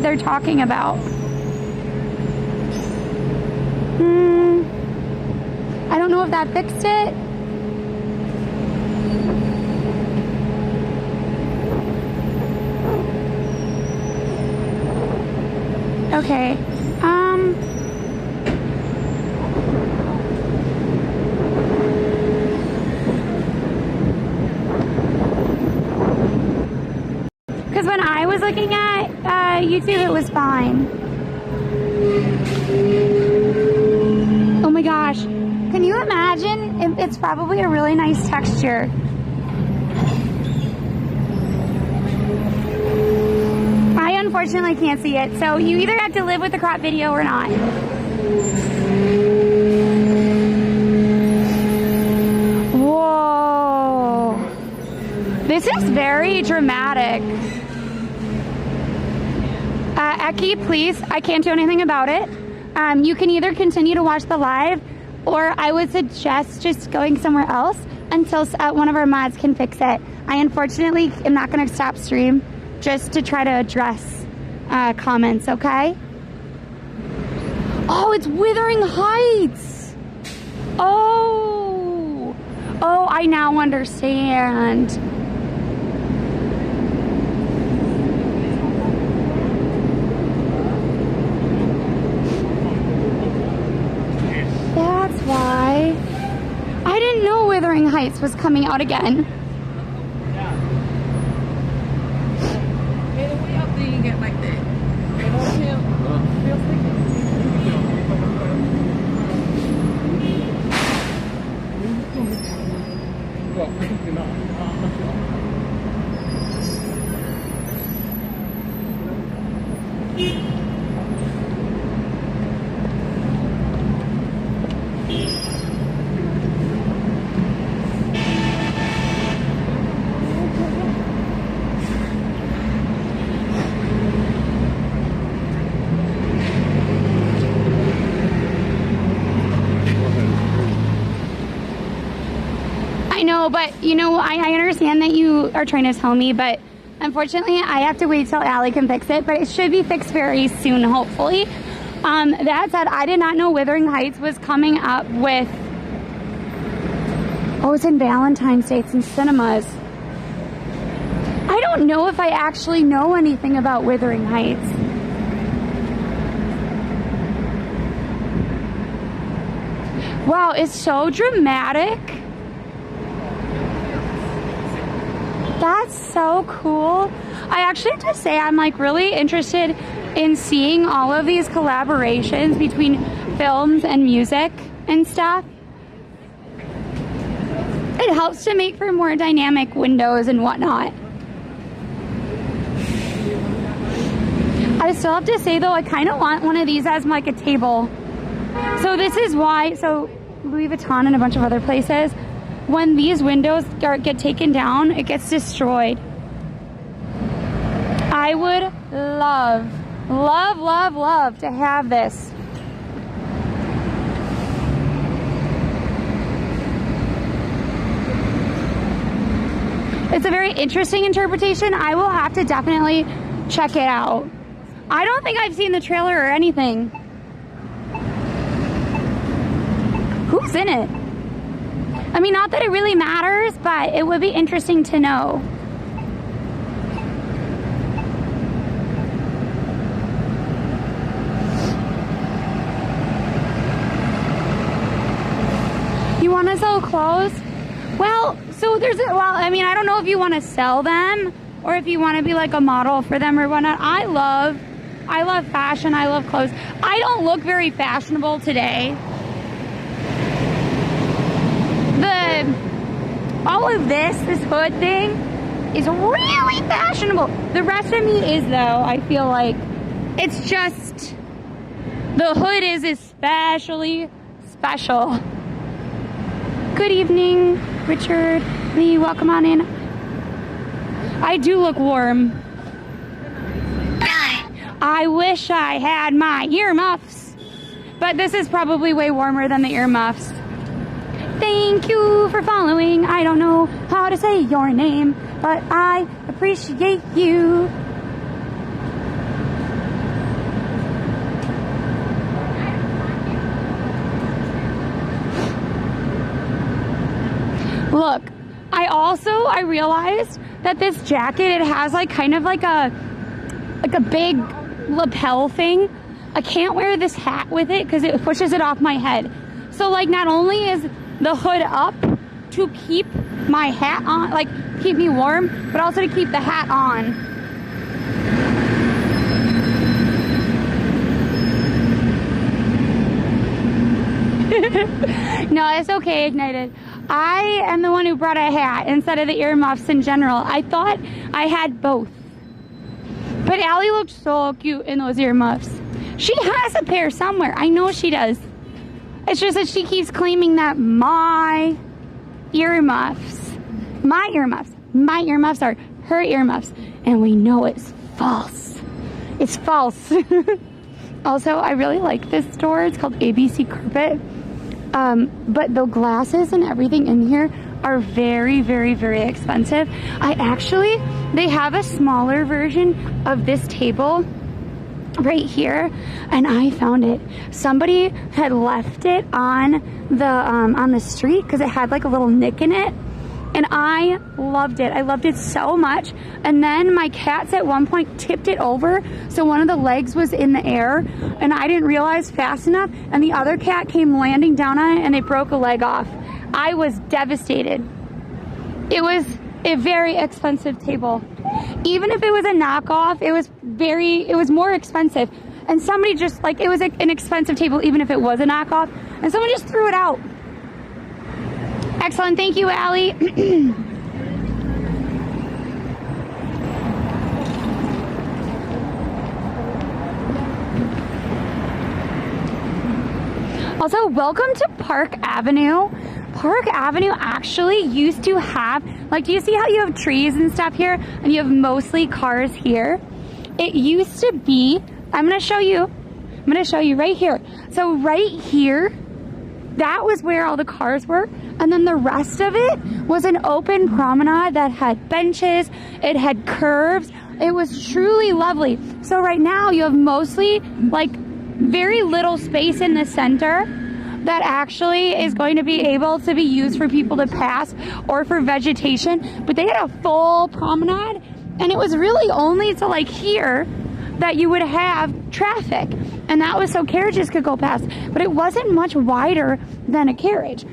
they're talking about. I don't know if that fixed it. Okay. Because when I was looking at YouTube, it was fine. Oh my gosh. Can you imagine? It's probably a really nice texture. I unfortunately can't see it, so you either have to live with the crop video or not. Whoa. This is very dramatic. Eki, please, I can't do anything about it. You can either continue to watch the live, or I would suggest just going somewhere else until one of our mods can fix it. I unfortunately am not going to stop stream just to try to address comments, okay? Oh, it's Wuthering Heights. Oh, I now understand. That's why. I didn't know Wuthering Heights was coming out again. But you know, I understand that you are trying to tell me, but unfortunately I have to wait till Allie can fix it, but it should be fixed very soon, hopefully. That said, I did not know Wuthering Heights was coming up with, it's in Valentine's Day, it's in cinemas. I don't know if I actually know anything about Wuthering Heights. Wow, it's so dramatic. That's so cool. I actually have to say I'm like really interested in seeing all of these collaborations between films and music and stuff. It helps to make for more dynamic windows and whatnot. I still have to say though, I kind of want one of these as like a table. So this is why, so Louis Vuitton and a bunch of other places, when these windows get taken down, it gets destroyed. I would love, love, love, love to have this. It's a very interesting interpretation. I will have to definitely check it out. I don't think I've seen the trailer or anything. Who's in it? I mean, not that it really matters, but it would be interesting to know. You want to sell clothes? Well, so there's I mean, I don't know if you want to sell them or if you want to be like a model for them or whatnot. I love fashion. I love clothes. I don't look very fashionable today. All of this hood thing is really fashionable. The rest of me is though. I feel like it's just, the hood is especially special. Good evening, Richard. Lee, welcome on in. I do look warm. I wish I had my earmuffs, but this is probably way warmer than the earmuffs. Thank you for following. I don't know how to say your name, but I appreciate you. Look, I realized that this jacket, it has like kind of like a big lapel thing. I can't wear this hat with it because it pushes it off my head. So like not only is the hood up to keep my hat on, like keep me warm, but also to keep the hat on. No, it's okay, Ignited. I am the one who brought a hat instead of the earmuffs in general. I thought I had both. But Allie looked so cute in those earmuffs. She has a pair somewhere. I know she does. It's just that she keeps claiming that my earmuffs are her earmuffs. And we know it's false. It's false. Also, I really like this store. It's called ABC Carpet. But the glasses and everything in here are very, very, very expensive. They have a smaller version of this table right here, and I found it. Somebody had left it on the street because it had like a little nick in it, and I loved it. I loved it so much. And then my cats at one point tipped it over, so one of the legs was in the air, and I didn't realize fast enough, and the other cat came landing down on it, and they broke a leg off. I was devastated. It was a very expensive table. Even if it was a knockoff, it was more expensive. And somebody just, like, it was an expensive table even if it was a knockoff, and someone just threw it out. Excellent, thank you, Allie. Also, welcome to Park Avenue. Park Avenue actually used to have, like, do you see how you have trees and stuff here and you have mostly cars here? It used to be, I'm going to show you right here. So right here, that was where all the cars were, and then the rest of it was an open promenade that had benches, it had curves, it was truly lovely. So right now you have mostly like very little space in the center that actually is going to be able to be used for people to pass or for vegetation, but they had a full promenade, and it was really only to like here that you would have traffic, and that was so carriages could go past, but it wasn't much wider than a carriage.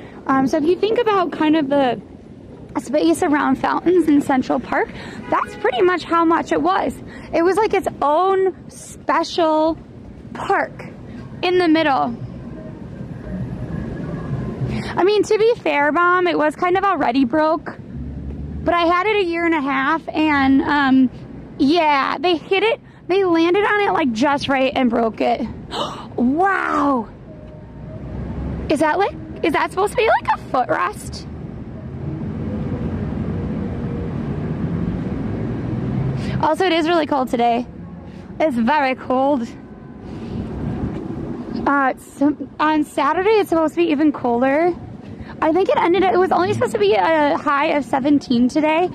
So if you think about kind of the space around fountains in Central Park, that's pretty much how much it was. It was like its own special park in the middle. I mean, to be fair, Mom, it was kind of already broke, but I had it a year and a half, and yeah, they hit it They landed on it like just right and broke it. Wow. Is that supposed to be like a footrest? Also, it is really cold today. It's very cold. On Saturday, it's supposed to be even colder. I think it was only supposed to be a high of 17 today.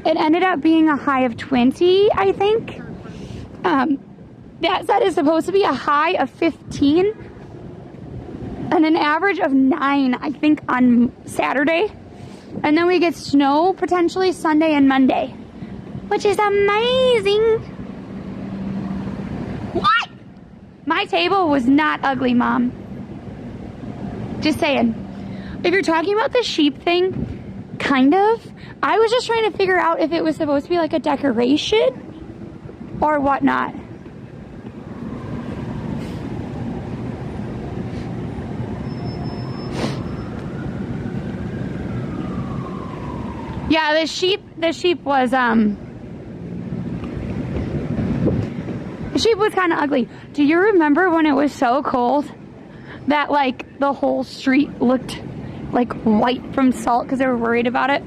It ended up being a high of 20, I think. That said, it's supposed to be a high of 15 and an average of 9, I think, on Saturday. And then we get snow potentially Sunday and Monday, which is amazing. What? My table was not ugly, Mom. Just saying. If you're talking about the sheep thing, kind of. I was just trying to figure out if it was supposed to be like a decoration or whatnot. Yeah, the sheep was kind of ugly. Do you remember when it was so cold that like the whole street looked like white from salt because they were worried about it?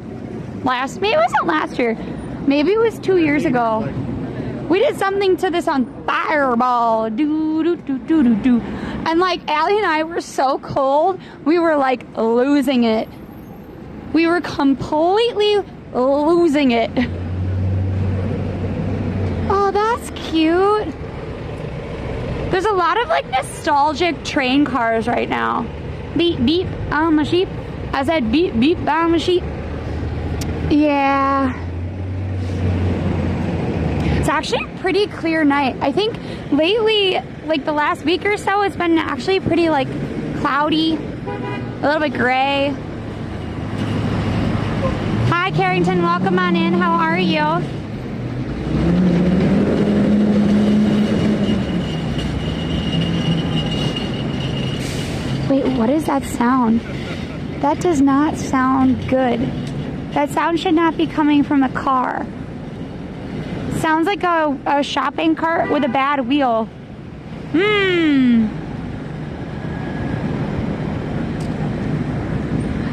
Maybe it wasn't last year. Maybe it was 2 years ago. We did something to this on Fireball. Do. And like Allie and I were so cold, we were like losing it. We were completely losing it. Oh, that's cute. There's a lot of like nostalgic train cars right now. Beep, beep, I'm a sheep. I said beep, beep, I'm a sheep. Yeah. It's actually a pretty clear night. I think lately, like the last week or so, it's been actually pretty like cloudy, a little bit gray. Hi Carrington, welcome on in. How are you? Wait, what is that sound? That does not sound good. That sound should not be coming from a car. Sounds like a shopping cart with a bad wheel.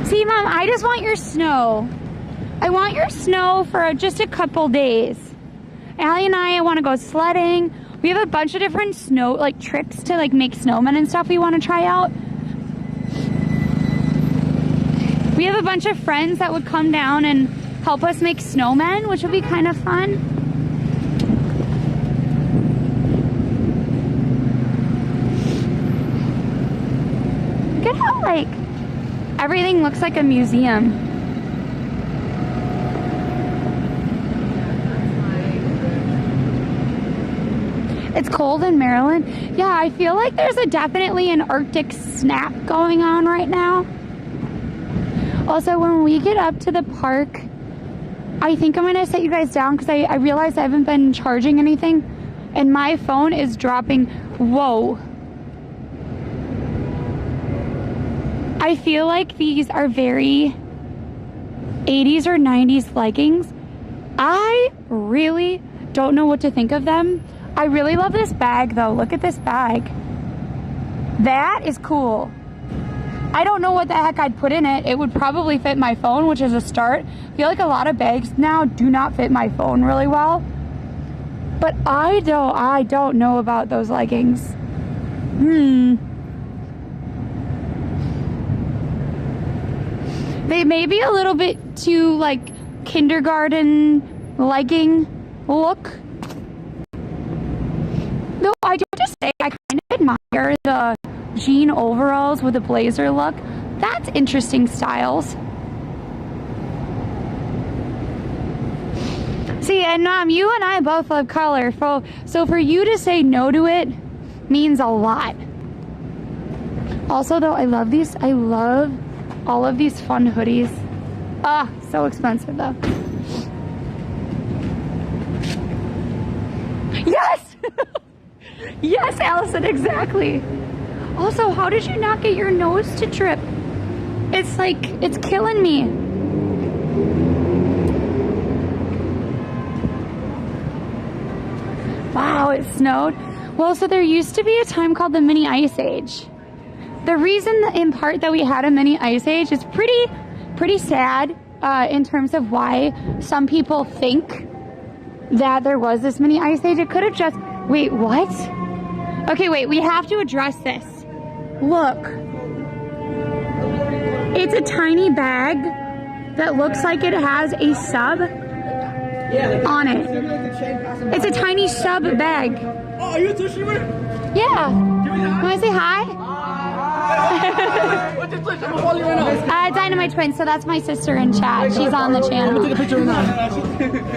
See, Mom, I just want your snow. I want your snow for just a couple days. Allie and I want to go sledding. We have a bunch of different snow, like tricks to like make snowmen and stuff we want to try out. We have a bunch of friends that would come down and help us make snowmen, which would be kind of fun. Look at how like everything looks like a museum. It's cold in Maryland. Yeah, I feel like there's definitely an Arctic snap going on right now. Also, when we get up to the park, I think I'm gonna set you guys down because I realized I haven't been charging anything and my phone is dropping. Whoa. I feel like these are very 80s or 90s leggings. I really don't know what to think of them. I really love this bag though. Look at this bag. That is cool. I don't know what the heck I'd put in it. It would probably fit my phone, which is a start. I feel like a lot of bags now do not fit my phone really well. But I don't know about those leggings. They may be a little bit too like kindergarten legging look. Though I do have to say I kind of admire the jean overalls with a blazer look. That's interesting styles. See, and you and I both love colorful, so for you to say no to it means a lot. Also though, I love these. I love all of these fun hoodies. Ah, so expensive though. Yes! Yes, Allison, exactly. Also, how did you not get your nose to drip? It's like, it's killing me. Wow, it snowed. Well, so there used to be a time called the mini ice age. The reason in part that we had a mini ice age is pretty sad in terms of why some people think that there was this mini ice age. It could have just, wait, what? Okay, wait, we have to address this. Look. It's a tiny bag that looks like it has a sub on it. It's a tiny sub bag. Oh, are you a sushi man? Yeah. Want to say hi? What's your Twitch? I'm gonna follow you right now. Dynamite Twins, so that's my sister in chat. She's on the channel. Take a picture right now.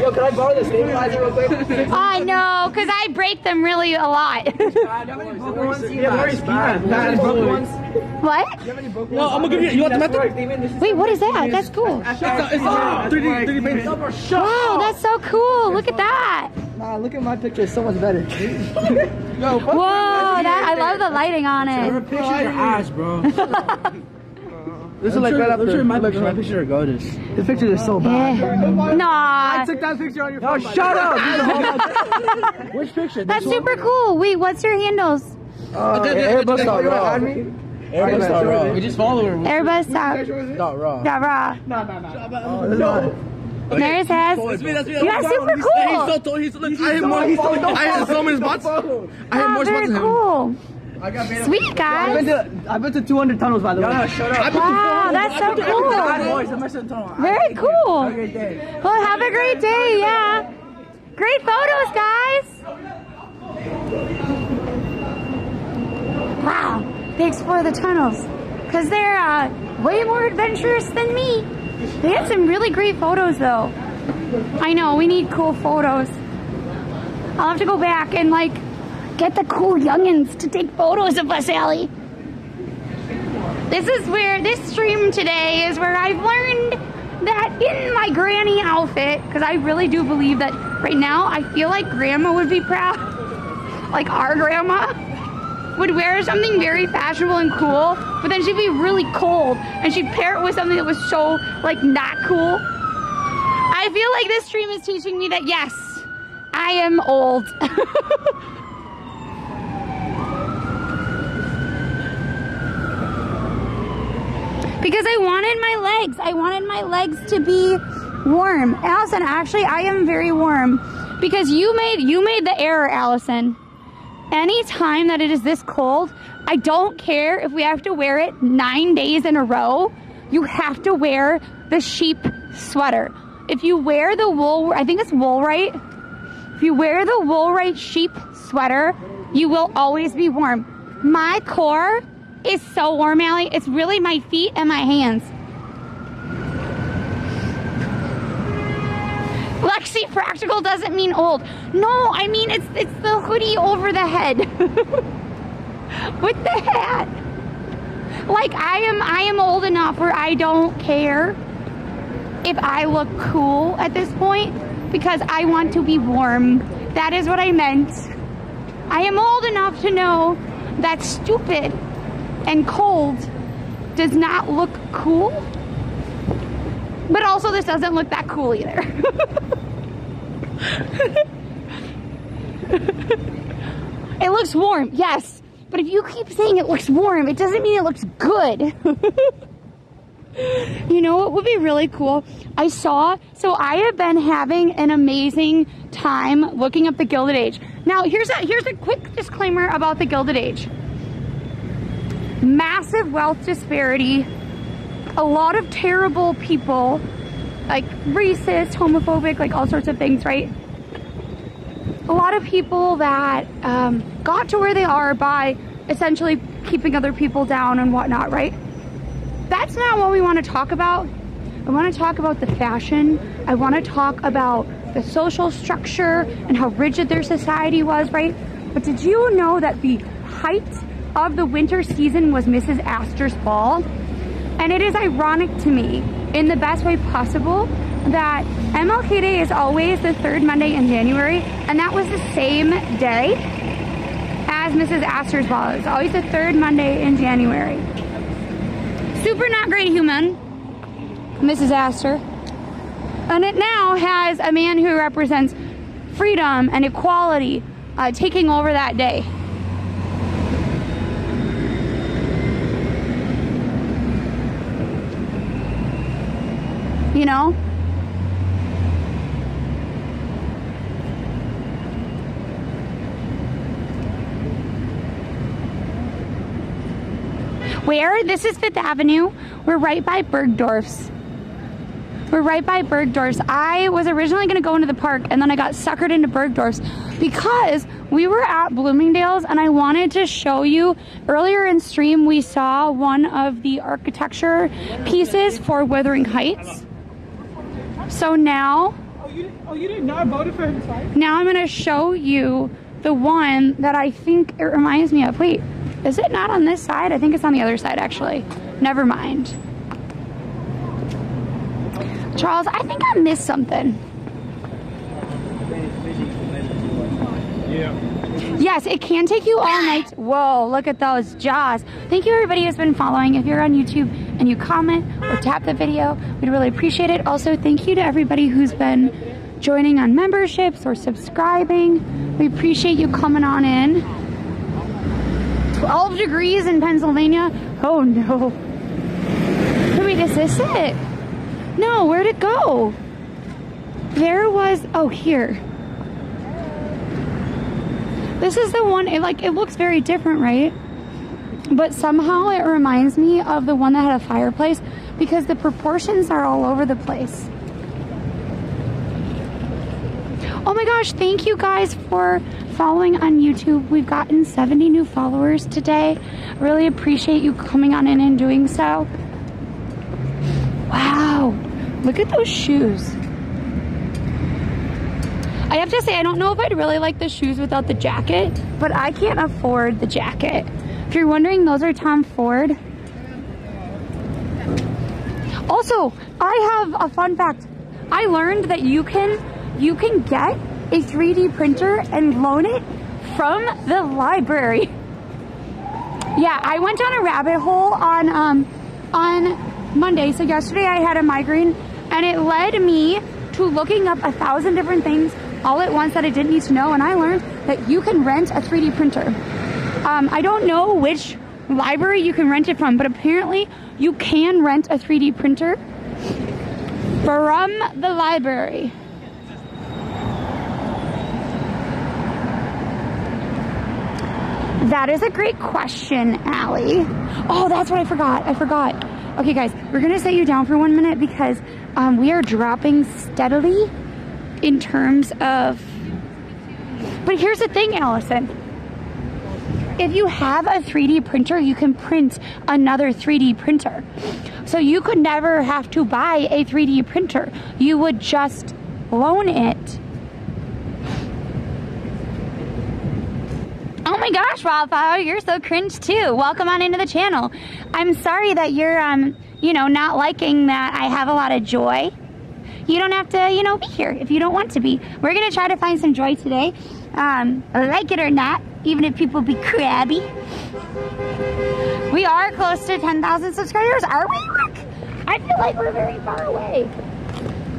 Yo, can I borrow the stabilizer real quick? No, because I break them really a lot. What? No, I'm gonna give you. You want the method? Wait, what is that? That's cool. It's 3D painting. Wow, that's so cool. Look at that. Nah, look at my picture. It's so much better. Yo, Whoa, I love the lighting on it. pictures are ass, bro. This is like right after my picture are gorgeous. The pictures are so bad. Nah. I took that picture on your phone. Oh, shut up! Which picture? That's super cool. Wait, what's your handles? Airbus.raw. Airbus.raw. We just follow her. Airbus.raw. No. There's his. You are super cool. He's so tall. I have so many spots. I have more spots than him. Cool. Sweet, guys. I've been to 200 tunnels, by the way. Shut up. Wow, that's so cool. Very cool. Well, have a great day, yeah. Great photos, guys. Wow, they explore the tunnels because they're way more adventurous than me. They had some really great photos, though. I know, we need cool photos. I'll have to go back and, like, get the cool youngins to take photos of us, Allie. This stream today is where I've learned that in my granny outfit, because I really do believe that right now, I feel like grandma would be proud. Like our grandma would wear something very fashionable and cool, but then she'd be really cold, and she'd pair it with something that was so, like, not cool. I feel like this stream is teaching me that, yes, I am old. Because I wanted my legs to be warm. Allison, actually, I am very warm. Because you made the error, Allison. Anytime that it is this cold, I don't care if we have to wear it 9 days in a row. You have to wear the sheep sweater. If you wear the wool, I think it's wool, right? If you wear the wool right sheep sweater, you will always be warm. My core is so warm, Allie. It's really my feet and my hands. Lexi, practical doesn't mean old. No, I mean it's the hoodie over the head with the hat. Like I am old enough where I don't care if I look cool at this point because I want to be warm. That is what I meant. I am old enough to know that stupid and cold does not look cool. But also this doesn't look that cool either. It looks warm, yes. But if you keep saying it looks warm, it doesn't mean it looks good. You know what would be really cool? So I have been having an amazing time looking up the Gilded Age. Now here's a quick disclaimer about the Gilded Age. Massive wealth disparity, a lot of terrible people, like racist, homophobic, like all sorts of things, right? A lot of people that got to where they are by essentially keeping other people down and whatnot, right? That's not what we want to talk about. I want to talk about the fashion. I want to talk about the social structure and how rigid their society was, right? But did you know that the height of the winter season was Mrs. Astor's ball? And it is ironic to me, in the best way possible, that MLK Day is always the third Monday in January, and that was the same day as Mrs. Astor's ball. It's always the third Monday in January. Super not great human, Mrs. Astor. And it now has a man who represents freedom and equality taking over that day. You know? Where? This is 5th Avenue. We're right by Bergdorf's. We're right by Bergdorf's. I was originally going to go into the park, and then I got suckered into Bergdorf's because we were at Bloomingdale's, and I wanted to show you. Earlier in stream, we saw one of the architecture pieces for Wuthering Heights. So now... Oh, you didn't know I voted for him twice? Now I'm going to show you the one that I think it reminds me of. Wait, is it not on this side? I think it's on the other side, actually. Never mind. Charles, I think I missed something. Yeah. Yes, it can take you all night. Whoa, look at those jaws. Thank you everybody who's been following. If you're on YouTube and you comment or tap the video, we'd really appreciate it. Also, thank you to everybody who's been joining on memberships or subscribing. We appreciate you coming on in. 12 degrees in Pennsylvania. Oh no. Wait, is this it? No, where'd it go? There was, oh, here. This is the one, it looks very different, right? But somehow it reminds me of the one that had a fireplace because the proportions are all over the place. Oh my gosh, thank you guys for following on YouTube. We've gotten 70 new followers today. Really appreciate you coming on in and doing so. Wow, look at those shoes. I have to say, I don't know if I'd really like the shoes without the jacket, but I can't afford the jacket. If you're wondering, those are Tom Ford. Also, I have a fun fact. I learned that you can get a 3D printer and loan it from the library. Yeah, I went down a rabbit hole on Monday. So yesterday I had a migraine, and it led me to looking up 1,000 different things all at once that I didn't need to know, and I learned that you can rent a 3D printer. I don't know which library you can rent it from, but apparently you can rent a 3D printer from the library. That is a great question, Allie. Oh, that's what I forgot. Okay, guys, we're gonna set you down for 1 minute because we are dropping steadily in terms of... But here's the thing, Allison. If you have a 3D printer, you can print another 3D printer. So you could never have to buy a 3D printer. You would just loan it. Oh my gosh, Wildflower, you're so cringe too. Welcome on into the channel. I'm sorry that you're, not liking that I have a lot of joy. You don't have to, be here if you don't want to be. We're going to try to find some joy today. Like it or not, even if people be crabby. We are close to 10,000 subscribers, are we? Look, I feel like we're very far away.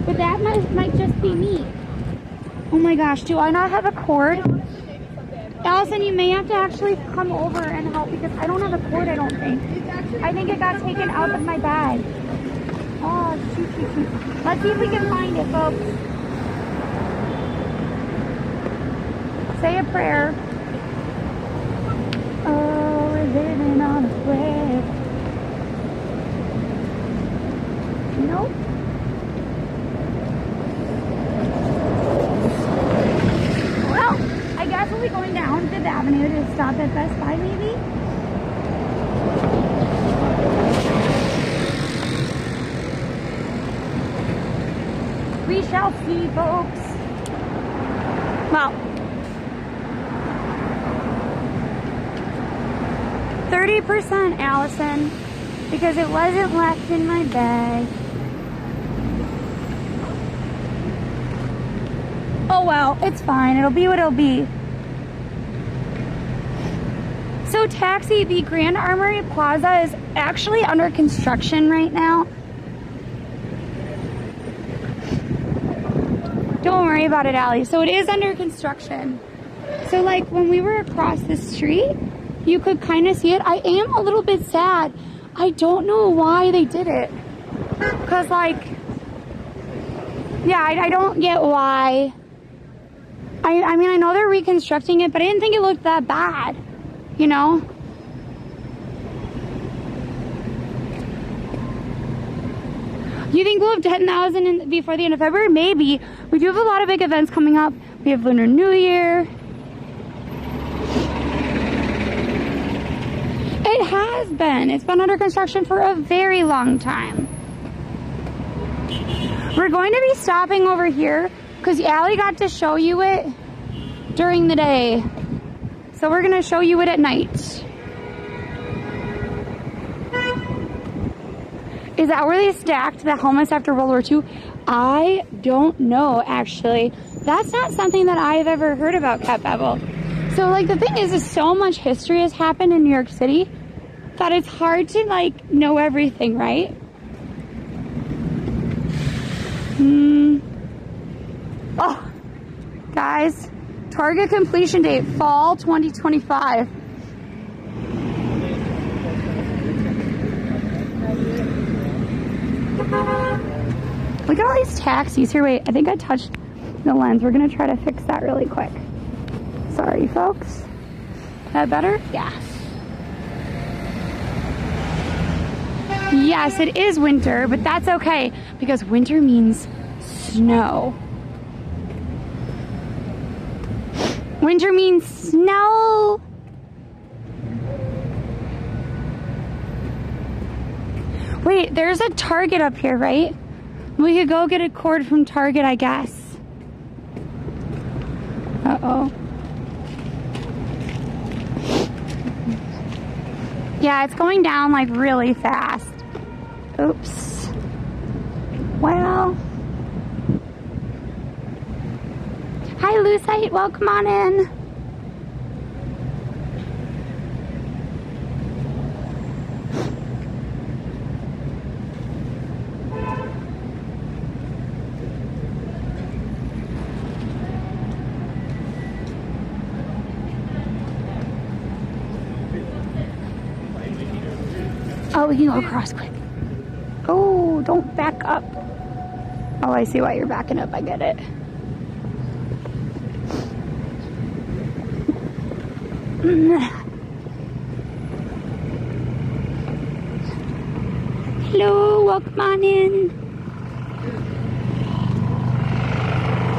But that might just be me. Oh my gosh, do I not have a cord? Allison, you may have to actually come over and help because I don't have a cord, I don't think. I think it got taken out of my bag. Oh, shoot. Let's see if we can find it, folks. Say a prayer. Oh, we're living on a prayer. Nope. Well, I guess we'll be going down Fifth Avenue to stop at Best Buy, maybe? We shall see, folks. Well, 30%, Allison, because it wasn't left in my bag. Oh well, it's fine. It'll be what it'll be. So, Taxi, the Grand Armory Plaza is actually under construction right now. Don't worry about it, Allie. So it is under construction. So like when we were across the street, you could kind of see it. I am a little bit sad. I don't know why they did it. Cause like, yeah, I don't get why. I mean, I know they're reconstructing it, but I didn't think it looked that bad, you know? You think we'll have 10,000 before the end of February? Maybe. We do have a lot of big events coming up. We have Lunar New Year. It has been. It's been under construction for a very long time. We're going to be stopping over here because Allie got to show you it during the day. So we're going to show you it at night. Is that where they stacked the helmets after World War II? I don't know, actually. That's not something that I've ever heard about, Cat Bevel. So, like, the thing is so much history has happened in New York City that it's hard to, like, know everything, right? Oh, guys, target completion date, fall 2025. Look at all these taxis here. Wait, I think I touched the lens. We're gonna try to fix that really quick. Sorry, folks. Is that better? Yeah. Yes, it is winter, but that's okay because winter means snow. Winter means snow. Wait, there's a Target up here, right? We could go get a cord from Target, I guess. Uh-oh. Yeah, it's going down like really fast. Oops. Well. Hi, Lucite. Welcome on in. Oh, we can go across quick. Oh, don't back up. Oh, I see why you're backing up. I get it. Hello, welcome on in.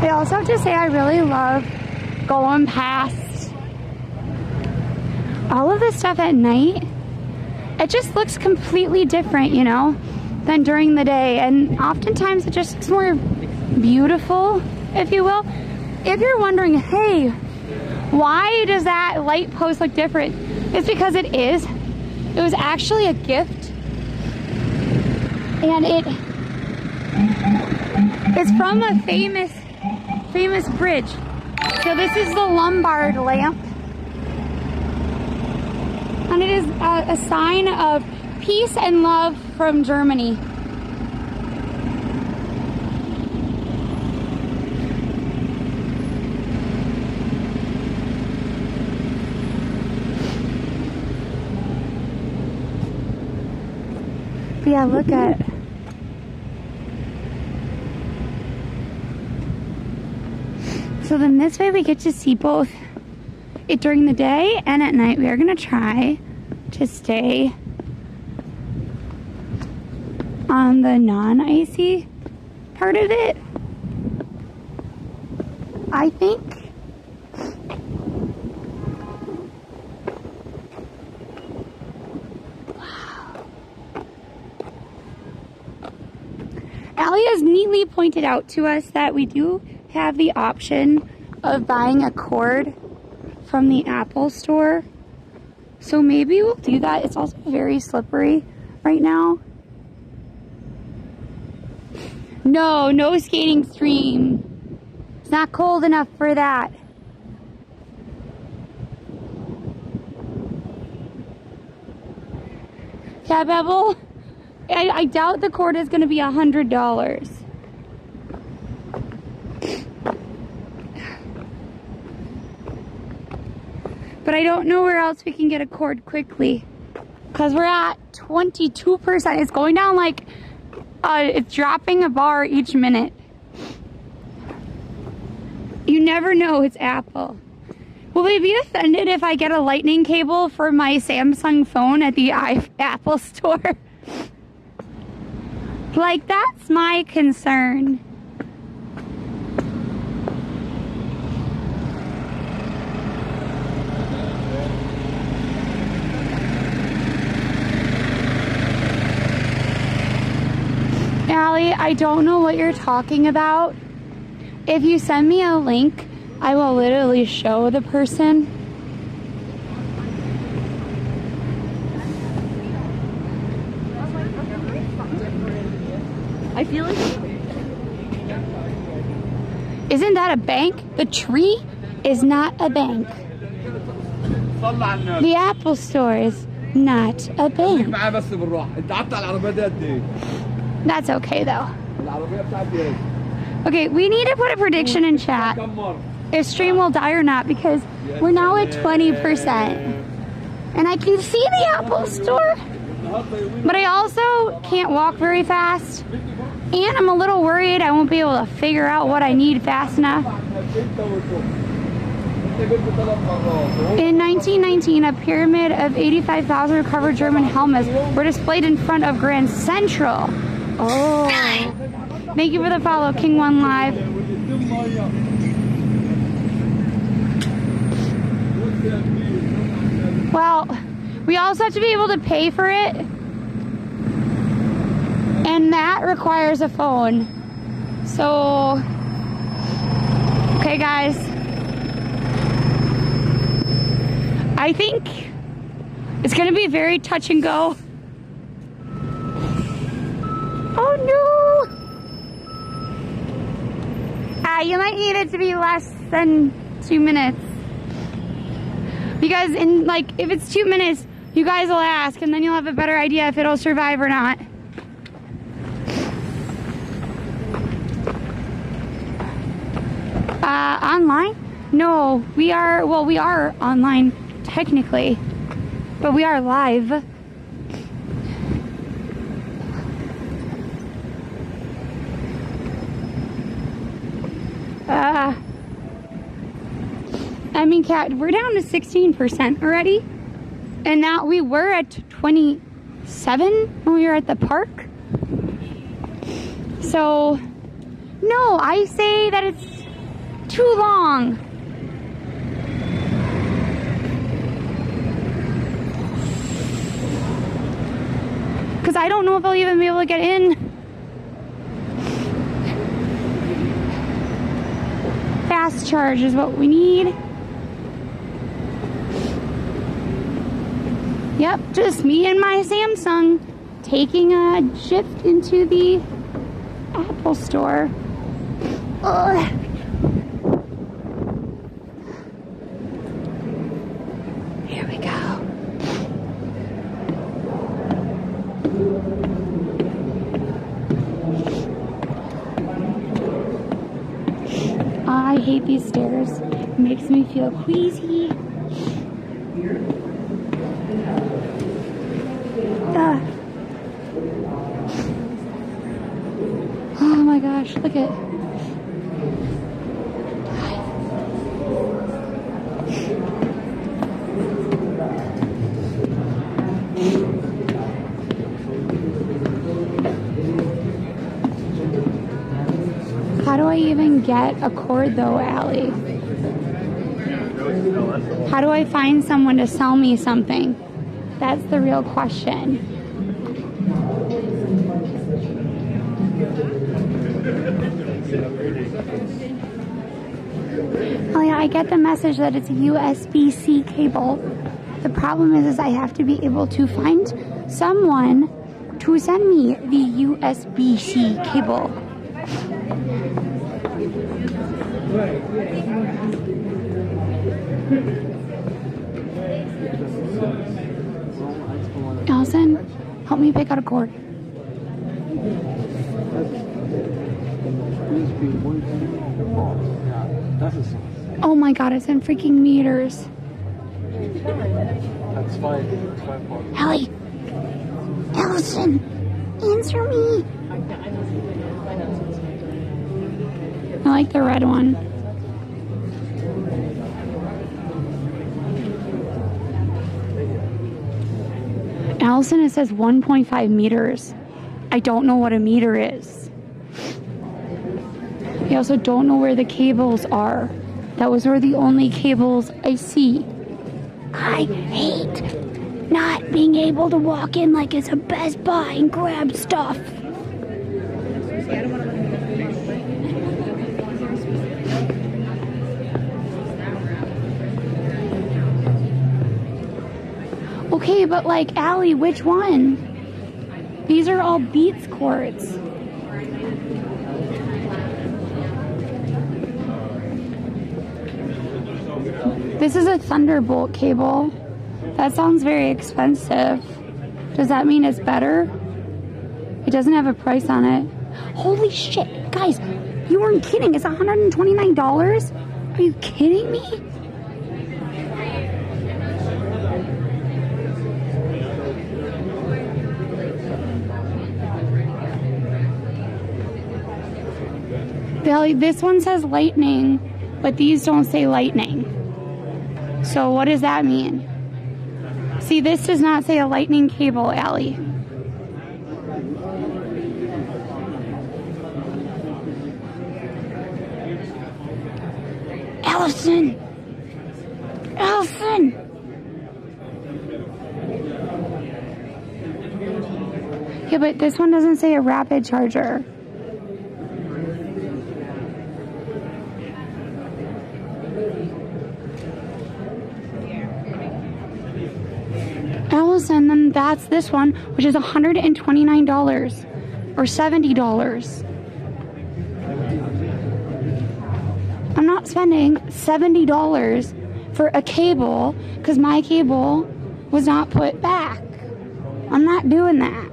I also have to say I really love going past all of this stuff at night. It just looks completely different, you know, than during the day. And oftentimes it just looks more beautiful, if you will. If you're wondering, hey, why does that light post look different? It's because it is. It was actually a gift. And it's from a famous bridge. So this is the Lombard lamp. And it is a sign of peace and love from Germany. But yeah, look at. So then this way we get to see both it during the day and at night. We are going to try to stay on the non-icy part of it, I think. Wow. Allie has neatly pointed out to us that we do have the option of buying a cord from the Apple store. So maybe we'll do that. It's also very slippery right now. No skating stream. It's not cold enough for that. Yeah, Bevel, I doubt the cord is going to be $100. But I don't know where else we can get a cord quickly. Because we're at 22%. It's going down like, it's dropping a bar each minute. You never know, it's Apple. Will they be offended if I get a lightning cable for my Samsung phone at the Apple store? Like, that's my concern. Allie, I don't know what you're talking about. If you send me a link, I will literally show the person. I feel like... Isn't that a bank? The tree is not a bank. The Apple store is not a bank. That's okay though. Okay, we need to put a prediction in chat if stream will die or not, because we're now at 20%. And I can see the Apple store, but I also can't walk very fast. And I'm a little worried I won't be able to figure out what I need fast enough. In 1919, a pyramid of 85,000 recovered German helmets were displayed in front of Grand Central. Oh. Thank you for the follow, King One Live. Well, we also have to be able to pay for it. And that requires a phone. So, okay guys. I think it's gonna be very touch and go. Oh no! You might need it to be less than 2 minutes. Because in if it's 2 minutes, you guys will ask and then you'll have a better idea if it'll survive or not. Online? No, we are online technically, but we are live. I mean, Kat, we're down to 16% already, and now we were at 27 when we were at the park. So, no, I say that it's too long. Because I don't know if I'll even be able to get in. Fast charge is what we need. Yep, just me and my Samsung taking a shift into the Apple store. Ugh. Here we go. I hate these stairs. It makes me feel queasy. Oh my gosh, look at. How do I even get a cord though, Allie? How do I find someone to sell me something? That's the real question. Oh yeah, I get the message that it's a USB-C cable. The problem is I have to be able to find someone to send me the USB-C cable. Allison, help me pick out a cord. Oh my god, it's in freaking meters. That's fine. That's fine, Paul. Allie. Allison. Answer me. I like the red one. Allison, it says 1.5 meters. I don't know what a meter is. I also don't know where the cables are. Those are the only cables I see. I hate not being able to walk in like it's a Best Buy and grab stuff. Okay, but like, Allie, which one? These are all Beats cords. This is a Thunderbolt cable. That sounds very expensive. Does that mean it's better? It doesn't have a price on it. Holy shit, guys, you weren't kidding. It's $129? Are you kidding me? This one says lightning, but these don't say lightning. So what does that mean? See, this does not say a lightning cable, Allie. Allison! Allison! Yeah, but this one doesn't say a rapid charger. Allison, then that's this one, which is $129 or $70. I'm not spending $70 for a cable because my cable was not put back. I'm not doing that.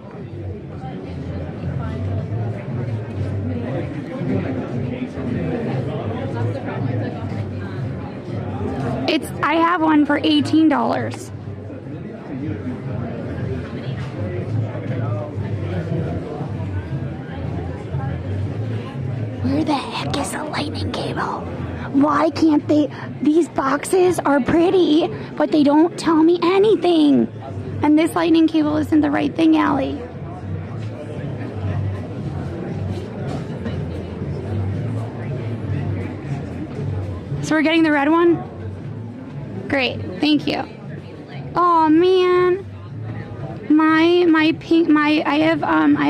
I have one for $18. Where the heck is the lightning cable? Why can't they? These boxes are pretty, but they don't tell me anything. And this lightning cable isn't the right thing, Allie. So we're getting the red one? Great, thank you. Oh man. I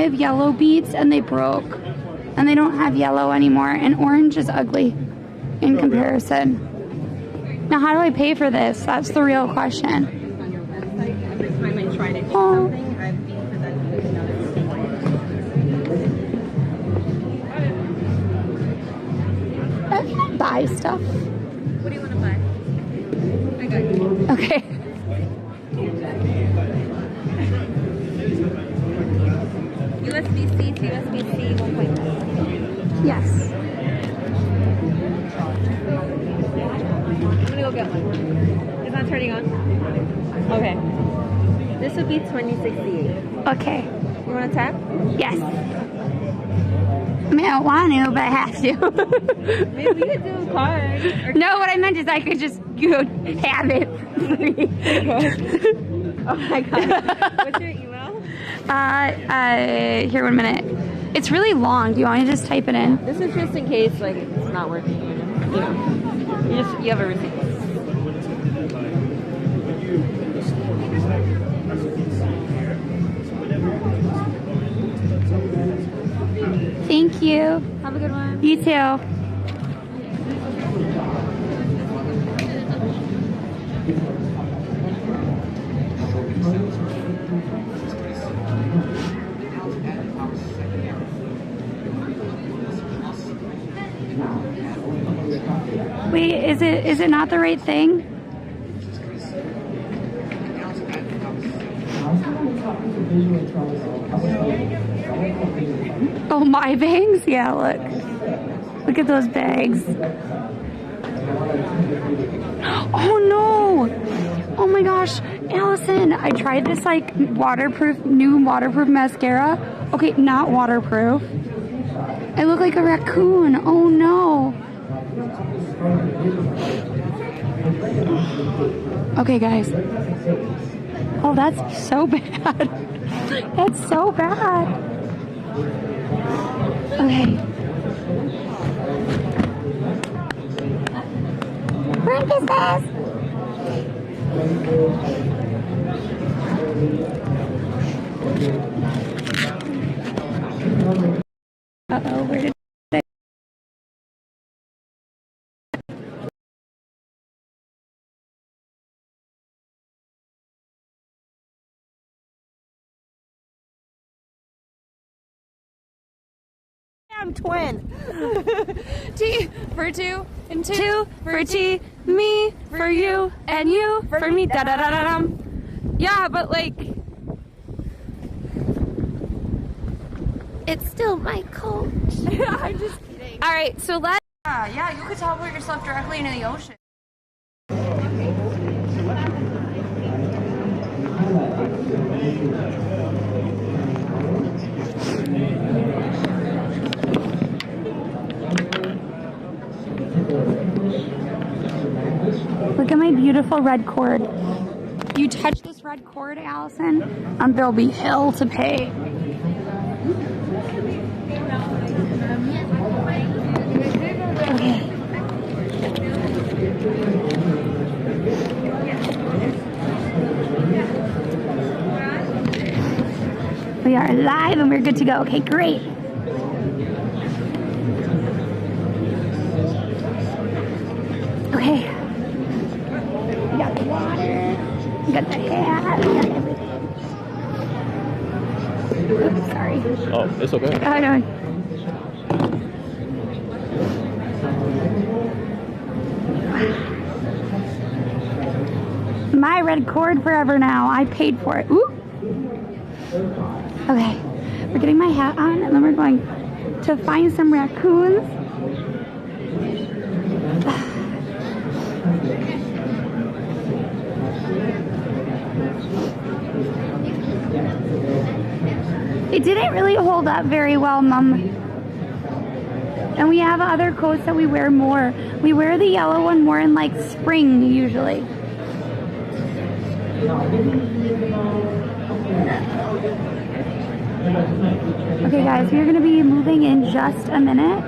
have yellow beads and they broke. And they don't have yellow anymore, and orange is ugly in comparison. Now, how do I pay for this? That's the real question. On your website, every time I try to do something, I'm being presented with another Can I buy stuff? What do you want to buy? I got you. Okay. USB-C to USB-C 1.0. Yes. I'm gonna go get one. It's not turning on? Okay. This would be 2068. Okay. You want to tap? Yes. I mean, I don't want to, but I have to. Maybe we could do a card. No, what I meant is I could just have it free. Oh my god. What's your email? Here, 1 minute. It's really long. Do you want me to just type it in? This is just in case, like, it's not working. You know, you have a receipt. Thank you. Have a good one. You too. Wait, is it not the right thing? Oh, my bags? Yeah, look. Look at those bags. Oh no! Oh my gosh, Allison, I tried this like new waterproof mascara. Okay, not waterproof. I look like a raccoon. Oh no. Okay, guys. Oh, that's so bad. That's so bad. Okay. Princess! Uh-oh, where did I'm twin. T for two and two for T, me for you and you for me. Da da da da dum. Yeah, but like, it's still my coach. I'm just kidding. All right, so let's. Yeah, you could teleport yourself directly into the ocean. Look at my beautiful red cord. You touch this red cord, Allison, and there'll be hell to pay. Okay. We are live and we're good to go. Okay, great. Okay. We got the water. We got the hat. We got everything. Oops, sorry. Oh, it's okay. Oh, no. My red cord forever now. I paid for it. Ooh. Okay. We're getting my hat on and then we're going to find some raccoons. It didn't really hold up very well, Mom. And we have other coats that we wear more. We wear the yellow one more in like spring usually. Okay guys, we're gonna be moving in just a minute.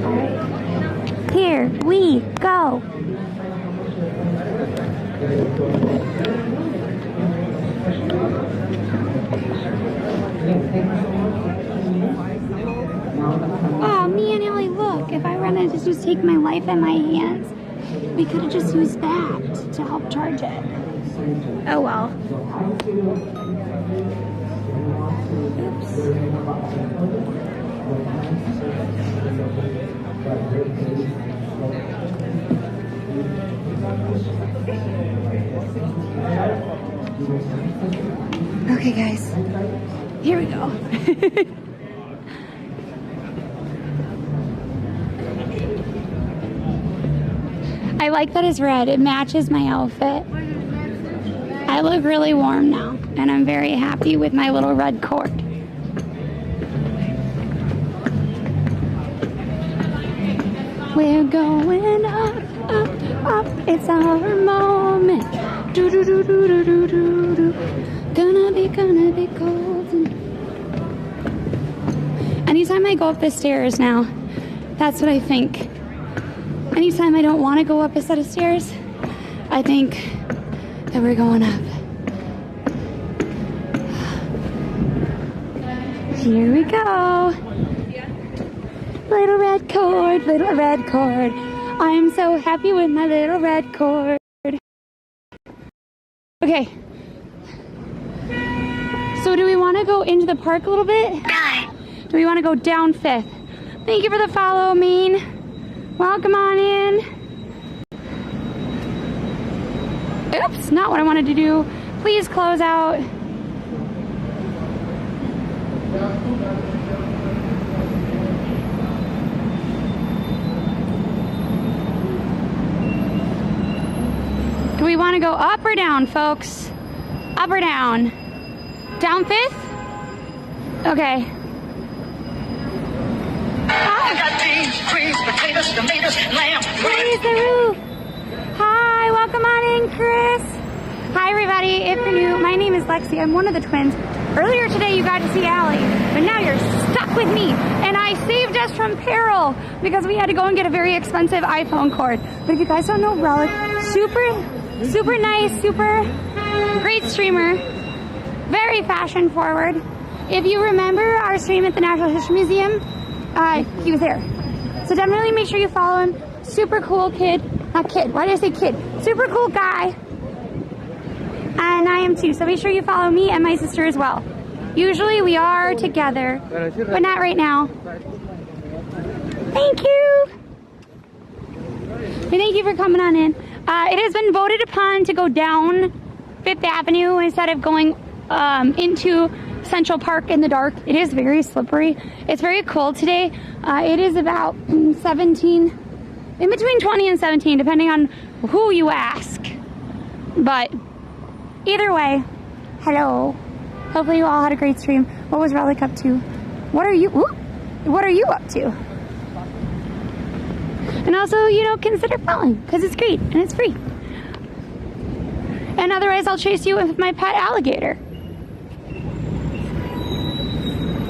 All right. Here we go. Oh man, Ellie, look, if I wanted to just take my life in my hands, we could have just used that to help charge it. Oh well. Oops. Okay guys, here we go. I like that it's red. It matches my outfit. I look really warm now, and I'm very happy with my little red cord. We're going up, up, up. It's our moment. Do do do do do do do do. Gonna be golden. Anytime I go up the stairs now, that's what I think. Anytime I don't want to go up a set of stairs, I think that we're going up. Here we go. Little red cord, little red cord. I am so happy with my little red cord. Okay. So do we want to go into the park a little bit? Do we want to go down 5th? Thank you for the follow, Mean. Welcome on in. Oops, not what I wanted to do. Please close out. we want to go up or down, folks? Up or down? Down 5th? Okay. Raise the roof. Hi, welcome on in, Chris. Hi, everybody. If you're new, my name is Lexi. I'm one of the twins. Earlier today, you got to see Allie, but now you're stuck with me. And I saved us from peril because we had to go and get a very expensive iPhone cord. But if you guys don't know Relic, super nice, super great streamer, very fashion forward. If you remember our stream at the Natural History Museum, he was there. So definitely make sure you follow him. Super cool kid. Not kid. Why did I say kid? Super cool guy. And I am too. So make sure you follow me and my sister as well. Usually we are together, but not right now. Thank you. And thank you for coming on in. It has been voted upon to go down 5th Avenue instead of going into Central Park in the dark. It is very slippery. It's very cold today. It is about 17, in between 20 and 17, depending on who you ask. But either way, hello. Hopefully you all had a great stream. What was Relic up to? What are you up to? And also, you know, consider following because it's great and it's free. And otherwise, I'll chase you with my pet alligator.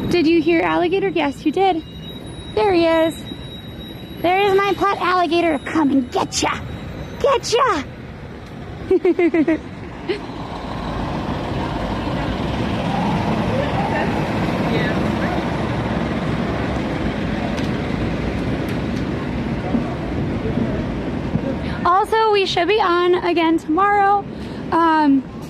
Did you hear alligator? Yes, you did. There he is. There is my pet alligator to come and get ya. Get ya. Also, we should be on again tomorrow.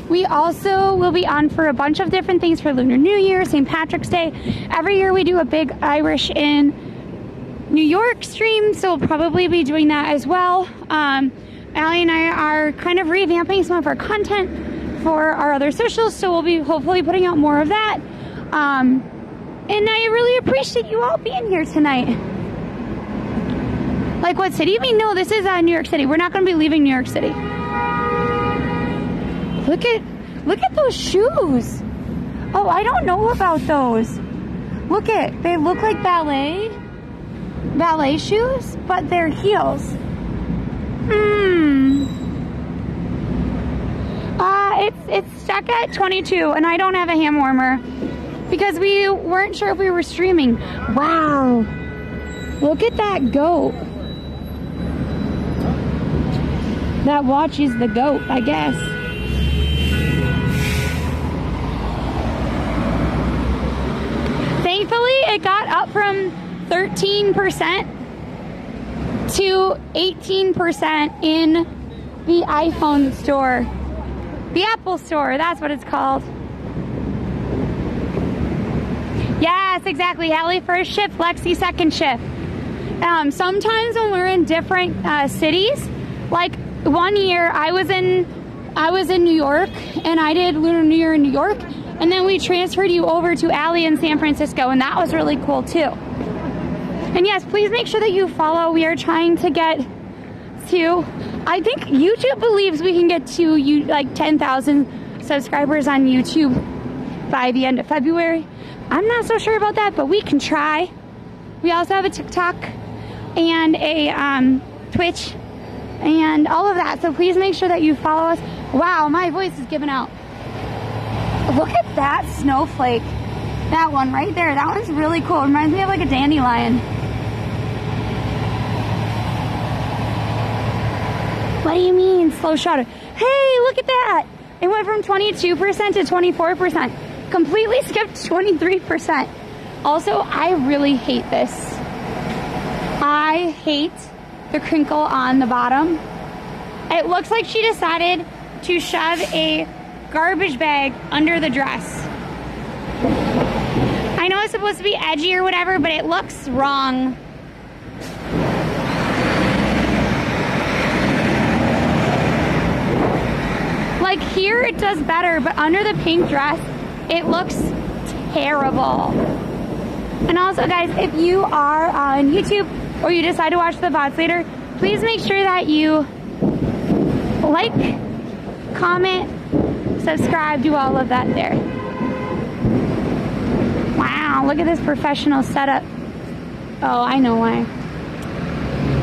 We also will be on for a bunch of different things for Lunar New Year, St. Patrick's Day. Every year we do a big Irish in New York stream, so we'll probably be doing that as well. Allie and I are kind of revamping some of our content for our other socials, so we'll be hopefully putting out more of that. And I really appreciate you all being here tonight. Like what city? You mean, no, this is New York City. We're not going to be leaving New York City. Look at those shoes. Oh, I don't know about those. They look like ballet shoes, but they're heels. It's stuck at 22, and I don't have a hand warmer because we weren't sure if we were streaming. Wow, look at that goat. That watch is the goat, I guess. Thankfully, it got up from 13% to 18% in the iPhone store. The Apple store, that's what it's called. Yes, exactly. Hallie first shift, Lexi second shift. Sometimes when we're in different cities, like one year I was in New York and I did Lunar New Year in New York, and then we transferred you over to Allie in San Francisco, and that was really cool too. And yes, please make sure that you follow. We are trying to get to, I think YouTube believes we can get to like 10,000 subscribers on YouTube by the end of February. I'm not so sure about that, but we can try. We also have a TikTok and a Twitch and all of that, so please make sure that you follow us. Wow, my voice is giving out. Look at that snowflake. That one right there, that one's really cool. It reminds me of like a dandelion. What do you mean slow shutter? Hey, look at that. It went from 22% to 24%. Completely skipped 23%. Also, I really hate this. I hate the crinkle on the bottom. It looks like she decided to shove a garbage bag under the dress. I know it's supposed to be edgy or whatever, but it looks wrong. Like here it does better, but under the pink dress, it looks terrible. And also guys, if you are on YouTube or you decide to watch the VODs later, please make sure that you like, comment, subscribe, do all of that there. Wow, look at this professional setup. Oh, I know why.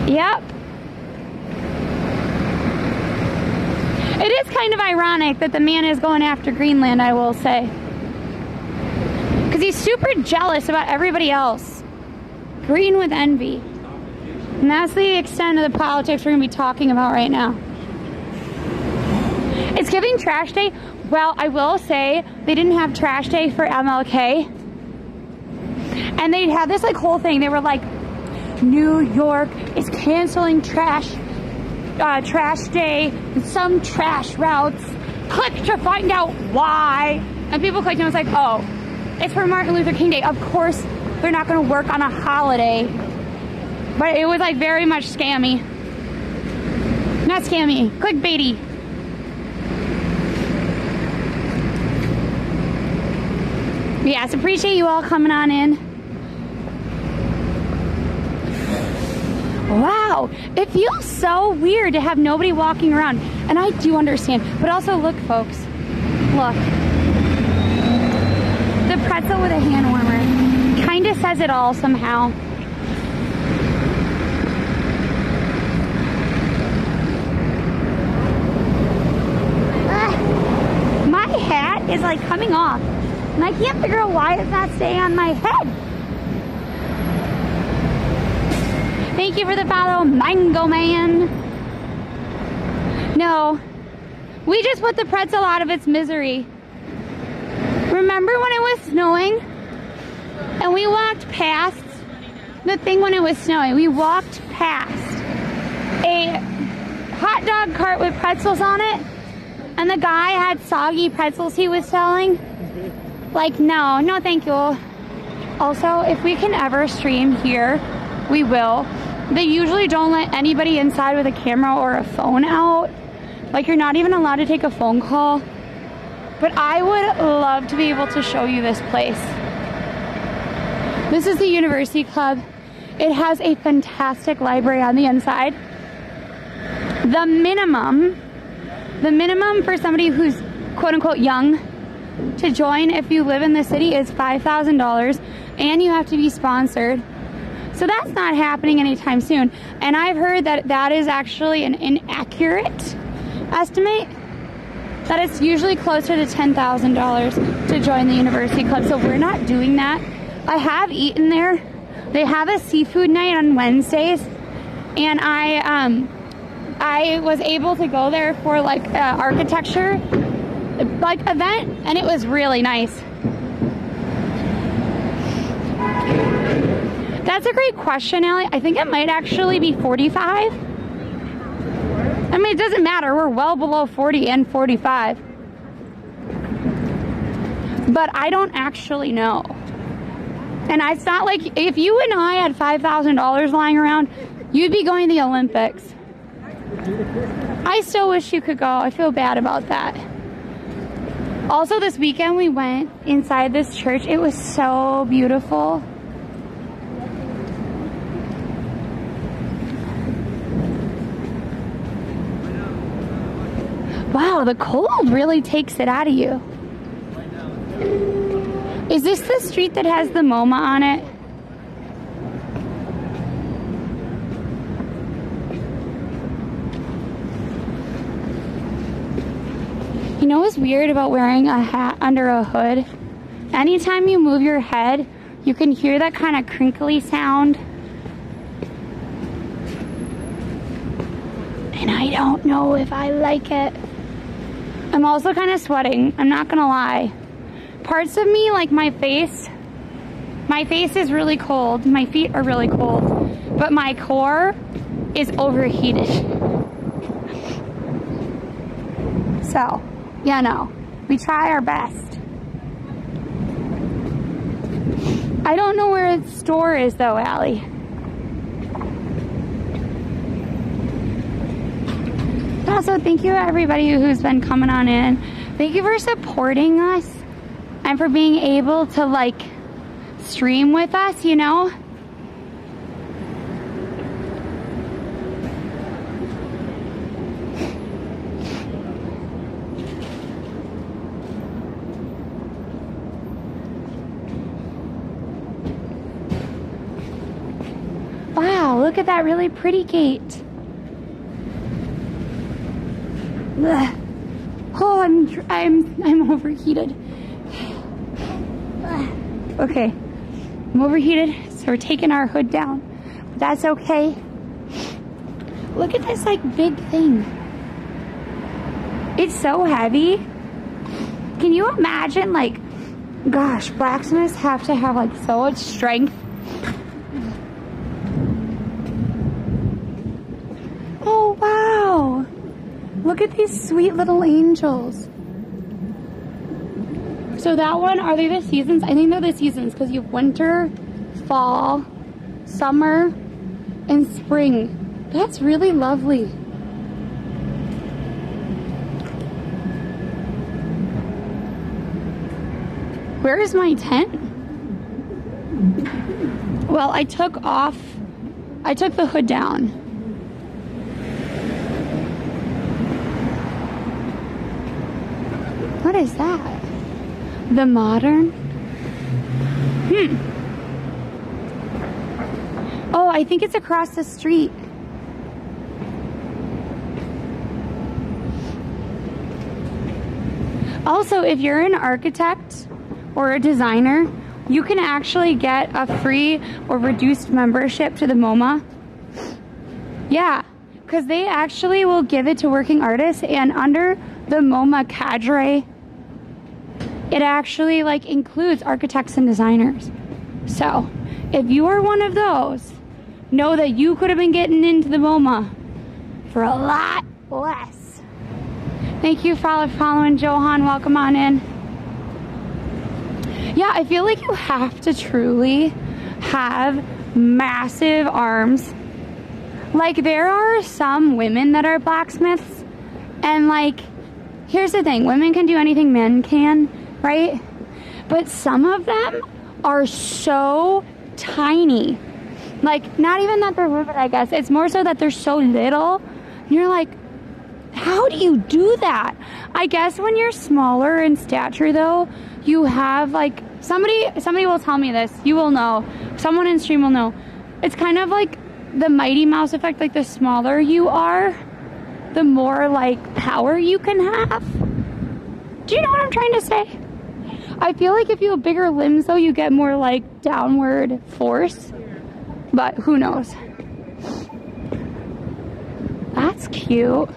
Yep. It is kind of ironic that the man is going after Greenland, I will say. Because he's super jealous about everybody else. Green with envy. And that's the extent of the politics we're going to be talking about right now. It's giving trash day. Well, I will say they didn't have trash day for MLK. And they had this like whole thing. They were like, New York is canceling trash day and some trash routes. Click to find out why. And people clicked and was like, oh, it's for Martin Luther King Day. Of course, they're not going to work on a holiday. But it was like very much scammy. Not scammy, clickbaity. Yes, appreciate you all coming on in. Wow, it feels so weird to have nobody walking around. And I do understand. But also, look, folks. Look. The pretzel with a hand warmer kind of says it all somehow. My hat is like coming off. And I can't figure out why it's not staying on my head. Thank you for the follow, Mango Man. No, we just put the pretzel out of its misery. Remember when it was snowing? And we walked past the thing when it was snowing. We walked past a hot dog cart with pretzels on it. And the guy had soggy pretzels he was selling. Like, no, no thank you. Also, if we can ever stream here, we will. They usually don't let anybody inside with a camera or a phone out. Like, you're not even allowed to take a phone call. But I would love to be able to show you this place. This is the University Club. It has a fantastic library on the inside. The minimum for somebody who's quote-unquote young to join if you live in the city is $5,000, and you have to be sponsored. So that's not happening anytime soon. And I've heard that that is actually an inaccurate estimate, that it's usually closer to $10,000 to join the University Club. So we're not doing that. I have eaten there. They have a seafood night on Wednesdays, and I was able to go there for like architecture like event, and it was really nice. That's a great question, Allie. I think it might actually be 45. I mean, it doesn't matter. We're well below 40 and 45. But I don't actually know. And it's not like if you and I had $5,000 lying around, you'd be going to the Olympics. I still wish you could go. I feel bad about that. Also, this weekend we went inside this church. It was so beautiful. Wow, the cold really takes it out of you. Is this the street that has the MoMA on it? You know what's weird about wearing a hat under a hood? Anytime you move your head, you can hear that kind of crinkly sound. And I don't know if I like it. I'm also kind of sweating, I'm not gonna lie. Parts of me, like my face is really cold. My feet are really cold. But my core is overheated. So, yeah, no. We try our best. I don't know where the store is though, Allie. Also, thank you everybody who's been coming on in. Thank you for supporting us and for being able to like stream with us, you know? Wow, look at that really pretty gate. Ugh. Oh, I'm overheated. Okay, I'm overheated, so we're taking our hood down. But that's okay. Look at this like big thing. It's so heavy. Can you imagine, like, gosh, blacksmiths have to have like so much strength. Oh wow. Look at these sweet little angels. So that one, are they the seasons? I think they're the seasons because you have winter, fall, summer, and spring. That's really lovely. Where is my tent? Well, I took the hood down. What is that? The Modern? Oh, I think it's across the street. Also, if you're an architect or a designer, you can actually get a free or reduced membership to the MoMA. Yeah, because they actually will give it to working artists, and under the MoMA cadre, it actually like includes architects and designers. So if you are one of those, know that you could have been getting into the MoMA for a lot less. Thank you for following, Johan. Welcome on in. Yeah, I feel like you have to truly have massive arms. Like, there are some women that are blacksmiths, and like, here's the thing, women can do anything men can, right? But some of them are so tiny. Like, not even that they're women, I guess. It's more so that they're so little. And you're like, how do you do that? I guess when you're smaller in stature, though, you have like, somebody will tell me this. You will know. Someone in stream will know. It's kind of like the Mighty Mouse effect. Like, the smaller you are, the more like power you can have. Do you know what I'm trying to say? I feel like if you have bigger limbs, though, you get more like downward force. But who knows? That's cute.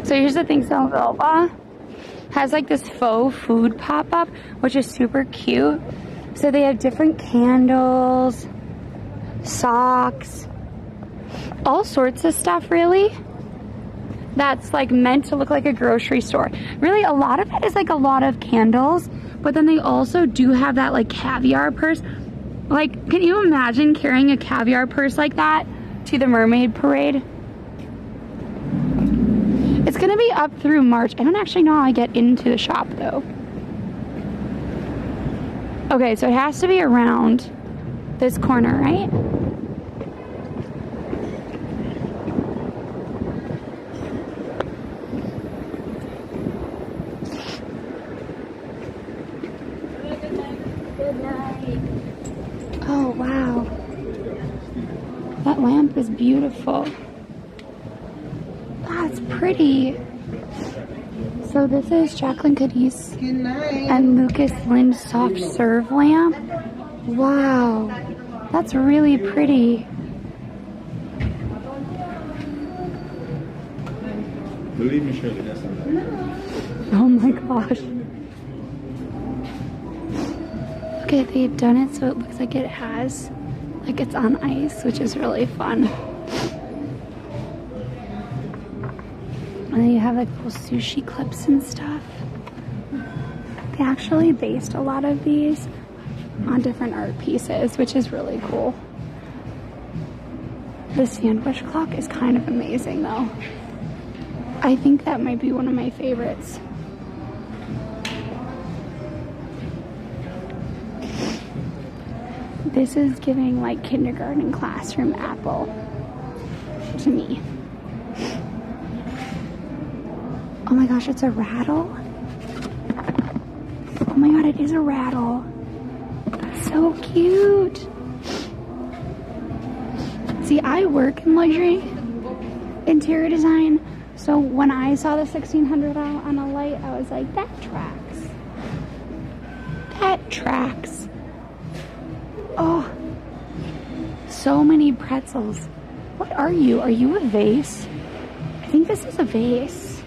So here's the thing, Vilva has like this faux food pop-up, which is super cute. So they have different candles, socks, all sorts of stuff, really, that's like meant to look like a grocery store. Really, a lot of it is like a lot of candles, but then they also do have that like caviar purse. Like, can you imagine carrying a caviar purse like that to the Mermaid parade? It's gonna be up through March. I don't actually know how I get into the shop though. Okay, so it has to be around this corner, right? Good night. Oh, wow. That lamp is beautiful. That's pretty. So this is Jacqueline Cadiz and Lucas Lind's soft serve lamp. Wow, that's really pretty. Believe me, Shirley, that's not. Oh my gosh. Okay, they've done it so it looks like it has, like it's on ice, which is really fun. And then you have like little sushi clips and stuff. They actually based a lot of these on different art pieces, which is really cool. The sandwich clock is kind of amazing though. I think that might be one of my favorites. This is giving like kindergarten classroom apple to me. Oh my gosh, it's a rattle. Oh my god, it is a rattle. That's so so cute. See, I work in luxury interior design, so when I saw the 1600 out on a light, I was like, that tracks. That tracks. Oh, so many pretzels. What are you? Are you a vase? I think this is a vase.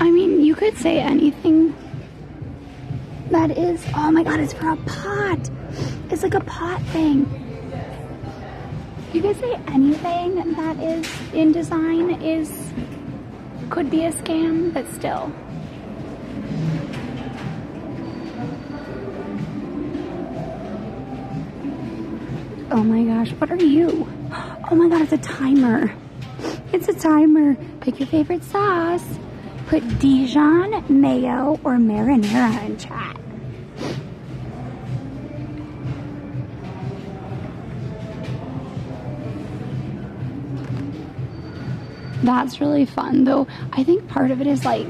I mean, you could say anything that is, oh my god, it's for a pot. It's like a pot thing. You could say anything that is in design could be a scam, but still. Oh my gosh, what are you? Oh my god, it's a timer. It's a timer. Pick your favorite sauce. Put Dijon, mayo, or marinara in chat. That's really fun, though. I think part of it is like,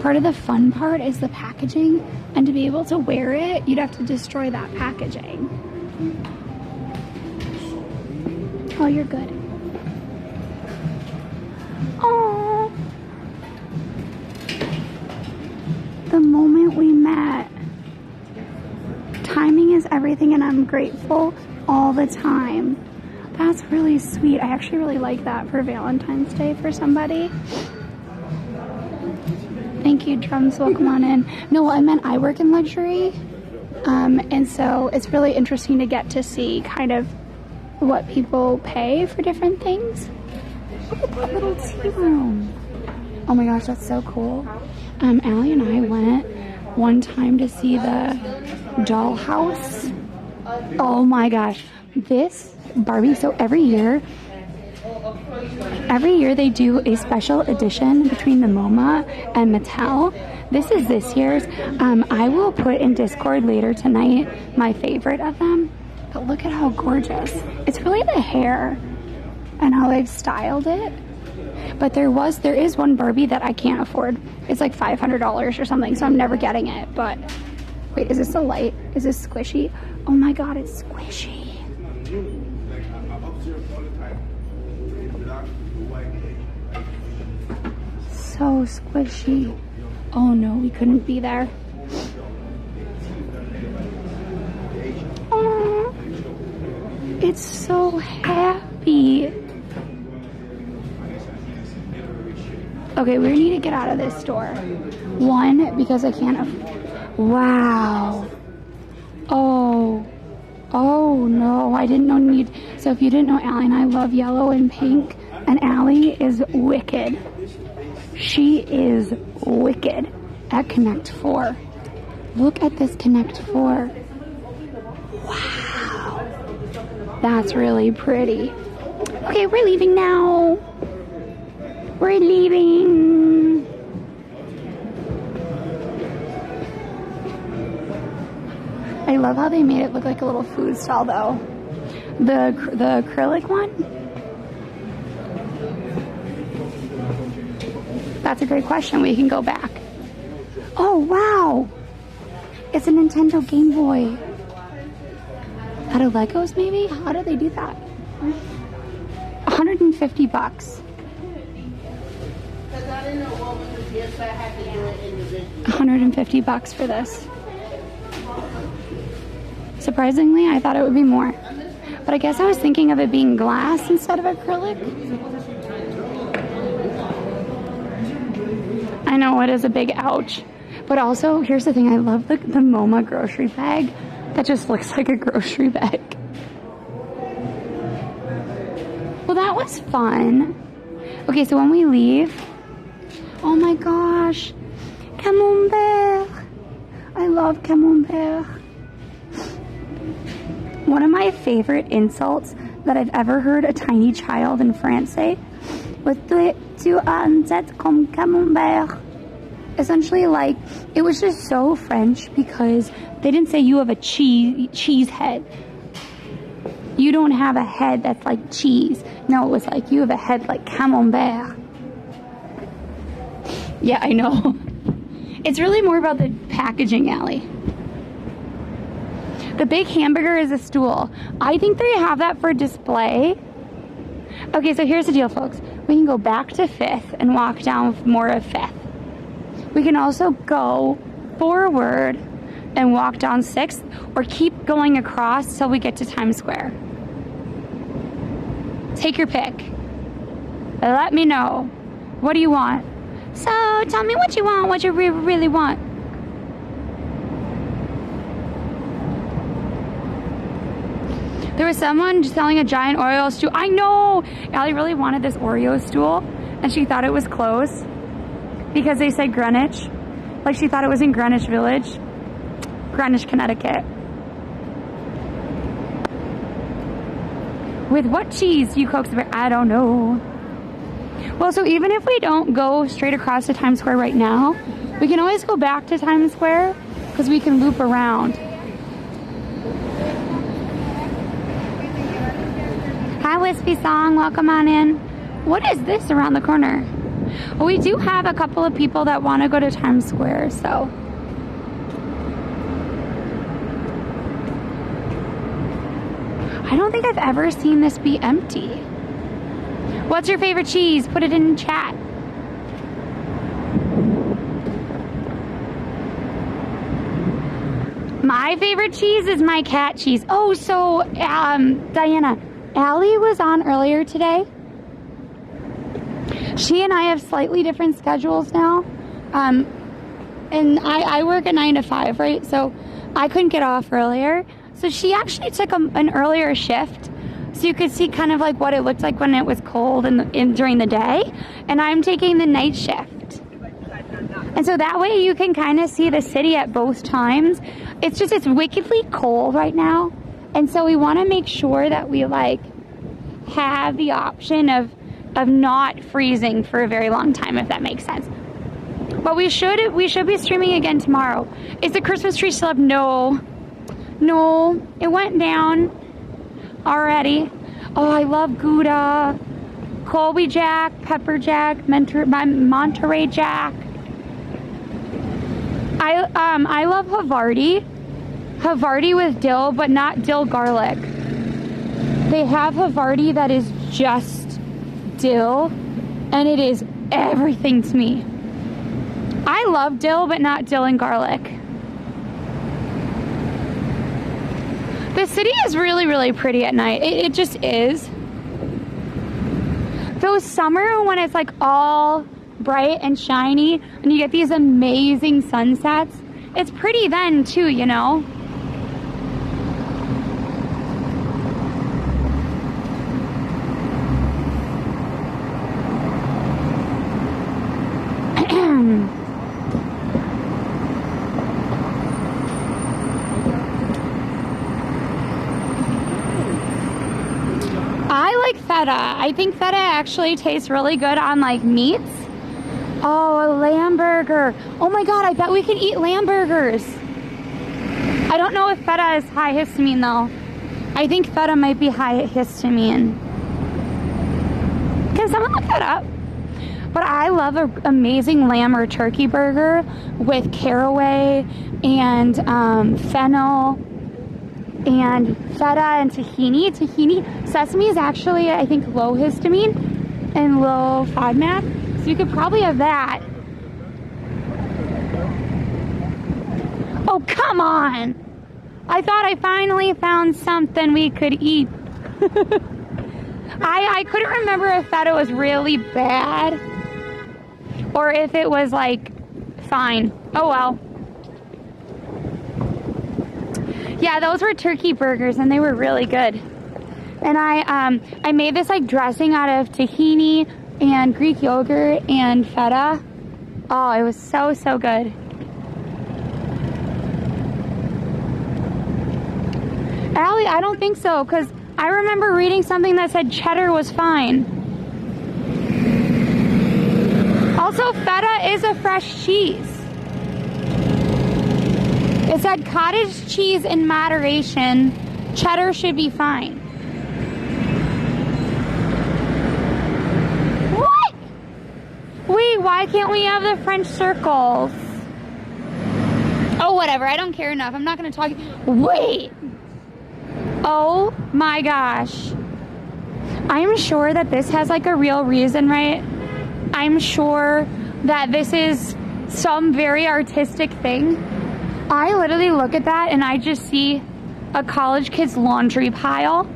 part of the fun part is the packaging, and to be able to wear it, you'd have to destroy that packaging. Oh, you're good. Oh, the moment we met. Timing is everything, and I'm grateful all the time. That's really sweet. I actually really like that for Valentine's Day for somebody. Thank you, drums. Welcome on in. No, I meant I work in luxury. And so it's really interesting to get to see kind of what people pay for different things. Look at that little tea room. Oh my gosh, that's so cool. Allie and I went one time to see the dollhouse. Oh my gosh. This Barbie, so every year they do a special edition between the MoMA and Mattel. This is this year's. I will put in Discord later tonight my favorite of them. But look at how gorgeous. It's really the hair and how they've styled it. But there is one Barbie that I can't afford. It's like $500 or something, so I'm never getting it. But wait, is this a light? Is this squishy? Oh my god, it's squishy. So squishy. Oh no, we couldn't be there. Oh, it's so happy. Okay, we need to get out of this store. One, because I can't. Wow. Oh no, I didn't know need. So if you didn't know, Allie and I love yellow and pink, and Allie is wicked. She is wicked at Connect 4. Look at this Connect 4. Wow. That's really pretty. Okay, we're leaving now. We're leaving. I love how they made it look like a little food stall, though. The acrylic one. That's a great question. We can go back. Oh wow! It's a Nintendo Game Boy. Out of Legos, maybe? How do they do that? $150. $150 for this. Surprisingly, I thought it would be more. But I guess I was thinking of it being glass instead of acrylic. I know it is a big ouch. But also, here's the thing. I love the MoMA grocery bag. That just looks like a grocery bag. Well, that was fun. Okay, so when we leave... Oh my gosh. Camembert. I love camembert. One of my favorite insults that I've ever heard a tiny child in France say was tu as une tête comme camembert. Essentially, like, it was just so French because they didn't say you have a cheese head. You don't have a head that's like cheese. No, it was like you have a head like camembert. Yeah, I know. It's really more about the packaging, Allie. The big hamburger is a stool. I think they have that for display. Okay, so here's the deal, folks. We can go back to 5th and walk down more of 5th. We can also go forward and walk down 6th, or keep going across till we get to Times Square. Take your pick. Let me know. What do you want? So tell me what you want, what you really want. There was someone selling a giant Oreo stool. I know! Allie really wanted this Oreo stool, and she thought it was closed because they said Greenwich. Like she thought it was in Greenwich Village. Greenwich, Connecticut. With what cheese do you coax the bear? I don't know. Well, so even if we don't go straight across to Times Square right now, we can always go back to Times Square because we can loop around. Hi, Wispy Song. Welcome on in. What is this around the corner? Well, we do have a couple of people that want to go to Times Square, so. I don't think I've ever seen this be empty. What's your favorite cheese? Put it in chat. My favorite cheese is my cat cheese. Oh, so, Diana, Allie was on earlier today. She and I have slightly different schedules now. And I work a 9 to 5, right? So I couldn't get off earlier. So she actually took an earlier shift, so you could see kind of like what it looked like when it was cold during the day. And I'm taking the night shift. And so that way you can kind of see the city at both times. It's wickedly cold right now. And so we want to make sure that we like have the option of not freezing for a very long time, if that makes sense. But we should be streaming again tomorrow. Is the Christmas tree still up? No, it went down already. Oh, I love Gouda, Colby Jack, Pepper Jack, Monterey Jack. I love Havarti with dill, but not dill garlic. They have Havarti that is just dill, and it is everything to me. I love dill, but not dill and garlic. The city is really, really pretty at night. It just is. Those summer when it's like all bright and shiny and you get these amazing sunsets, it's pretty then too, you know? I like feta. I think feta actually tastes really good on like meats. Oh, a lamb burger. Oh my God, I bet we can eat lamb burgers. I don't know if feta is high histamine though. I think feta might be high histamine. Can someone look that up? But I love an amazing lamb or turkey burger with caraway and fennel and feta and tahini. Sesame is actually, I think, low histamine and low FODMAP. So you could probably have that. Oh, come on. I thought I finally found something we could eat. I couldn't remember if feta was really bad or if it was like fine. Oh well. Yeah, those were turkey burgers and they were really good. And I made this like dressing out of tahini and Greek yogurt and feta. Oh, it was so, so good. Allie, I don't think so, because I remember reading something that said cheddar was fine. Also, feta is a fresh cheese. It said cottage cheese in moderation. Cheddar should be fine. What? Wait, why can't we have the French circles? whatever. I don't care enough. I'm not going to talk. Wait. Oh my gosh. I'm sure that this has like a real reason, right? I'm sure that this is some very artistic thing. I literally look at that and I just see a college kid's laundry pile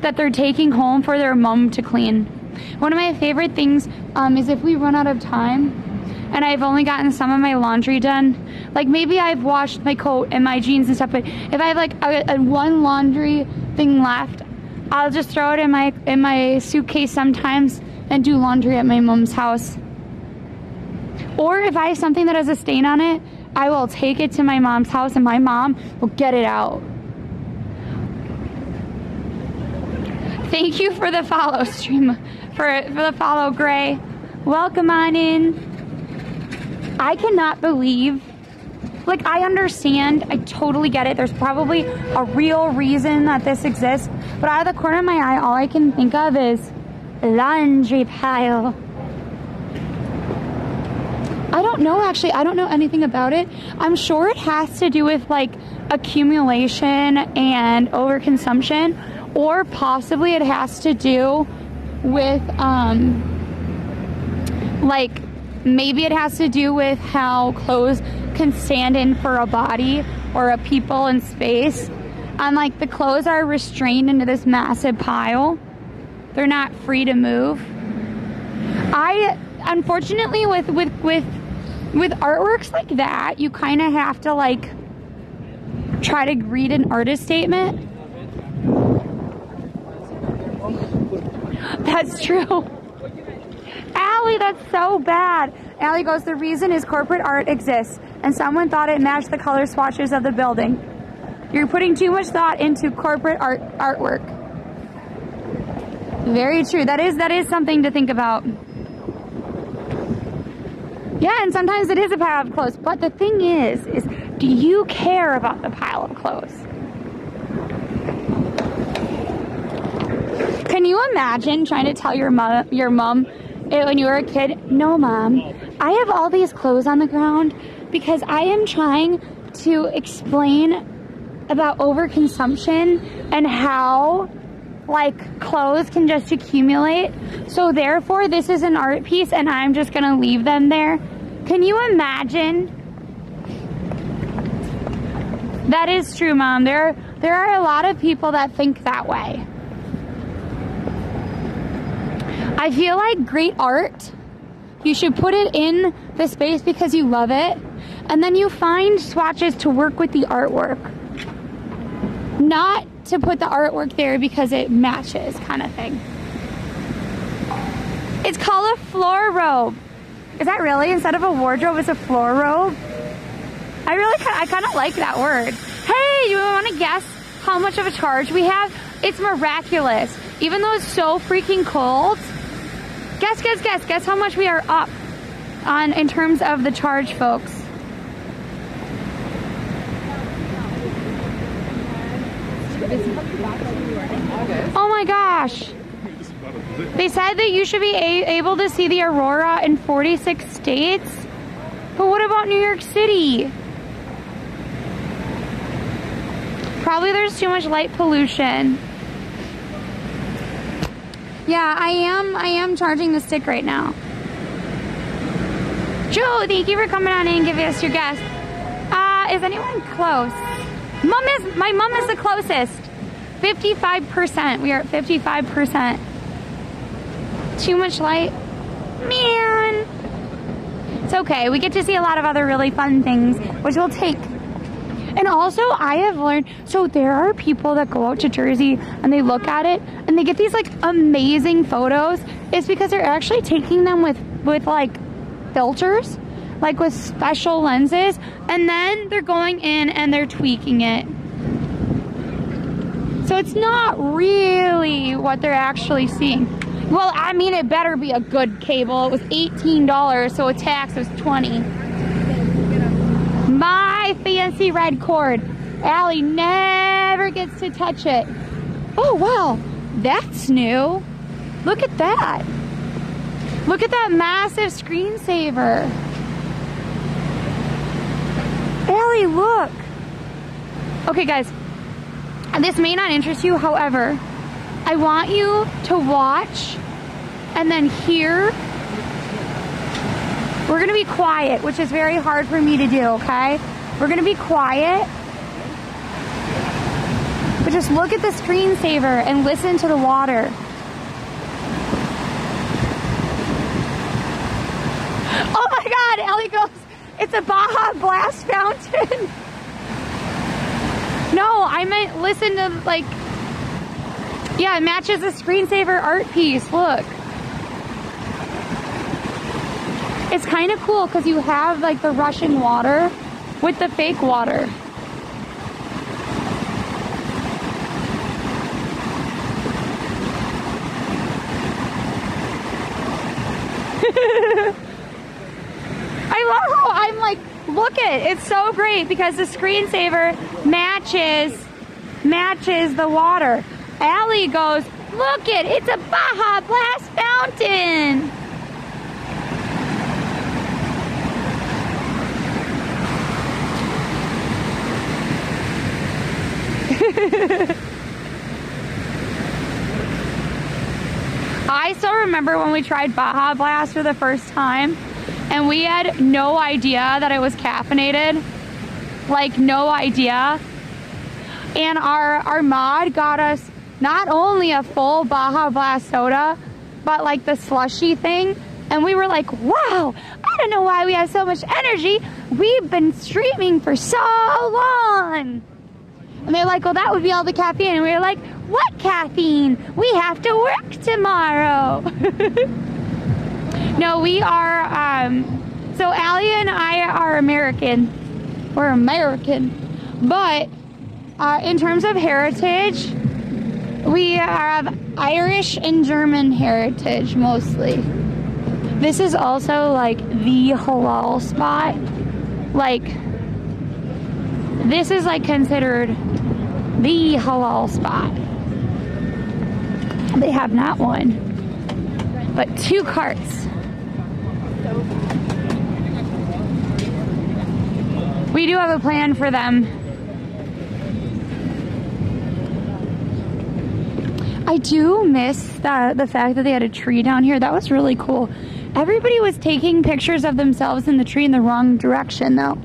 that they're taking home for their mom to clean. One of my favorite things is if we run out of time and I've only gotten some of my laundry done, like maybe I've washed my coat and my jeans and stuff, but if I have like a one laundry thing left, I'll just throw it in my suitcase sometimes and do laundry at my mom's house. Or if I have something that has a stain on it, I will take it to my mom's house and my mom will get it out. Thank you for the follow, stream, for the follow, Gray. Welcome on in. I cannot believe, like, I understand, I totally get it. There's probably a real reason that this exists, but out of the corner of my eye, all I can think of is laundry pile. I don't know, actually. I don't know anything about it. I'm sure it has to do with, like, accumulation and overconsumption. Or possibly it has to do with, like, maybe it has to do with how clothes can stand in for a body or a people in space. And, like, the clothes are restrained into this massive pile. They're not free to move. Unfortunately, with artworks like that, you kind of have to, like, try to read an artist statement. That's true. Allie, that's so bad. Allie goes, the reason is corporate art exists, and someone thought it matched the color swatches of the building. You're putting too much thought into corporate artwork. Very true. That is something to think about. Yeah, and sometimes it is a pile of clothes. But the thing is do you care about the pile of clothes? Can you imagine trying to tell your mom when you were a kid, no, Mom, I have all these clothes on the ground because I am trying to explain about overconsumption and how, like, clothes can just accumulate. So therefore, this is an art piece and I'm just going to leave them there. Can you imagine? That is true, Mom. There are a lot of people that think that way. I feel like great art, you should put it in the space because you love it, and then you find swatches to work with the artwork. Not to put the artwork there because it matches, kind of thing. It's called a floor robe. Is that really? Instead of a wardrobe, it's a floor robe? I kind of like that word. Hey, you want to guess how much of a charge we have? It's miraculous. Even though it's so freaking cold, guess how much we are up on in terms of the charge, folks. Oh my gosh. They said that you should be able to see the aurora in 46 states. But what about New York City? Probably there's too much light pollution. Yeah, I am charging the stick right now. Joe, thank you for coming on in and giving us your guess. Is anyone close? My mom is the closest. 55%. We are at 55%. Too much light? Man. It's okay. We get to see a lot of other really fun things, which we'll take. And also, I have learned, so there are people that go out to Jersey and they look at it and they get these like amazing photos. It's because they're actually taking them with like filters, like with special lenses, and then they're going in and they're tweaking it. So it's not really what they're actually seeing. Well, I mean, it better be a good cable. It was $18, so a tax was $20. My fancy red cord. Allie never gets to touch it. Oh, wow. That's new. Look at that. Look at that massive screensaver. Allie, look. Okay, guys. This may not interest you, however, I want you to watch and then hear. We're gonna be quiet, which is very hard for me to do, okay? We're gonna be quiet. But just look at the screensaver and listen to the water. Oh my God, Ellie goes, it's a Baja Blast fountain. No, I meant listen to like, yeah, it matches the screensaver art piece, look. It's kind of cool because you have like the rushing water with the fake water. I love how I'm like, look it, it's so great because the screensaver matches the water. Allie goes, look it, it's a Baja Blast fountain. I still remember when we tried Baja Blast for the first time and we had no idea that it was caffeinated. Like no idea. And our mod got us not only a full Baja Blast soda, but like the slushy thing. And we were like, wow, I don't know why we have so much energy. We've been streaming for so long. And they're like, well, that would be all the caffeine. And we were like, what caffeine? We have to work tomorrow. No, we are, so Allie and I are American. We're American. But in terms of heritage, we have Irish and German heritage mostly. This is also like the halal spot. Like, this is like considered the halal spot. They have not one, but 2 carts. We do have a plan for them. I do miss the fact that they had a tree down here. That was really cool. Everybody was taking pictures of themselves in the tree in the wrong direction though.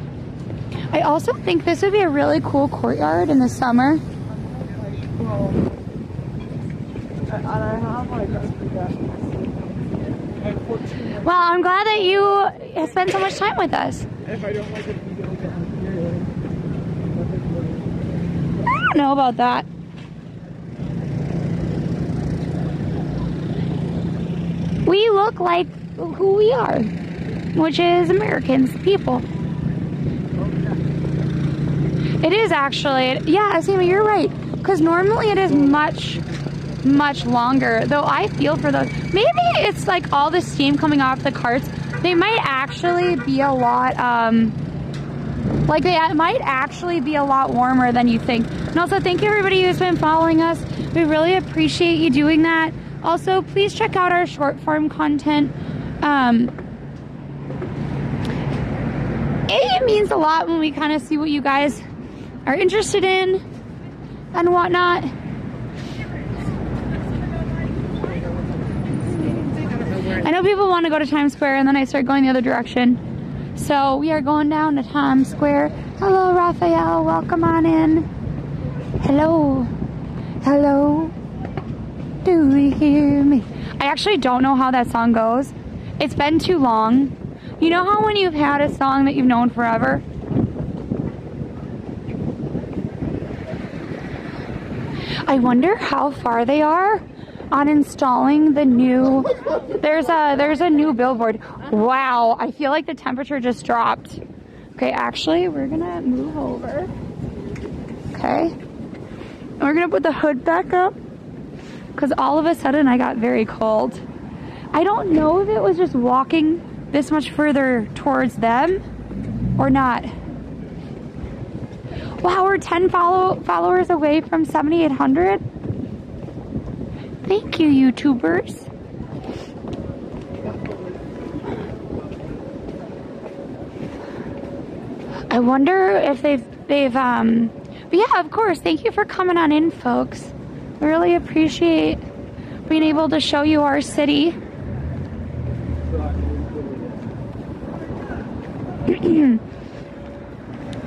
I also think this would be a really cool courtyard in the summer. Well, I'm glad that you spent so much time with us. If I don't like it, you don't I don't know about that. We look like who we are, which is Americans, people. It is actually, yeah, Asima, you're right. Because normally it is much longer. Though I feel for those. Maybe it's like all the steam coming off the carts. They might actually be a lot, like they might actually be a lot warmer than you think. And also thank you everybody who's been following us. We really appreciate you doing that. Also, please check out our short form content. It means a lot when we kind of see what you guys are interested in and whatnot. I know people want to go to Times Square and then I start going the other direction. So we are going down to Times Square. Hello, Raphael. Welcome on in. Hello. Hello. Do you hear me? I actually don't know how that song goes. It's been too long. You know how when you've had a song that you've known forever? I wonder how far they are on installing the new, there's a new billboard. Wow, I feel like the temperature just dropped. Okay, actually, we're gonna move over. Okay. And we're gonna put the hood back up because all of a sudden I got very cold. I don't know if it was just walking this much further towards them or not. Wow, we're 10 followers away from 7,800. Thank you, YouTubers. I wonder if they've but yeah, of course, thank you for coming on in, folks. We really appreciate being able to show you our city.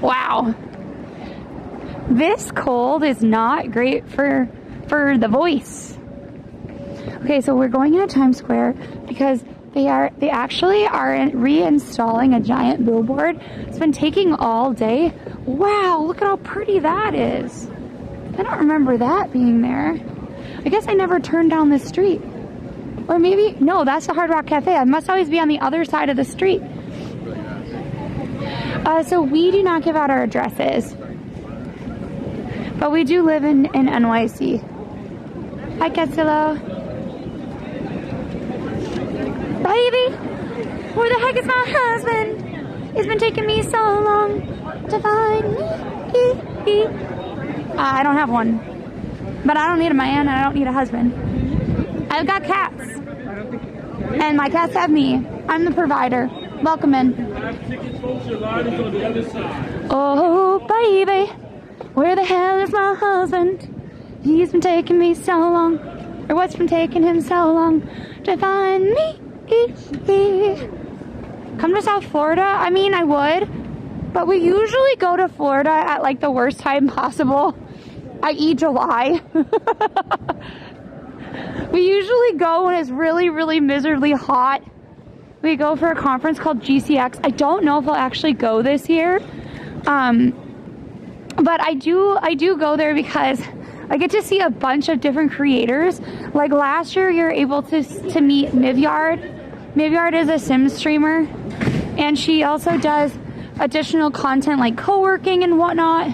Wow. This cold is not great for the voice. Okay, so we're going into Times Square because they actually are reinstalling a giant billboard. It's been taking all day. Wow, look at how pretty that is. I don't remember that being there. I guess I never turned down this street. Or maybe, no, that's the Hard Rock Cafe. I must always be on the other side of the street. So we do not give out our addresses. But we do live in NYC. Hi, Castillo. Baby, where the heck is my husband? It's been taking me so long to find me. I don't have one. But I don't need a man and I don't need a husband. I've got cats. And my cats have me. I'm the provider. Welcome in. Oh, baby, where the hell is my husband? He's been taking me so long. Or what's been taking him so long to find me? Come to South Florida? I mean, I would. But we usually go to Florida at like the worst time possible. i.e. July. We usually go when it's really, really miserably hot. We go for a conference called GCX. I don't know if I'll actually go this year. But I do go there because I get to see a bunch of different creators. Like last year, you're able to meet Mivyard. Mivyard is a Sims streamer. And she also does additional content like co-working and whatnot.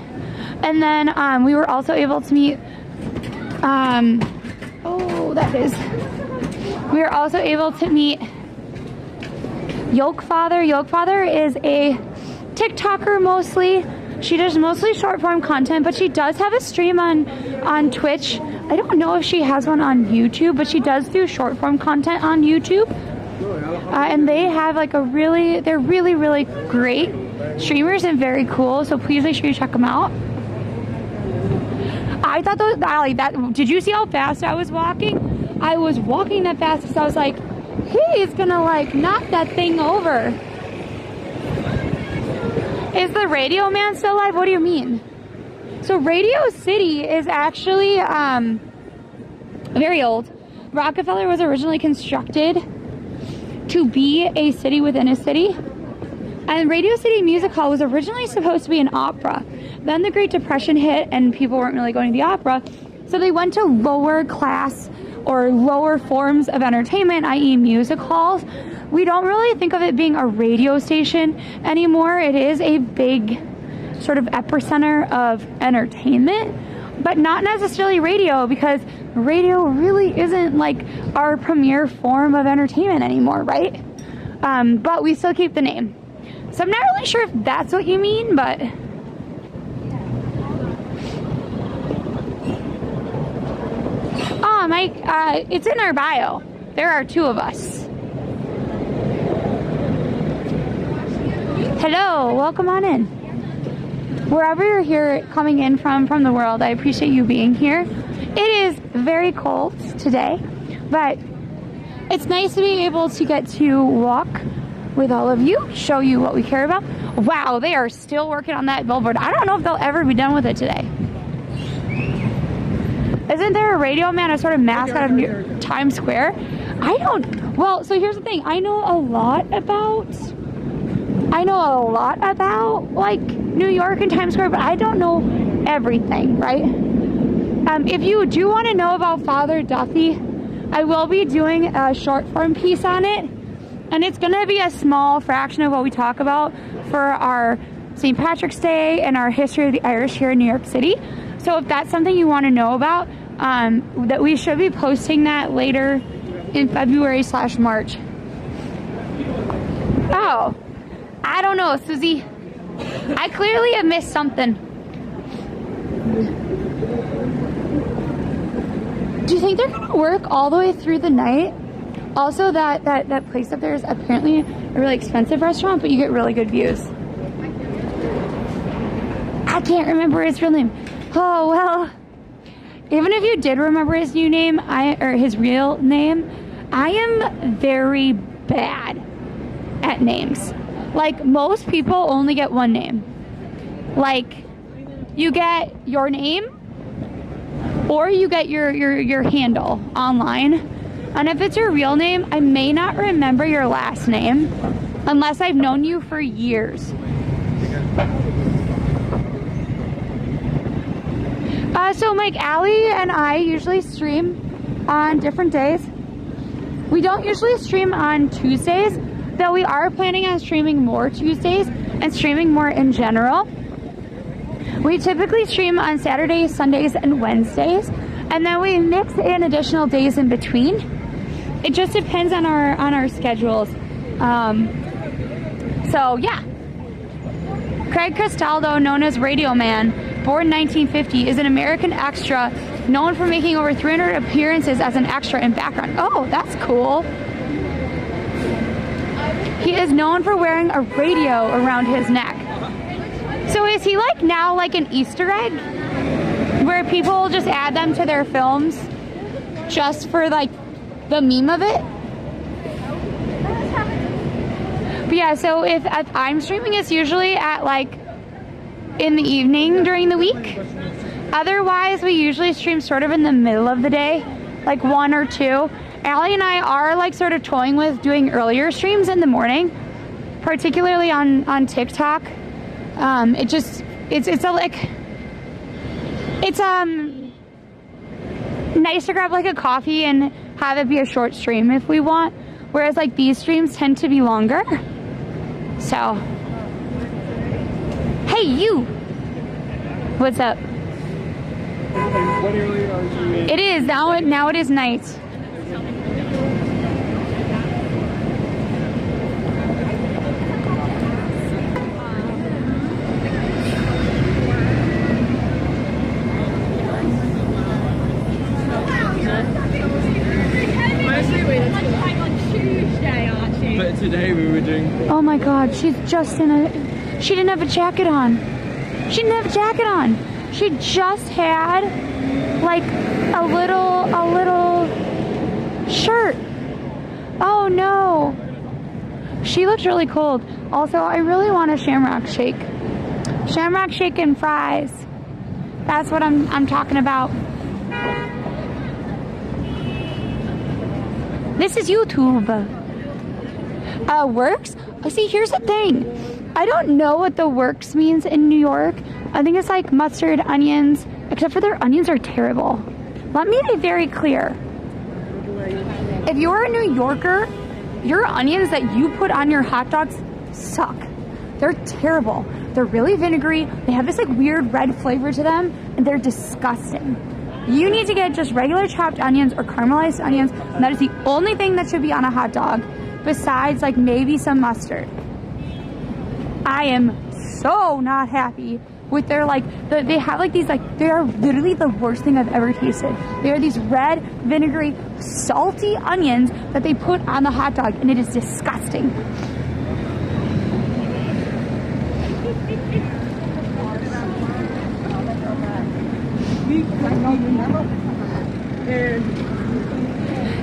And then we were also able to meet, we were also able to meet Yolkfather. Yolkfather is a TikToker mostly. She does mostly short form content, but she does have a stream on Twitch. I don't know if she has one on YouTube, but she does do short form content on YouTube. And they have like they're really, really great streamers and very cool. So please make sure you check them out. I thought that, did you see how fast I was walking? I was walking that fast because I was like, he's gonna like knock that thing over. Is the Radio Man still alive? What do you mean? So Radio City is actually very old. Rockefeller was originally constructed to be a city within a city. And Radio City Music Hall was originally supposed to be an opera. Then the Great Depression hit and people weren't really going to the opera. So they went to lower class or lower forms of entertainment, i.e. music halls. We don't really think of it being a radio station anymore. It is a big sort of epicenter of entertainment, but not necessarily radio, because radio really isn't like our premier form of entertainment anymore, right? But we still keep the name. So I'm not really sure if that's what you mean, but Mike, it's in our bio. There are two of us. Hello, welcome on in. Wherever you're here coming in from the world, I appreciate you being here. It is very cold today, but it's nice to be able to get to walk with all of you, show you what we care about. Wow, they are still working on that billboard. I don't know if they'll ever be done with it today. Isn't there a Radio Man, a sort of mascot of Times Square? Well, so here's the thing. I know a lot about like New York and Times Square, but I don't know everything, right? If you do want to know about Father Duffy, I will be doing a short form piece on it, and it's going to be a small fraction of what we talk about for our St. Patrick's Day and our history of the Irish here in New York City. So if that's something you want to know about, that we should be posting that later in February/March. Oh, I don't know, Susie. I clearly have missed something. Do you think they're gonna work all the way through the night? Also, that place up there is apparently a really expensive restaurant, but you get really good views. can't remember his real name. Oh, well, even if you did remember his new name, or his real name, I am very bad at names. Like, most people only get one name. Like, you get your name, or you get your handle online. And if it's your real name, I may not remember your last name unless I've known you for years. So Mike, Allie and I usually stream on different days. We don't usually stream on Tuesdays, though we are planning on streaming more Tuesdays and streaming more in general. We typically stream on Saturdays, Sundays, and Wednesdays, and then we mix in additional days in between. It just depends on our schedules. So yeah. Craig Castaldo, known as Radio Man, born 1950, is an American extra known for making over 300 appearances as an extra in background. Oh, that's cool. He is known for wearing a radio around his neck. So is he like now like an Easter egg where people just add them to their films just for like the meme of it? But yeah, so if I'm streaming, it's usually at like in the evening during the week. Otherwise, we usually stream sort of in the middle of the day, like 1 or 2. Allie and I are like sort of toying with doing earlier streams in the morning, particularly on TikTok. It's nice to grab like a coffee and have it be a short stream if we want, whereas like these streams tend to be longer. So, hey you, what's up? It is now. Now it is night. But today we were doing. Oh my God, she's just in a. She didn't have a jacket on. She didn't have a jacket on. She just had like a little shirt. Oh no. She looks really cold. Also, I really want a shamrock shake. Shamrock shake and fries. That's what I'm talking about. This is YouTube. Works? See, here's the thing. I don't know what the works means in New York. I think it's like mustard, onions, except for their onions are terrible. Let me be very clear. If you're a New Yorker, your onions that you put on your hot dogs suck. They're terrible. They're really vinegary. They have this like weird red flavor to them, and they're disgusting. You need to get just regular chopped onions or caramelized onions, and that is the only thing that should be on a hot dog, besides like maybe some mustard. I am so not happy with their like, they have like these like, they are literally the worst thing I've ever tasted. They are these red, vinegary, salty onions that they put on the hot dog, and it is disgusting.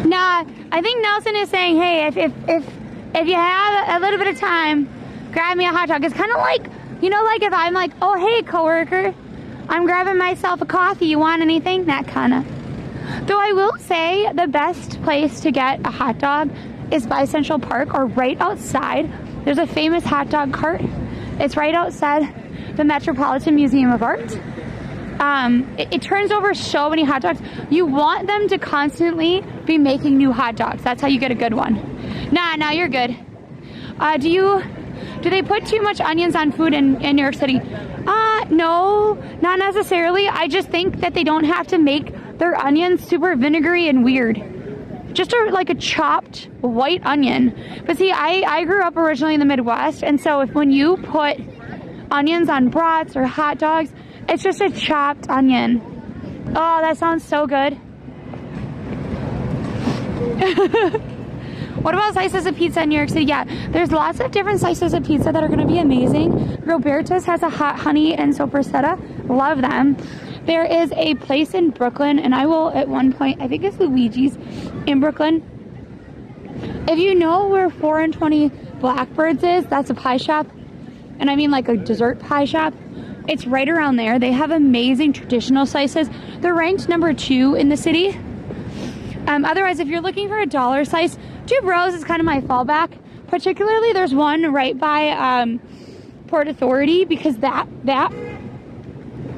Nah, I think Nelson is saying, hey, if you have a little bit of time, grab me a hot dog. It's kind of like, you know, like if I'm like, oh, hey, coworker, I'm grabbing myself a coffee. You want anything? That kind of. Though I will say the best place to get a hot dog is by Central Park or right outside. There's a famous hot dog cart. It's right outside the Metropolitan Museum of Art. It turns over so many hot dogs. You want them to constantly be making new hot dogs. That's how you get a good one. Nah, you're good. Do they put too much onions on food in New York City? No, not necessarily. I just think that they don't have to make their onions super vinegary and weird. Just like a chopped white onion. But see, I grew up originally in the Midwest, and so when you put onions on brats or hot dogs, it's just a chopped onion. Oh, that sounds so good. What about slices of pizza in New York City? Yeah, there's lots of different slices of pizza that are going to be amazing. Roberta's has a hot honey and sopressata. Love them. There is a place in Brooklyn, and I will at one point, I think it's Luigi's in Brooklyn. If you know where 4 and 20 Blackbirds is, that's a pie shop. And I mean like a dessert pie shop. It's right around there. They have amazing traditional slices. They're ranked number 2 in the city. Otherwise, if you're looking for a dollar slice, Two Bros is kind of my fallback. Particularly, there's one right by Port Authority, because that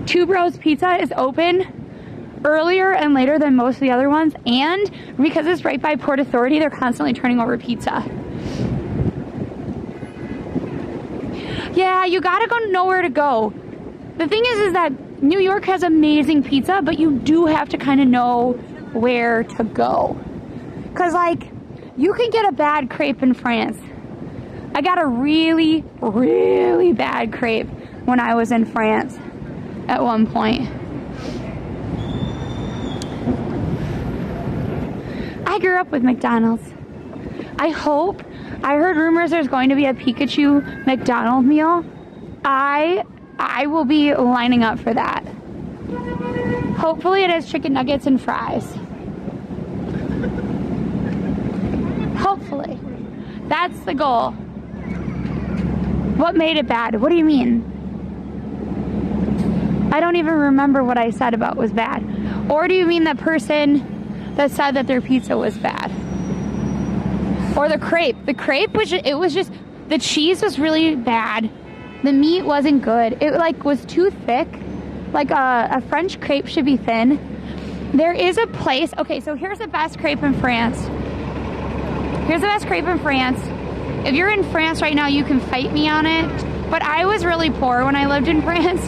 Two Bros Pizza is open earlier and later than most of the other ones, and because it's right by Port Authority, they're constantly turning over pizza. Yeah, you gotta know where to go. The thing is that New York has amazing pizza, but you do have to kind of know where to go. Cause like, you can get a bad crepe in France. I got a really, really bad crepe when I was in France at one point. I grew up with McDonald's. I heard rumors there's going to be a Pikachu McDonald's meal. I will be lining up for that. Hopefully it has chicken nuggets and fries. Hopefully. That's the goal. What made it bad? What do you mean? I don't even remember what I said about was bad. Or do you mean the person that said that their pizza was bad? Or the crepe. The crepe, the cheese was really bad. The meat wasn't good. It like was too thick. Like a French crepe should be thin. There is a place, okay, so here's the best crepe in France. Here's the best crepe in France. If you're in France right now, you can fight me on it. But I was really poor when I lived in France.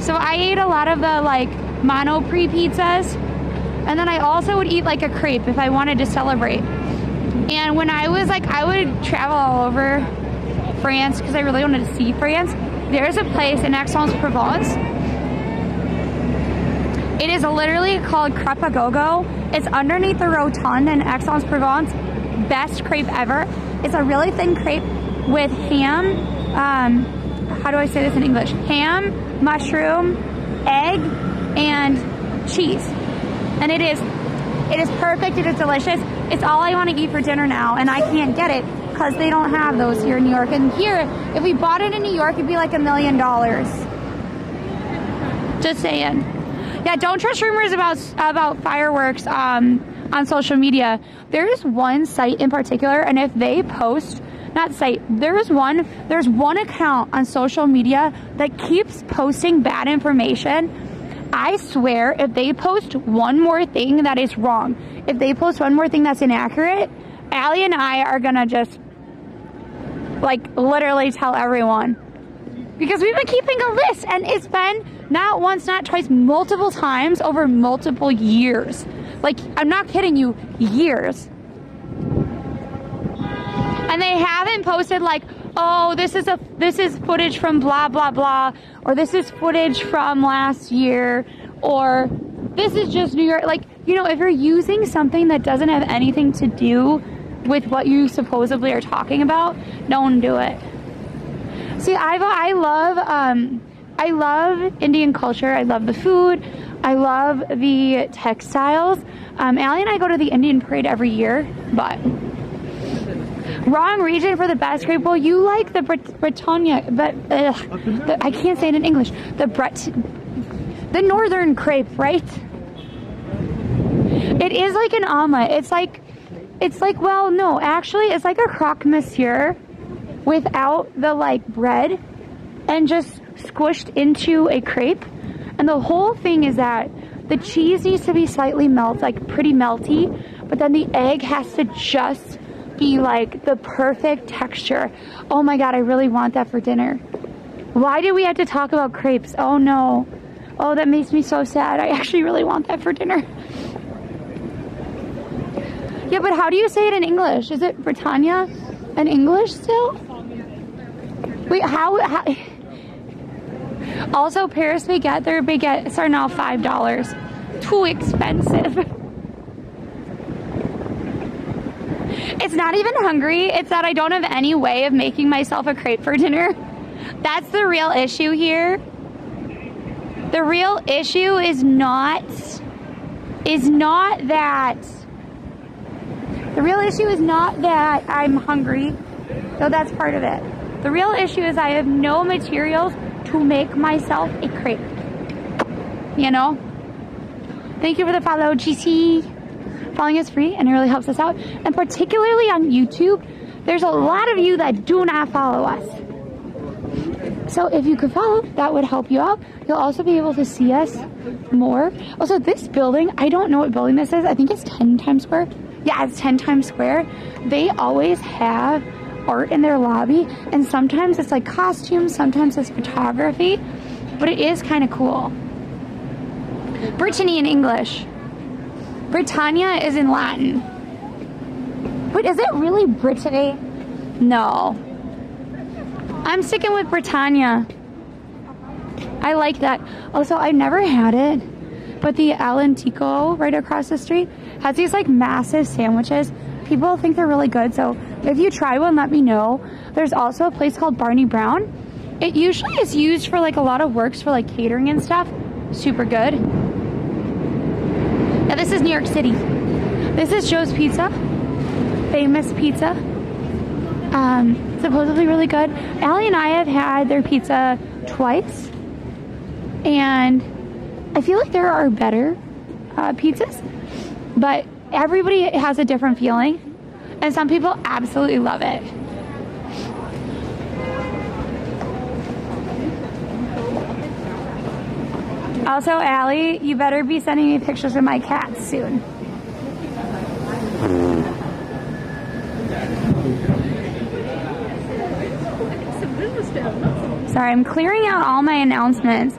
So I ate a lot of the like Monoprix pizzas. And then I also would eat like a crepe if I wanted to celebrate. And when I was like, I would travel all over France because I really wanted to see France. There's a place in Aix-en-Provence. It is literally called Crepe a Go-Go. It's underneath the Rotonde in Aix-en-Provence. Best crepe ever. It's a really thin crepe with ham. How do I say this in English? Ham, mushroom, egg, and cheese. And it is perfect. It is delicious. It's all I want to eat for dinner now, and I can't get it because they don't have those here in New York. And here, if we bought it in New York, it'd be like $1 million. Just saying. Yeah, don't trust rumors about fireworks on social media. There is one site in particular, and if they post, there's one account on social media that keeps posting bad information. I swear, if they post one more thing that is wrong, if they post one more thing that's inaccurate, Allie and I are gonna just like literally tell everyone. Because we've been keeping a list, and it's been not once, not twice, multiple times over multiple years. Like, I'm not kidding you, years. And they haven't posted like, oh, this is footage from blah, blah, blah, or this is footage from last year, or this is just New York. Like, you know, if you're using something that doesn't have anything to do with what you supposedly are talking about, don't do it. See, I love Indian culture. I love the food. I love the textiles. Allie and I go to the Indian parade every year, but wrong region for the best crepe. Well, you like the Britannia, but I can't say it in English. The northern crepe, right? It is like an omelet. It's like, well, no, actually, it's like a croque monsieur without the like bread and just squished into a crepe. And the whole thing is that the cheese needs to be slightly pretty melty, but then the egg has to just be like the perfect texture. Oh my God, I really want that for dinner. Why do we have to talk about crepes? Oh no. Oh, that makes me so sad. I actually really want that for dinner. Yeah, but how do you say it in English? Is it Britannia in English still? Wait, how? Also, Paris baguette, their baguettes are now $5. Too expensive. It's not even hungry. It's that I don't have any way of making myself a crepe for dinner. That's the real issue here. The real issue is not that. The real issue is not that I'm hungry, though that's part of it. The real issue is I have no materials to make myself a crepe. You know? Thank you for the follow, GC. Following is free and it really helps us out. And particularly on YouTube, there's a lot of you that do not follow us. So if you could follow, that would help you out. You'll also be able to see us more. Also, this building, I don't know what building this is. I think it's 10 Times Square. Yeah, it's 10 Times Square. They always have art in their lobby. And sometimes it's like costumes, sometimes it's photography. But it is kind of cool. Brittany in English. Britannia is in Latin. Wait, is it really Brittany? No. I'm sticking with Britannia. I like that. Also, I've never had it, but the Alentico right across the street has these like massive sandwiches. People think they're really good, so if you try one, let me know. There's also a place called Barney Brown. It usually is used for like a lot of works for like catering and stuff. Super good. Now this is New York City. This is Joe's Pizza. Famous pizza. Supposedly really good. Allie and I have had their pizza twice. And I feel like there are better pizzas. But everybody has a different feeling. And some people absolutely love it. Also, Allie, you better be sending me pictures of my cats soon. Sorry, I'm clearing out all my announcements.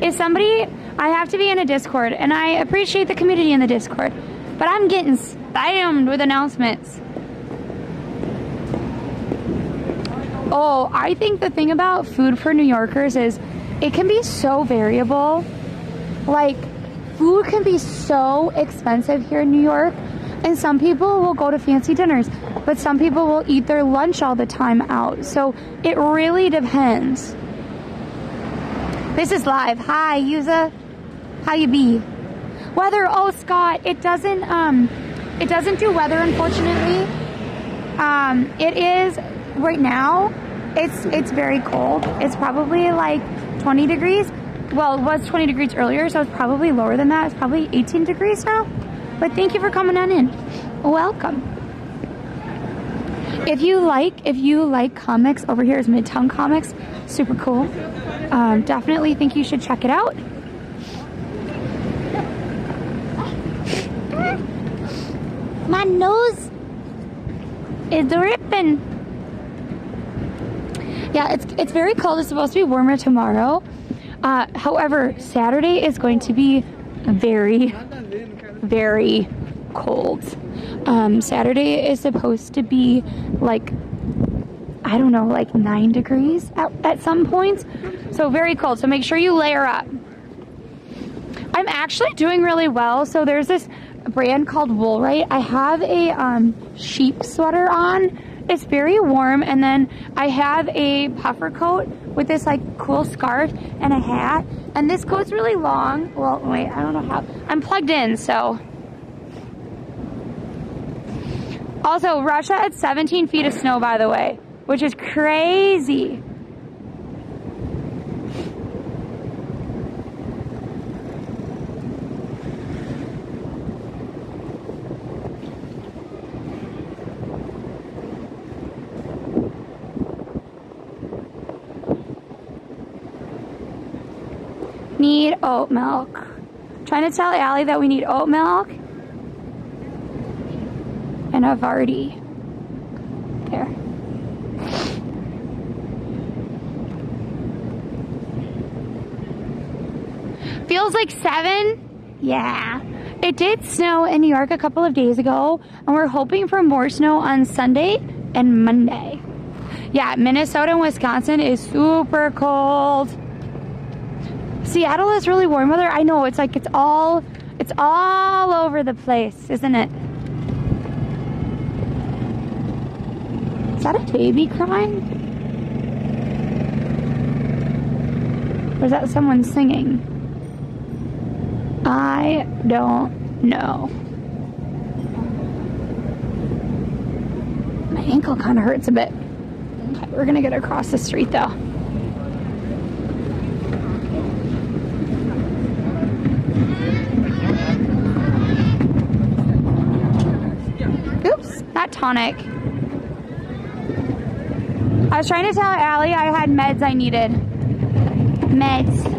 If somebody, I have to be in a Discord, and I appreciate the community in the Discord, but I'm getting spammed with announcements. Oh, I think the thing about food for New Yorkers is it can be so variable. Like, food can be so expensive here in New York, and some people will go to fancy dinners, but some people will eat their lunch all the time out. So it really depends. This is live. Hi, Yuza. How you be? Weather. Oh, Scott. It doesn't do weather, unfortunately. It is right now. It's very cold. It's probably like 20 degrees. Well, it was 20 degrees earlier, so it's probably lower than that. It's probably 18 degrees now. But thank you for coming on in. Welcome. If you like comics, over here is Midtown Comics. Super cool. Definitely think you should check it out. My nose is dripping. Yeah, it's very cold. It's supposed to be warmer tomorrow. However, Saturday is going to be very, very cold. Saturday is supposed to be like, I don't know, like 9 degrees at some points. So very cold. So make sure you layer up. I'm actually doing really well. So there's this brand called Woolrite. I have a sheep sweater on. It's very warm, and then I have a puffer coat with this like cool scarf and a hat, and this coat's really long. Well, wait, I don't know how. I'm plugged in, so. Also, Russia had 17 feet of snow, by the way, which is crazy. Need oat milk. Trying to tell Allie that we need oat milk and a Vardy. There. Feels like 7? Yeah. It did snow in New York a couple of days ago, and we're hoping for more snow on Sunday and Monday. Yeah, Minnesota and Wisconsin is super cold. Seattle is really warm weather. I know, it's like it's all over the place, isn't it? Is that a baby crying? Or is that someone singing? I don't know. My ankle kind of hurts a bit. Okay, we're gonna get across the street though. Oops, not tonic. I was trying to tell Allie I had meds I needed. Meds.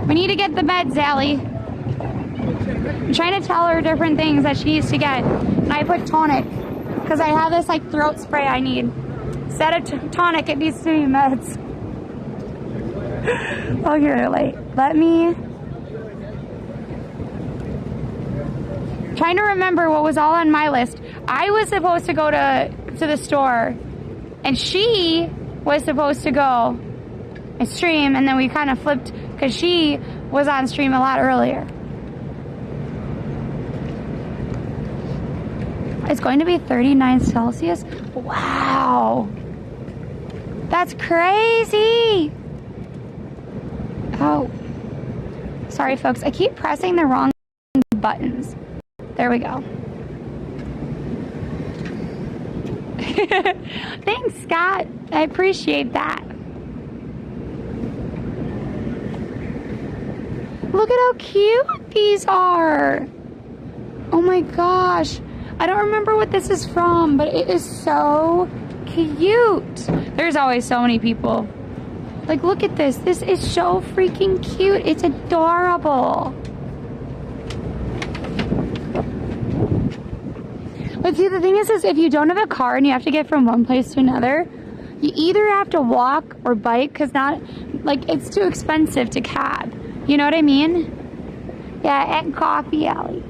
We need to get the meds, Allie. I'm trying to tell her different things that she needs to get. And I put tonic. Because I have this like throat spray I need. Instead of tonic, it needs to be meds. Oh, here, wait. Let me... Trying to remember what was all on my list. I was supposed to go to the store. And she was supposed to go and stream. And then we kind of flipped because she was on stream a lot earlier. It's going to be 39 Celsius. Wow. That's crazy. Oh. Sorry, folks. I keep pressing the wrong buttons. There we go. Thanks, Scott. I appreciate that. Look at how cute these are. Oh my gosh. I don't remember what this is from, but it is so cute. There's always so many people. Like, look at this. This is so freaking cute. It's adorable. But see, the thing is if you don't have a car and you have to get from one place to another, you either have to walk or bike because it's too expensive to cab. You know what I mean? Yeah, and coffee alley.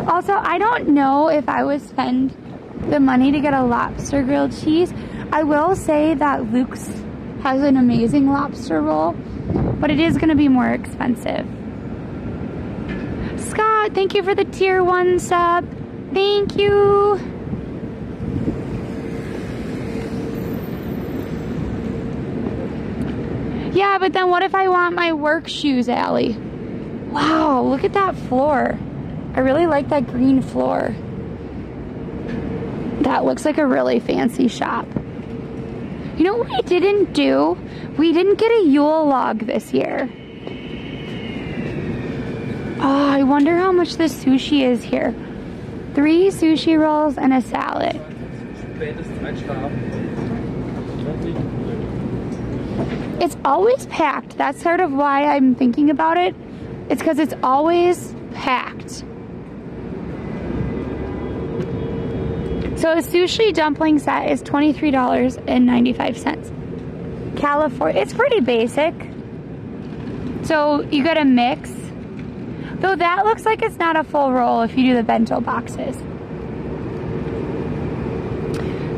Also, I don't know if I would spend the money to get a lobster grilled cheese. I will say that Luke's has an amazing lobster roll, but it is going to be more expensive. Scott, thank you for the tier 1 sub. Thank you. Yeah, but then what if I want my work shoes, Allie? Wow, look at that floor. I really like that green floor. That looks like a really fancy shop. You know what we didn't do? We didn't get a Yule log this year. Oh, I wonder how much the sushi is here. 3 sushi rolls and a salad. It's always packed. That's sort of why I'm thinking about it. It's because it's always packed. So a sushi dumpling set is $23.95. California, it's pretty basic. So you get a mix. Though that looks like it's not a full roll if you do the bento boxes.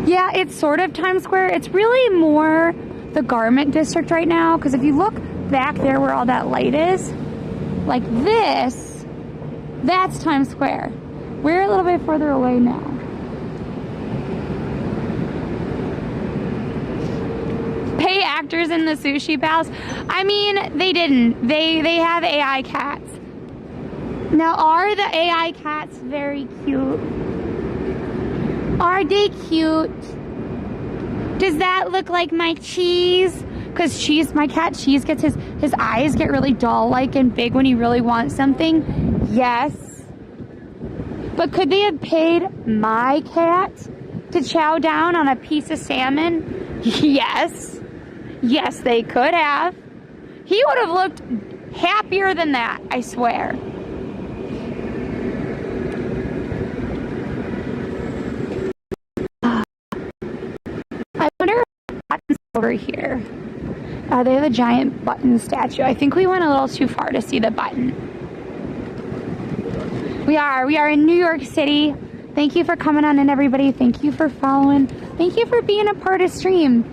Yeah, it's sort of Times Square. It's really more the garment district right now. Because if you look back there where all that light is, like this, that's Times Square. We're a little bit further away now. Pay actors in the Sushi Palace. I mean, they didn't. They have AI cats. Now, are the AI cats very cute? Are they cute? Does that look like my Cheese? Because Cheese, my cat Cheese gets his eyes get really doll-like and big when he really wants something. Yes. But could they have paid my cat to chow down on a piece of salmon? Yes. Yes, they could have. He would have looked happier than that, I swear. I wonder if Hudson's over here. They have a giant button statue. I think we went a little too far to see the button. We are in New York City. Thank you for coming on in, everybody. Thank you for following. Thank you for being a part of stream.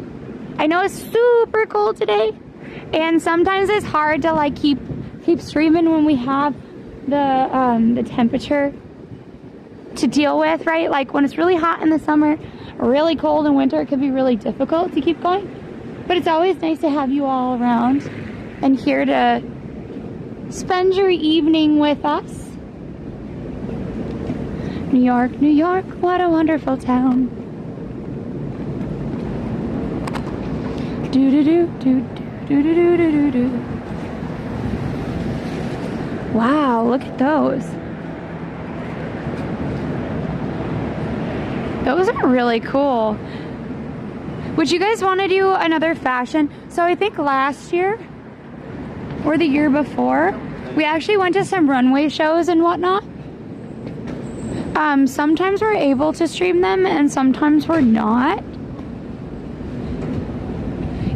I know it's super cold today, and sometimes it's hard to like keep streaming when we have the temperature to deal with, right? Like when it's really hot in the summer, really cold in winter, it can be really difficult to keep going. But it's always nice to have you all around and here to spend your evening with us. New York, New York, what a wonderful town. Do do do do do do do do do do. Wow, look at those. Those are really cool. Would you guys want to do another fashion? So I think last year or the year before, we actually went to some runway shows and whatnot. Sometimes we're able to stream them and sometimes we're not.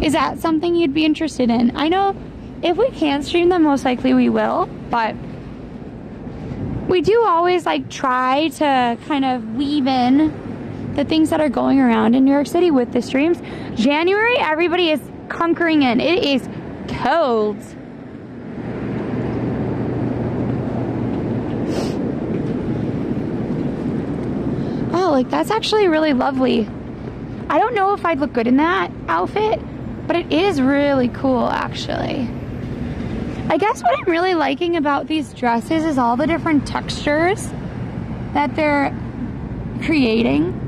Is that something you'd be interested in? I know if we can't stream them, most likely we will, but we do always like try to kind of weave in the things that are going around in New York City with the streams. January, everybody is hunkering in. It is cold. Oh, like that's actually really lovely. I don't know if I'd look good in that outfit, but it is really cool actually. I guess what I'm really liking about these dresses is all the different textures that they're creating.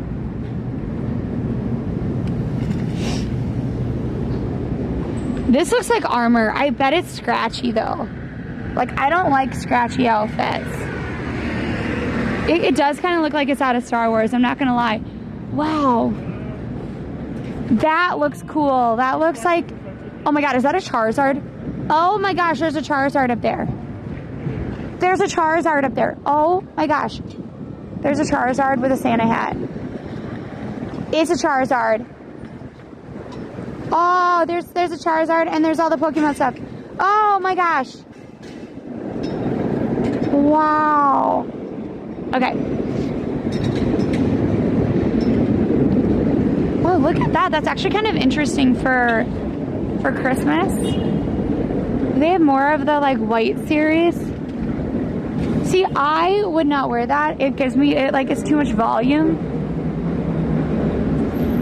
This looks like armor. I bet it's scratchy though. Like I don't like scratchy outfits. It does kind of look like it's out of Star Wars, I'm not gonna lie. Wow. That looks cool. That looks like, oh my god, is that a Charizard? Oh my gosh, there's a Charizard up there. There's a Charizard up there. Oh my gosh. There's a Charizard with a Santa hat. It's a Charizard. Oh, there's a Charizard and there's all the Pokemon stuff. Oh my gosh. Wow. Okay. Oh, look at that. That's actually kind of interesting for Christmas. They have more of the like white series. See, I would not wear that. It gives me, it's too much volume.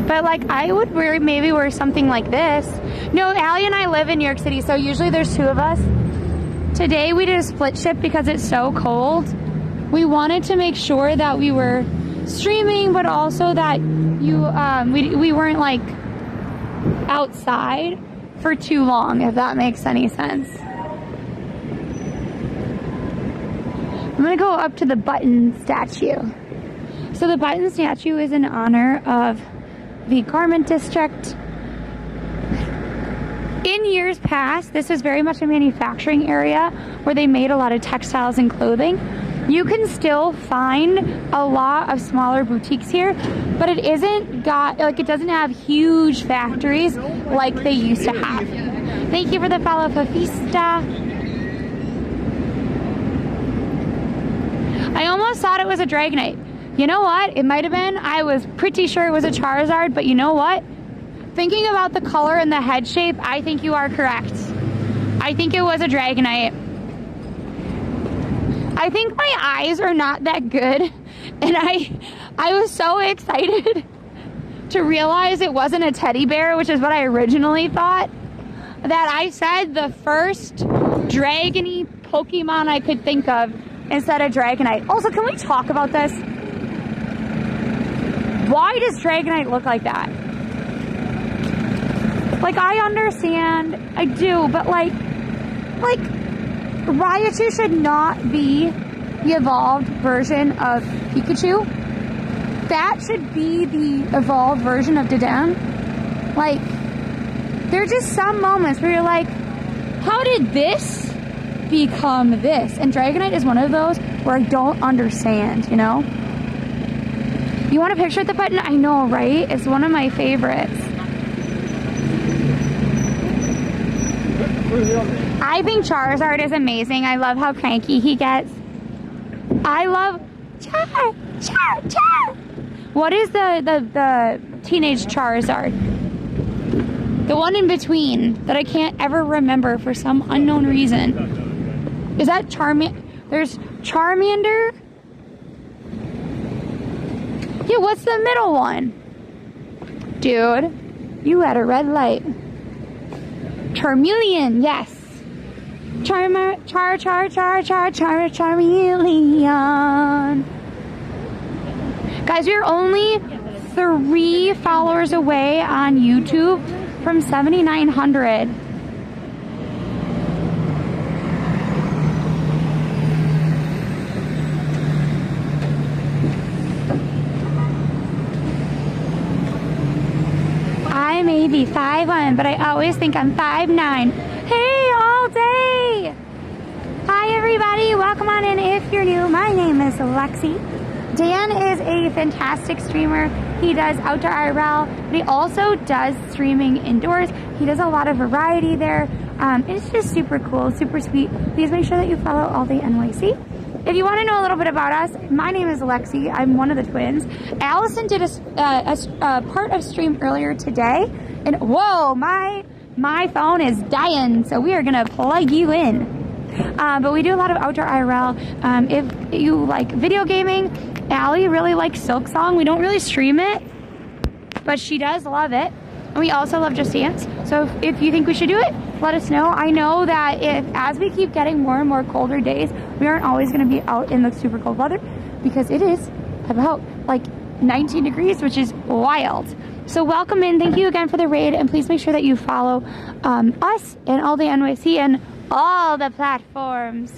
But like I would maybe wear something like this. No, Allie and I live in New York City, so usually there's two of us. Today we did a split shift because it's so cold. We wanted to make sure that we were streaming, but also that we weren't like outside for too long, if that makes any sense. I'm gonna go up to the button statue. So the button statue is in honor of the garment district. In years past, this was very much a manufacturing area where they made a lot of textiles and clothing. You can still find a lot of smaller boutiques here, but it it doesn't have huge factories like they used to have. Thank you for the follow, Fafista. I almost thought it was a Dragonite. You know what? It might have been. I was pretty sure it was a Charizard, but you know what? Thinking about the color and the head shape, I think you are correct. I think it was a Dragonite. I think my eyes are not that good, and I was so excited to realize it wasn't a teddy bear, which is what I originally thought, that I said the first dragony Pokemon I could think of instead of Dragonite. Also, can we talk about this? Why does Dragonite look like that? Like, I understand, I do, but like Raichu should not be the evolved version of Pikachu. That should be the evolved version of Dedenne. Like, there are just some moments where you're like, how did this become this? And Dragonite is one of those where I don't understand, you know? You want a picture at the button? I know, right? It's one of my favorites. I think Charizard is amazing. I love how cranky he gets. I love Char. What is the teenage Charizard? The one in between that I can't ever remember for some unknown reason. Is that There's Charmander. Yeah, what's the middle one? Dude, you had a red light. Charmeleon, yes. Charmeleon. Guys, we're only 3 followers away on YouTube from 7,900. I may be 5'1", but I always think I'm 5'9". Hey, all day! Hi, everybody. Welcome on in if you're new. My name is Lexi. Dan is a fantastic streamer. He does outdoor IRL, but he also does streaming indoors. He does a lot of variety there. It's just super cool, super sweet. Please make sure that you follow All Day NYC. If you want to know a little bit about us, my name is Alexi. I'm one of the twins. Allison did a part of stream earlier today, and whoa, my phone is dying, so we are gonna plug you in. But we do a lot of outdoor IRL. If you like video gaming, Allie really likes Silk Song. We don't really stream it, but she does love it. And we also love Just Dance. So if you think we should do it, let us know. I know that as we keep getting more and more colder days, we aren't always going to be out in the super cold weather, because it is about like 19 degrees, which is wild. So welcome in. Thank you again for the raid, and please make sure that you follow us and All Day NYC and all the platforms.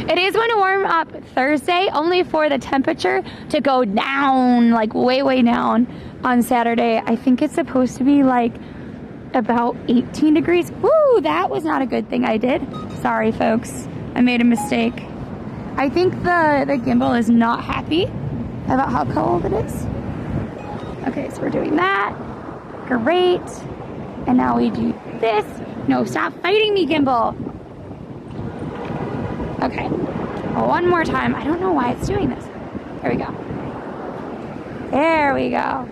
It is going to warm up Thursday, only for the temperature to go down, like way down on Saturday. I think it's supposed to be like about 18 degrees. Woo, that was not a good thing I did. Sorry, folks. I made a mistake. I think the gimbal is not happy about how cold it is. Okay, so we're doing that. Great. And now we do this. No, stop fighting me, gimbal. Okay, one more time. I don't know why it's doing this. There we go. There we go.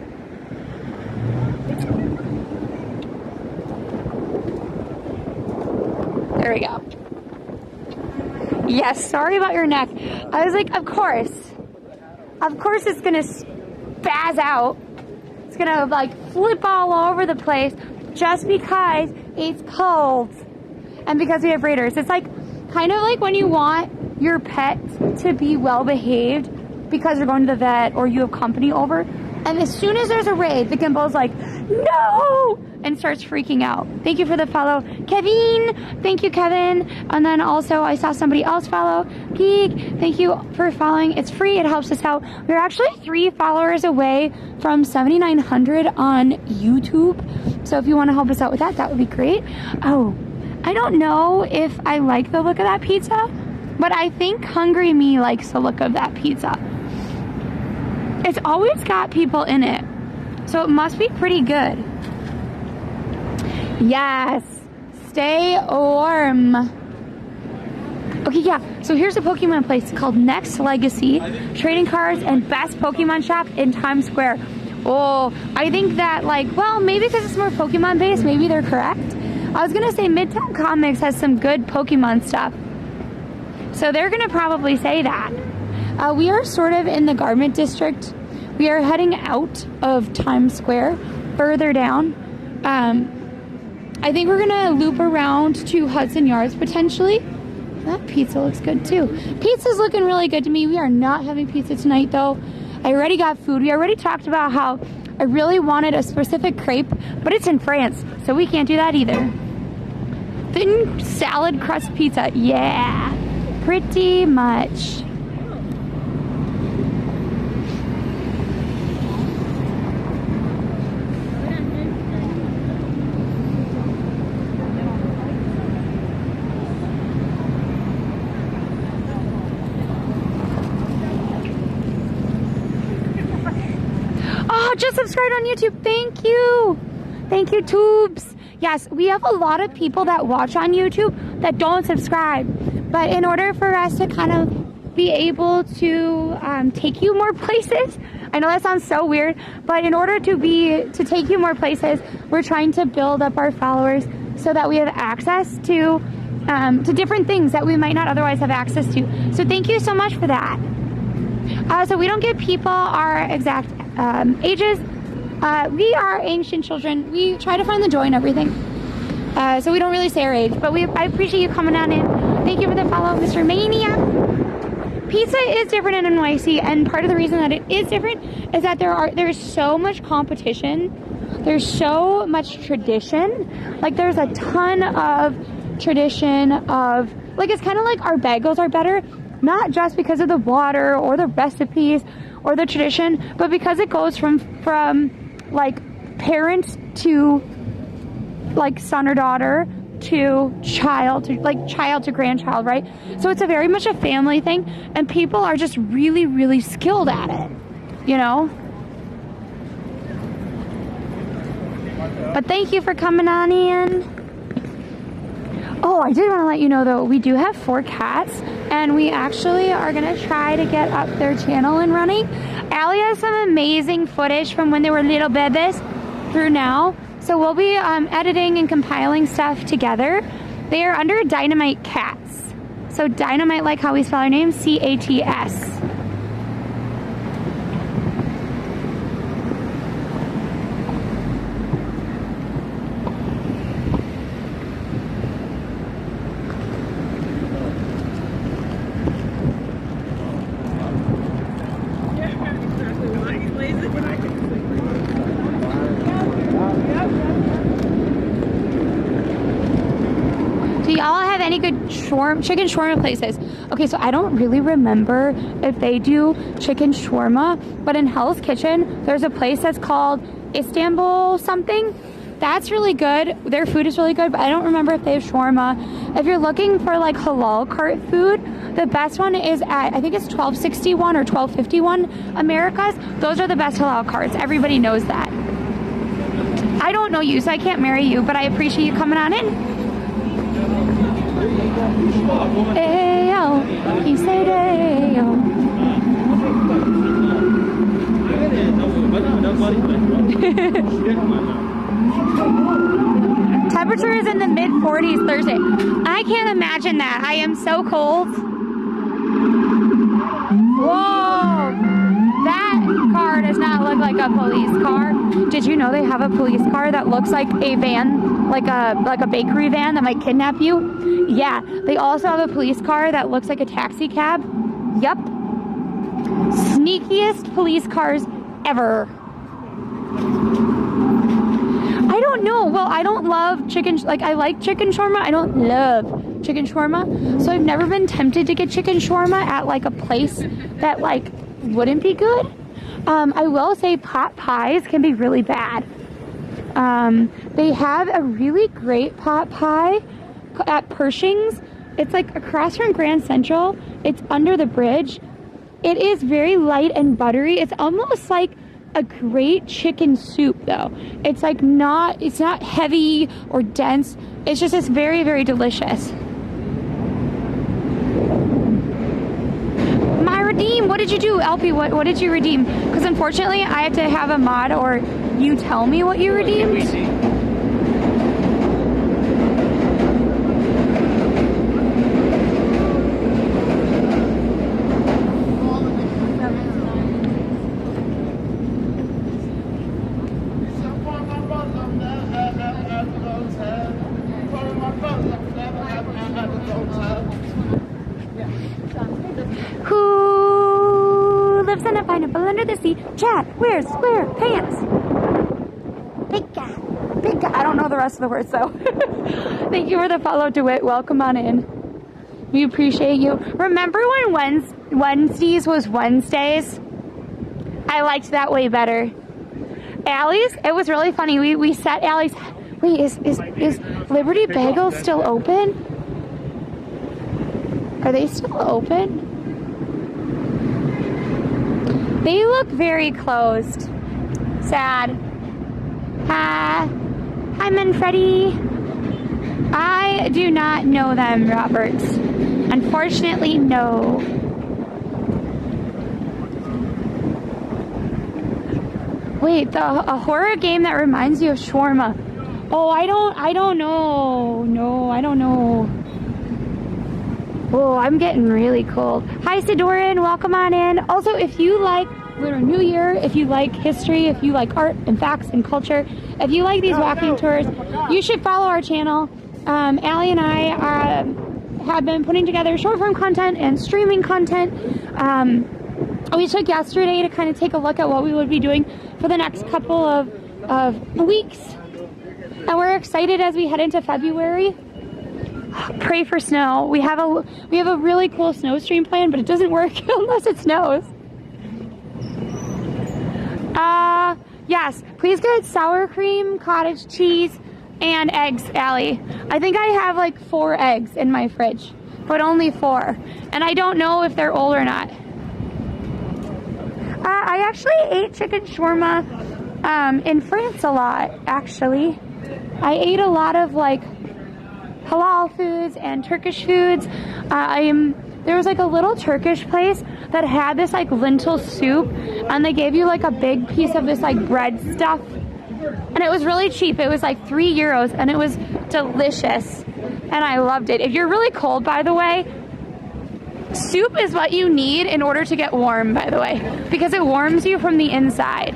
There we go. Yes, sorry about your neck. I was like, of course it's gonna spaz out. It's gonna like flip all over the place just because it's cold and because we have raiders. It's like kind of like when you want your pet to be well behaved because you're going to the vet or you have company over, and as soon as there's a raid, the gimbal's like, no, and starts freaking out. Thank you for the follow, Kevin. Thank you, Kevin. And then also I saw somebody else follow, Geek. Thank you for following. It's free. It helps us out. We're actually 3 followers away from 7,900 on YouTube. So if you want to help us out with that, that would be great. Oh, I don't know if I like the look of that pizza, but I think Hungry Me likes the look of that pizza. It's always got people in it, so it must be pretty good. Yes, stay warm. Okay, yeah, so here's a Pokemon place called Next Legacy, trading cards and best Pokemon shop in Times Square. Oh, I think that, like, well, maybe because it's more Pokemon based, maybe they're correct. I was gonna say Midtown Comics has some good Pokemon stuff, so they're gonna probably say that. We are sort of in the garment district. We are heading out of Times Square, further down. I think we're gonna loop around to Hudson Yards potentially. That pizza looks good too. Pizza's looking really good to me. We are not having pizza tonight though. I already got food. We already talked about how I really wanted a specific crepe, but it's in France, so we can't do that either. Thin salad crust pizza, yeah, pretty much. Just subscribed on YouTube. Thank you. Thank you, Tubes. Yes, we have a lot of people that watch on YouTube that don't subscribe. But in order for us to kind of be able to take you more places, I know that sounds so weird, but in order to take you more places, we're trying to build up our followers so that we have access to different things that we might not otherwise have access to. So thank you so much for that. So we don't give people our exact ages. We are ancient children. We try to find the joy in everything. So we don't really say our age, but I appreciate you coming on in. Thank you for the follow, Mr. Mania. Pizza is different in NYC, and part of the reason that it is different is that there's so much competition. There's so much tradition. Like, there's a ton of tradition of, like, it's kind of like our bagels are better, not just because of the water or the recipes or the tradition, but because it goes from like parent to like son or daughter to child to grandchild, right? So it's a very much a family thing, and people are just really, really skilled at it, you know? But thank you for coming on in. Oh, I did want to let you know though, we do have 4 cats, and we actually are gonna try to get up their channel and running. Allie has some amazing footage from when they were little babies through now. So we'll be editing and compiling stuff together. They are under Dynamite Cats. So Dynamite, like how we spell our name, C-A-T-S. Any good chicken shawarma places? Okay, so I don't really remember if they do chicken shawarma, but in Hell's Kitchen there's a place that's called Istanbul something. That's really good. Their food is really good, but I don't remember if they have shawarma. If you're looking for like halal cart food, the best one is at, I think it's 1261 or 1251 Americas. Those are the best halal carts. Everybody knows that. I don't know you, so I can't marry you, but I appreciate you coming on in. Ayo, he said ayo. Temperature is in the mid-40s Thursday. I can't imagine that. I am so cold. Whoa! That car does not look like a police car. Did you know they have a police car that looks like a van, like a bakery van that might kidnap you? Yeah, they also have a police car that looks like a taxi cab. Yep. Sneakiest police cars ever. I don't know. Well, I don't love chicken. Like, I like chicken shawarma. I don't love chicken shawarma. So I've never been tempted to get chicken shawarma at like a place that like wouldn't be good. I will say pot pies can be really bad. They have a really great pot pie at Pershing's. It's like across from Grand Central. It's under the bridge. It is very light and buttery. It's almost like a great chicken soup though. It's like it's not heavy or dense. It's very, very delicious. My redeem, what did you do? LP, what did you redeem? Because unfortunately I had to have a mod or you tell me what you redeemed. Chad, where's square pants? Big guy. I don't know the rest of the words though. Thank you for the follow, DeWitt. Welcome on in. We appreciate you. Remember when Wednesdays was Wednesdays? I liked that way better. Allie's, it was really funny. We set Allie's. Wait, is Liberty Bagels still open? Are they still open? They look very closed. Sad. Hi, Manfredi. I do not know them, Robert. Unfortunately, no. Wait, a horror game that reminds you of shawarma. Oh, I don't know. No, I don't know. Oh, I'm getting really cold. Hi, Sidoran. Welcome on in. Also, if you like Lunar New Year, if you like history, if you like art and facts and culture, if you like these walking tours, you should follow our channel. Allie and I have been putting together short form content and streaming content. We took yesterday to kind of take a look at what we would be doing for the next couple of weeks. And we're excited as we head into February. Pray for snow. We have a really cool snow stream plan, but it doesn't work unless it snows. Yes, please get sour cream, cottage cheese, and eggs, Allie. I think I have like 4 eggs in my fridge, but only 4. And I don't know if they're old or not. I actually ate chicken shawarma in France a lot, actually. I ate a lot of like halal foods and Turkish foods. There was like a little Turkish place that had this like lentil soup, and they gave you like a big piece of this like bread stuff, and it was really cheap. It was like €3 and it was delicious and I loved it. If you're really cold, by the way, soup is what you need in order to get warm, by the way, because it warms you from the inside.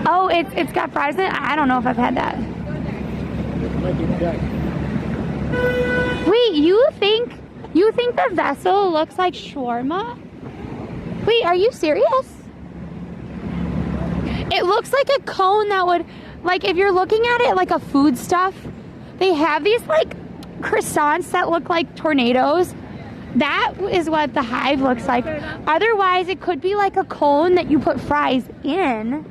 Oh, it's got fries in it? I don't know if I've had that. Wait, you think the vessel looks like shawarma? Wait, are you serious? It looks like a cone that would, like if you're looking at it like a food stuff, they have these like croissants that look like tornadoes. That is what the hive looks like. Otherwise, it could be like a cone that you put fries in.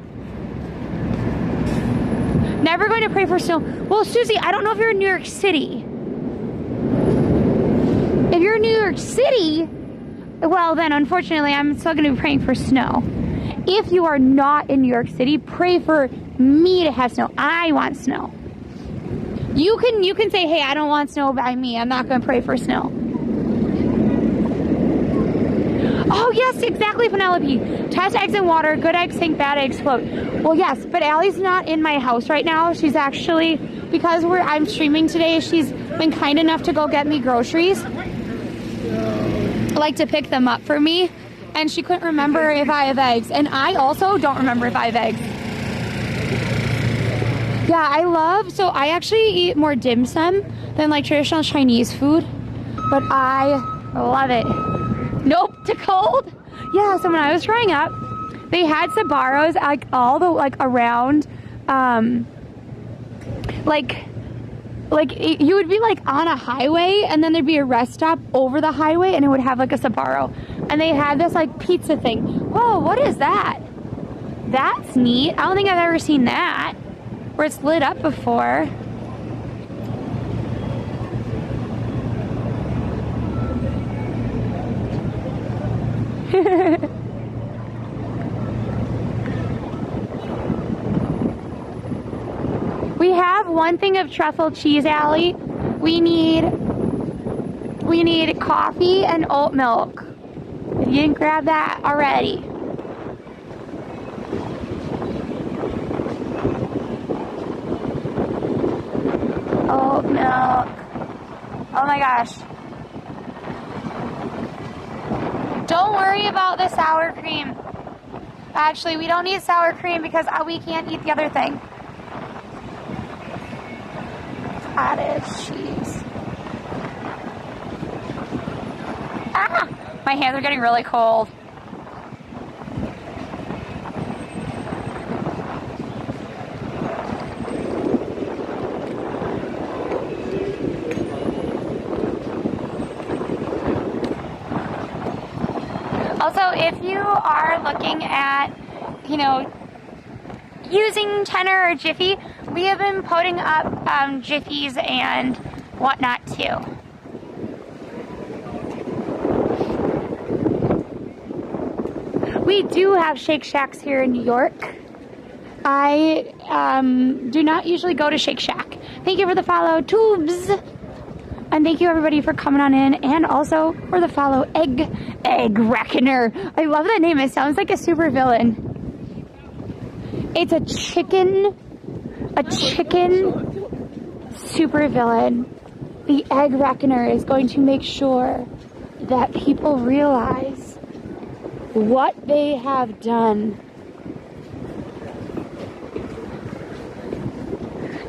Never going to pray for snow. Well, Susie, I don't know if you're in New York City. If you're in New York City, well then unfortunately I'm still going to be praying for snow. If you are not in New York City, pray for me to have snow. I want snow. You can say, hey, I don't want snow by me. I'm not going to pray for snow. Oh yes, exactly, Penelope. Test eggs in water. Good eggs sink, bad eggs float. Well, yes, but Allie's not in my house right now. She's actually, because I'm streaming today, she's been kind enough to go get me groceries. Like to pick them up for me. And she couldn't remember if I have eggs. And I also don't remember if I have eggs. Yeah, so I actually eat more dim sum than like traditional Chinese food. But I love it. Nope, to cold. Yeah, so when I was growing up, they had Sbarros like all the like around, you would be like on a highway and then there'd be a rest stop over the highway and it would have like a Sbarro, and they had this like pizza thing. Whoa, what is that? That's neat. I don't think I've ever seen that where it's lit up before. We have one thing of truffle cheese, Allie. We need coffee and oat milk. If you didn't grab that already. Oat milk. Oh my gosh. Don't worry about the sour cream. Actually, we don't need sour cream because we can't eat the other thing. Cottage cheese. Ah! My hands are getting really cold. Also, if you are looking at, using Tenor or Jiffy, we have been putting up Jiffies and whatnot too. We do have Shake Shacks here in New York. I do not usually go to Shake Shack. Thank you for the follow, Tubes. And thank you everybody for coming on in, and also for the follow, Egg Reckoner. I love that name. It sounds like a super villain. It's a chicken super villain. the egg reckoner is going to make sure that people realize what they have done.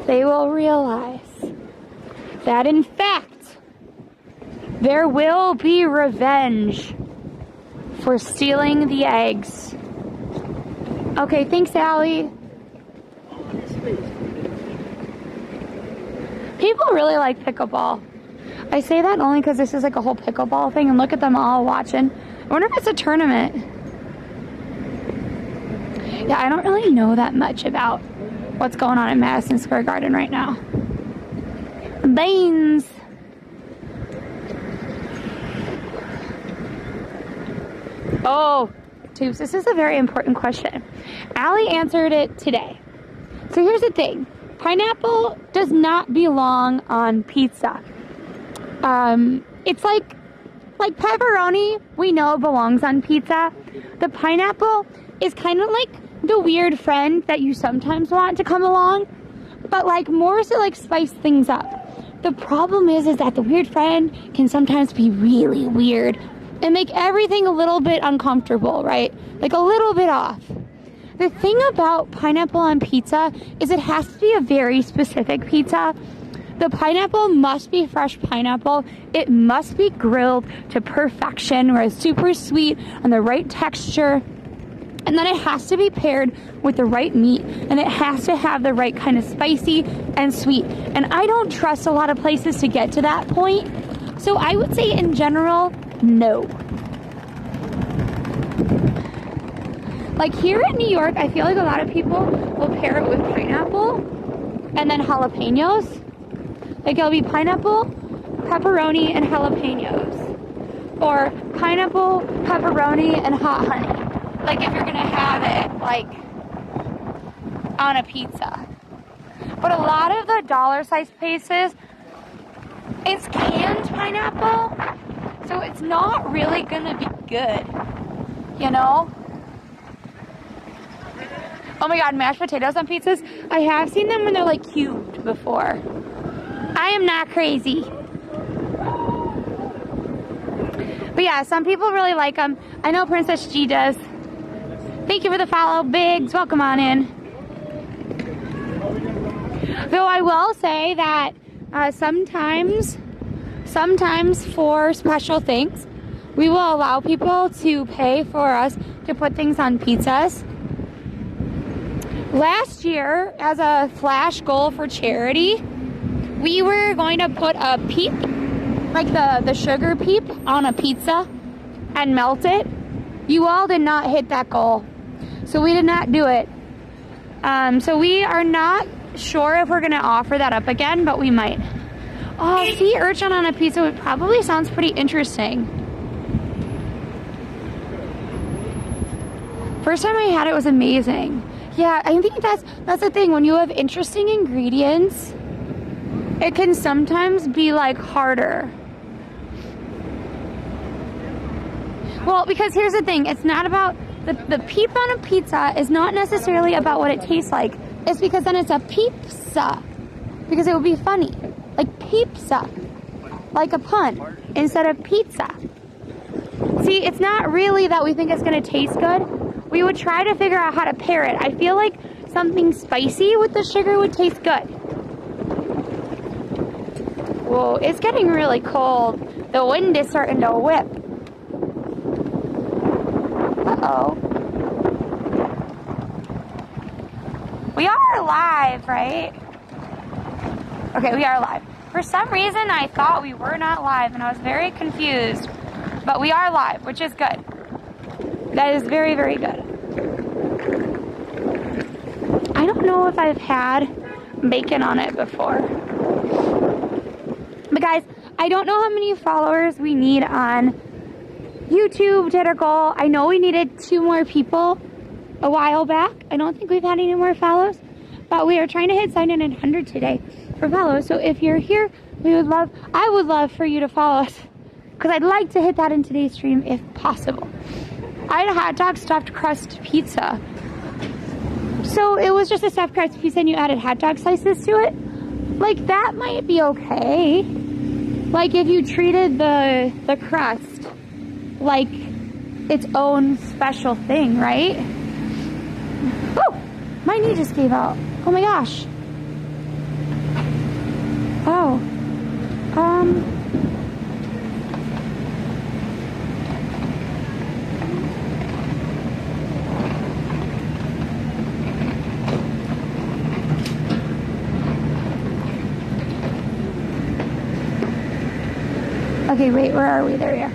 They will realize that in fact, there will be revenge for stealing the eggs. Okay, thanks, Allie. People really like pickleball. I say that only because this is like a whole pickleball thing, and look at them all watching. I wonder if it's a tournament. Yeah, I don't really know that much about what's going on in Madison Square Garden right now. Beans. Oh, Tubes, this is a very important question. Allie answered it today. So here's the thing. Pineapple does not belong on pizza. It's like pepperoni, we know belongs on pizza. The pineapple is kind of like the weird friend that you sometimes want to come along, but like more to like spice things up. The problem is that the weird friend can sometimes be really weird and make everything a little bit uncomfortable, right? Like a little bit off. The thing about pineapple on pizza is it has to be a very specific pizza. The pineapple must be fresh pineapple. It must be grilled to perfection, where it's super sweet and the right texture. And then it has to be paired with the right meat, and it has to have the right kind of spicy and sweet. And I don't trust a lot of places to get to that point. So I would say in general, no. Like here in New York, I feel like a lot of people will pair it with pineapple and then jalapenos. Like it'll be pineapple, pepperoni, and jalapenos. Or pineapple, pepperoni, and hot honey. Like if you're gonna have it like on a pizza. But a lot of the dollar size places, it's canned pineapple, so it's not really gonna be good, you know? Oh my god, mashed potatoes on pizzas. I have seen them when they're like cubed before. I am not crazy. But yeah, some people really like them. I know Princess G does. Thank you for the follow, Biggs. Welcome on in. Though I will say that sometimes for special things, we will allow people to pay for us to put things on pizzas. Last year, as a flash goal for charity, we were going to put a peep, like the sugar peep, on a pizza and melt it. You all did not hit that goal, so we did not do it. So we are not sure if we're going to offer that up again, but we might. Oh, sea urchin on a pizza would probably sounds pretty interesting. First time I had it was amazing. Yeah, I think that's the thing. When you have interesting ingredients, it can sometimes be like harder. Well, because here's the thing. It's not about the peep on a pizza is not necessarily about what it tastes like. It's because then it's a pizza. Because it would be funny. Like pizza. Like a pun. Instead of pizza. See, it's not really that we think it's going to taste good. We would try to figure out how to pair it. I feel like something spicy with the sugar would taste good. Whoa, it's getting really cold. The wind is starting to whip. Uh-oh. We are live, right? Okay, we are live. For some reason, I thought we were not live, and I was very confused. But we are live, which is good. That is very, very good. I don't know if I've had bacon on it before. But guys, I don't know how many followers we need on YouTube to hit our goal. I know we needed 2 more people a while back. I don't think we've had any more follows, but we are trying to hit 900 today for follows. So if you're here, I would love for you to follow us, because I'd like to hit that in today's stream if possible. I had a hot dog stuffed crust pizza. So it was just a stuffed crust pizza and you added hot dog slices to it. Like that might be okay. Like if you treated the crust like its own special thing, right? Oh, my knee just gave out. Oh my gosh. Oh. Okay, wait, where are we? There we are.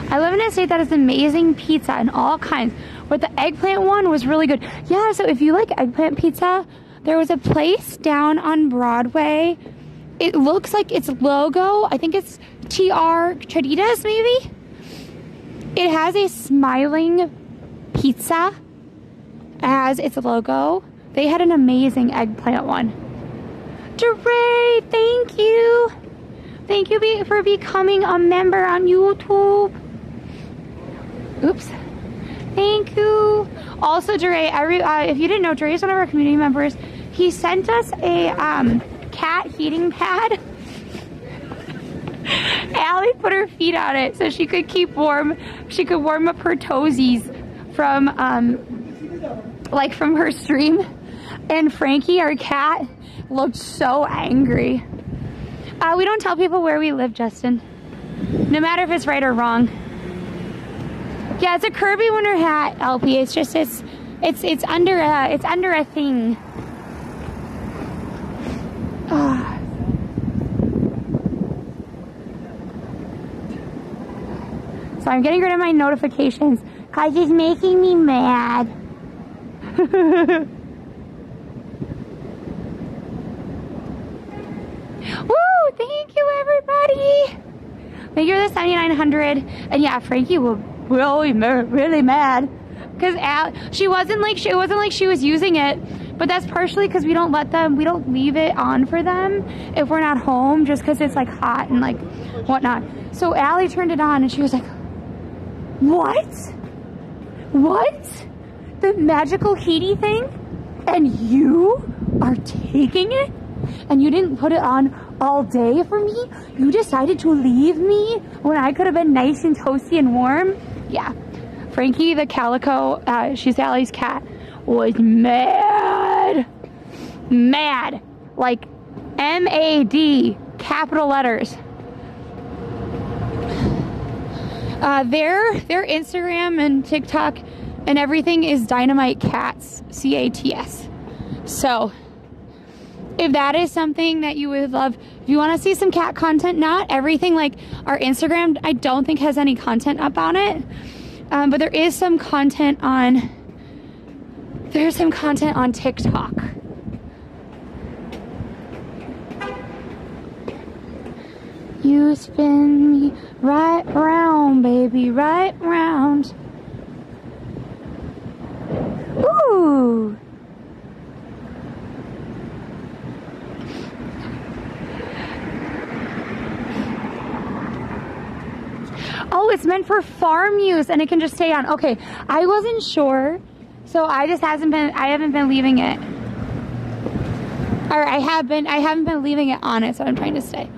I live in a state that has amazing pizza and all kinds, but the eggplant one was really good. Yeah, so if you like eggplant pizza, there was a place down on Broadway. It looks like its logo, I think it's TR Chaditas maybe? It has a smiling pizza as its logo. They had an amazing eggplant one. Dre, thank you. Thank you for becoming a member on YouTube. Oops. Thank you. Also, Dre, if you didn't know, Dre is one of our community members. He sent us a cat heating pad. Allie put her feet on it so she could keep warm. She could warm up her toesies from from her stream. And Frankie, our cat, looked so angry. We don't tell people where we live, Justin. No matter if it's right or wrong. Yeah, it's a Kirby winter hat, LP. It's just it's under a thing. Oh. So I'm getting rid of my notifications because it's making me mad. Woo! Thank you, everybody. Thank you for the 7,900. And yeah, Frankie was really mad because it wasn't like she was using it, but that's partially because we don't leave it on for them if we're not home, just because it's like hot and like whatnot. So Allie turned it on and she was like, "What? What? The magical heaty thing? And you are taking it? And you didn't put it on all day for me? You decided to leave me when I could have been nice and toasty and warm?" Yeah. Frankie, the calico, she's Allie's cat, was mad. Mad. Like MAD, capital letters. Their Instagram and TikTok and everything is Dynamite Cats, CATS. So if that is something that you would love, if you want to see some cat content, not everything like our Instagram, I don't think has any content up on it. But there is some content on, there's some content on TikTok. You spin me right round, baby, right round. Ooh. Oh, it's meant for farm use and it can just stay on. Okay, I wasn't sure, so I haven't been leaving it. Or I haven't been leaving it on it, so I'm trying to stay.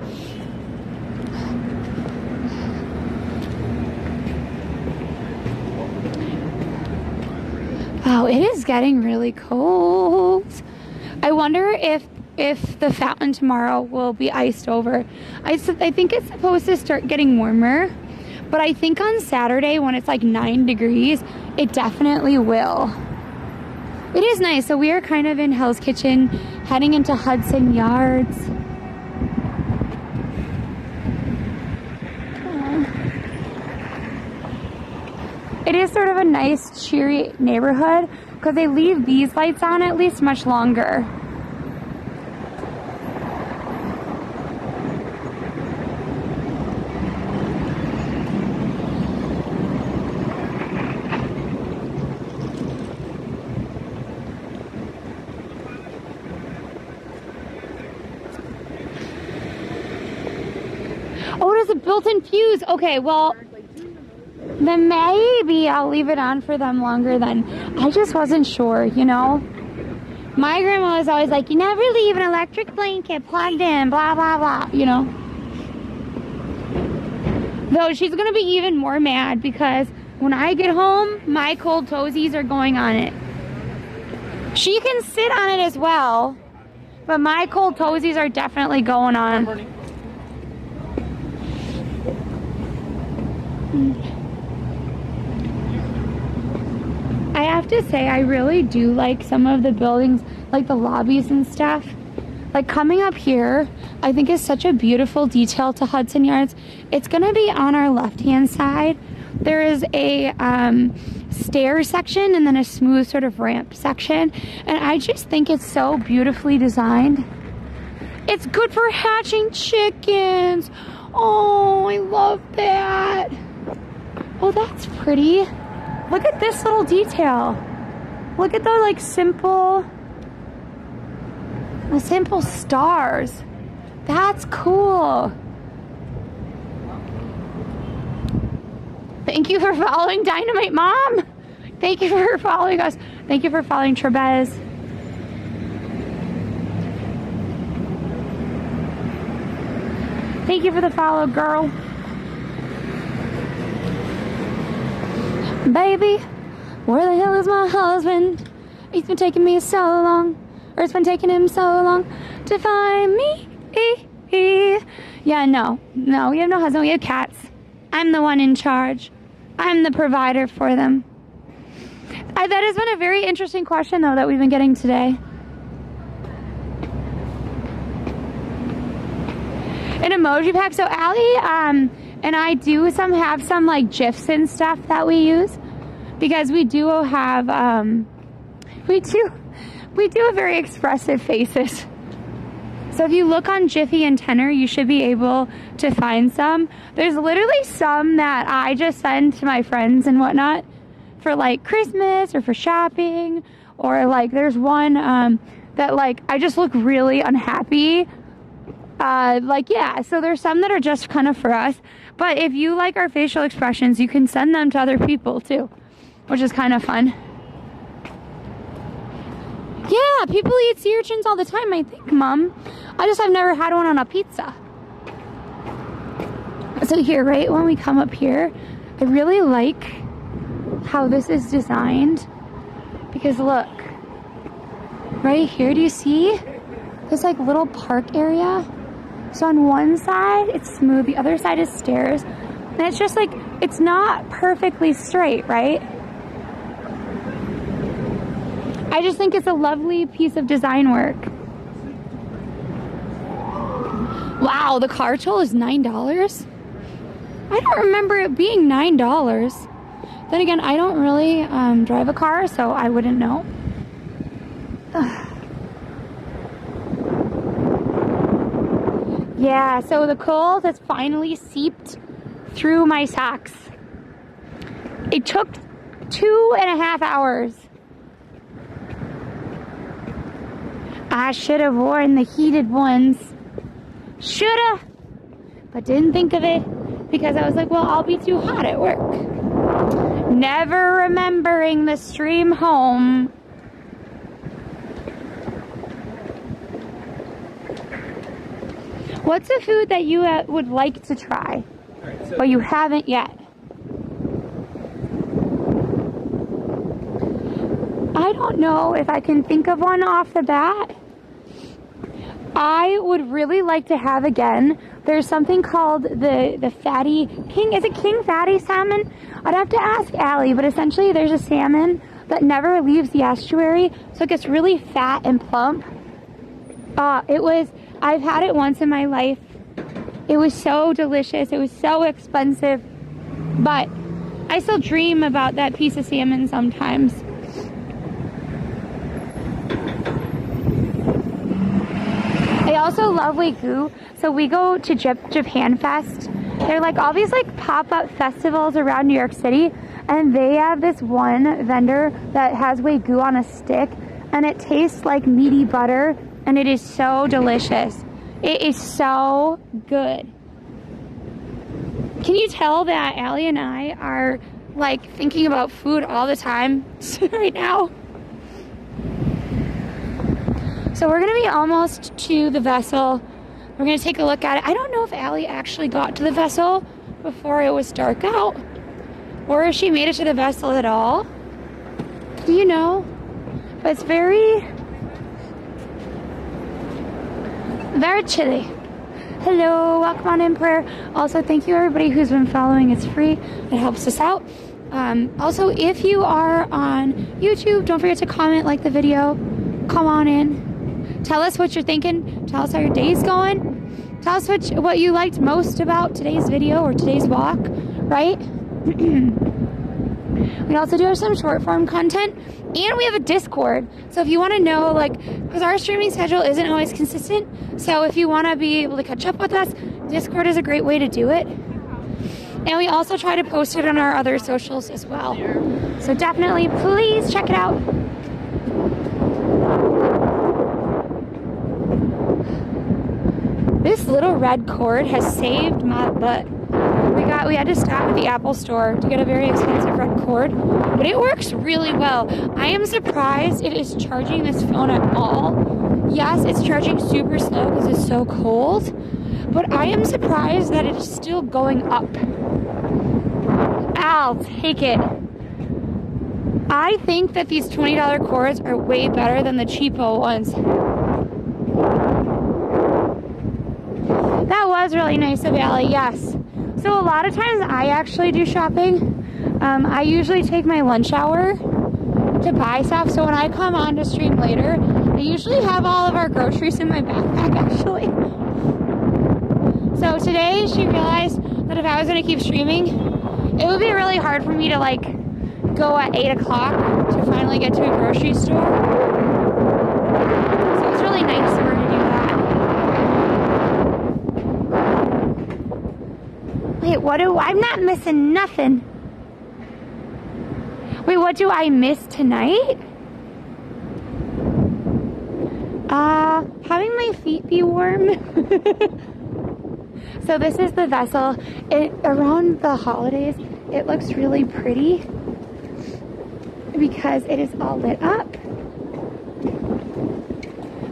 Wow, it is getting really cold. I wonder if the fountain tomorrow will be iced over. I think it's supposed to start getting warmer, but I think on Saturday when it's like 9 degrees, it definitely will. It is nice. So we are kind of in Hell's Kitchen, heading into Hudson Yards. It is sort of a nice, cheery neighborhood because they leave these lights on at least much longer. Oh, there's a built-in fuse. Okay, well, then maybe I'll leave it on for them longer then. I just wasn't sure, you know? My grandma was always like, you never leave an electric blanket plugged in, blah, blah, blah, you know. Though she's going to be even more mad because when I get home, my cold toesies are going on it. She can sit on it as well, but my cold toesies are definitely going on. I have to say, I really do like some of the buildings, like the lobbies and stuff. Like coming up here, I think is such a beautiful detail to Hudson Yards. It's gonna be on our left-hand side. There is a stair section and then a smooth sort of ramp section. And I just think it's so beautifully designed. It's good for hatching chickens. Oh, I love that. Oh, that's pretty. Look at this little detail. Look at the like simple stars. That's cool. Thank you for following Dynamite Mom. Thank you for following us. Thank you for following Trebez. Thank you for the follow, girl. Baby, where the hell is my husband? It's been taking me so long, or it's been taking him so long to find me. Yeah, no, we have no husband, we have cats. I'm the one in charge. I'm the provider for them. That has been a very interesting question, though, that we've been getting today. An emoji pack. So Allie, and I do have some like GIFs and stuff that we use because we do have we do have very expressive faces. So if you look on Jiffy and Tenor, you should be able to find some. There's literally some that I just send to my friends and whatnot for like Christmas or for shopping, or like there's one that like I just look really unhappy. Like, yeah, so there's some that are just kind of for us. But if you like our facial expressions, you can send them to other people too, which is kind of fun. Yeah, people eat sea urchins all the time, I think, Mom. I just have never had one on a pizza. So here, right when we come up here, I really like how this is designed. Because look, right here, do you see this like little park area? So on one side, it's smooth, the other side is stairs. And it's just like, it's not perfectly straight, right? I just think it's a lovely piece of design work. Wow, the car toll is $9? I don't remember it being $9. Then again, I don't really drive a car, so I wouldn't know. Yeah, so the cold has finally seeped through my socks. It took 2.5 hours. I should have worn the heated ones. Shoulda, but didn't think of it because I was like, well, I'll be too hot at work. Never remembering the stream home. What's a food that you would like to try, but you haven't yet? I don't know if I can think of one off the bat. I would really like to have again, there's something called the fatty king. Is it king fatty salmon? I'd have to ask Allie, but essentially there's a salmon that never leaves the estuary, so it gets really fat and plump. I've had it once in my life. It was so delicious. It was so expensive, but I still dream about that piece of salmon sometimes. I also love Wagyu. So we go to Japan Fest. They're like all these like pop-up festivals around New York City, and they have this one vendor that has Wagyu on a stick, and it tastes like meaty butter, and it is so delicious. It is so good. Can you tell that Allie and I are like thinking about food all the time right now? So we're gonna be almost to the vessel. We're gonna take a look at it. I don't know if Allie actually got to the vessel before it was dark out, or if she made it to the vessel at all. Do you know? But it's very chilly. Hello, welcome on in, prayer. Also, thank you everybody who's been following. It's free. It helps us out. Also, if you are on YouTube, don't forget to comment, like the video. Come on in. Tell us what you're thinking. Tell us how your day's going. Tell us what you liked most about today's video or today's walk, right? We also do have some short form content, and we have a Discord. So if you want to know, like, because our streaming schedule isn't always consistent, so if you want to be able to catch up with us, Discord is a great way to do it. And we also try to post it on our other socials as well. So definitely, please check it out. This little red cord has saved my butt. We had to stop at the Apple store to get a very expensive red cord, but it works really well. I am surprised it is charging this phone at all. Yes, it's charging super slow because it's so cold, but I am surprised that it is still going up. I'll take it. I think that these $20 cords are way better than the cheapo ones. That was really nice of Allie, yes. So a lot of times I actually do shopping. I usually take my lunch hour to buy stuff. So when I come on to stream later, I usually have all of our groceries in my backpack actually. So today she realized that if I was going to keep streaming, it would be really hard for me to like go at 8 o'clock to finally get to a grocery store. So it's really nice of her to do that. Wait, I'm not missing nothing. Wait, what do I miss tonight? Having my feet be warm. So this is the vessel. Around the holidays, it looks really pretty because it is all lit up.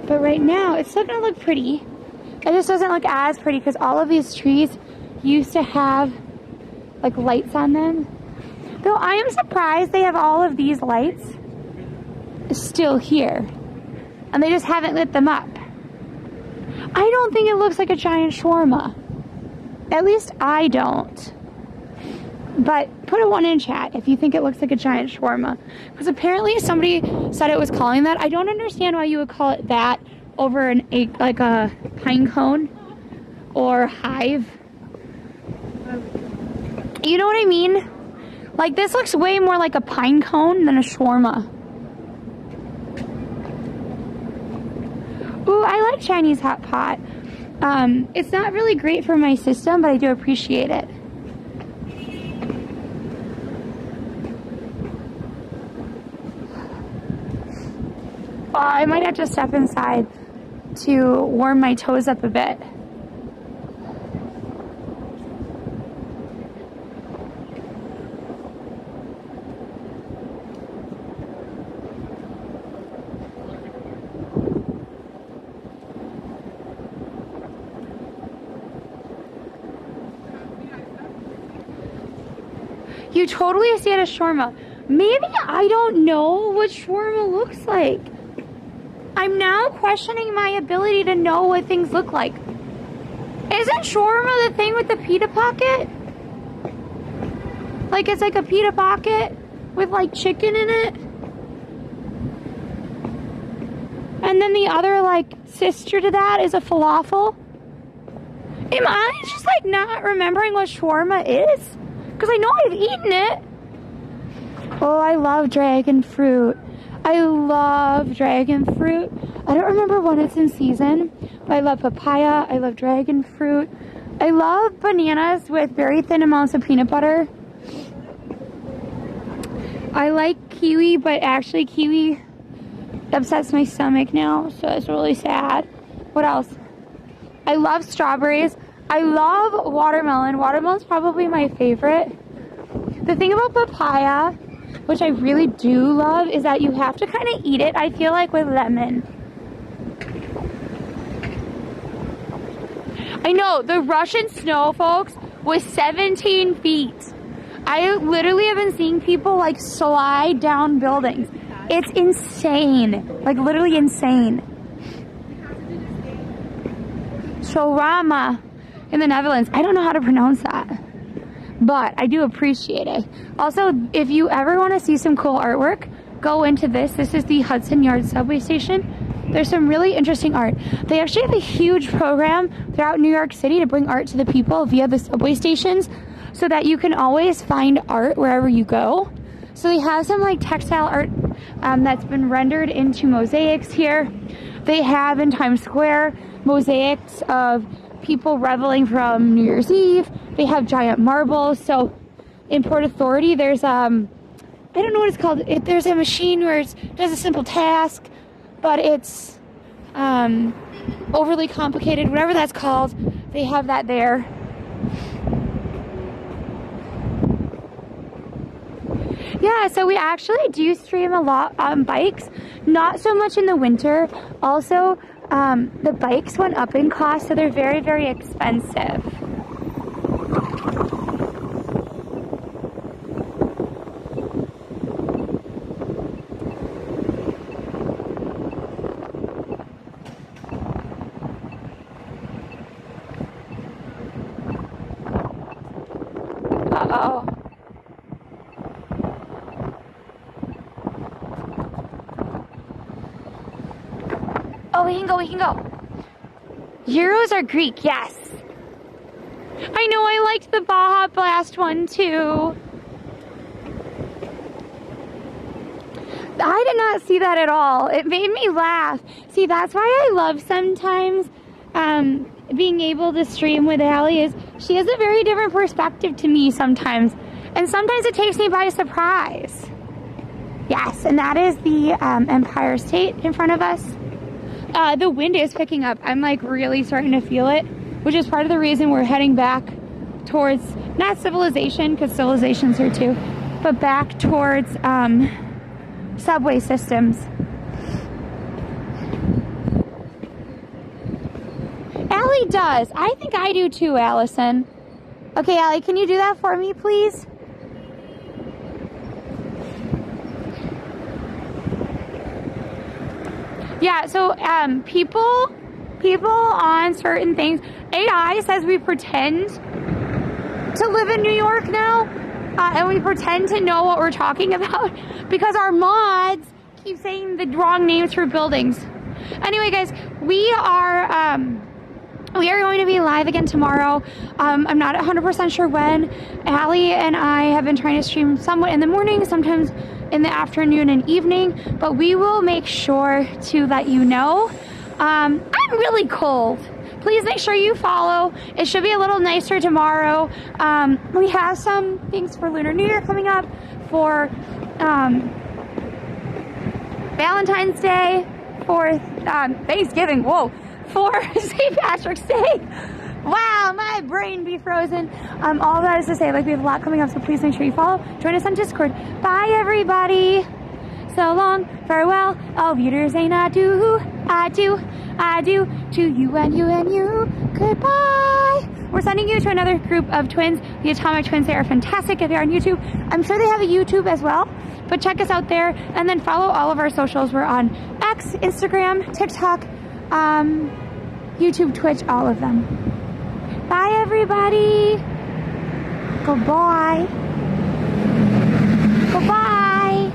But right now, it's still gonna look pretty. It just doesn't look as pretty because all of these trees used to have like lights on them. Though I am surprised they have all of these lights still here and they just haven't lit them up. I don't think it looks like a giant shawarma. At least I don't. But put a 1 in chat if you think it looks like a giant shawarma. Because apparently somebody said it was calling that. I don't understand why you would call it that over like a pine cone or hive. You know what I mean? Like this looks way more like a pine cone than a shawarma. Ooh, I like Chinese hot pot. It's not really great for my system, but I do appreciate it. I might have to step inside to warm my toes up a bit. You totally see it as shawarma. Maybe I don't know what shawarma looks like. I'm now questioning my ability to know what things look like. Isn't shawarma the thing with the pita pocket? Like it's like a pita pocket with like chicken in it? And then the other like sister to that is a falafel? Am I just like not remembering what shawarma is? Because I know I've eaten it. Oh, I love dragon fruit. I love dragon fruit. I don't remember when it's in season, but I love papaya. I love dragon fruit. I love bananas with very thin amounts of peanut butter. I like kiwi, but actually kiwi upsets my stomach now, so it's really sad. What else? I love strawberries. I love watermelon. Watermelon's probably my favorite. The thing about papaya, which I really do love, is that you have to kind of eat it, I feel like, with lemon. I know, the Russian snow, folks, was 17 feet. I literally have been seeing people like slide down buildings. It's insane. Like literally insane. Shorama in the Netherlands. I don't know how to pronounce that, but I do appreciate it. Also, if you ever want to see some cool artwork, go into this. This is the Hudson Yard subway station. There's some really interesting art. They actually have a huge program throughout New York City to bring art to the people via the subway stations so that you can always find art wherever you go. So they have some like textile art that's been rendered into mosaics here. They have in Times Square mosaics of people reveling from New Year's Eve. They have giant marbles. So in Port Authority, there's I don't know what it's called. There's a machine where it does a simple task, but it's overly complicated, whatever that's called. They have that there. Yeah, so we actually do stream a lot on bikes, not so much in the winter. Also, the bikes went up in cost, so they're very, very expensive. Uh-oh. Oh, we can go. Euros are Greek, yes. I know, I liked the Baja Blast one too. I did not see that at all. It made me laugh. See, that's why I love sometimes being able to stream with Allie is she has a very different perspective to me sometimes. And sometimes it takes me by surprise. Yes, and that is the Empire State in front of us. The wind is picking up. I'm like really starting to feel it, which is part of the reason we're heading back towards, not civilization, because civilization's here too, but back towards subway systems. Allie does. I think I do too, Allison. Okay, Allie, can you do that for me, please? Yeah, so people on certain things, AI says we pretend to live in New York now, and we pretend to know what we're talking about because our mods keep saying the wrong names for buildings. Anyway, guys, we are going to be live again tomorrow. I'm not 100% sure when. Allie and I have been trying to stream somewhat in the morning, sometimes in the afternoon and evening, but we will make sure to let you know. I'm really cold. Please make sure you follow. It should be a little nicer tomorrow. We have some things for Lunar New Year coming up, for Valentine's Day, for Thanksgiving, whoa, for St. Patrick's Day. Wow, my brain be frozen. All that is to say, like, we have a lot coming up, so please make sure you follow. Join us on Discord. Bye, everybody. So long, farewell. Auf Wiedersehen, adieu, adieu, adieu. To you and you and you. Goodbye. We're sending you to another group of twins, the Atomic Twins. They are fantastic if you're on YouTube. I'm sure they have a YouTube as well, but check us out there. And then follow all of our socials. We're on X, Instagram, TikTok, YouTube, Twitch, all of them. Bye, everybody. Goodbye. Goodbye.